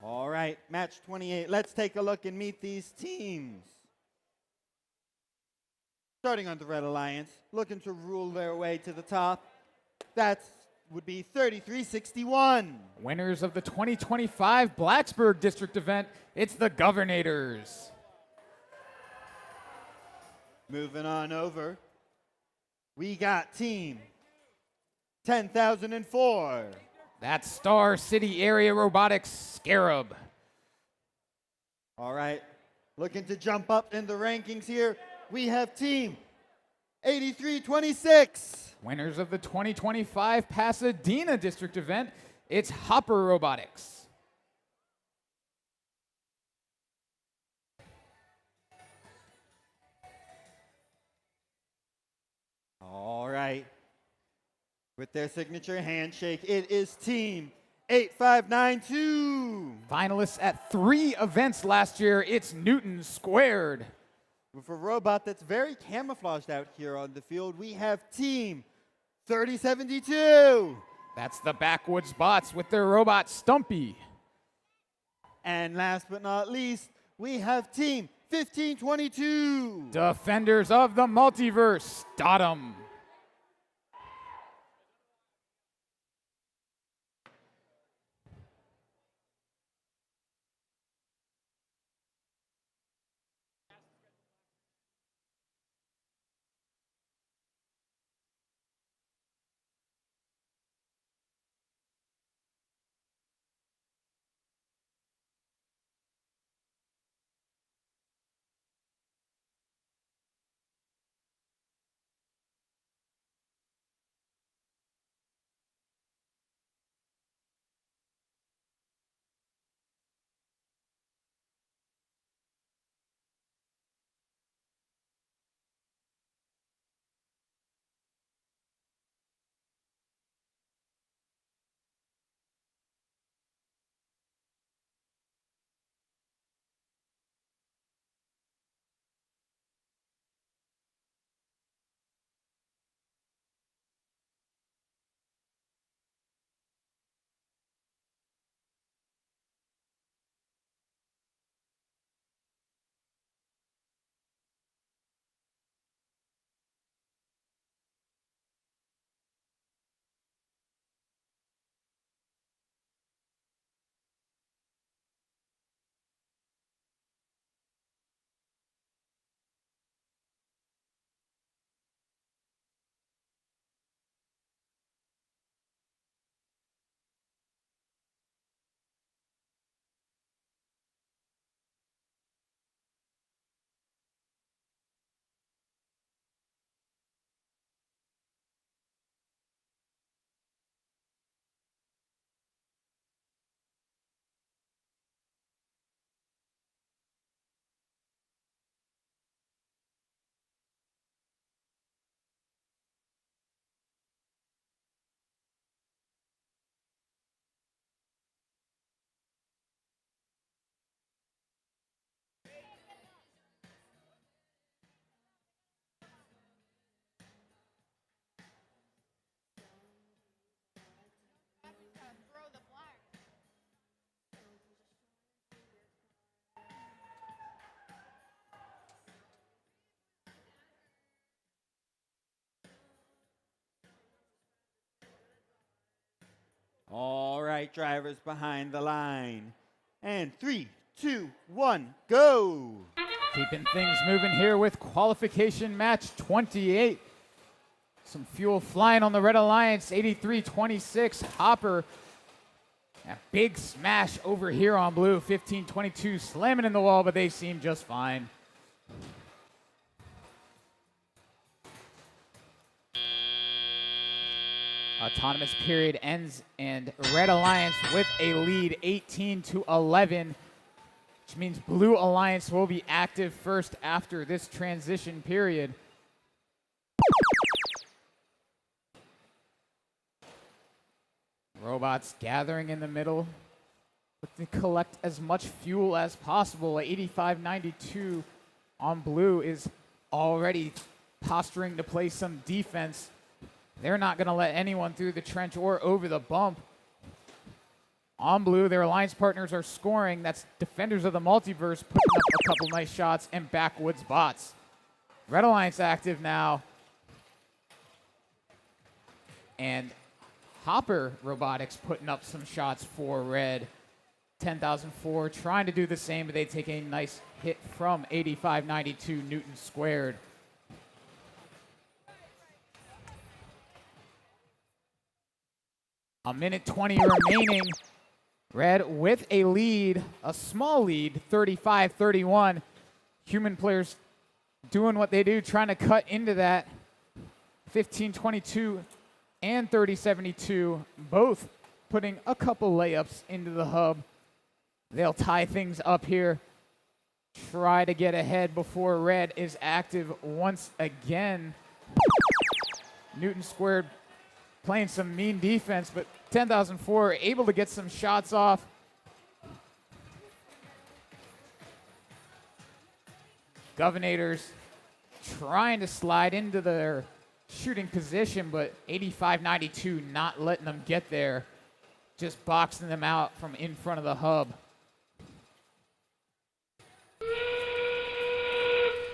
All right, match 28. Let's take a look and meet these teams. Starting on the Red Alliance, looking to rule their way to the top. That would be 33-61. Winners of the 2025 Blacksburg District event, it's the Governators. Moving on over, we got team 10,004. That's Star City Area Robotics Scarab. All right, looking to jump up in the rankings here, we have team 8326. Winners of the 2025 Pasadena District event, it's Hopper Robotics. All right, with their signature handshake, it is team 8592. Finalists at 3 events last year, it's Newton Squared. With a robot that's very camouflaged out here on the field, we have team 3072. That's the Backwoods Bots with their robot Stumpy. And last but not least, we have team 1522. Defenders of the Multiverse, Stodom. All right, drivers behind the line. And 3, 2, 1, go. Keeping things moving here with qualification match 28. Some fuel flying on the Red Alliance, 83-26. Hopper, a big smash over here on blue, 15-22, slamming in the wall, but they seem just fine. Autonomous period ends and Red Alliance with a lead 18-11, which means Blue Alliance will be active first after this transition period. Robots gathering in the middle, looking to collect as much fuel as possible. 85-92 on blue is already posturing to play some defense. They're not going to let anyone through the trench or over the bump. On blue, their alliance partners are scoring. That's Defenders of the Multiverse putting up a couple nice shots, and Backwoods Bots. Red Alliance active now. And Hopper Robotics putting up some shots for red. 10,004 trying to do the same, but they take a nice hit from 8592 Newton squared. A minute 20 remaining. Red with a lead, a small lead, 35-31. Human players doing what they do, trying to cut into that. 15-22 and 30-72, both putting a couple layups into the hub. They'll tie things up here. Try to get ahead before red is active once again. Newton squared playing some mean defense, but 10,004 able to get some shots off. Governators trying to slide into their shooting position, but 8592 not letting them get there. Just boxing them out from in front of the hub.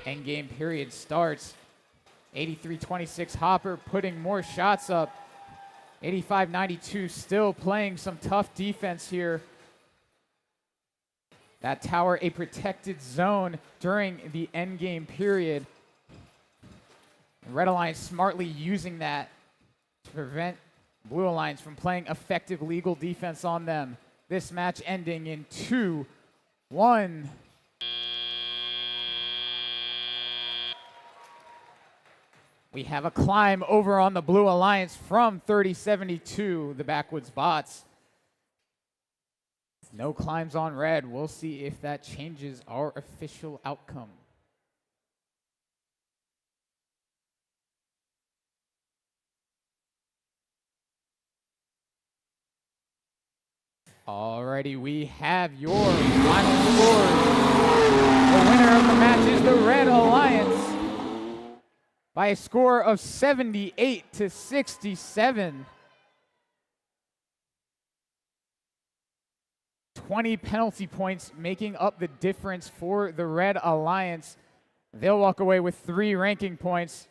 Endgame period starts. 83-26 Hopper putting more shots up. 85-92 still playing some tough defense here. That tower a protected zone during the endgame period. Red Alliance smartly using that to prevent Blue Alliance from playing effective legal defense on them. This match ending in 2-1. We have a climb over on the Blue Alliance from 30-72, the Backwoods Bots. No climbs on red. We'll see if that changes our official outcome. Alrighty, we have your final scores. The winner of the match is the Red Alliance by a score of 78-67. 20 penalty points making up the difference for the Red Alliance. They'll walk away with 3 ranking points.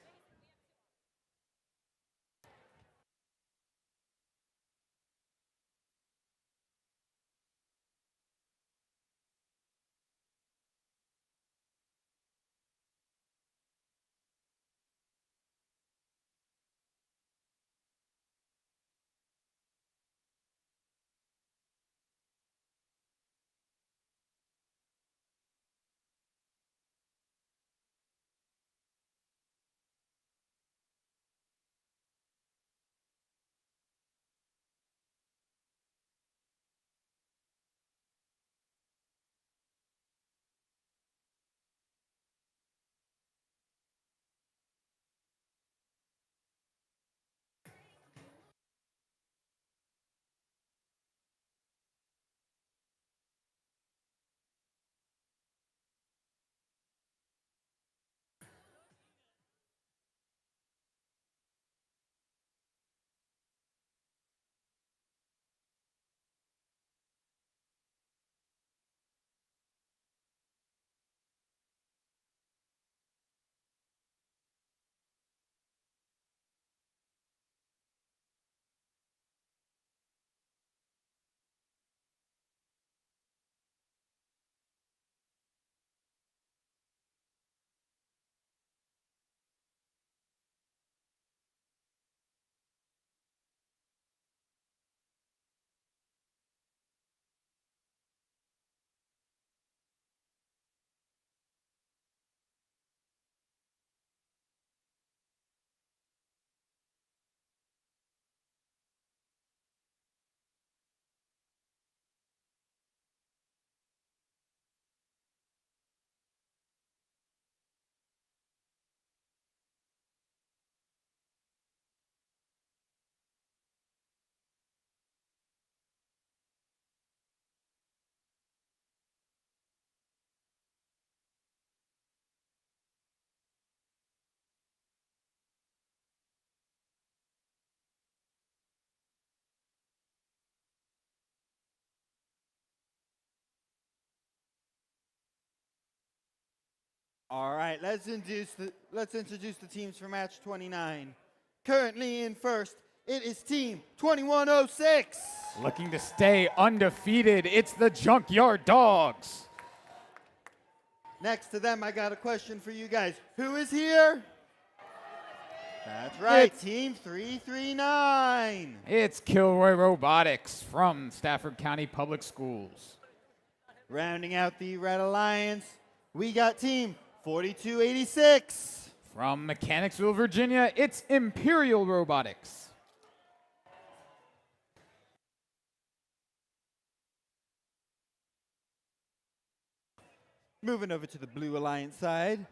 All right, let's introduce the teams for match 29. Currently in first, it is team 2106. Looking to stay undefeated, it's the Junkyard Dogs. Next to them, I got a question for you guys. Who is here? That's right, It's- team 339. It's Kilroy Robotics from Stafford County Public Schools. Rounding out the Red Alliance, we got team 4286. From Mechanicsville, Virginia, it's Imperial Robotics. Moving over to the Blue Alliance side.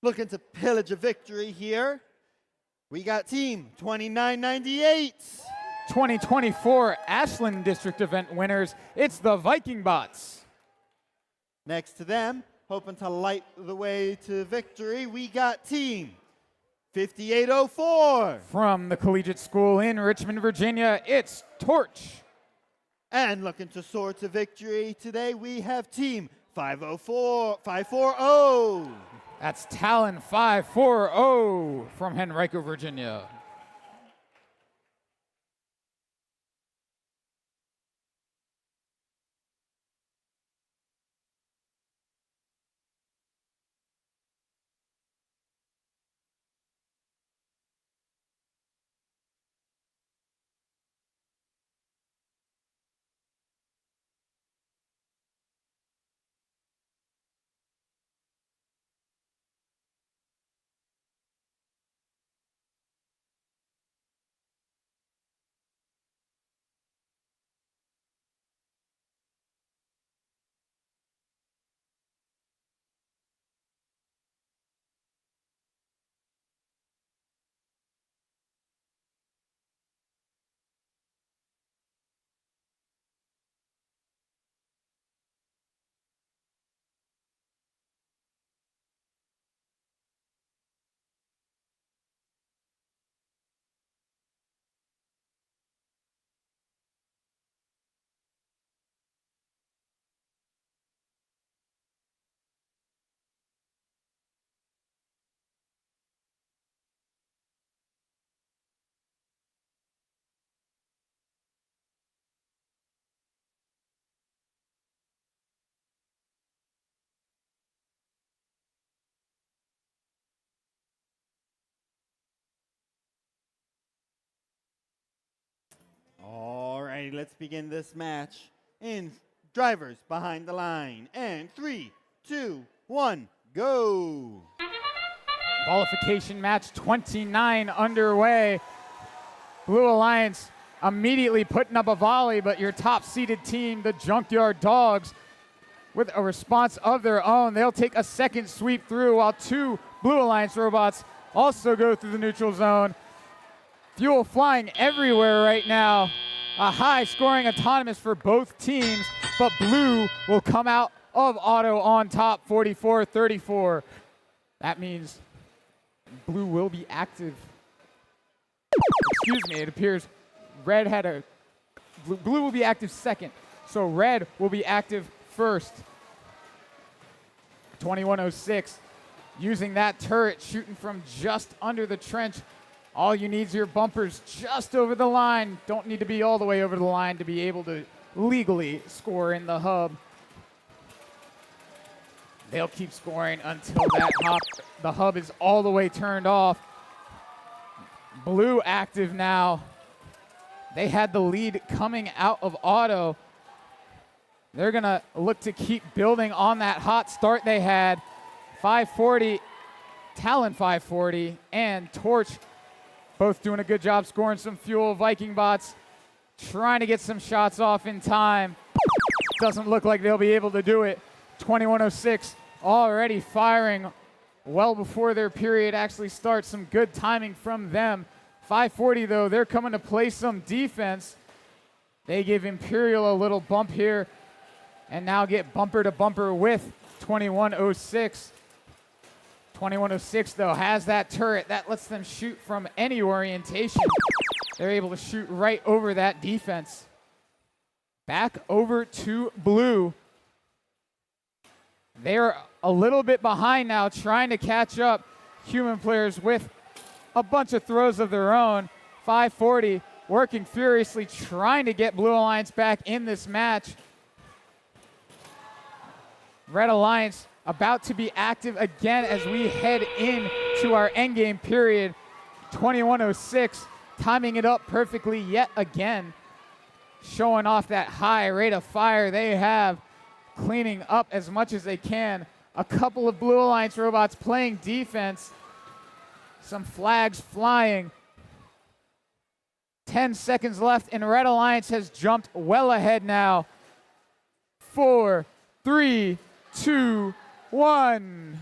Looking to pillage a victory here. We got team 2998. 2024 Ashland District event winners, it's the Viking Bots. Next to them, hoping to light the way to victory, we got team 5804. From the Collegiate School in Richmond, Virginia, it's Torch. And looking to soar to victory today, we have team 540. That's Talon 540 from Henrico, Virginia. All right, let's begin this match. In drivers behind the line. And 3, 2, 1, go. Qualification match 29 underway. Blue Alliance immediately putting up a volley, but your top seeded team, the Junkyard Dogs, with a response of their own, they'll take a second sweep through while two Blue Alliance robots also go through the neutral zone. Fuel flying everywhere right now. A high scoring autonomous for both teams, but Blue will come out of auto on top 44-34. That means Blue will be active. Excuse me, it appears Red had a, Blue will be active second, so Red will be active first. 2106, using that turret, shooting from just under the trench. All you need is your bumpers just over the line. Don't need to be all the way over the line to be able to legally score in the hub. They'll keep scoring until the hub is all the way turned off. Blue active now. They had the lead coming out of auto. They're gonna look to keep building on that hot start they had. 540, Talon 540, and Torch both doing a good job scoring some fuel. Viking Bots trying to get some shots off in time. Doesn't look like they'll be able to do it. 2106 already firing well before their period actually starts. Some good timing from them. 540 though, they're coming to play some defense. They give Imperial a little bump here and now get bumper to bumper with 2106. 2106 though has that turret that lets them shoot from any orientation. They're able to shoot right over that defense. Back over to Blue. They're a little bit behind now, trying to catch up human players with a bunch of throws of their own. 540 working furiously, trying to get Blue Alliance back in this match. Red Alliance about to be active again as we head into our endgame period. 21:06, timing it up perfectly yet again, showing off that high rate of fire they have, cleaning up as much as they can. A couple of Blue Alliance robots playing defense, some flags flying. 10 seconds left, and Red Alliance has jumped well ahead now. 4, 3, 2, 1.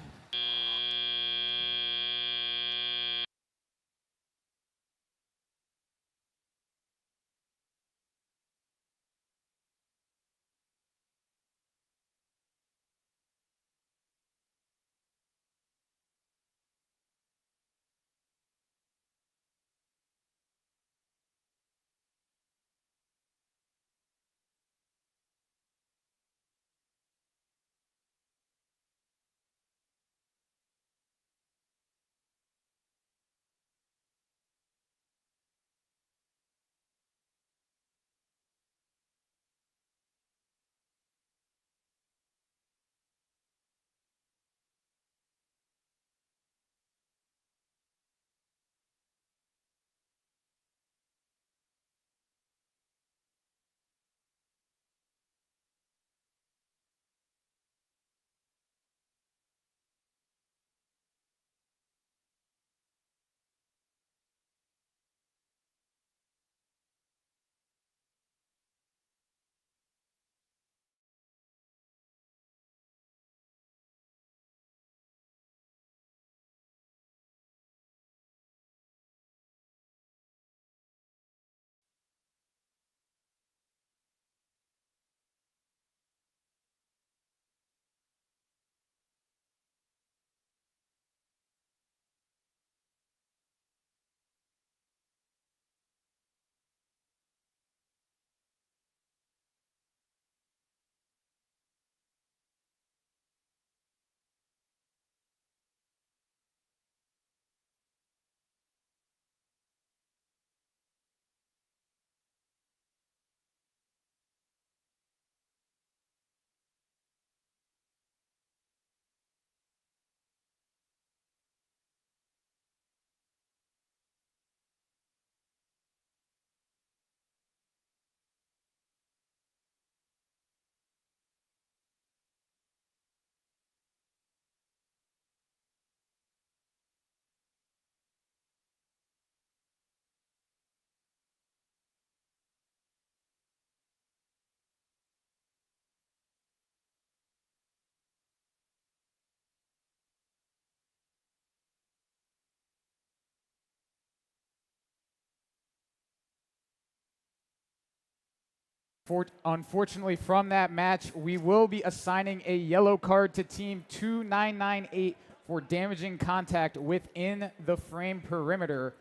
Unfortunately, from that match, we will be assigning a yellow card to Team 2998 for damaging contact within the frame perimeter.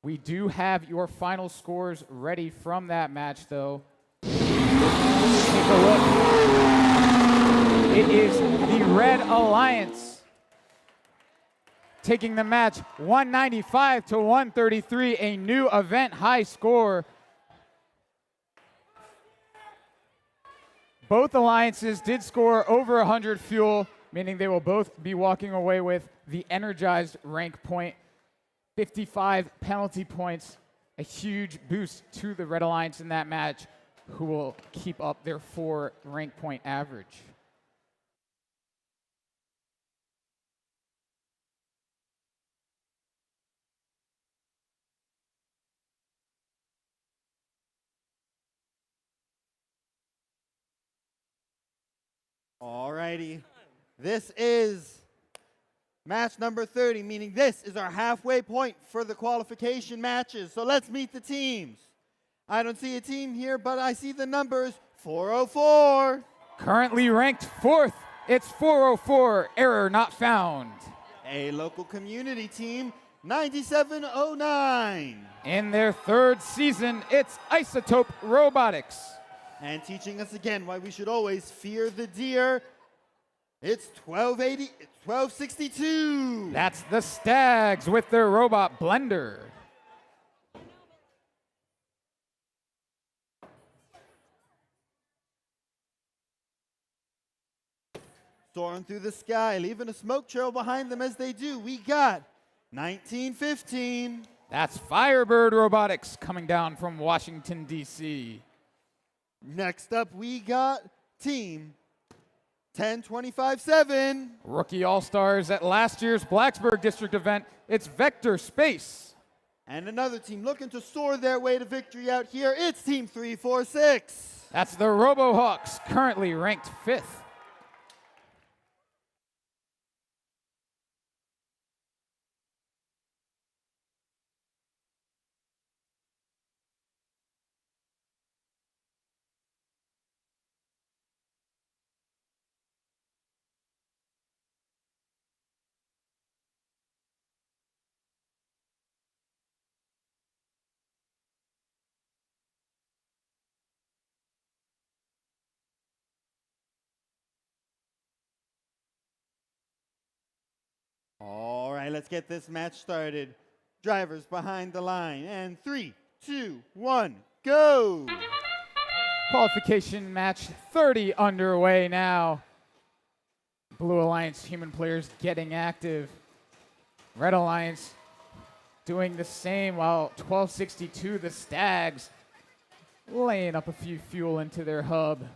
We do have your final scores ready from that match, though. Take a look. It is the Red Alliance taking the match 195 to 133, a new event high score. Both alliances did score over 100 fuel, meaning they will both be walking away with the energized rank point. 55 penalty points, a huge boost to the Red Alliance in that match, who will keep up their 4 rank point average. Alrighty. This is match number 30, meaning this is our halfway point for the qualification matches. So let's meet the teams. I don't see a team here, but I see the numbers. 404. Currently ranked 4th, it's 404, error not found. A local community team, 9709. In their 3rd season, it's Isotope Robotics. And teaching us again why we should always fear the deer, It's 1262. That's the Stags with their robot blender. Soaring through the sky, leaving a smoke trail behind them as they do. We got 1915. That's Firebird Robotics coming down from Washington, D.C. Next up, we got Team 1025-7. Rookie All-Stars at last year's Blacksburg District event. It's Vector Space. And another team looking to soar their way to victory out here. It's Team 346. That's the RoboHawks, currently ranked 5th. All right, let's get this match started. Drivers behind the line. And 3, 2, 1, go! Qualification match 30 underway now. Blue Alliance human players getting active. Red Alliance doing the same, while 1262 the Stags laying up a few fuel into their hub.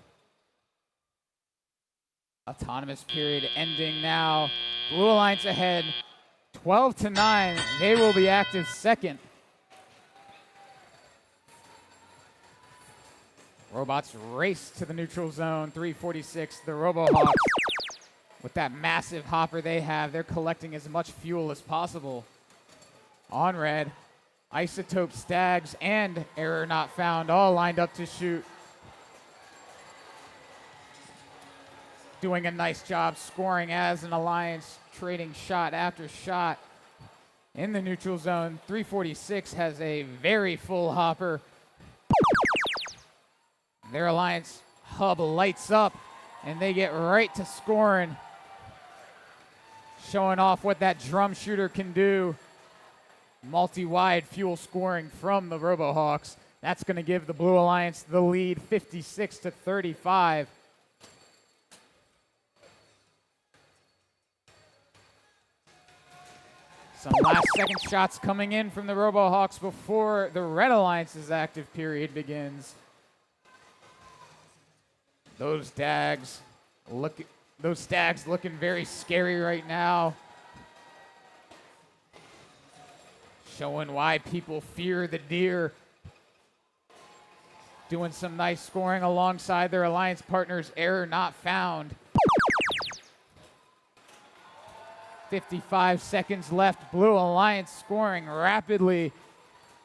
Autonomous period ending now. Blue Alliance ahead, 12-9. They will be active second. Robots race to the neutral zone. 346, the RoboHawks. With that massive hopper they have, they're collecting as much fuel as possible. On red, Isotope, Stags, and Error Not Found all lined up to shoot. Doing a nice job scoring as an alliance, trading shot after shot. In the neutral zone, 346 has a very full hopper. Their alliance hub lights up, and they get right to scoring. Showing off what that drum shooter can do. Multi-wide fuel scoring from the RoboHawks. That's going to give the Blue Alliance the lead, 56-35. Some last-second shots coming in from the RoboHawks before the Red Alliance's active period begins. Those Stags looking very scary right now. Showing why people fear the deer. Doing some nice scoring alongside their alliance partners. Error Not Found. 55 seconds left. Blue Alliance scoring rapidly.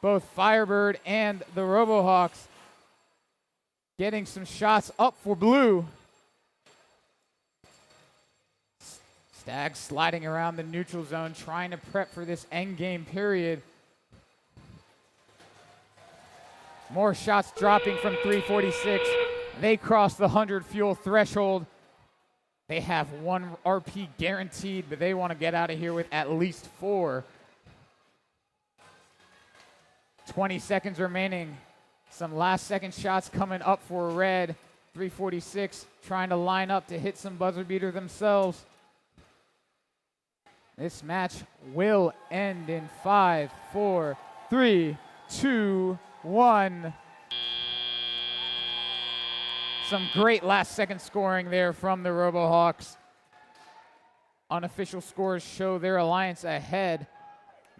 Both Firebird and the RoboHawks getting some shots up for blue. Stags sliding around the neutral zone, trying to prep for this endgame period. More shots dropping from 346. They cross the 100 fuel threshold. They have 1 RP guaranteed, but they want to get out of here with at least 4. 20 seconds remaining. Some last-second shots coming up for red. 346 trying to line up to hit some buzzer beater themselves. This match will end in 5, 4, 3, 2, 1. Some great last-second scoring there from the RoboHawks. Unofficial scores show their alliance ahead.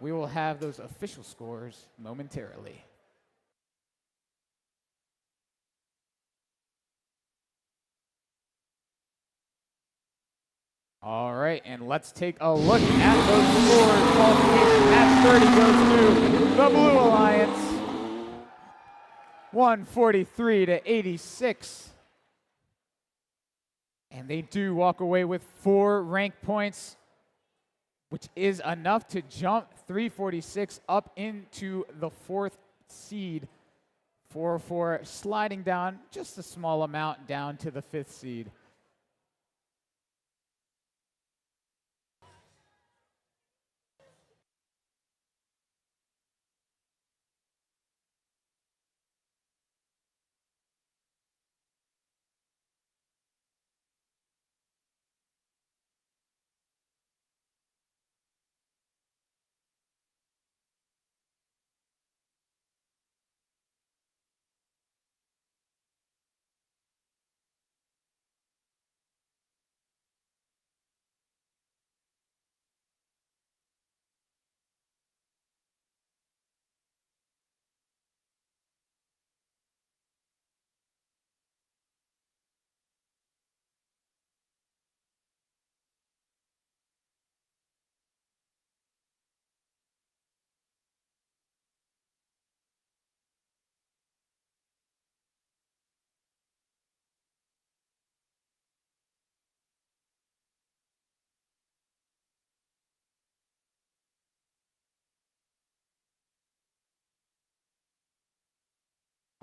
We will have those official scores momentarily. All right, and let's take a look at those scores. Qualification match 30 goes to the Blue Alliance. 143-86. And they do walk away with 4 rank points, which is enough to jump 346 up into the 4th seed. 4-4 sliding down just a small amount down to the 5th seed.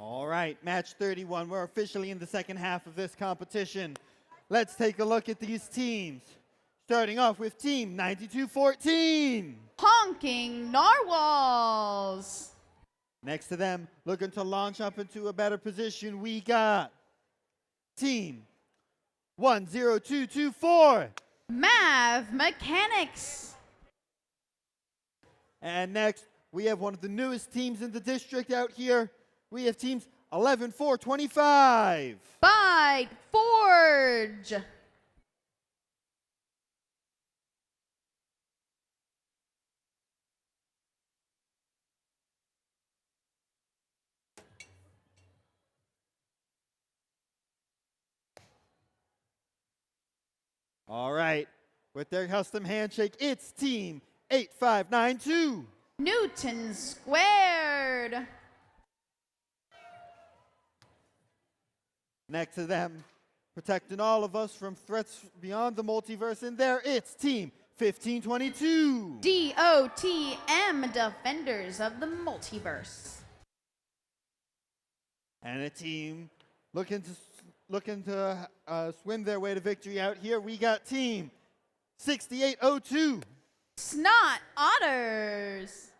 All right, match 31. We're officially in the second half of this competition. Let's take a look at these teams. Starting off with Team 9214. Honking Narwhals. Next to them, looking to launch up into a better position, we got Team 10224. Mav Mechanics. And next, we have one of the newest teams in the district out here. We have teams 11425. Bite Forge. All right, with their custom handshake, it's Team 8592. Newton Squared. Next to them, protecting all of us from threats beyond the multiverse, and there it's Team 1522. DOTM Defenders of the Multiverse. And a team looking to swim their way to victory out here. We got Team 6802. Snot Otters.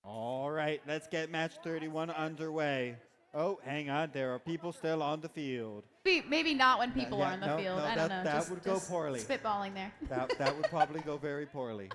All right, let's get match 31 underway. Oh, hang on, there are people still on the field. Maybe not when people yeah, are on the no, field. no, I don't know. that would go poorly. Spitballing there. That would probably go very poorly.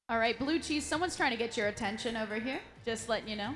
All right, Blue Cheese, someone's trying to get your attention over here. Just letting you know.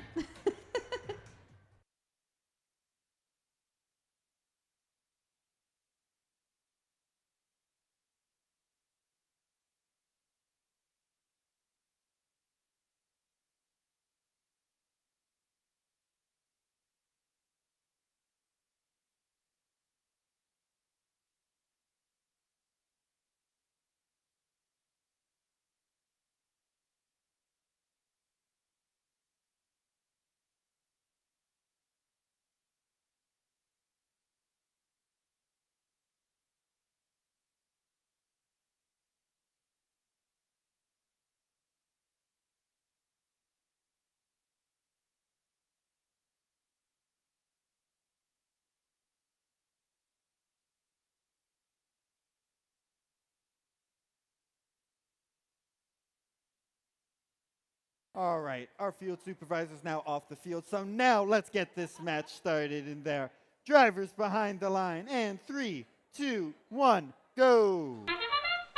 All right, our field supervisor's now off the field, so now let's get this match started in there. Drivers behind the line, and 3, 2, 1, go!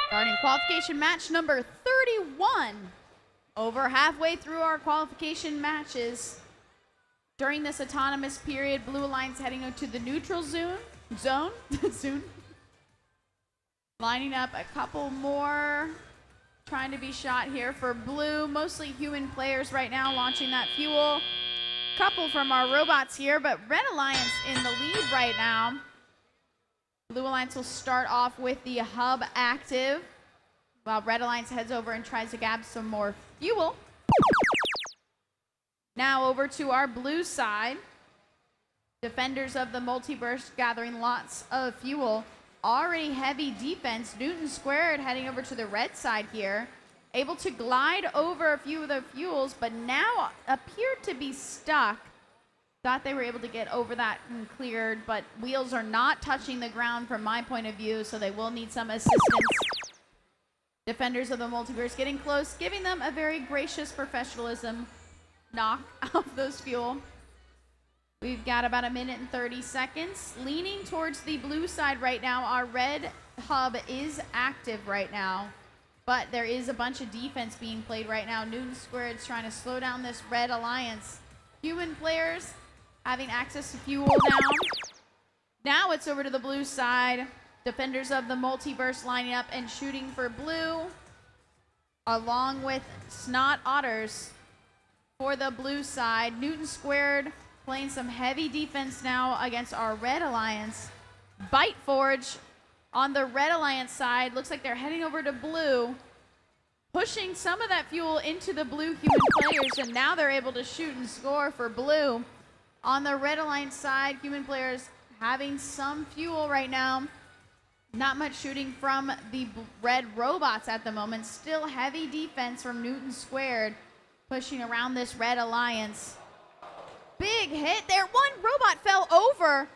Starting qualification match number 31. Over halfway through our qualification matches. During this autonomous period, Blue Alliance heading to the neutral zone. Lining up a couple more. Trying to be shot here for Blue. Mostly human players right now launching that fuel. Couple from our robots here, but Red Alliance in the lead right now. Blue Alliance will start off with the hub active while Red Alliance heads over and tries to grab some more fuel. Now over to our blue side. Defenders of the multiverse gathering lots of fuel. Already heavy defense. Newton Squared heading over to the red side here. Able to glide over a few of the fuels, but now appeared to be stuck. Thought they were able to get over that and cleared, but wheels are not touching the ground from my point of view, so they will need some assistance. Defenders of the multiverse getting close, giving them a very gracious professionalism knock off those fuel. We've got about a minute and 30 seconds. Leaning towards the blue side right now. Our red hub is active right now, but there is a bunch of defense being played right now. Newton Squared is trying to slow down this Red Alliance. Human players having access to fuel now. Now it's over to the blue side. Defenders of the multiverse lining up and shooting for blue, along with Snot Otters for the blue side. Newton Squared playing some heavy defense now against our Red Alliance. Bite Forge on the Red Alliance side. Looks like they're heading over to blue, pushing some of that fuel into the blue human players, and now they're able to shoot and score for blue. On the Red Alliance side, human players having some fuel right now. Not much shooting from the red robots at the moment. Still heavy defense from Newton Squared, pushing around this Red Alliance. Big hit there. One robot fell over.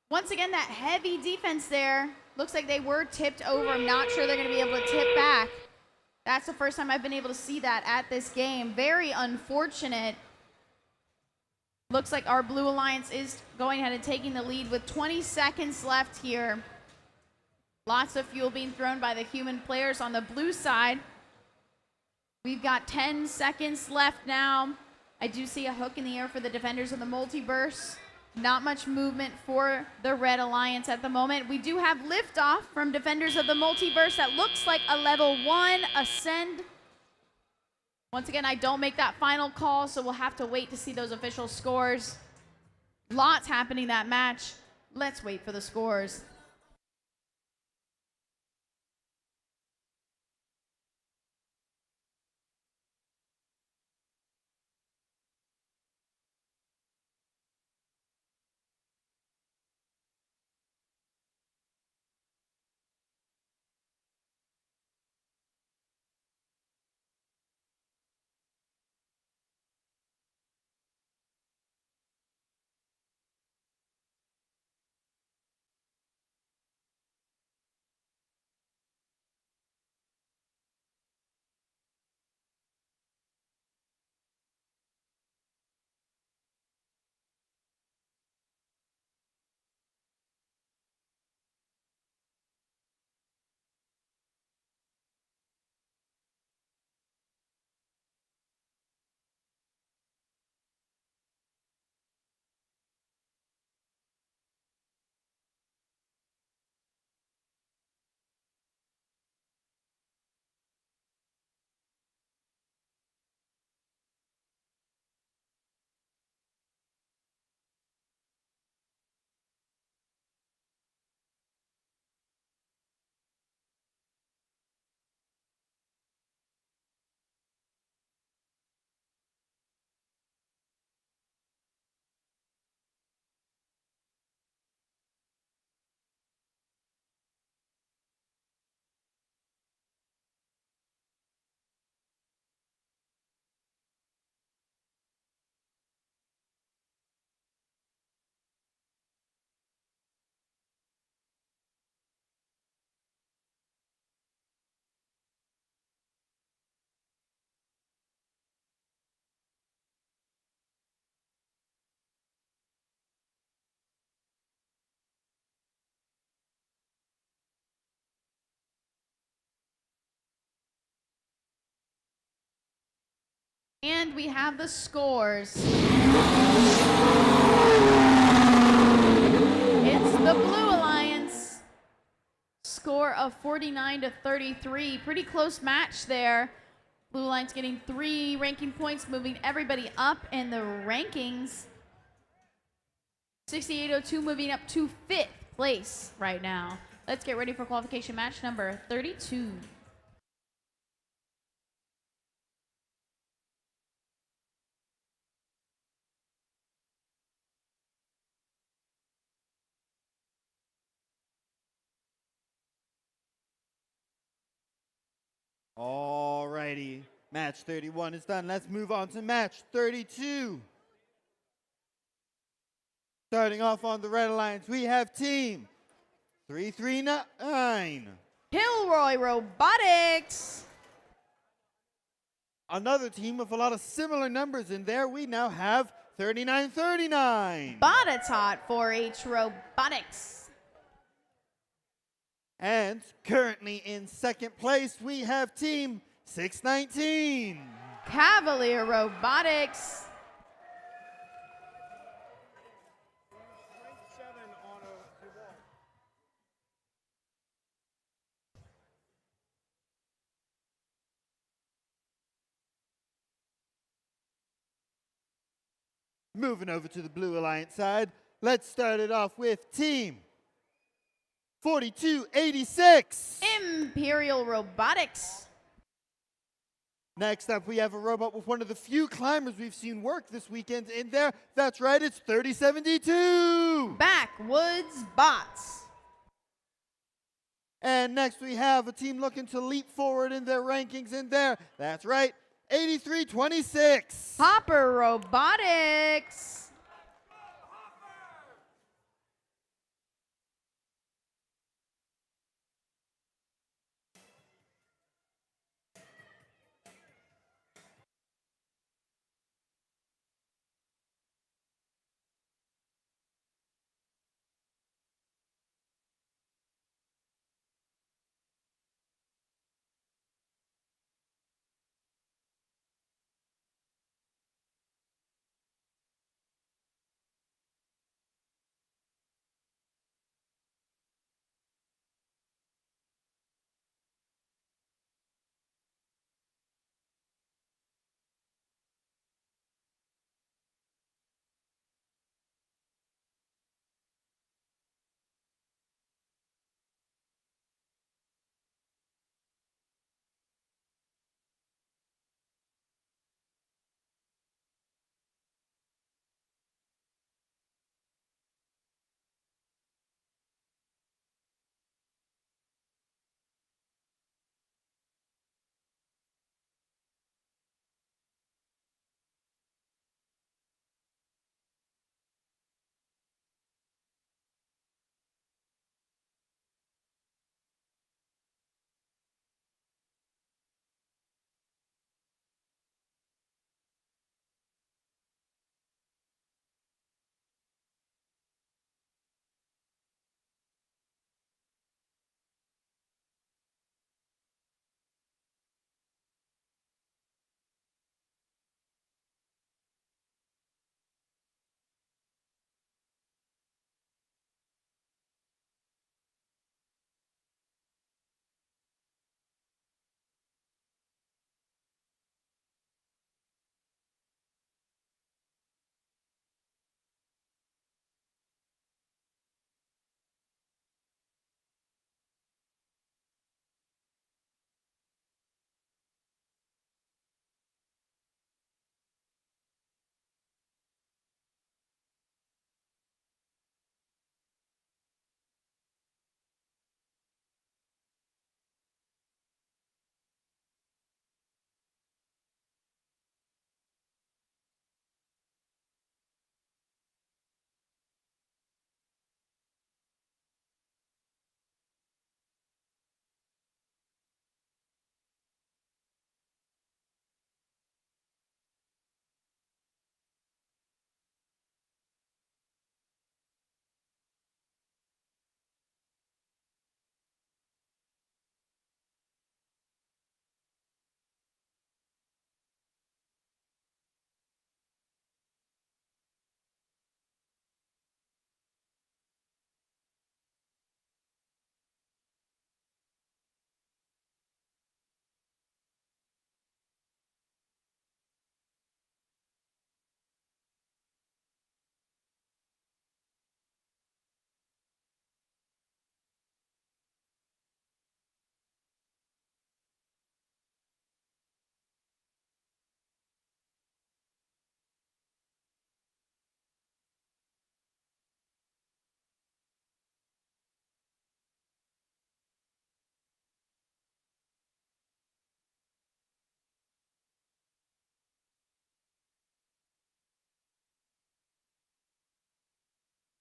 Once again, that heavy defense there. Looks like they were tipped over. I'm not sure they're going to be able to tip back. That's the first time I've been able to see that at this game. Very unfortunate. Looks like our Blue Alliance is going ahead and taking the lead with 20 seconds left here. Lots of fuel being thrown by the human players on the blue side. We've got 10 seconds left now. I do see a hook in the air for the defenders of the multiverse. Not much movement for the Red Alliance at the moment. We do have liftoff from defenders of the multiverse. That looks like a level 1 ascend. Once again, I don't make that final call, so we'll have to wait to see those official scores. Lots happening that match. Let's wait for the scores. And we have the scores. It's the Blue Alliance. Score of 49-33. Pretty close match there. Blue Alliance getting 3 ranking points, moving everybody up in the rankings. 6802 moving up to 5th place right now. Let's get ready for qualification match number 32. Alrighty, match 31 is done. Let's move on to match 32. Starting off on the Red Alliance, we have team 339. Kilroy Robotics. Another team with a lot of similar numbers in there. We now have 3939. Botatot 4H Robotics. And currently in second place, we have team 619. Cavalier Robotics. Moving over to the Blue Alliance side, let's start it off with team 4286. Imperial Robotics. Next up, we have a robot with one of the few climbers we've seen work this weekend in there. That's right, it's 3072. Backwoods Bots. And next we have a team looking to leap forward in their rankings in there. That's right, 8326. Hopper Robotics.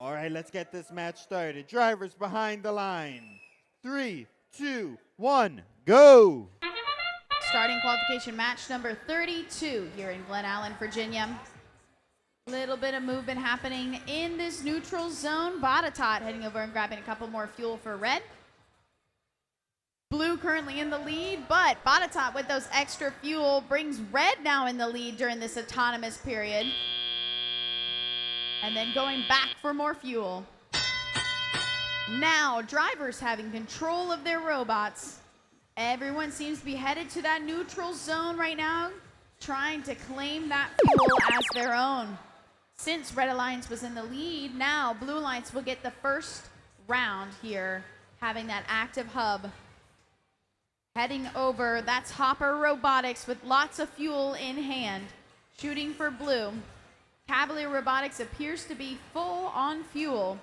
All right, let's get this match started. Drivers behind the line. 3, 2, 1, go! Starting qualification match number 32 here in Glen Allen, Virginia. Little bit of movement happening in this neutral zone. Botetourt heading over and grabbing a couple more fuel for red. Blue currently in the lead, but Botetourt with those extra fuel brings red now in the lead during this autonomous period. And then going back for more fuel. Now, drivers having control of their robots. Everyone seems to be headed to that neutral zone right now, trying to claim that fuel as their own. Since Red Alliance was in the lead, now Blue Alliance will get the first round here, having that active hub. Heading over, that's Hopper Robotics with lots of fuel in hand, shooting for blue. Cavalier Robotics appears to be full on fuel,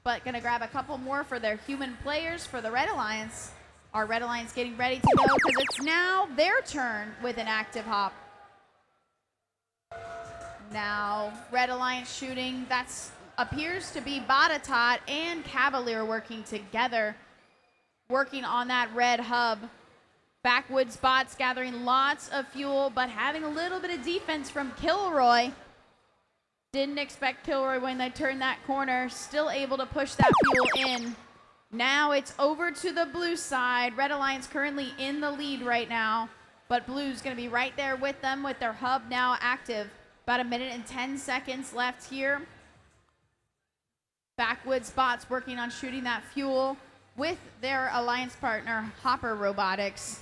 but gonna grab a couple more for their human players for the Red Alliance. Our Red Alliance getting ready to go because it's now their turn with an active hop. Now, Red Alliance shooting, that's appears to be Botetourt and Cavalier working together, working on that red hub. Backwoods bots gathering lots of fuel, but having a little bit of defense from Kilroy. Didn't expect Kilroy when they turned that corner, still able to push that fuel in. Now it's over to the blue side. Red Alliance currently in the lead right now, but blue's gonna be right there with them with their hub now active. About 1 minute and 10 seconds left here. Backwoods bots working on shooting that fuel with their alliance partner, Hopper Robotics.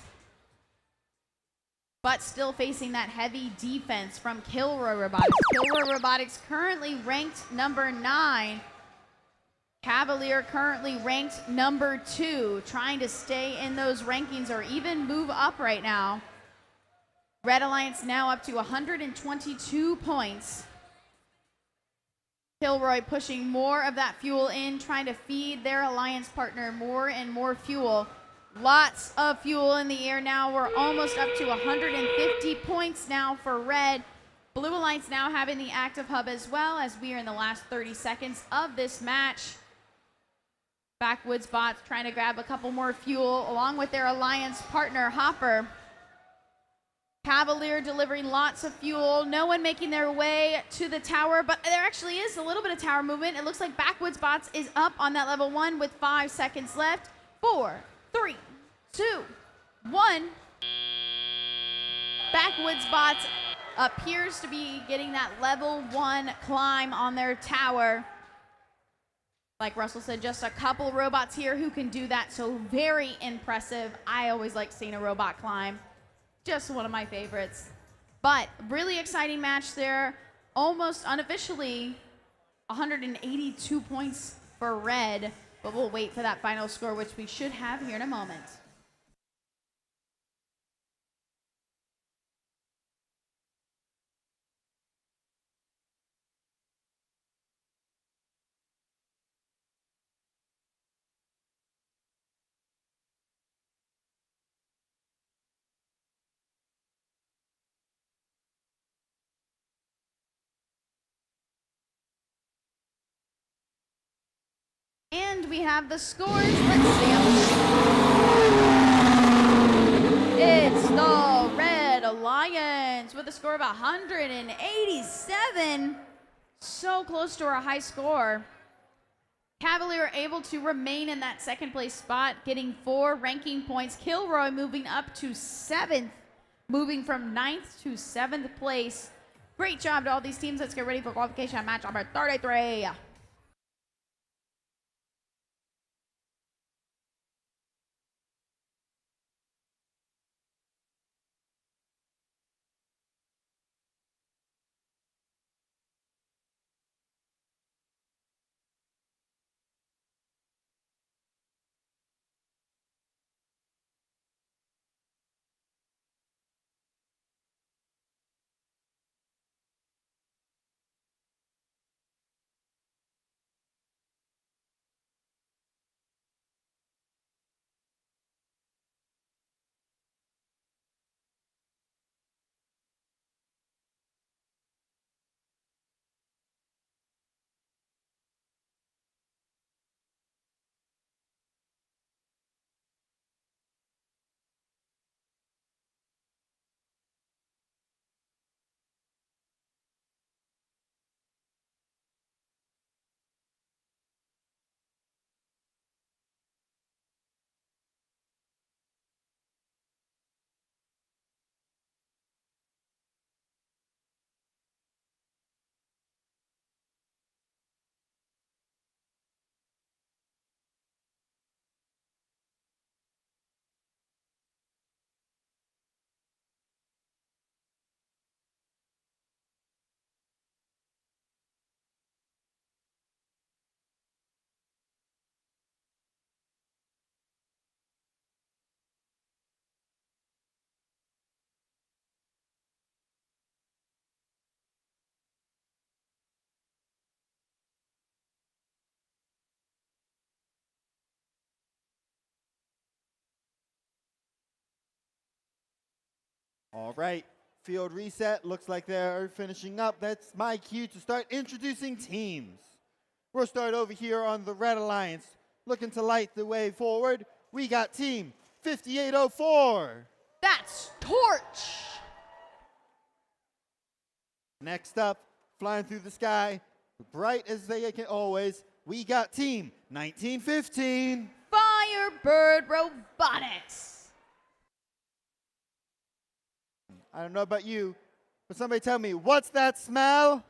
But still facing that heavy defense from Kilroy Robotics. Kilroy Robotics currently ranked number 9. Cavalier currently ranked number 2, trying to stay in those rankings or even move up right now. Red Alliance now up to 122 points. Kilroy pushing more of that fuel in, trying to feed their alliance partner more and more fuel. Lots of fuel in the air now. We're almost up to 150 points now for red. Blue Alliance now having the active hub as well, as we are in the last 30 seconds of this match. Backwoods bots trying to grab a couple more fuel along with their alliance partner Hopper. Cavalier delivering lots of fuel. No one making their way to the tower, but there actually is a little bit of tower movement. It looks like Backwoods bots is up on that level 1 with 5 seconds left. 4, 3, 2, 1. Backwoods bots appears to be getting that level 1 climb on their tower. Like Russell said, just a couple robots here who can do that, so very impressive. I always like seeing a robot climb. Just one of my favorites. But really exciting match there. Almost unofficially 182 points for red, but we'll wait for that final score, which we should have here in a moment. And we have the scores. Let's see them. It's the Red Alliance with a score of 187. So close to our high score. Cavalier able to remain in that second place spot, getting 4 ranking points. Kilroy moving up to 7th, moving from 9th to 7th place. Great job to all these teams. Let's get ready for qualification match number 33. All right, field reset. Looks like they're finishing up. That's my cue to start introducing teams. We'll start over here on the Red Alliance. Looking to light the way forward, we got team 5804. That's Torch. Next up, flying through the sky, bright as they can always, we got team 1915. Firebird Robotics. I don't know about you, but somebody tell me, what's that smell?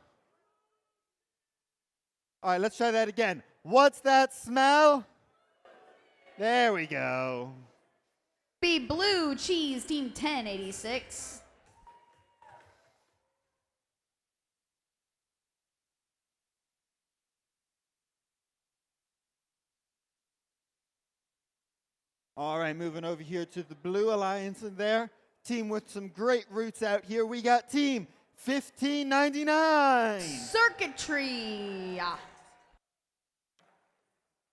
All right, let's try that again. What's that smell? There we go. Be Blue Cheese Team 1086. All right, moving over here to the Blue Alliance in there. Team with some great roots out here. We got team 1599. Circuitry.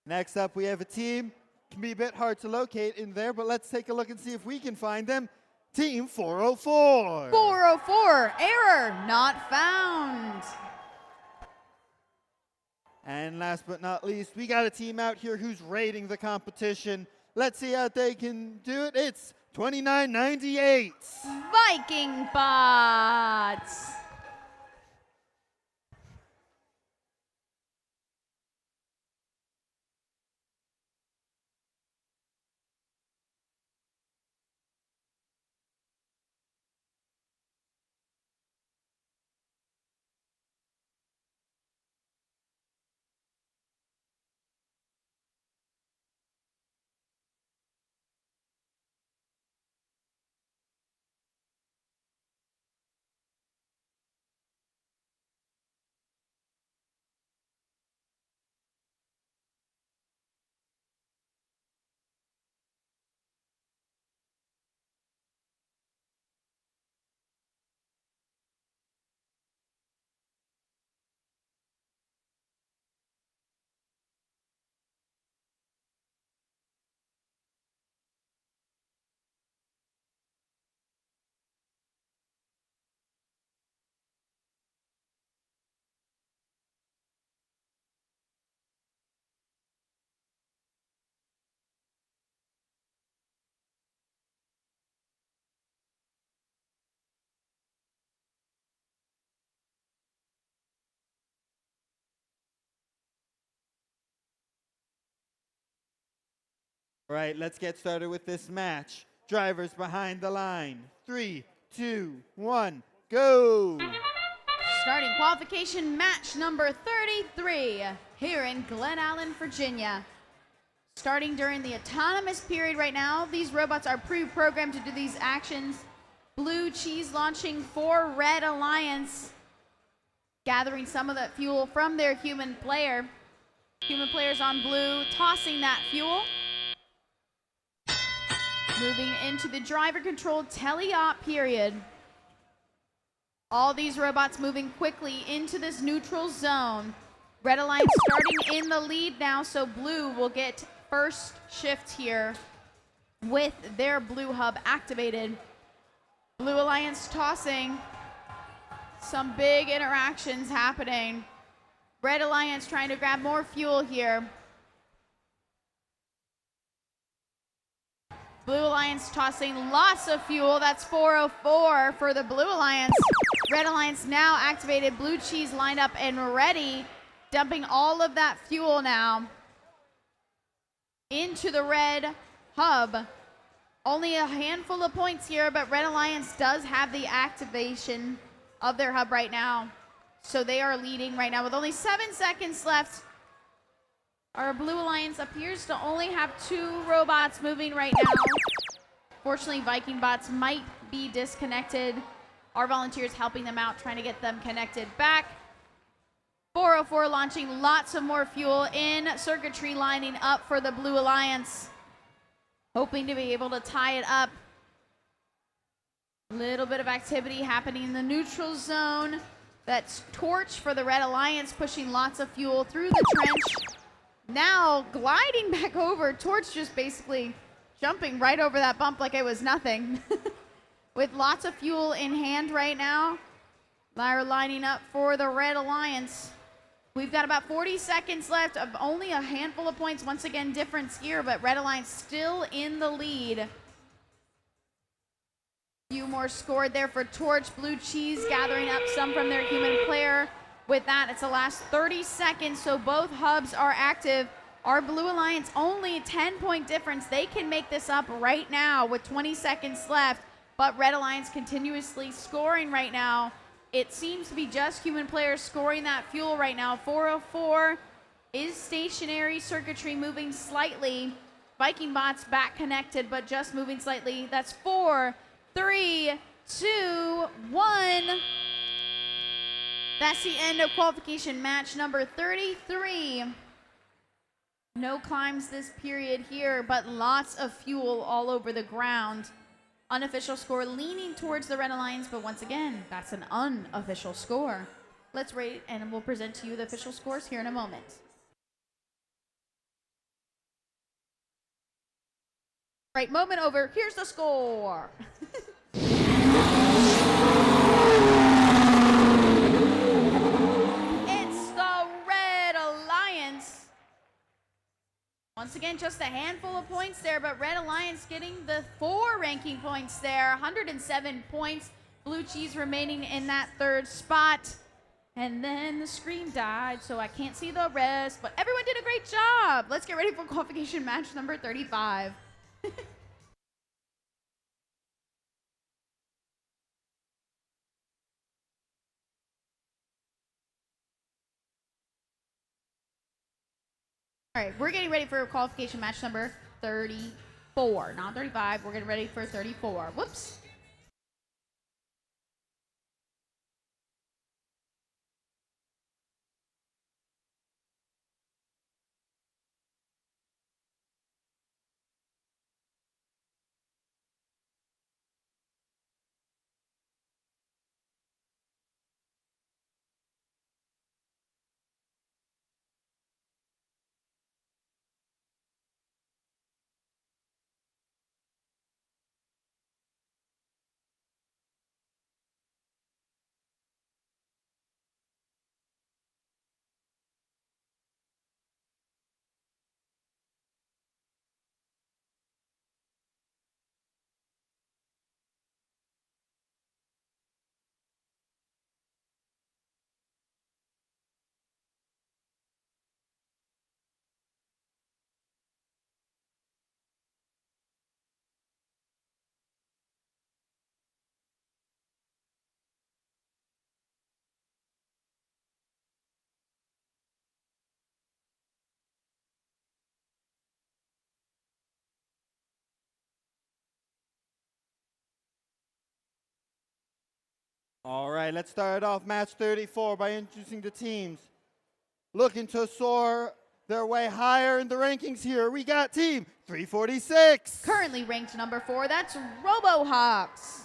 Next up, we have a team. Can be a bit hard to locate in there, but let's take a look and see if we can find them. Team 404. 404. Error not found. And last but not least, we got a team out here who's rating the competition. Let's see how they can do it. It's 2998. Viking Bots. All right, let's get started with this match. Drivers behind the line. 3, 2, 1, go! Starting qualification match number 33 here in Glen Allen, Virginia. Starting during the autonomous period right now, these robots are pre-programmed to do these actions. Blue Cheese launching for Red Alliance, gathering some of that fuel from their human player. Human players on blue, tossing that fuel. Moving into the driver-controlled tele-op period. All these robots moving quickly into this neutral zone. Red Alliance starting in the lead now, so blue will get first shift here with their blue hub activated. Blue Alliance tossing. Some big interactions happening. Red Alliance trying to grab more fuel here. Blue Alliance tossing lots of fuel. That's 404 for the Blue Alliance. Red Alliance now activated. Blue Cheese lined up and ready. Dumping all of that fuel now into the red hub. Only a handful of points here, but Red Alliance does have the activation of their hub right now. So they are leading right now with only 7 seconds left. Our Blue Alliance appears to only have 2 robots moving right now. Fortunately, Viking Bots might be disconnected. Our volunteers helping them out, trying to get them connected back. 404 launching lots of more fuel in. Circuitry lining up for the Blue Alliance. Hoping to be able to tie it up. Little bit of activity happening in the neutral zone. That's Torch for the Red Alliance, pushing lots of fuel through the trench. Now gliding back over. Torch just basically jumping right over that bump like it was nothing. with lots of fuel in hand right now. They're lining up for the Red Alliance. We've got about 40 seconds left of only a handful of points. Once again, difference here, but Red Alliance still in the lead. Few more scored there for Torch. Blue Cheese gathering up some from their human player. With that, it's the last 30 seconds, so both hubs are active. Our Blue Alliance only 10-point difference. They can make this up right now with 20 seconds left, but Red Alliance continuously scoring right now. It seems to be just human players scoring that fuel right now. 404 is stationary circuitry moving slightly. Viking bots back connected, but just moving slightly. That's 4, 3, 2, 1. That's the end of qualification match number 33. No climbs this period here, but lots of fuel all over the ground. Unofficial score leaning towards the Red Alliance, but once again, that's an unofficial score. Let's rate and we'll present to you the official scores here in a moment. Right, moment over. Here's the score. It's the Red Alliance. Once again, just a handful of points there, but Red Alliance getting the 4 ranking points there. 107 points. Blue Cheese remaining in that 3rd spot. And then the screen died, so I can't see the rest, but everyone did a great job. Let's get ready for qualification match number 35. All right, we're getting ready for qualification match number 34, not 35. We're getting ready for 34. Whoops. All right, let's start off match 34 by introducing the teams. Looking to soar their way higher in the rankings here, we got team 346. Currently ranked number 4, that's RoboHawks.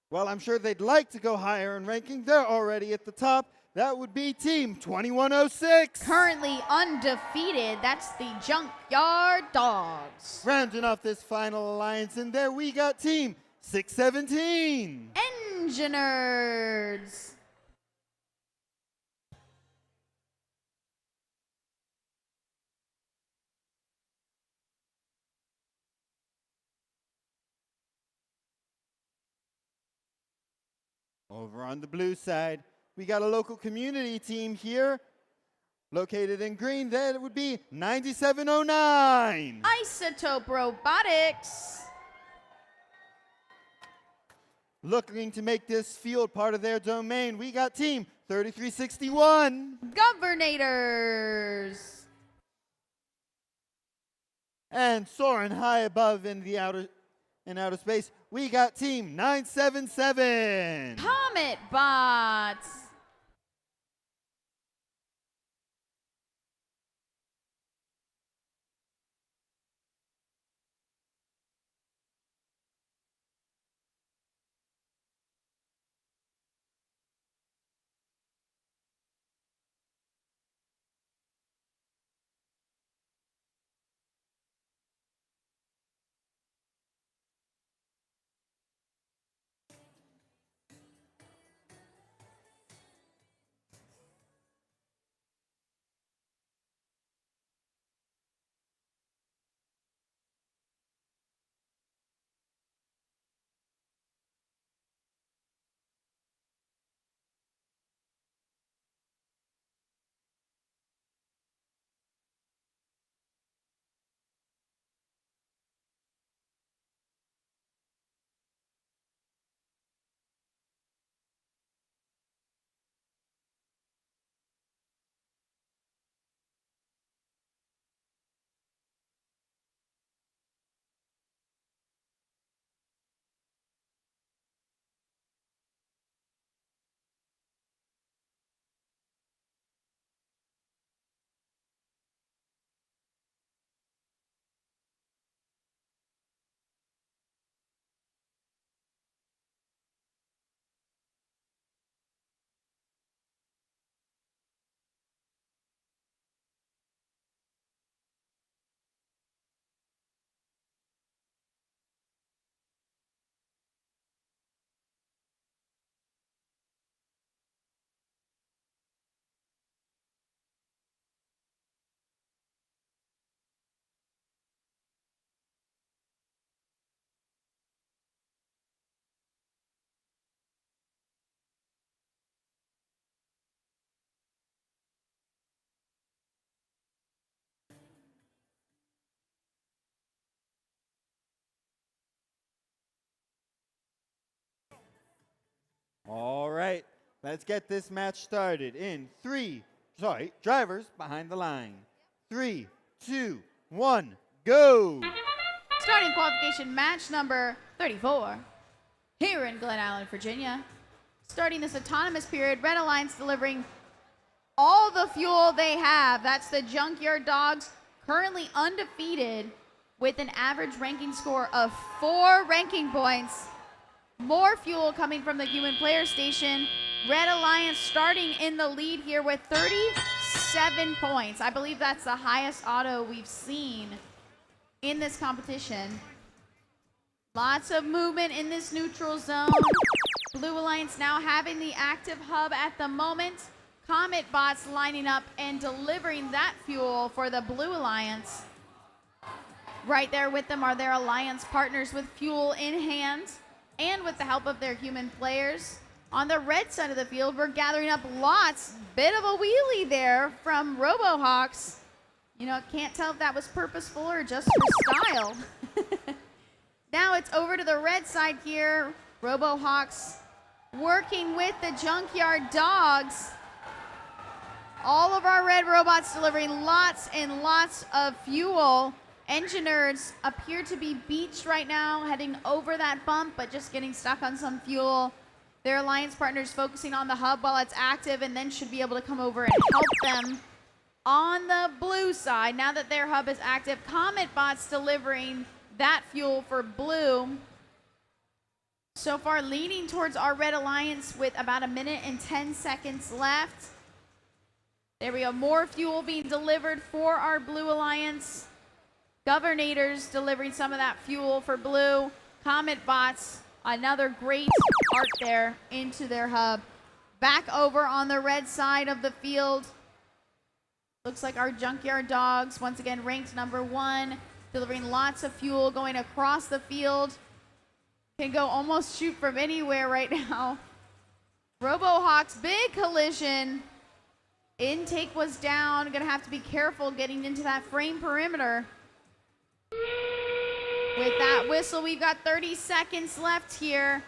Well, I'm sure they'd like to go higher in ranking. They're already at the top. That would be team 2106. Currently undefeated, that's the Junkyard Dogs. Rounding off this final alliance, and there we got team 617. Engineers. Over on the blue side, we got a local community team here, located in green. That would be 9709. Isotope Robotics. Looking to make this field part of their domain, we got team 3361. Governators. And soaring high above in outer space, we got team 977. Comet Bots. All right, let's get this match started in drivers behind the line. 3, 2, 1, go! Starting qualification match number 34 here in Glen Island, Virginia. Starting this autonomous period, Red Alliance delivering all the fuel they have. That's the Junkyard Dogs, currently undefeated with an average ranking score of 4 ranking points. More fuel coming from the human player station. Red Alliance starting in the lead here with 37 points. I believe that's the highest auto we've seen in this competition. Lots of movement in this neutral zone. Blue Alliance now having the active hub at the moment. Comet bots lining up and delivering that fuel for the Blue Alliance. Right there with them are their alliance partners with fuel in hand and with the help of their human players. On the red side of the field, we're gathering up lots. Bit of a wheelie there from RoboHawks. You know, can't tell if that was purposeful or just for style. Now it's over to the red side here. RoboHawks working with the Junkyard Dogs. All of our red robots delivering lots and lots of fuel. Engineers appear to be beached right now, heading over that bump, but just getting stuck on some fuel. Their alliance partners focusing on the hub while it's active, and then should be able to come over and help them on the blue side. Now that their hub is active, Comet bots delivering that fuel for blue. So far leading towards our red alliance with about 1 minute and 10 seconds left. There we go, more fuel being delivered for our blue alliance. Governators delivering some of that fuel for blue. Comet bots, another great arc there into their hub. Back over on the red side of the field. Looks like our Junkyard Dogs, once again ranked number 1, delivering lots of fuel going across the field. Can go almost shoot from anywhere right now. RoboHawks, big collision. Intake was down. Gonna have to be careful getting into that frame perimeter. With that whistle, we've got 30 seconds left here.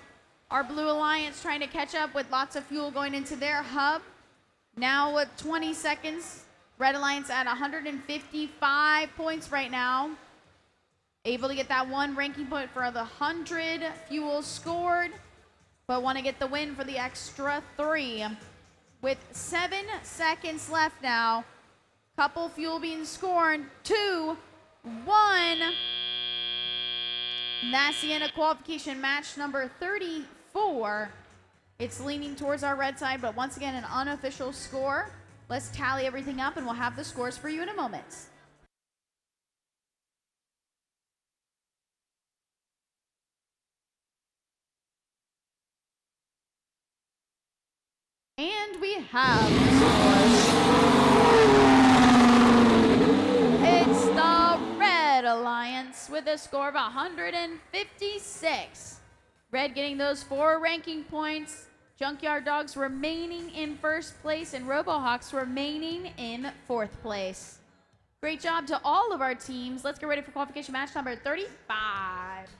Our Blue Alliance trying to catch up with lots of fuel going into their hub. Now with 20 seconds, Red Alliance at 155 points right now. Able to get that 1 ranking point for the 100 fuel scored, but want to get the win for the extra 3. With 7 seconds left now, couple fuel being scored, 2, 1. And that's the end of qualification match number 34. It's leaning towards our red side, but once again, an unofficial score. Let's tally everything up and we'll have the scores for you in a moment. And we have the scores. It's the Red Alliance with a score of 156. Red getting those 4 ranking points. Junkyard Dogs remaining in first place and RoboHawks remaining in 4th place. Great job to all of our teams. Let's get ready for qualification match number 35.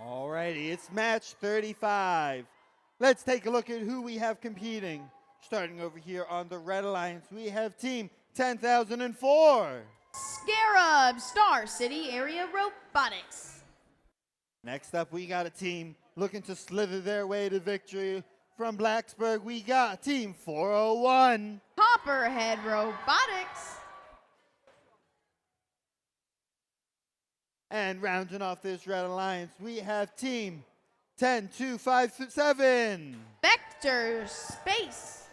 Alrighty, it's match 35. Let's take a look at who we have competing. Starting over here on the Red Alliance, we have Team 10,004. Scarab, Star City Area Robotics. Next up, we got a team looking to slither their way to victory. From Blacksburg, we got Team 401. Copperhead Robotics. And rounding off this Red Alliance, we have Team 10257. Vector Space.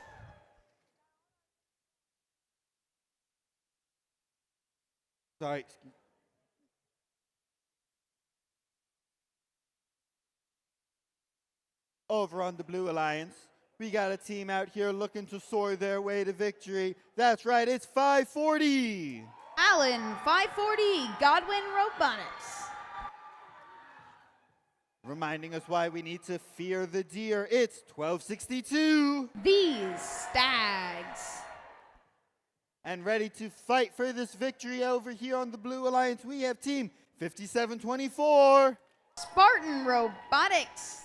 Sorry, excuse. Over on the Blue Alliance, we got a team out here looking to soar their way to victory. That's right, it's 540. Allen 540, Godwin Robotics. Reminding us why we need to fear the deer, it's 1262. These Stags. And ready to fight for this victory over here on the Blue Alliance, we have Team 5724. Spartan Robotics.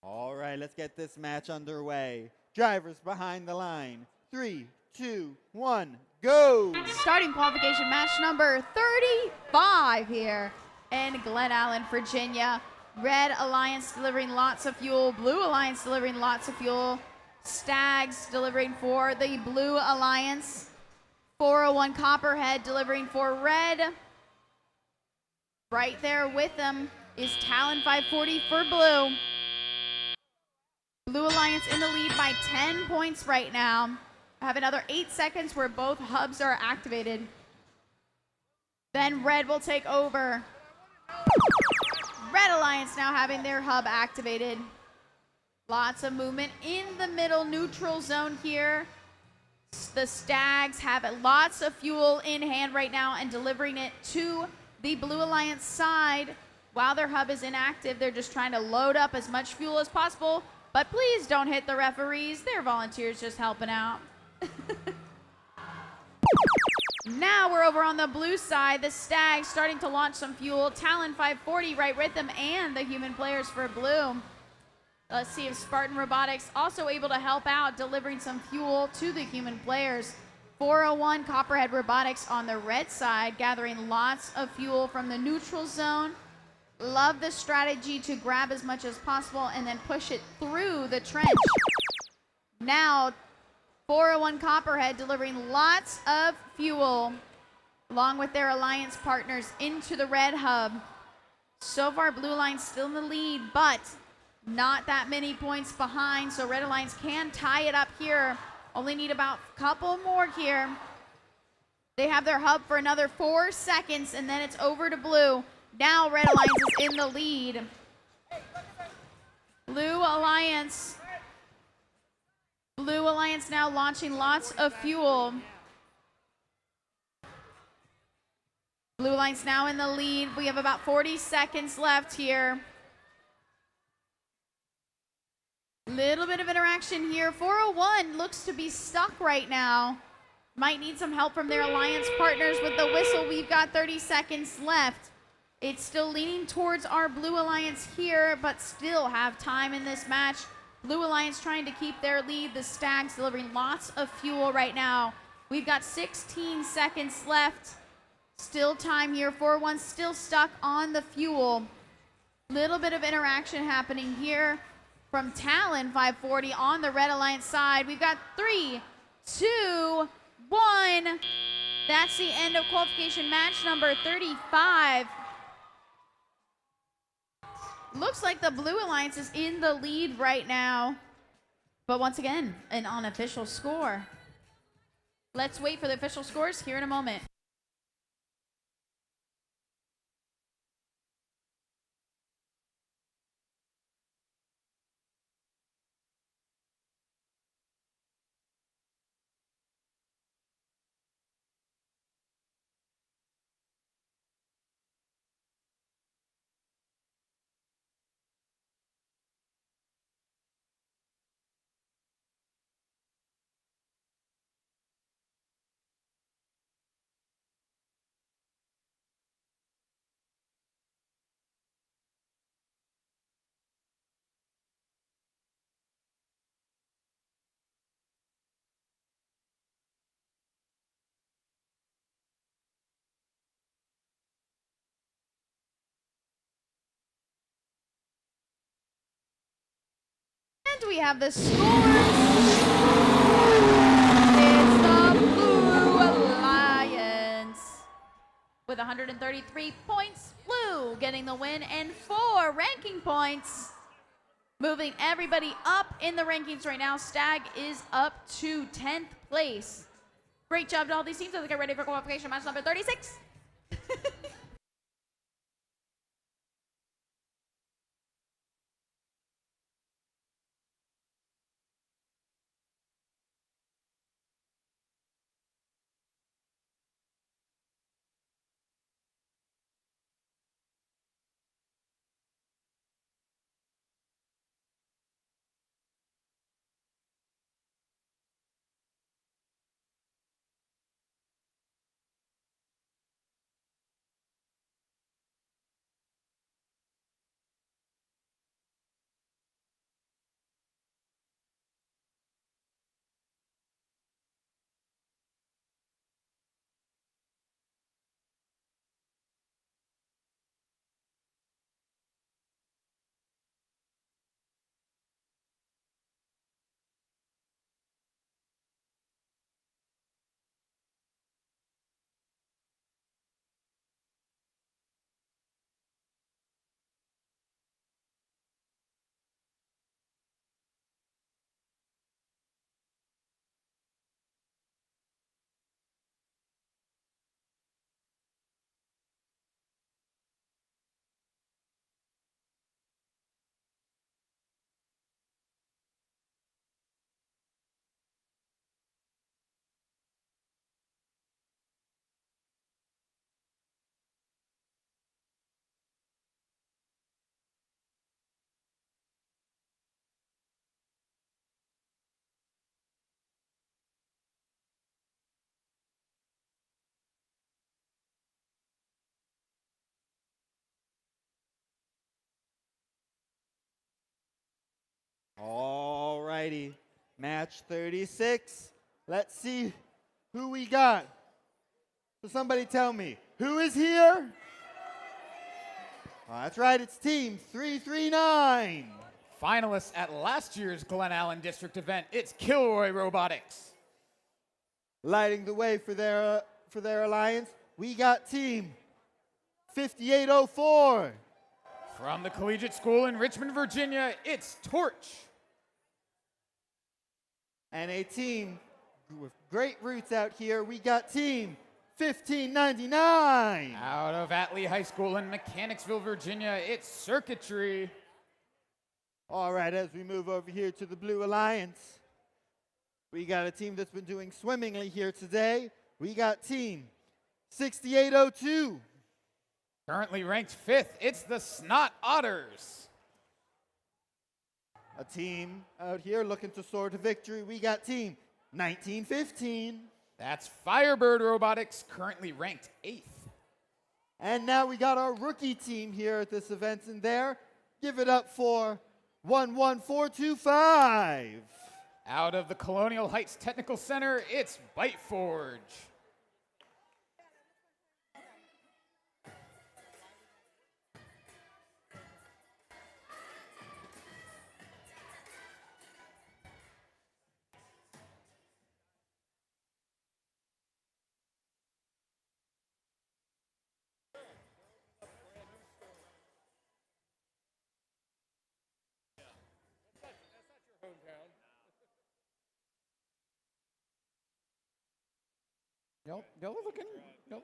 All right, let's get this match underway. Drivers behind the line. 3, 2, 1, go! Starting qualification match number 35 here in Glen Allen, Virginia. Red Alliance delivering lots of fuel. Blue Alliance delivering lots of fuel. Stags delivering for the Blue Alliance. 401 Copperhead delivering for Red. Right there with them is Talon 540 for Blue. Blue Alliance in the lead by 10 points right now. I have another 8 seconds where both hubs are activated. Then Red will take over. Red Alliance now having their hub activated. Lots of movement in the middle neutral zone here. The Stags have lots of fuel in hand right now and delivering it to the Blue Alliance side. While their hub is inactive, they're just trying to load up as much fuel as possible. But please don't hit the referees. They're volunteers just helping out. Now we're over on the blue side. The Stags starting to launch some fuel. Talon 540 right with them and the human players for Blue. Let's see if Spartan Robotics also able to help out delivering some fuel to the human players. 401 Copperhead Robotics on the red side gathering lots of fuel from the neutral zone. Love the strategy to grab as much as possible and then push it through the trench. Now 401 Copperhead delivering lots of fuel along with their alliance partners into the red hub. So far, Blue Alliance still in the lead, but not that many points behind, so Red Alliance can tie it up here. Only need about a couple more here. They have their hub for another 4 seconds, and then it's over to Blue. Now Red Alliance is in the lead. Blue Alliance now launching lots of fuel. Blue Alliance now in the lead. We have about 40 seconds left here. Little bit of interaction here. 401 looks to be stuck right now. Might need some help from their alliance partners with the whistle. We've got 30 seconds left. It's still leaning towards our Blue Alliance here, but still have time in this match. Blue Alliance trying to keep their lead. The Stags delivering lots of fuel right now. We've got 16 seconds left. Still time here. 401 still stuck on the fuel. Little bit of interaction happening here from Talon 540 on the Red Alliance side. We've got 3, 2, 1. That's the end of qualification match number 35. Looks like the Blue Alliance is in the lead right now. But once again, an unofficial score. Let's wait for the official scores here in a moment. And we have the scores. It's the Blue Alliance with 133 points. Blue getting the win and 4 ranking points. Moving everybody up in the rankings right now. Stag is up to 10th place. Great job to all these teams. Let's get ready for qualification match number 36. All righty, match 36. Let's see who we got. So somebody tell me, who is here? That's right, it's Team 339. Finalists at last year's Glen Allen District event, it's Kilroy Robotics. Lighting the way for their alliance, we got team 5804. From the Collegiate School in Richmond, Virginia, it's Torch. And a team with great roots out here, we got team 1599. Out of Atlee High School in Mechanicsville, Virginia, it's Circuitry. All right, as we move over here to the Blue Alliance, we got a team that's been doing swimmingly here today. We got team 6802. Currently ranked 5th, it's the Snot Otters. A team out here looking to soar to victory. We got team 1915. That's Firebird Robotics, currently ranked 8th. And now we got our rookie team here at this event, and there, give it up for 11425. Out of the Colonial Heights Technical Center, it's Biteforge. Y'all are looking. Y'all.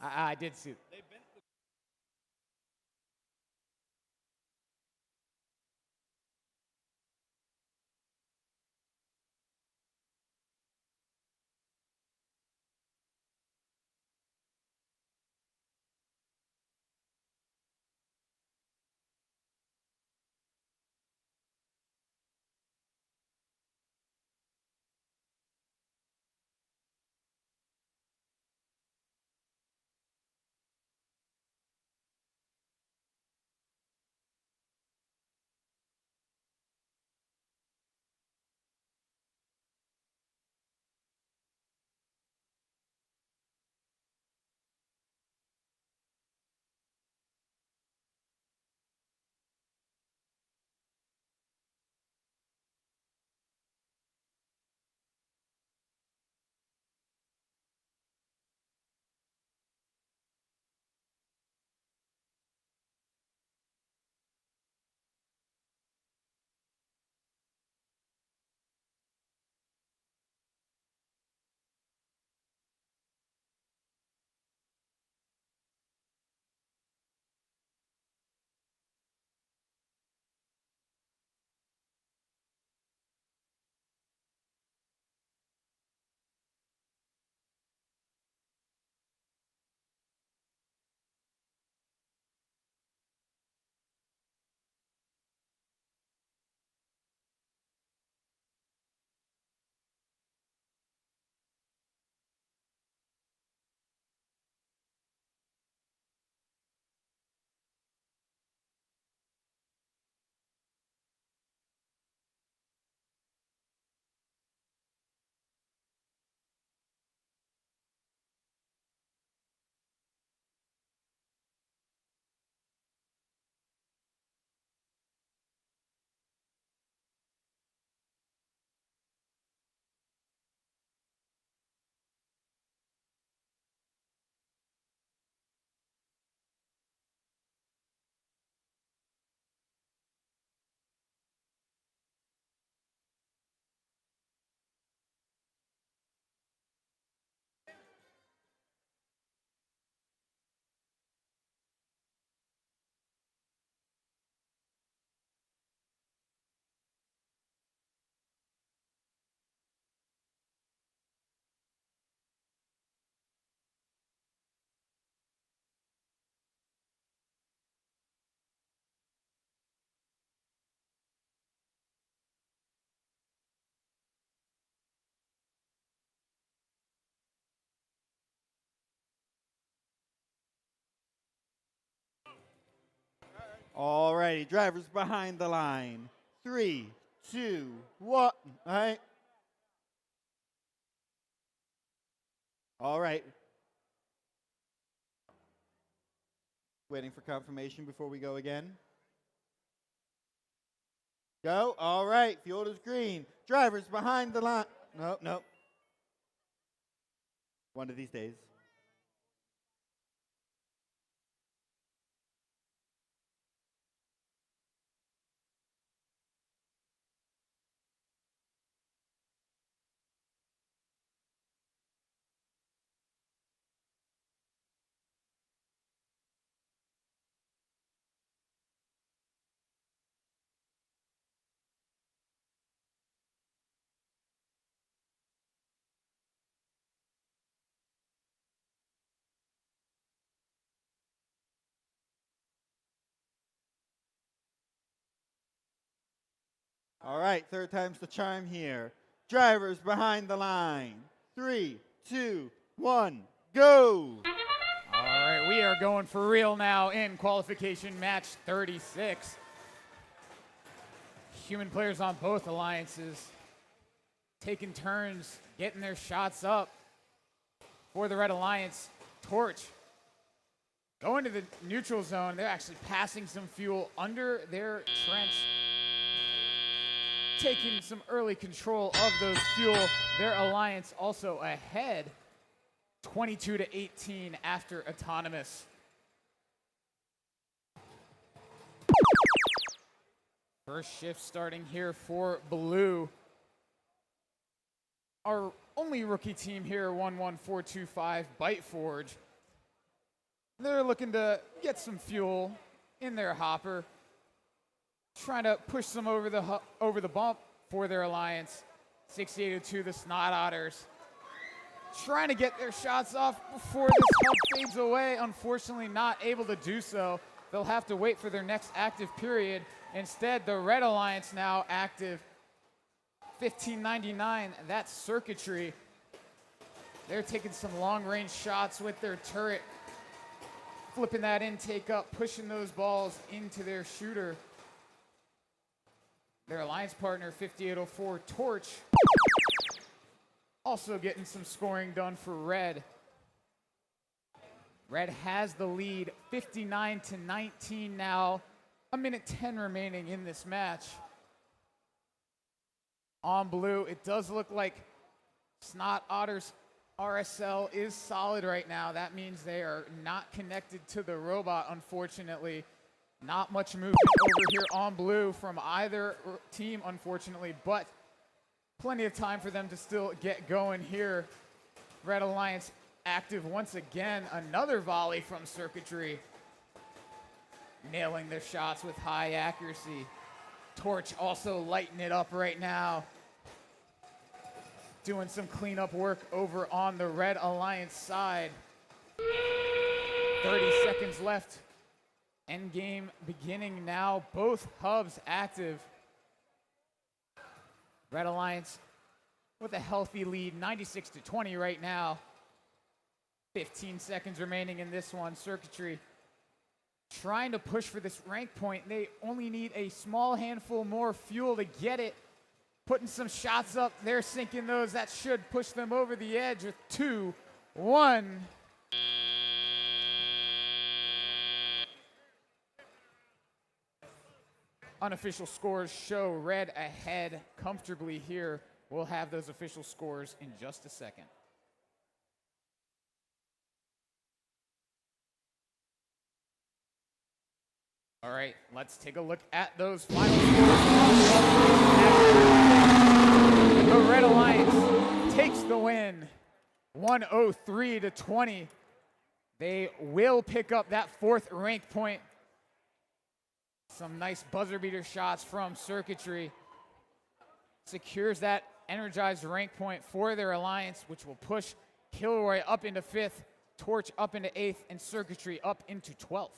I did see. All righty, drivers behind the line. 3, 2, 1. All right. All right. Waiting for confirmation before we go again. Go. All right. Field is green. Drivers behind the line. No, no. One of these days. All right. Third time's the charm here. Drivers behind the line. 3, 2, 1, go. All right, we are going for real now in qualification match 36. Human players on both alliances taking turns, getting their shots up. For the Red Alliance, Torch going to the neutral zone. They're actually passing some fuel under their trench, taking some early control of those fuel. Their alliance also ahead, 22-18 after autonomous. First shift starting here for Blue. Our only rookie team here, 11425 Bite Forge. They're looking to get some fuel in their hopper, trying to push them over the bump for their alliance. 6802, the Snot Otters, trying to get their shots off before this hub fades away. Unfortunately, not able to do so. They'll have to wait for their next active period. Instead, the Red Alliance now active. 1599, that's Circuitry. They're taking some long-range shots with their turret, flipping that intake up, pushing those balls into their shooter. Their alliance partner, 5804 Torch, also getting some scoring done for Red. Red has the lead, 59-19 now. A minute 10 remaining in this match. On Blue, it does look like Snot Otter's RSL is solid right now. That means they are not connected to the robot, unfortunately. Not much movement over here on Blue from either team, unfortunately, but plenty of time for them to still get going here. Red Alliance active once again. Another volley from Circuitry, nailing their shots with high accuracy. Torch also lighting it up right now, doing some cleanup work over on the Red Alliance side. 30 seconds left. End game beginning now. Both hubs active. Red Alliance with a healthy lead, 96-20 right now. 15 seconds remaining in this one. Circuitry trying to push for this rank point. They only need a small handful more fuel to get it. Putting some shots up. They're sinking those. That should push them over the edge with 2, 1. Unofficial scores show Red ahead comfortably here. We'll have those official scores in just a second. All right, let's take a look at those final scores. The Red Alliance takes the win, 103-20. They will pick up that 4th rank point. Some nice buzzer beater shots from Circuitry. Secures that energized rank point for their alliance, which will push Kilroy up into 5th, Torch up into 8th, and Circuitry up into 12th.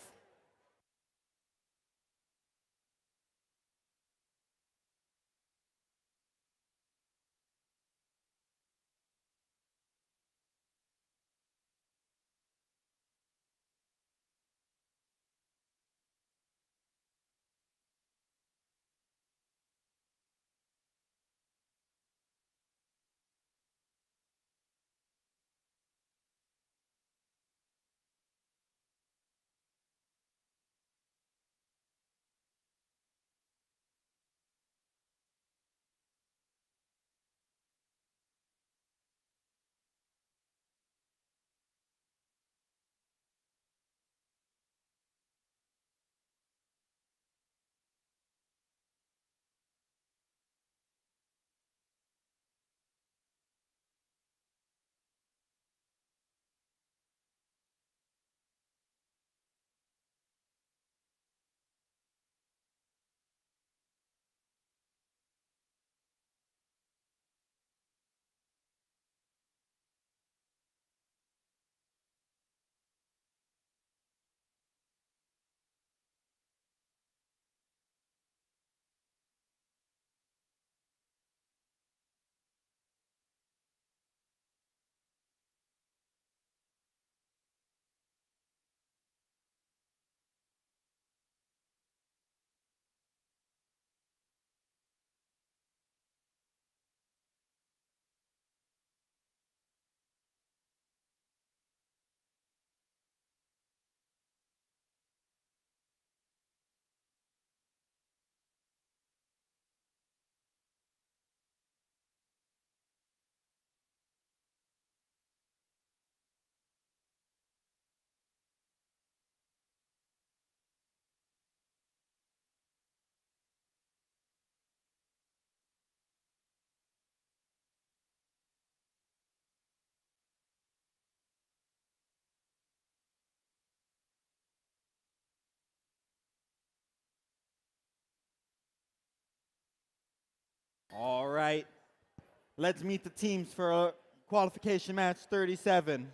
Let's meet the teams for qualification match 37.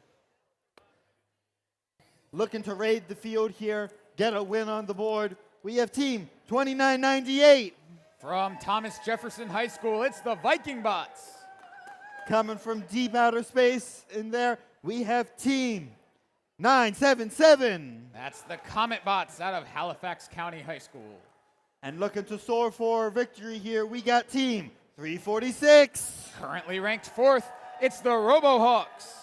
Looking to raid the field here, get a win on the board. We have team 2998. From Thomas Jefferson High School, it's the Viking Bots. Coming from deep outer space in there, we have team 977. That's the Comet Bots out of Halifax County High School. And looking to soar for victory here, we got team 346. Currently ranked fourth, it's the RoboHawks.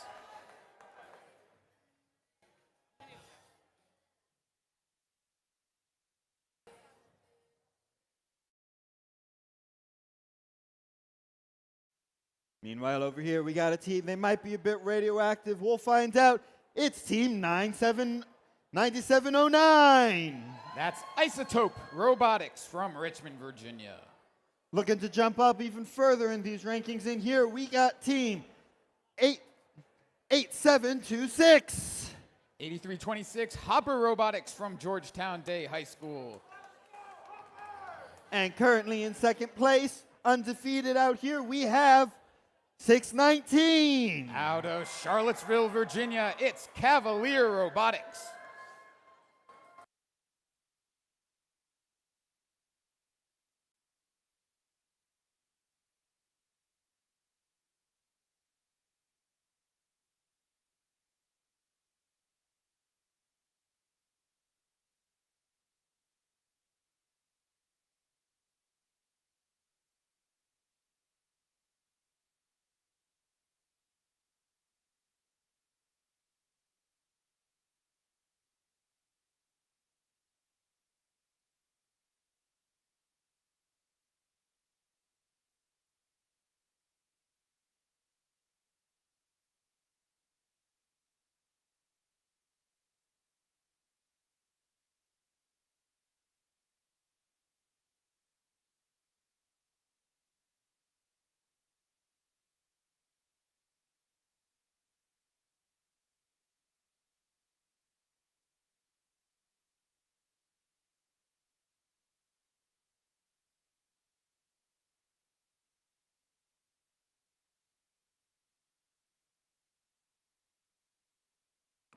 Meanwhile, over here, we got a team. They might be a bit radioactive. We'll find out. It's team 9709. That's Isotope Robotics from Richmond, Virginia. Looking to jump up even further in these rankings. In here, we got team 8726. 8326 Hopper Robotics from Georgetown Day High School. And currently in second place, undefeated out here, we have 619. Out of Charlottesville, Virginia, it's Cavalier Robotics.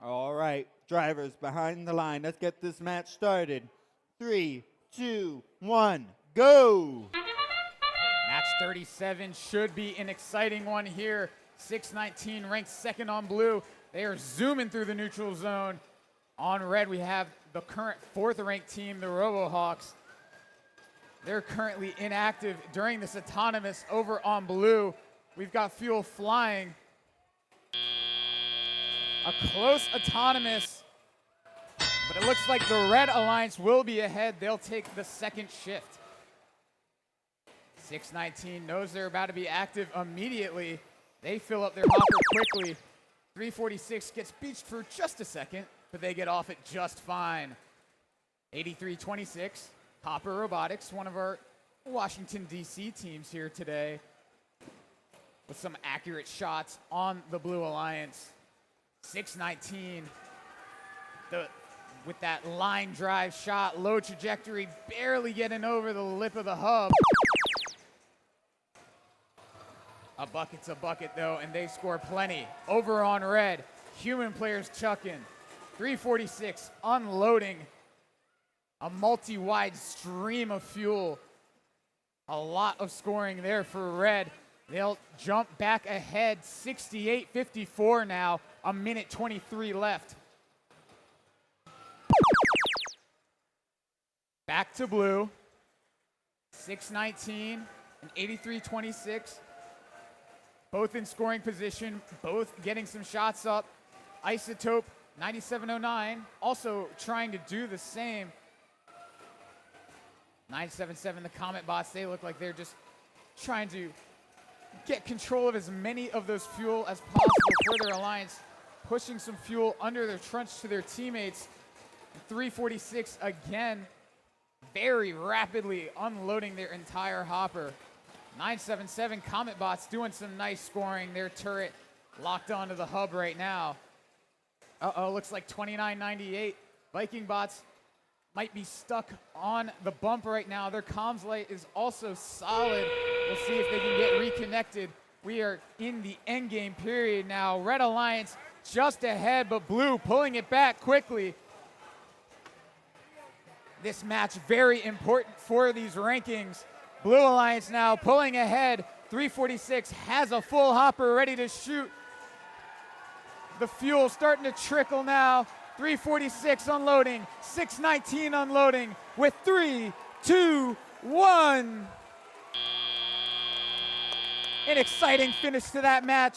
All right, drivers behind the line. Let's get this match started. 3, 2, 1, go! Match 37 should be an exciting one here. 619 ranked second on blue. They are zooming through the neutral zone. On red, we have the current fourth ranked team, the RoboHawks. They're currently inactive during this autonomous. Over on blue, we've got fuel flying. A close autonomous, but it looks like the Red Alliance will be ahead. They'll take the second shift. 619 knows they're about to be active immediately. They fill up their hopper quickly. 346 gets beached for just a second, but they get off it just fine. 8326, Hopper Robotics, one of our Washington, D.C. teams here today, with some accurate shots on the Blue Alliance. 619, with that line drive shot, low trajectory, barely getting over the lip of the hub. A bucket's a bucket, though, and they score plenty. Over on red, human players chucking. 346 unloading a multi-wide stream of fuel. A lot of scoring there for red. They'll jump back ahead, 68-54 now, a minute 23 left. Back to blue, 619 and 8326. Both in scoring position, both getting some shots up. Isotope 9709 also trying to do the same. 977, the Comet Bots, they look like they're just trying to get control of as many of those fuel as possible for their alliance, pushing some fuel under their trench to their teammates. 346 again, very rapidly unloading their entire hopper. 977 Comet Bots doing some nice scoring. Their turret locked onto the hub right now. Uh-oh, looks like 2998. Viking Bots might be stuck on the bump right now. Their comms light is also solid. We'll see if they can get reconnected. We are in the end game period now. Red Alliance just ahead, but Blue pulling it back quickly. This match very important for these rankings. Blue Alliance now pulling ahead. 346 has a full hopper ready to shoot. The fuel starting to trickle now. 346 unloading, 619 unloading with 3, 2, 1. An exciting finish to that match.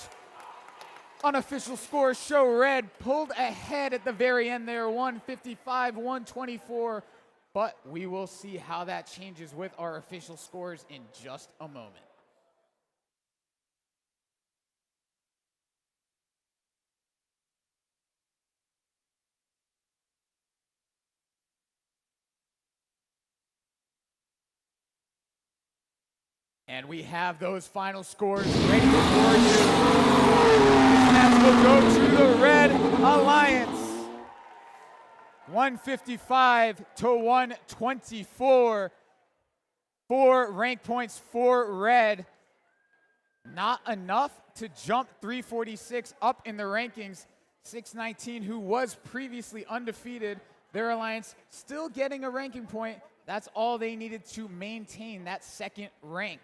Unofficial scores show Red pulled ahead at the very end there, 155, 124. But we will see how that changes with our official scores in just a moment. And we have those final scores ready for you. This match will go to the Red Alliance. 155 to 124. 4 rank points for Red. Not enough to jump 346 up in the rankings. 619, who was previously undefeated, their alliance still getting a ranking point. That's all they needed to maintain that second rank.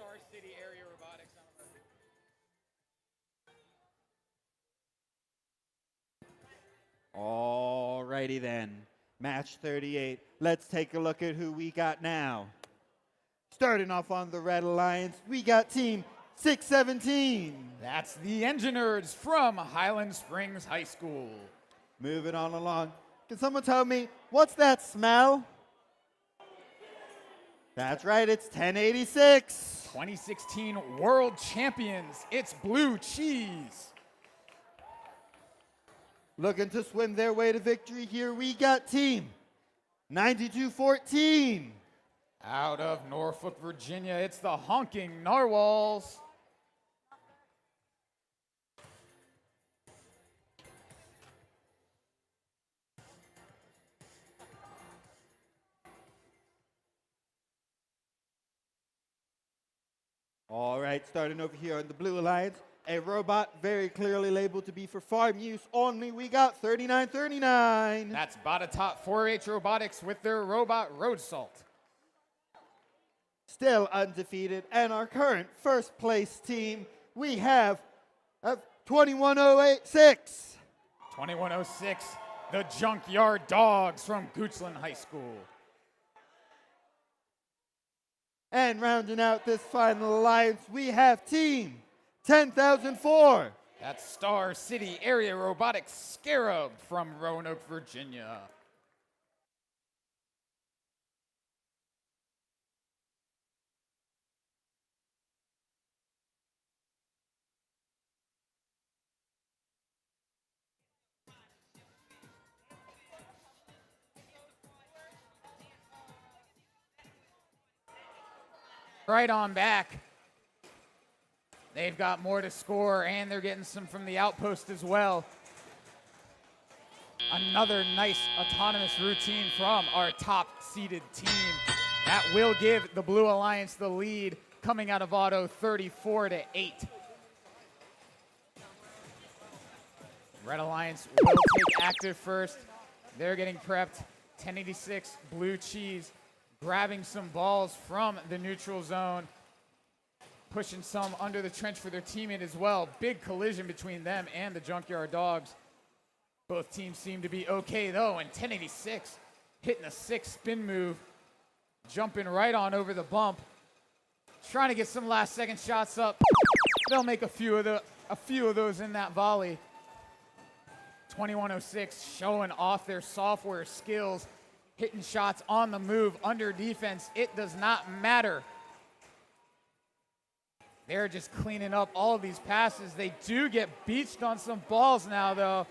Star City area robotics. Alrighty then. Match 38. Let's take a look at who we got now. Starting off on the Red Alliance, we got Team 617. That's the Engineers from Highland Springs High School. Moving on along. Can someone tell me, what's that smell? That's right, it's 1086. 2016 World Champions. It's Blue Cheese. Looking to swim their way to victory here, we got Team 9214. Out of Norfolk, Virginia, it's the Honking Narwhals. All right, starting over here on the Blue Alliance, a robot very clearly labeled to be for farm use only. We got 3939. That's Bottom 4-H Robotics with their robot Road Salt. Still undefeated, and our current first place team, we have 21086. 2106, the Junkyard Dogs from Goochland High School. And rounding out this final alliance, we have Team 10,004. That's Star City Area Robotics Scarab from Roanoke, Virginia. right on back. They've got more to score, and they're getting some from the outpost as well. Another nice autonomous routine from our top-seeded team. That will give the Blue Alliance the lead, coming out of auto 34-8. Red Alliance will take active first. They're getting prepped. 1086 Blue Cheese grabbing some balls from the neutral zone, pushing some under the trench for their teammate as well. Big collision between them and the Junkyard Dogs. Both teams seem to be okay though, and 1086 hitting a 6 spin move, jumping right on over the bump, trying to get some last second shots up. They'll make a few of those in that volley. 2106 showing off their software skills, hitting shots on the move, under defense. It does not matter. They're just cleaning up all of these passes. They do get beached on some balls now, though.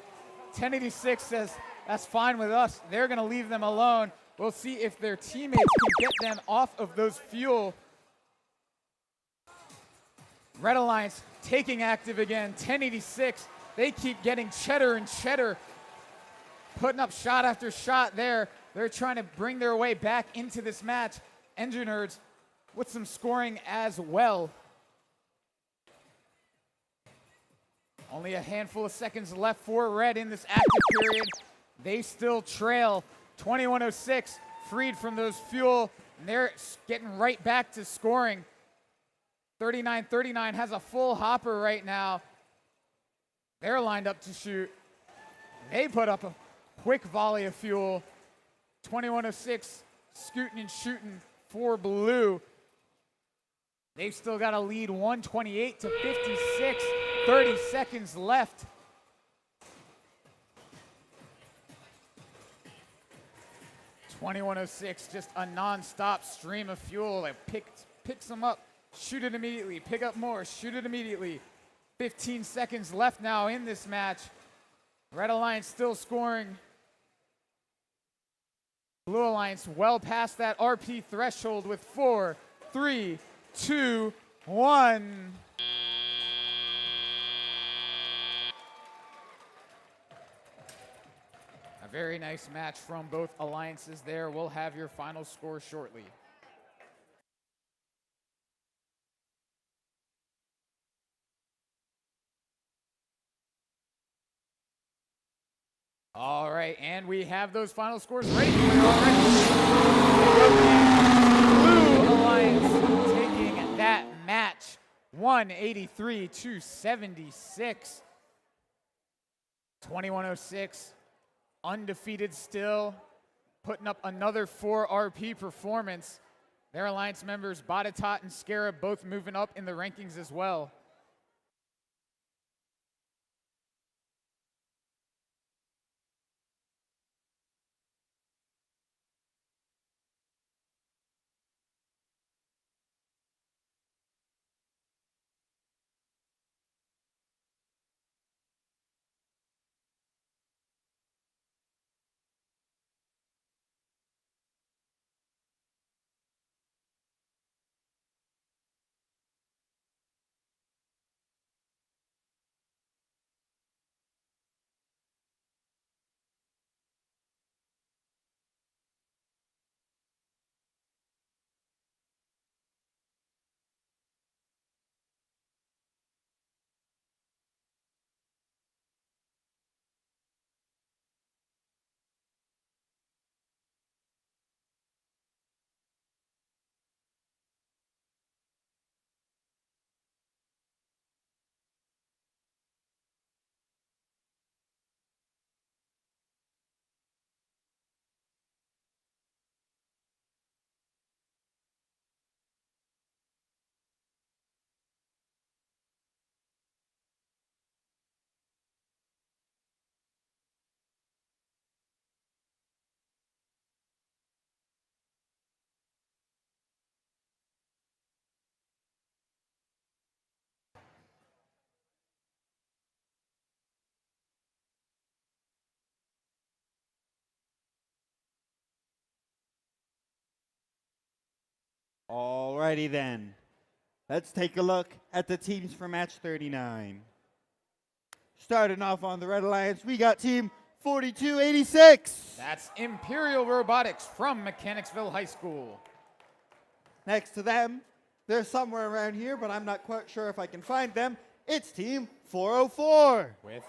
1086 says, that's fine with us. They're going to leave them alone. We'll see if their teammates can get them off of those fuel. Red Alliance taking active again. 1086. They keep getting cheddar and cheddar, putting up shot after shot there. They're trying to bring their way back into this match. Engine Nerds with some scoring as well. Only a handful of seconds left for Red in this active period. They still trail. 2106 freed from those fuel, and they're getting right back to scoring. 3939 has a full hopper right now. They're lined up to shoot. They put up a quick volley of fuel. 2106 scooting and shooting for Blue. They've still got a lead, 128 to 56. 30 seconds left. .2106, just a non-stop stream of fuel. They picks them up, shoot it immediately, pick up more, shoot it immediately. 15 seconds left now in this match. Red Alliance still scoring. Blue Alliance well past that RP threshold with 4, 3, 2, 1. A very nice match from both alliances there. We'll have your final score shortly. All right, and we have those final scores ready for you already. Blue Alliance taking that match, 183 to 76. 2106, undefeated still, putting up another 4 RP performance. Their alliance members, Batatot and Scarab, both moving up in the rankings as well. Alrighty then. Let's take a look at the teams for match 39. Starting off on the Red Alliance, we got team 4286. That's Imperial Robotics from Mechanicsville High School. Next to them, they're somewhere around here, but I'm not quite sure if I can find them. It's team 404. With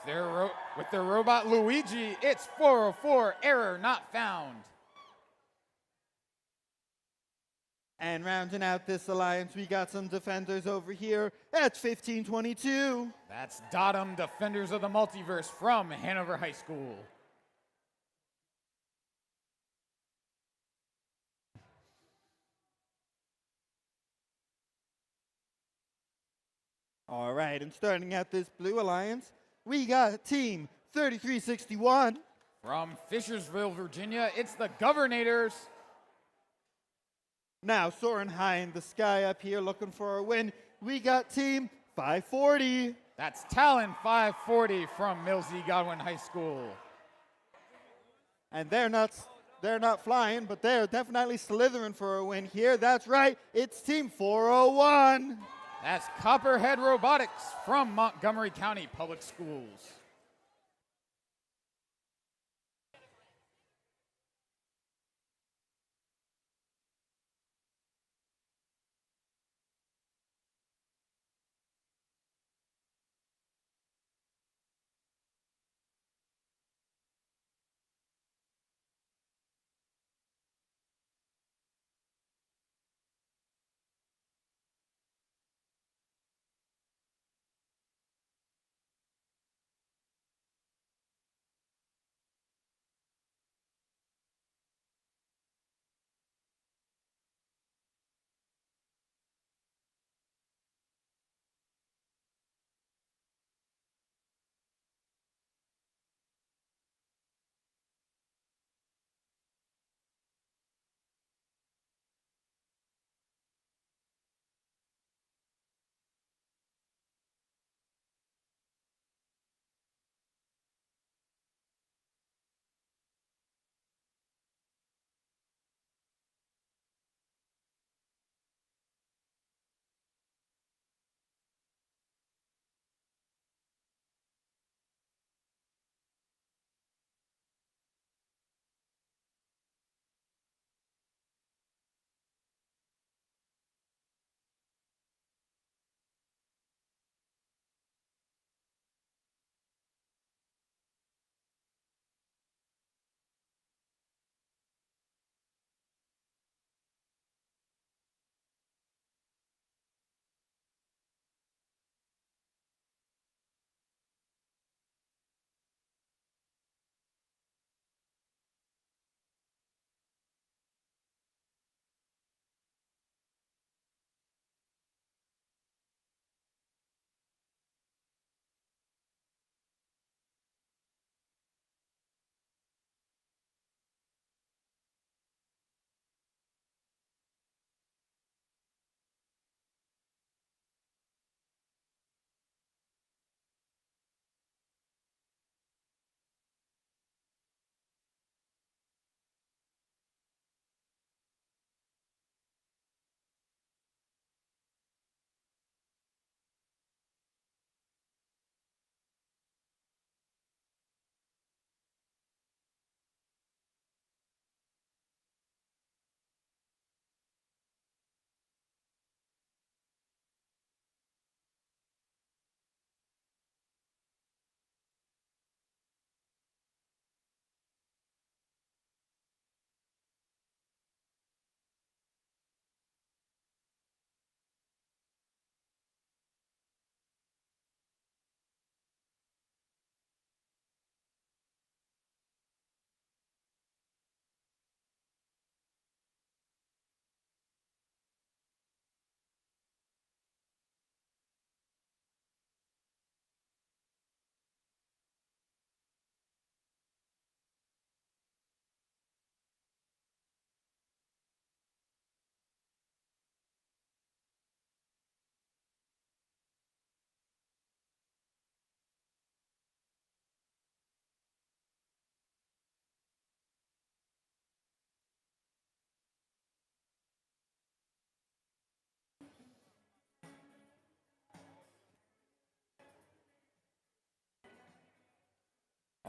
their robot Luigi, it's 404, error not found. And rounding out this alliance, we got some defenders over here. That's 1522. That's Dottum, Defenders of the Multiverse from Hanover High School. All right, and starting out this blue alliance, we got team 3361. From Fishersville, Virginia, it's the Governators. Now soaring high in the sky up here looking for a win, we got team 540. That's Talon 540 from Milsey Godwin High School. And they're not flying, but they're definitely slithering for a win here. That's right, it's team 401. That's Copperhead Robotics from Montgomery County Public Schools.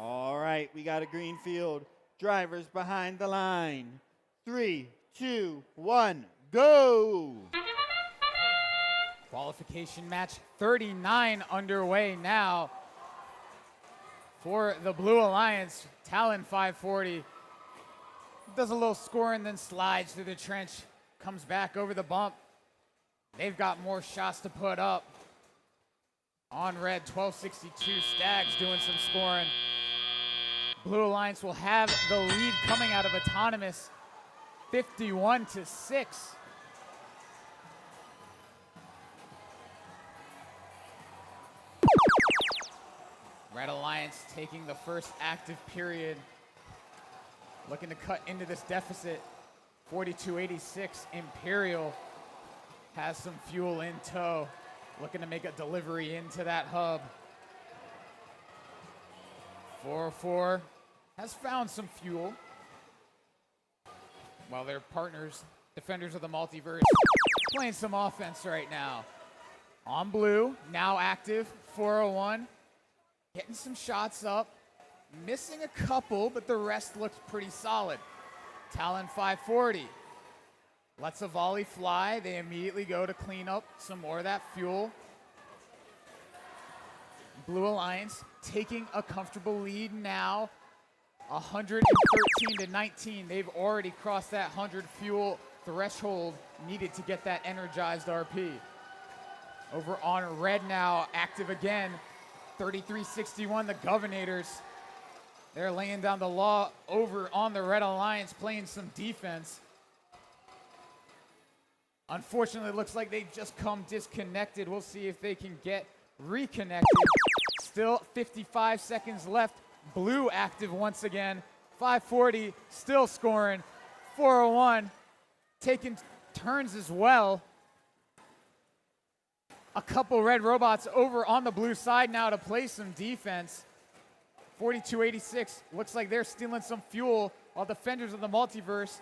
All right, we got a green field. Drivers behind the line. 3, 2, 1, go! Qualification match 39 underway now for the Blue Alliance. Talon 540 does a little scoring, then slides through the trench, comes back over the bump. They've got more shots to put up. On red, 1262 Stags doing some scoring. Blue Alliance will have the lead coming out of autonomous, 51-6. Red Alliance taking the first active period, looking to cut into this deficit. 4286 Imperial has some fuel in tow, looking to make a delivery into that hub. 404 has found some fuel, while their partners, Defenders of the Multiverse, playing some offense right now. On blue, now active, 401. Getting some shots up, missing a couple, but the rest looks pretty solid. Talon 540 lets a volley fly. They immediately go to clean up some more of that fuel. Blue Alliance taking a comfortable lead now, 113-19. They've already crossed that 100 fuel threshold needed to get that energized RP. Over on red now, active again. 3361, the Governators. They're laying down the law over on the Red Alliance, playing some defense. Unfortunately, it looks like they've just come disconnected. We'll see if they can get reconnected. Still 55 seconds left. Blue active once again. 540, still scoring. 401, taking turns as well. A couple red robots over on the blue side now to play some defense. 4286 looks like they're stealing some fuel, while Defenders of the Multiverse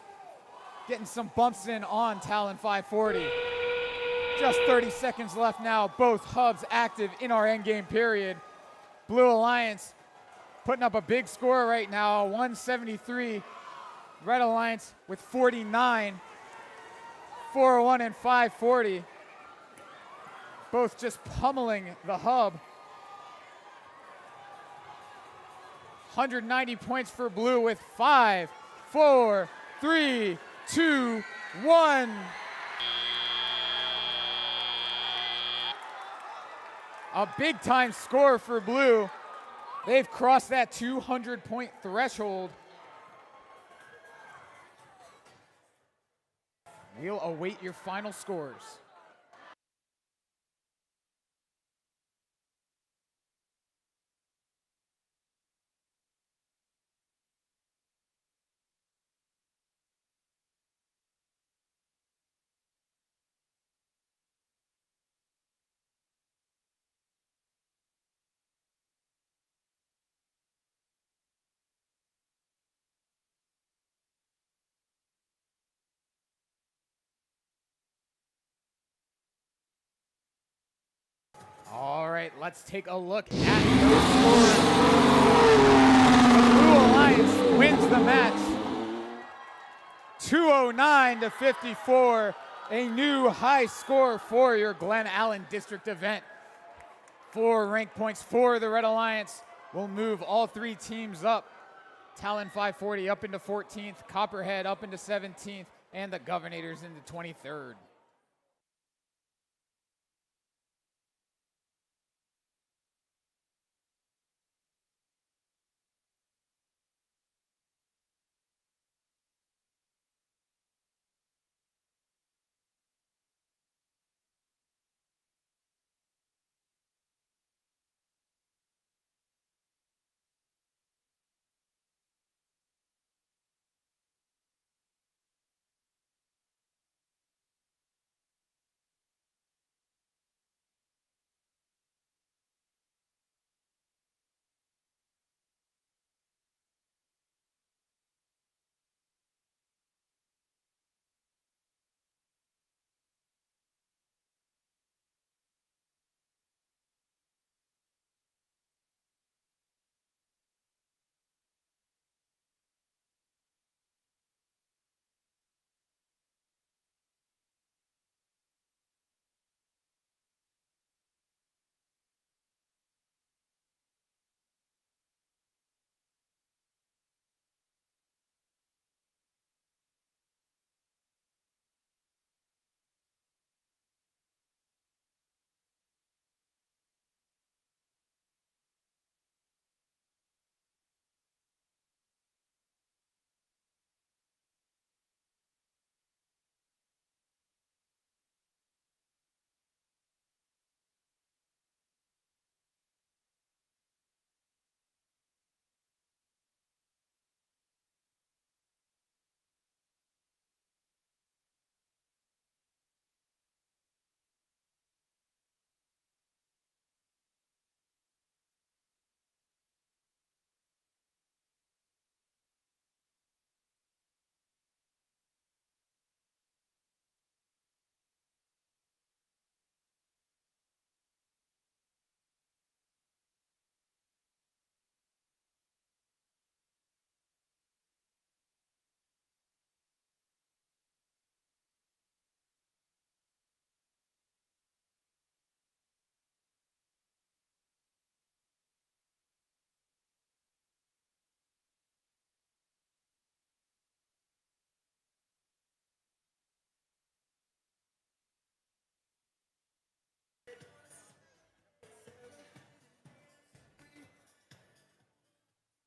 getting some bumps in on Talon 540. Just 30 seconds left now. Both hubs active in our endgame period. Blue Alliance putting up a big score right now, 173. Red Alliance with 49. 401 and 540. Both just pummeling the hub. 190 points for blue with 5, 4, 3, 2, 1. A big time score for blue. They've crossed that 200-point threshold. We'll await your final scores. All right, let's take a look at those scores. The Blue Alliance wins the match, 209-54, a new high score for your Glen Allen District event. 4 rank points for the Red Alliance will move all 3 teams up. Talon 540 up into 14th, Copperhead up into 17th, and the Governators into 23rd.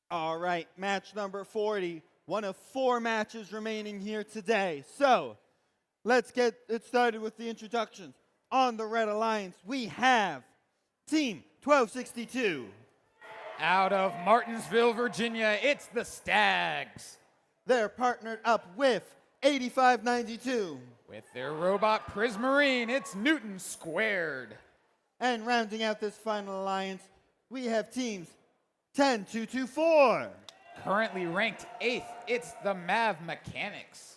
All right, match number 40, one of 4 matches remaining here today. So let's get it started with the introductions. On the Red Alliance, we have Team 1262. Out of Martinsville, Virginia, it's the Stags. They're partnered up with 8592. With their robot Prismarine, it's Newton Squared. And rounding out this final alliance, we have teams 10224. Currently ranked 8th, it's the Mav Mechanics.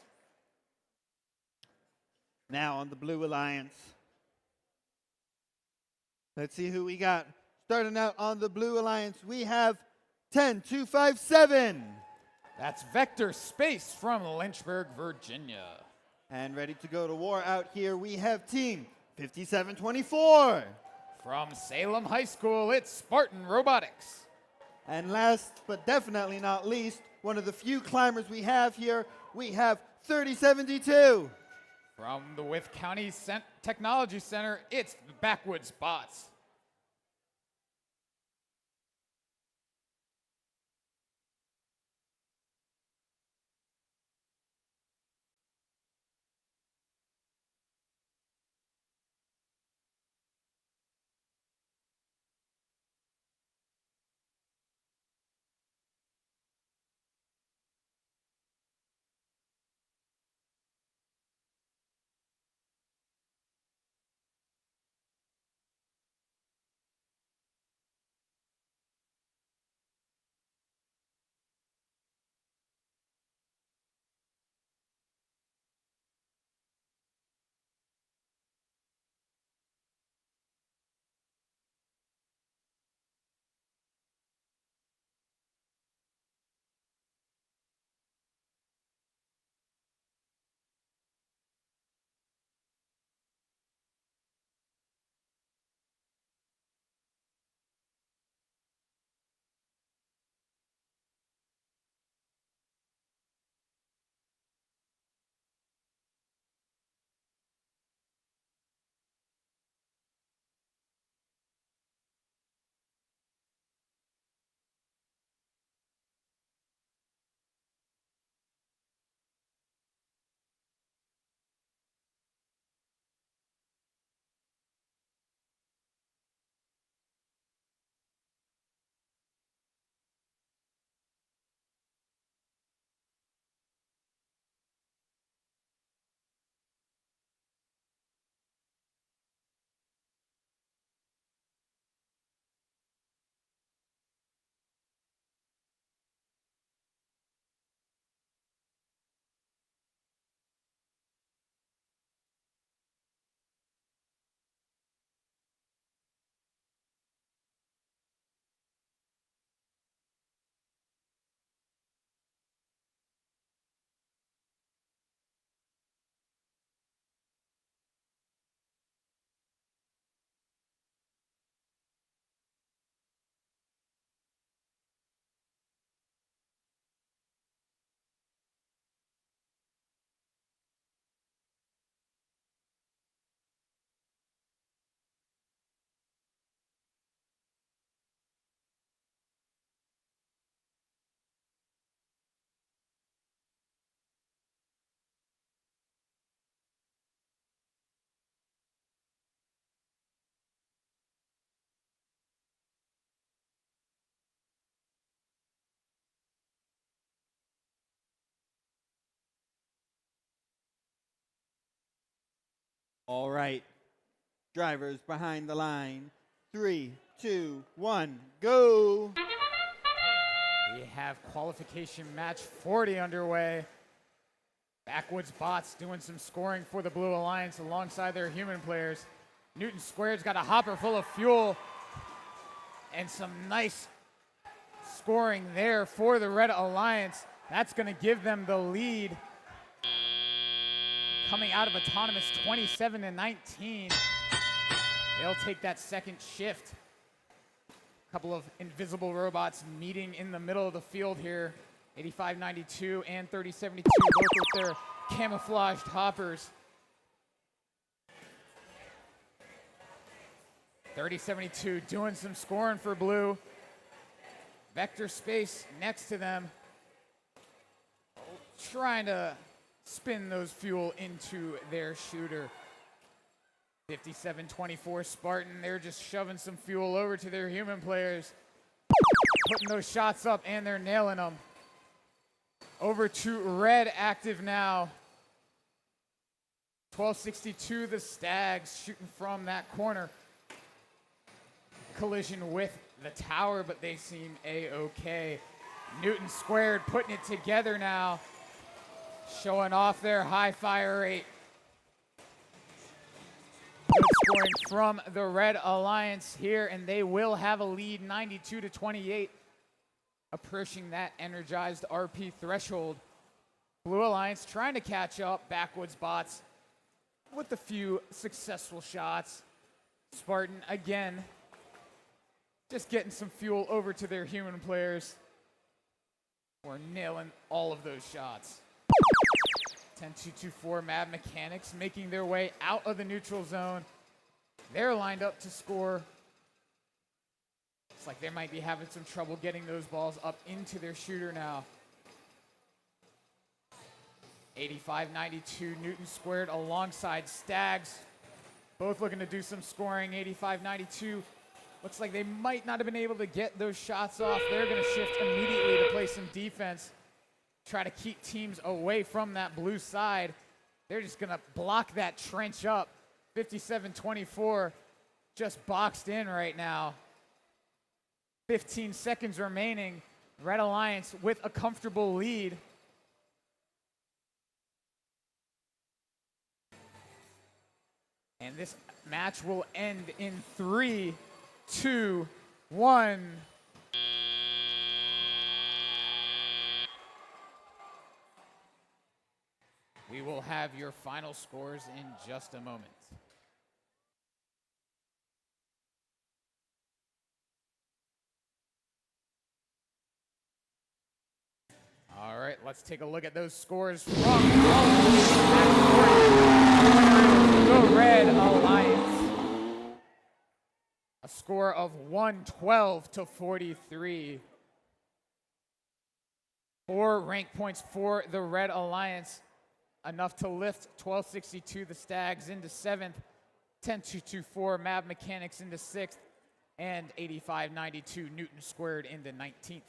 Now on the Blue Alliance. Let's see who we got. Starting out on the Blue Alliance, we have 10257. That's Vector Space from Lynchburg, Virginia. And ready to go to war out here, we have team 5724. From Salem High School, it's Spartan Robotics. And last but definitely not least, one of the few climbers we have here, we have 3072. From the Wythe County Technology Center, it's the Backwoods Bots. All right, drivers behind the line. 3, 2, 1, go. We have qualification match 40 underway. Backwoods Bots doing some scoring for the Blue Alliance alongside their human players. Newton Squared's got a hopper full of fuel and some nice scoring there for the Red Alliance. That's going to give them the lead. Coming out of autonomous 27-19. They'll take that second shift. A couple of invisible robots meeting in the middle of the field here. 8592 and 3072, both with their camouflaged hoppers. 3072 doing some scoring for Blue. vector space next to them, trying to spin those fuel into their shooter. 57-24 Spartan, they're just shoving some fuel over to their human players, putting those shots up, and they're nailing them. Over to red active now. 1262, the Stags shooting from that corner. Collision with the tower, but they seem a-okay. Newton squared putting it together now, showing off their high fire rate. Good scoring from the Red Alliance here, and they will have a lead 92-28, approaching that energized RP threshold. Blue Alliance trying to catch up, backwoods bots with a few successful shots. Spartan again, just getting some fuel over to their human players. We're nailing all of those shots. 10-2-2-4 Mad Mechanics making their way out of the neutral zone. They're lined up to score. It's like they might be having some trouble getting those balls up into their shooter now. 85-92 Newton squared alongside Stags. Both looking to do some scoring. 85-92. Looks like they might not have been able to get those shots off. They're going to shift immediately to play some defense. Try to keep teams away from that blue side. They're just going to block that trench up. 57-24 just boxed in right now. 15 seconds remaining. Red Alliance with a comfortable lead. And this match will end in 3, 2, 1. We will have your final scores in just a moment. All right, let's take a look at those scores from the Red Alliance. A score of 112-43. 4 rank points for the Red Alliance, enough to lift 1262 the Stags into 7th, 10-2-2-4 Mad Mechanics into 6th, and 85-92 Newton squared into 19th.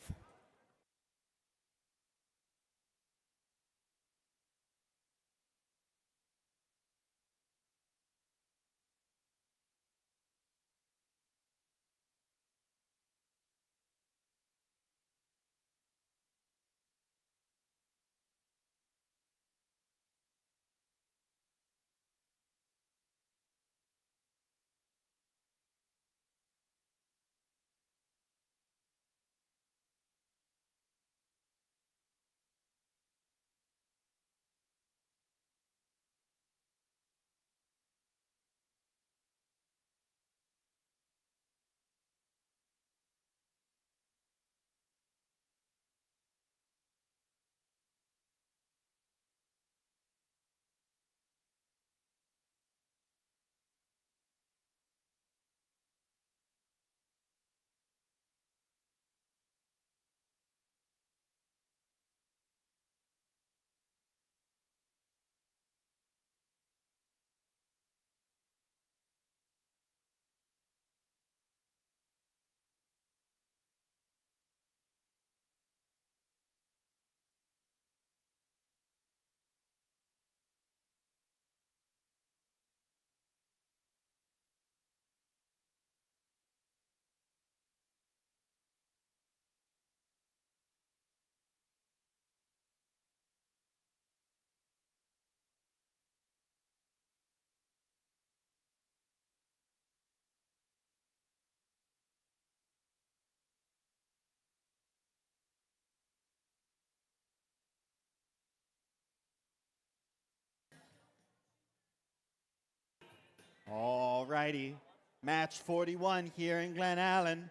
All righty. Match 41 here in Glen Allen.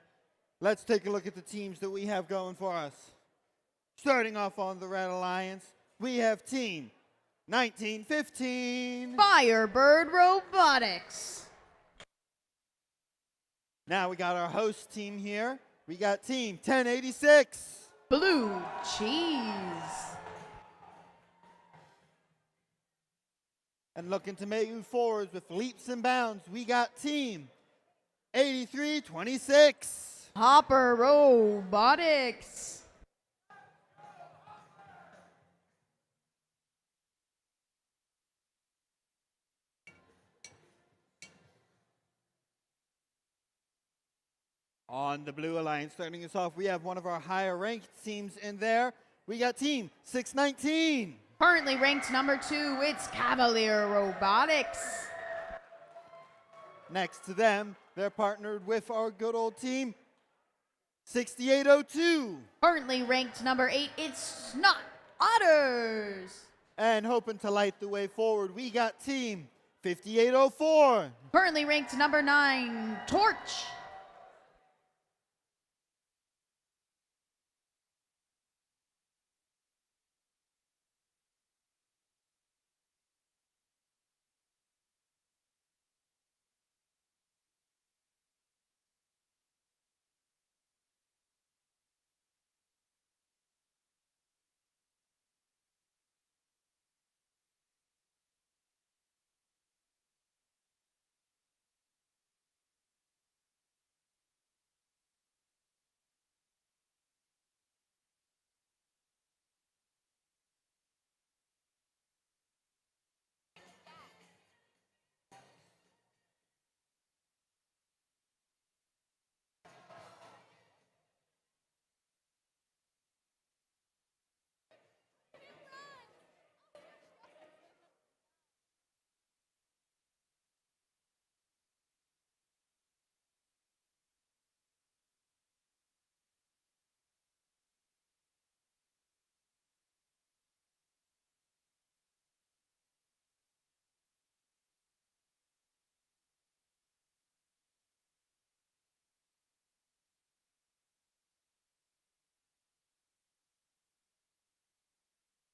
Let's take a look at the teams that we have going for us. Starting off on the Red Alliance, we have Team 1915. Firebird Robotics. Now we got our host team here, we got team 1086. Blue cheese. And looking to make you forwards with leaps and bounds, we got team 8326. Hopper Robotics. On the Blue Alliance, starting us off, we have one of our higher ranked teams in there. We got team 619. Currently ranked number 2, it's Cavalier Robotics. Next to them, they're partnered with our good old team 6802. Currently ranked number 8, it's Snot Otters. And hoping to light the way forward, we got team 5804. Currently ranked number 9, Torch.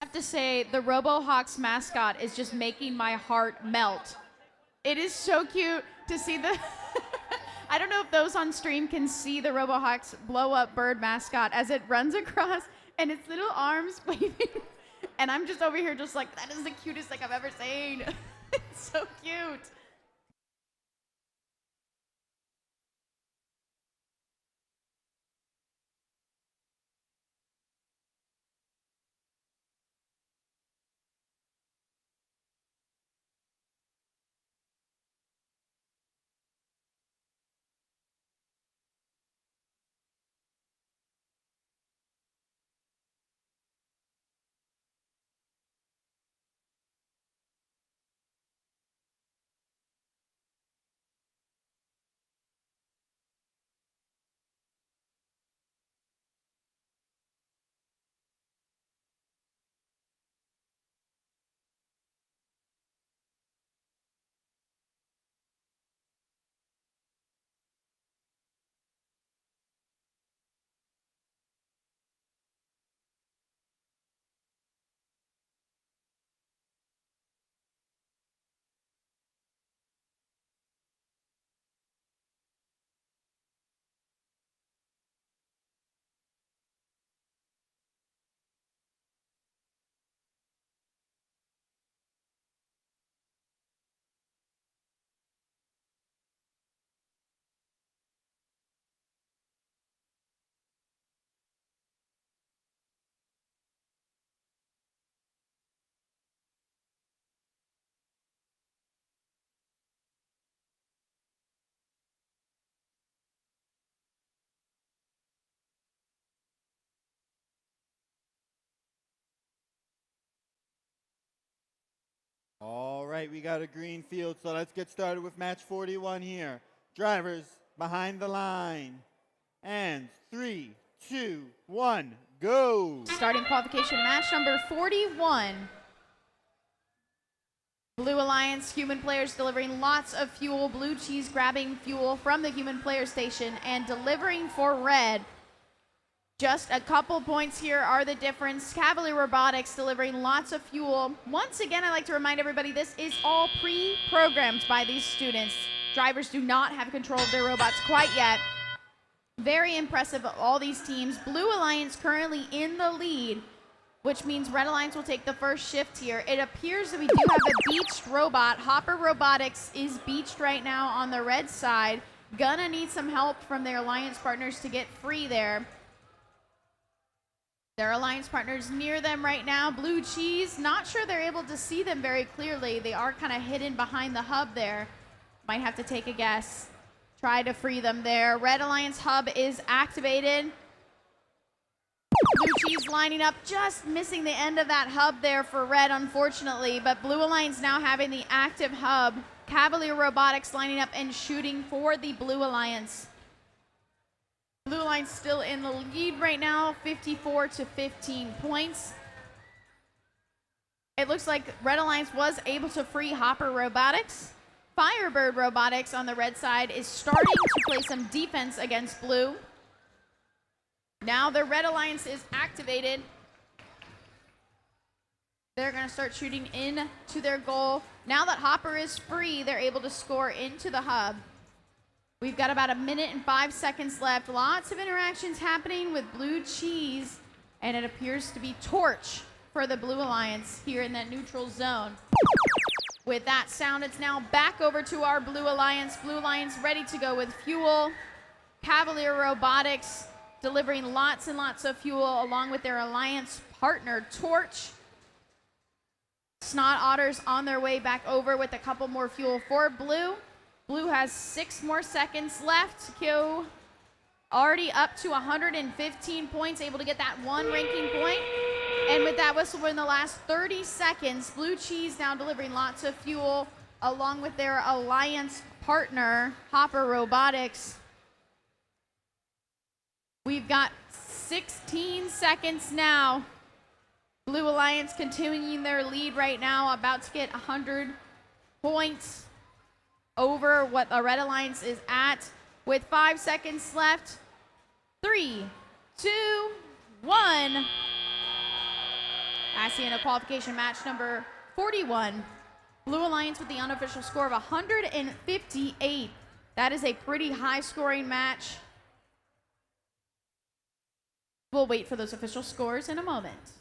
I have to say, the RoboHawks mascot is just making my heart melt. It is so cute to see the... I don't know if those on stream can see the RoboHawks blow-up bird mascot as it runs across and its little arms waving. And I'm just over here just like, that is the cutest thing I've ever seen. It's so cute. All right, we got a green field, so let's get started with match 41 here. Drivers behind the line. And 3, 2, 1, go. Starting qualification match number 41. Blue Alliance human players delivering lots of fuel. Blue cheese grabbing fuel from the human player station and delivering for red. Just a couple points here are the difference. Cavalier Robotics delivering lots of fuel. Once again, I'd like to remind everybody this is all pre-programmed by these students. Drivers do not have control of their robots quite yet. Very impressive of all these teams. Blue Alliance currently in the lead, which means Red Alliance will take the first shift here. It appears that we do have a beached robot. Hopper Robotics is beached right now on the red side. Gonna need some help from their alliance partners to get free there. Their alliance partners near them right now. Blue Cheese, not sure they're able to see them very clearly. They are kind of hidden behind the hub there. Might have to take a guess. Try to free them there. Red Alliance hub is activated. Blue Cheese lining up, just missing the end of that hub there for Red, unfortunately. But Blue Alliance now having the active hub. Cavalier Robotics lining up and shooting for the Blue Alliance. Blue Alliance still in the lead right now, 54 to 15 points. It looks like Red Alliance was able to free Hopper Robotics. Firebird Robotics on the red side is starting to play some defense against Blue. Now the Red Alliance is activated. They're going to start shooting in to their goal. Now that Hopper is free, they're able to score into the hub. We've got about 1 minute and 5 seconds left. Lots of interactions happening with Blue Cheese, and it appears to be Torch for the Blue Alliance here in that neutral zone. With that sound, it's now back over to our Blue Alliance. Blue Alliance ready to go with fuel. Cavalier Robotics delivering lots and lots of fuel along with their alliance partner, Torch. Snot Otters on their way back over with a couple more fuel for Blue. Blue has 6 more seconds left to go. Already up to 115 points, able to get that 1 ranking point. And with that whistle, we're in the last 30 seconds. Blue Cheese now delivering lots of fuel along with their alliance partner, Hopper Robotics. We've got 16 seconds now. Blue Alliance continuing their lead right now, about to get 100 points over what the Red Alliance is at. With 5 seconds left, 3, 2, 1. As in a qualification match number 41. Blue Alliance with the unofficial score of 158. That is a pretty high scoring match. We'll wait for those official scores in a moment.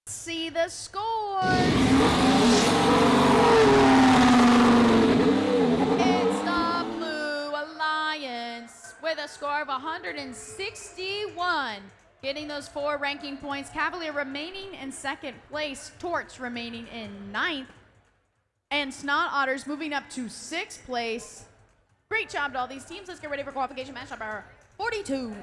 See the score. It's the Blue Alliance with a score of 161. Getting those 4 ranking points. Cavalier remaining in 2nd place. Torch remaining in 9th. And Snot Otters moving up to 6th place. Great job to all these teams. Let's get ready for qualification match number 42.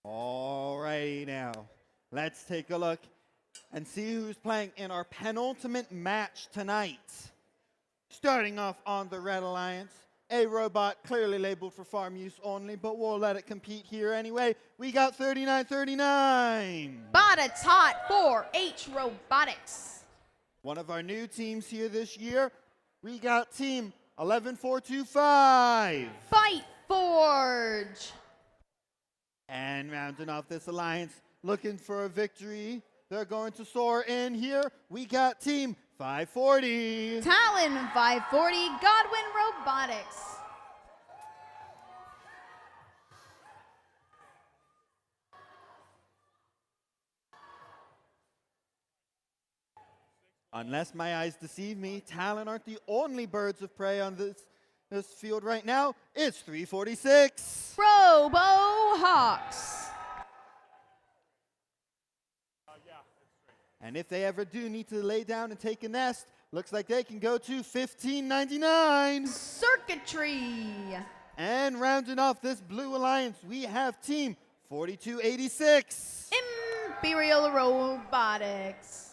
Alrighty now, let's take a look and see who's playing in our penultimate match tonight. Starting off on the Red Alliance, a robot clearly labeled for farm use only, but we'll let it compete here anyway. We got 3939. Batatot 4H Robotics. One of our new teams here this year, we got team 11425. Bite Forge. And rounding off this alliance, looking for a victory, they're going to soar in here. We got team 540. Talon 540 Godwin Robotics. Unless my eyes deceive me, Talon aren't the only birds of prey on this field right now. It's 346. Robo Hawks. And if they ever do need to lay down and take a nest, looks like they can go to 1599. Circuitry. And rounding off this blue alliance, we have team 4286. Imperial Robotics.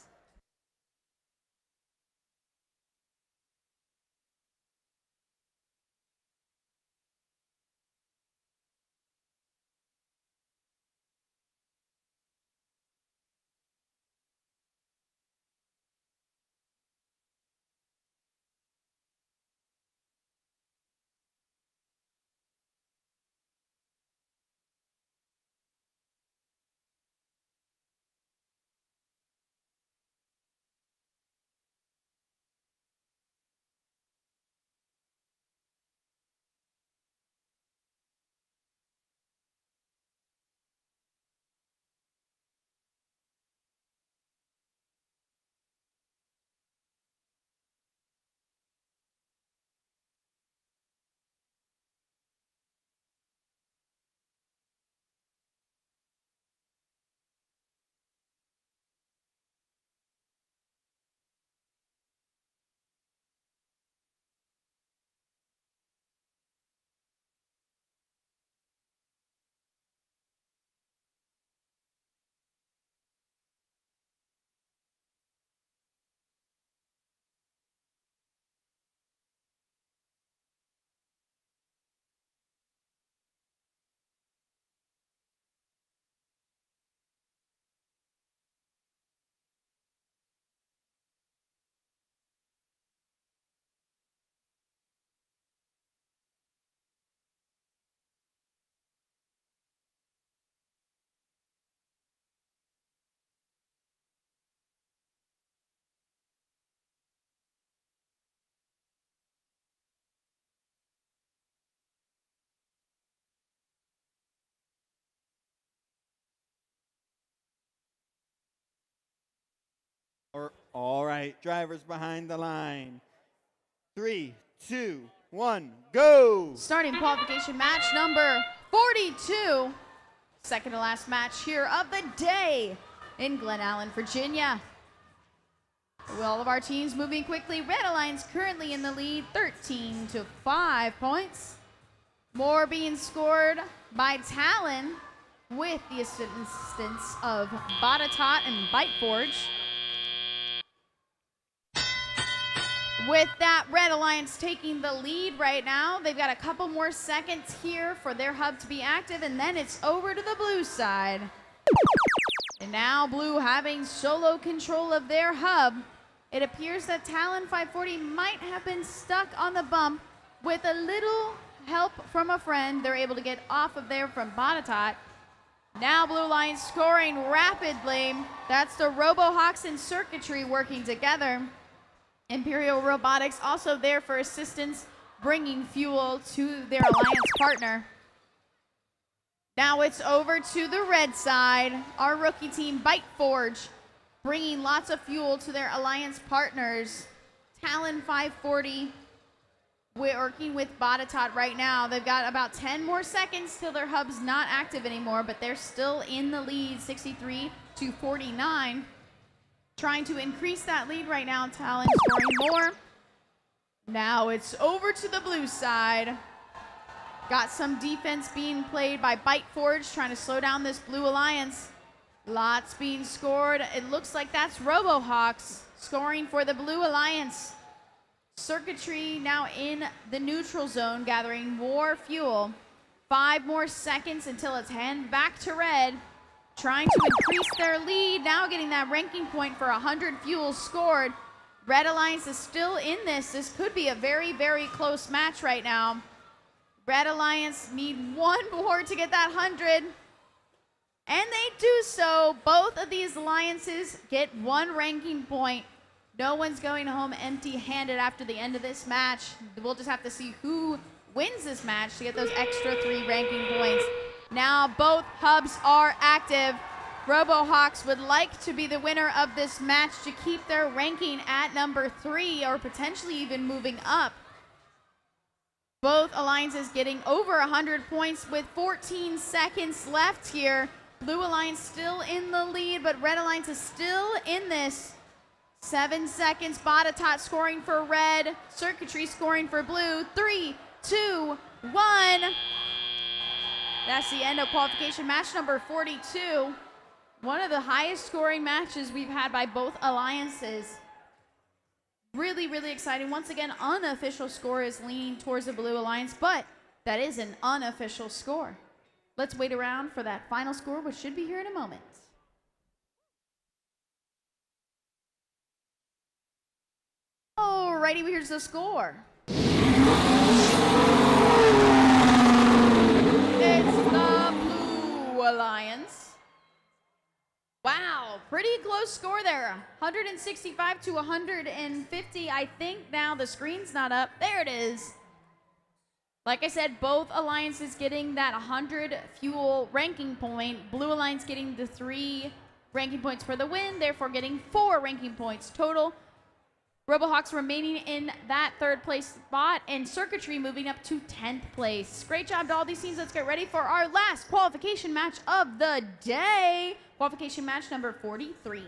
All right, drivers behind the line. 3, 2, 1, go! Starting qualification match number 42. Second to last match here of the day in Glen Allen, Virginia. With all of our teams moving quickly, Red Alliance currently in the lead, 13-5 points. More being scored by Talon with the assistance of Batatot and Bite Forge. With that, Red Alliance taking the lead right now. They've got a couple more seconds here for their hub to be active, and then it's over to the blue side. And now blue having solo control of their hub. It appears that Talon 540 might have been stuck on the bump. With a little help from a friend, they're able to get off of there from Batatot. Now blue line scoring rapidly. That's the RoboHawks and Circuitry working together. Imperial Robotics also there for assistance, bringing fuel to their alliance partner. Now it's over to the red side. Our rookie team, Bite Forge, bringing lots of fuel to their alliance partners. Talon 540, working with Batatot right now. They've got about 10 more seconds till their hub's not active anymore, but they're still in the lead, 63-49. Trying to increase that lead right now. Talon scoring more. Now it's over to the blue side. Got some defense being played by Bite Forge, trying to slow down this Blue Alliance. Lots being scored. It looks like that's RoboHawks scoring for the Blue Alliance. Circuitry now in the neutral zone, gathering more fuel. 5 more seconds until it's handed back to Red. Trying to increase their lead, now getting that ranking point for 100 fuel scored. Red Alliance is still in this. This could be a very, very close match right now. Red Alliance need 1 more to get that 100. And they do so. Both of these alliances get 1 ranking point. No one's going home empty-handed after the end of this match. We'll just have to see who wins this match to get those extra 3 ranking points. Now both hubs are active. RoboHawks would like to be the winner of this match to keep their ranking at number 3 or potentially even moving up. Both alliances getting over 100 points with 14 seconds left here. Blue Alliance still in the lead, but Red Alliance is still in this. 7 seconds, Botatot scoring for Red, Circuitry scoring for Blue. 3, 2, 1. That's the end of qualification match number 42. One of the highest scoring matches we've had by both alliances. Really, really exciting. Once again, unofficial score is leaning towards the Blue Alliance, but that is an unofficial score. Let's wait around for that final score, which should be here in a moment. Alrighty, here's the score. It's the Blue Alliance. Wow, pretty close score there. 165 to 150. I think now the screen's not up. There it is. Like I said, both alliances getting that 100 fuel ranking point. Blue Alliance getting the 3 ranking points for the win, therefore getting 4 ranking points total. RoboHawks remaining in that 3rd place spot, and Circuitry moving up to 10th place. Great job to all these teams. Let's get ready for our last qualification match of the day. Qualification match number 43.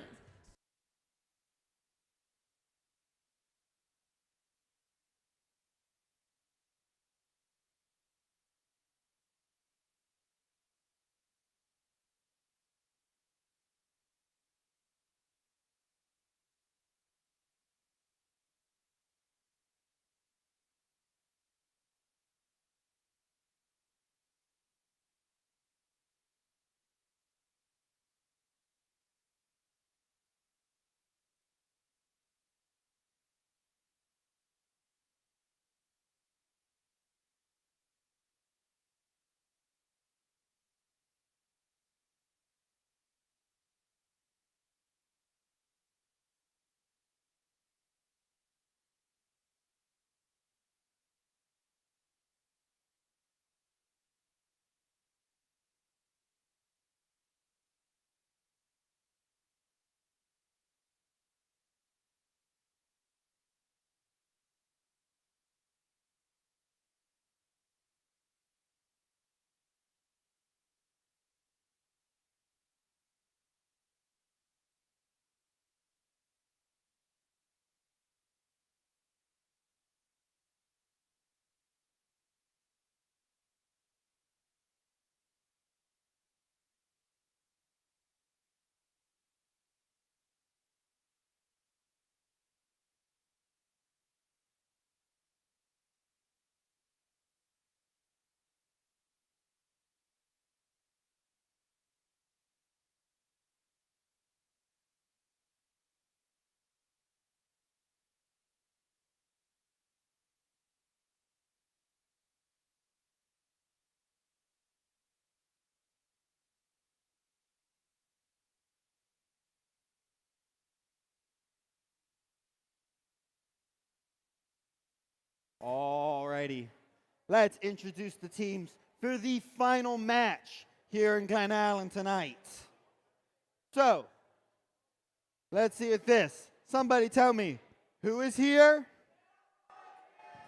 Alrighty, let's introduce the teams for the final match here in Glen Allen tonight. So, let's see at this. Somebody tell me, who is here?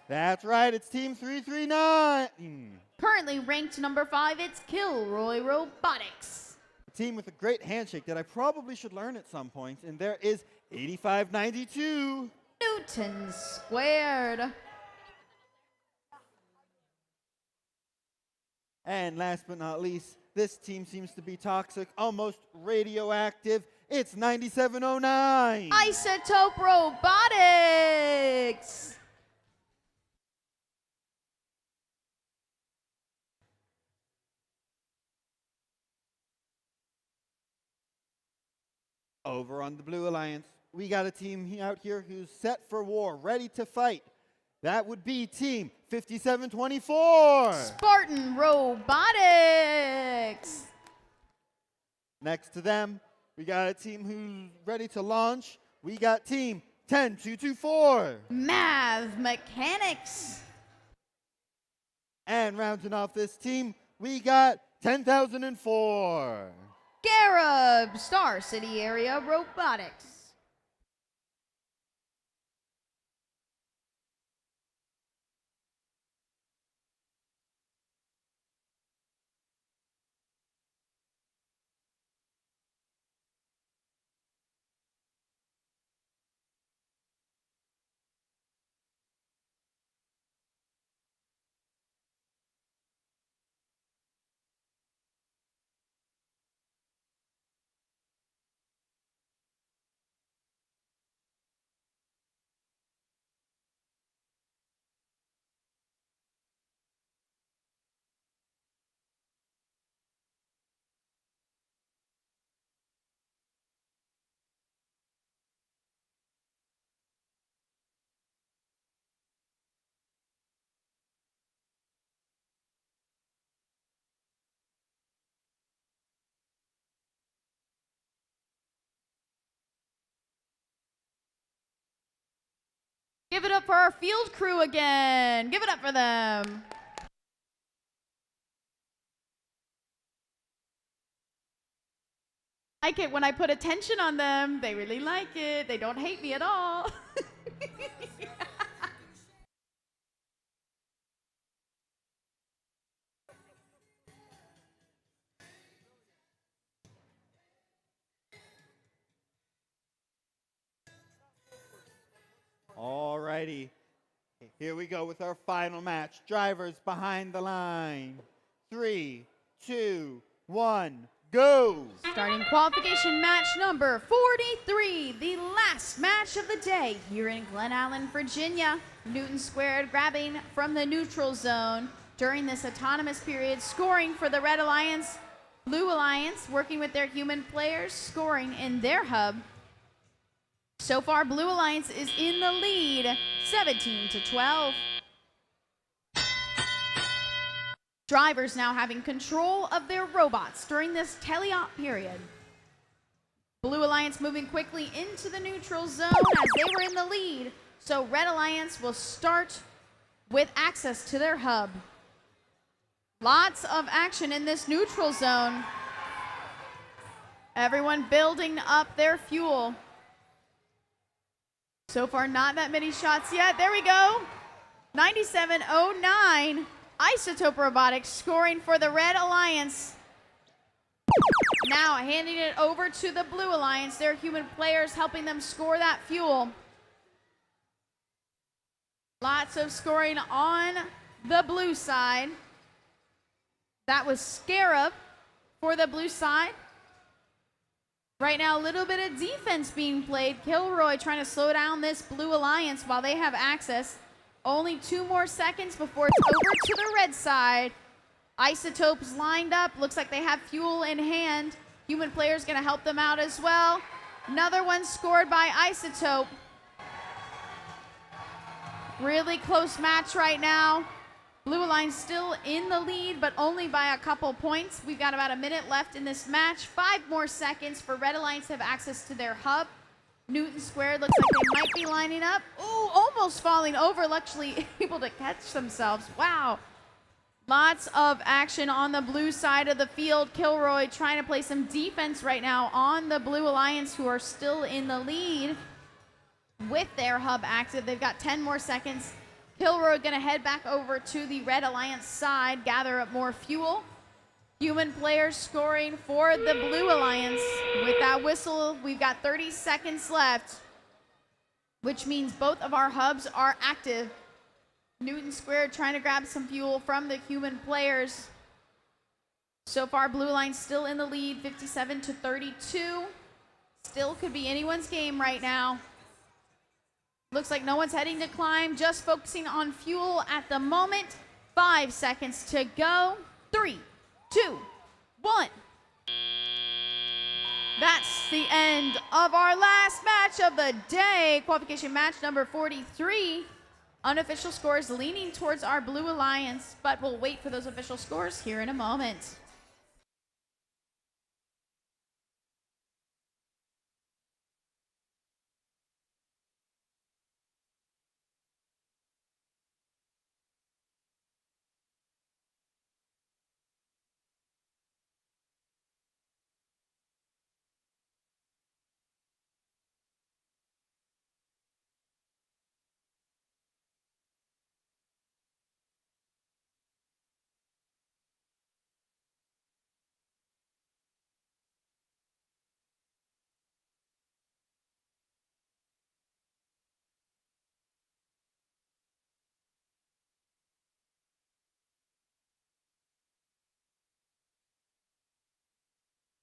That's right, it's Team 339. Currently ranked number 5, it's Kilroy Robotics. A team with a great handshake that I probably should learn at some point, and there is 8592. Newton Squared. And last but not least, this team seems to be toxic, almost radioactive. It's 9709. Isotope Robotics. Over on the Blue Alliance, we got a team out here who's set for war, ready to fight. That would be Team 5724. Spartan Robotics. Next to them, we got a team who's ready to launch. We got Team 10224. Mav Mechanics. And rounding off this team, we got 10,004. Garib Star City Area Robotics. Give it up for our field crew again. Give it up for them. Like it when I put attention on them. They really like it. They don't hate me at all. Alrighty, here we go with our final match. Drivers behind the line. 3, 2, 1, go! Starting qualification match number 43, the last match of the day here in Glen Allen, Virginia. Newton Squared grabbing from the neutral zone during this autonomous period, scoring for the Red Alliance. Blue Alliance working with their human players, scoring in their hub. So far, Blue Alliance is in the lead, 17-12. Drivers now having control of their robots during this teleop period. Blue Alliance moving quickly into the neutral zone as they were in the lead. So Red Alliance will start with access to their hub. Lots of action in this neutral zone. Everyone building up their fuel. So far, not that many shots yet. There we go. 9709. Isotope Robotics scoring for the Red Alliance. Now handing it over to the Blue Alliance. Their human players helping them score that fuel. Lots of scoring on the blue side. That was Scarab for the blue side. Right now, a little bit of defense being played. Kilroy trying to slow down this Blue Alliance while they have access. Only 2 more seconds before it's over to the red side. Isotopes lined up. Looks like they have fuel in hand. Human players going to help them out as well. Another one scored by Isotope. Really close match right now. Blue Alliance still in the lead, but only by a couple points. We've got about a minute left in this match. 5 more seconds for Red Alliance to have access to their hub. Newton Squared looks like they might be lining up. Ooh, almost falling over, luckily able to catch themselves. Wow. Lots of action on the blue side of the field. Kilroy trying to play some defense right now on the Blue Alliance, who are still in the lead with their hub active. They've got 10 more seconds. Kilroy gonna head back over to the Red Alliance side, gather up more fuel. Human players scoring for the Blue Alliance. With that whistle, we've got 30 seconds left, which means both of our hubs are active. Newton Squared trying to grab some fuel from the human players. So far, Blue Line still in the lead, 57 to 32. Still could be anyone's game right now. Looks like no one's heading to climb, just focusing on fuel at the moment. 5 seconds to go. 3, 2, 1. That's the end of our last match of the day. Qualification match number 43. Unofficial scores leaning towards our Blue Alliance, but we'll wait for those official scores here in a moment.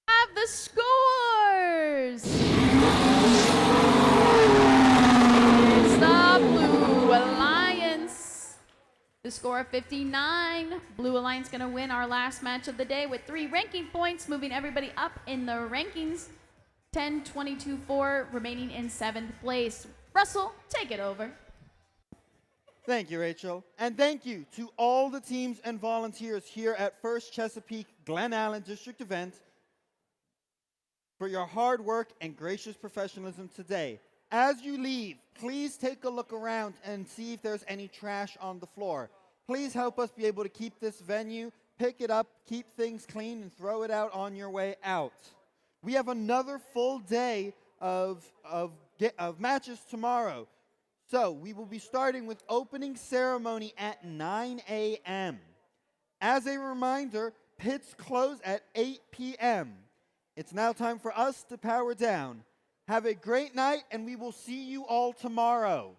Have the scores. It's the Blue Alliance. The score of 59. Blue Alliance going to win our last match of the day with 3 ranking points, moving everybody up in the rankings. 10, 22, 4, remaining in 7th place. Russell, take it over. Thank you, Rachel. And thank you to all the teams and volunteers here at First Chesapeake Glen Allen District event for your hard work and gracious professionalism today. As you leave, please take a look around and see if there's any trash on the floor. Please help us be able to keep this venue, pick it up, keep things clean, and throw it out on your way out. We have another full day of matches tomorrow. So we will be starting with opening ceremony at 9 a.m. As a reminder, pits close at 8 p.m. It's now time for us to power down. Have a great night, and we will see you all tomorrow.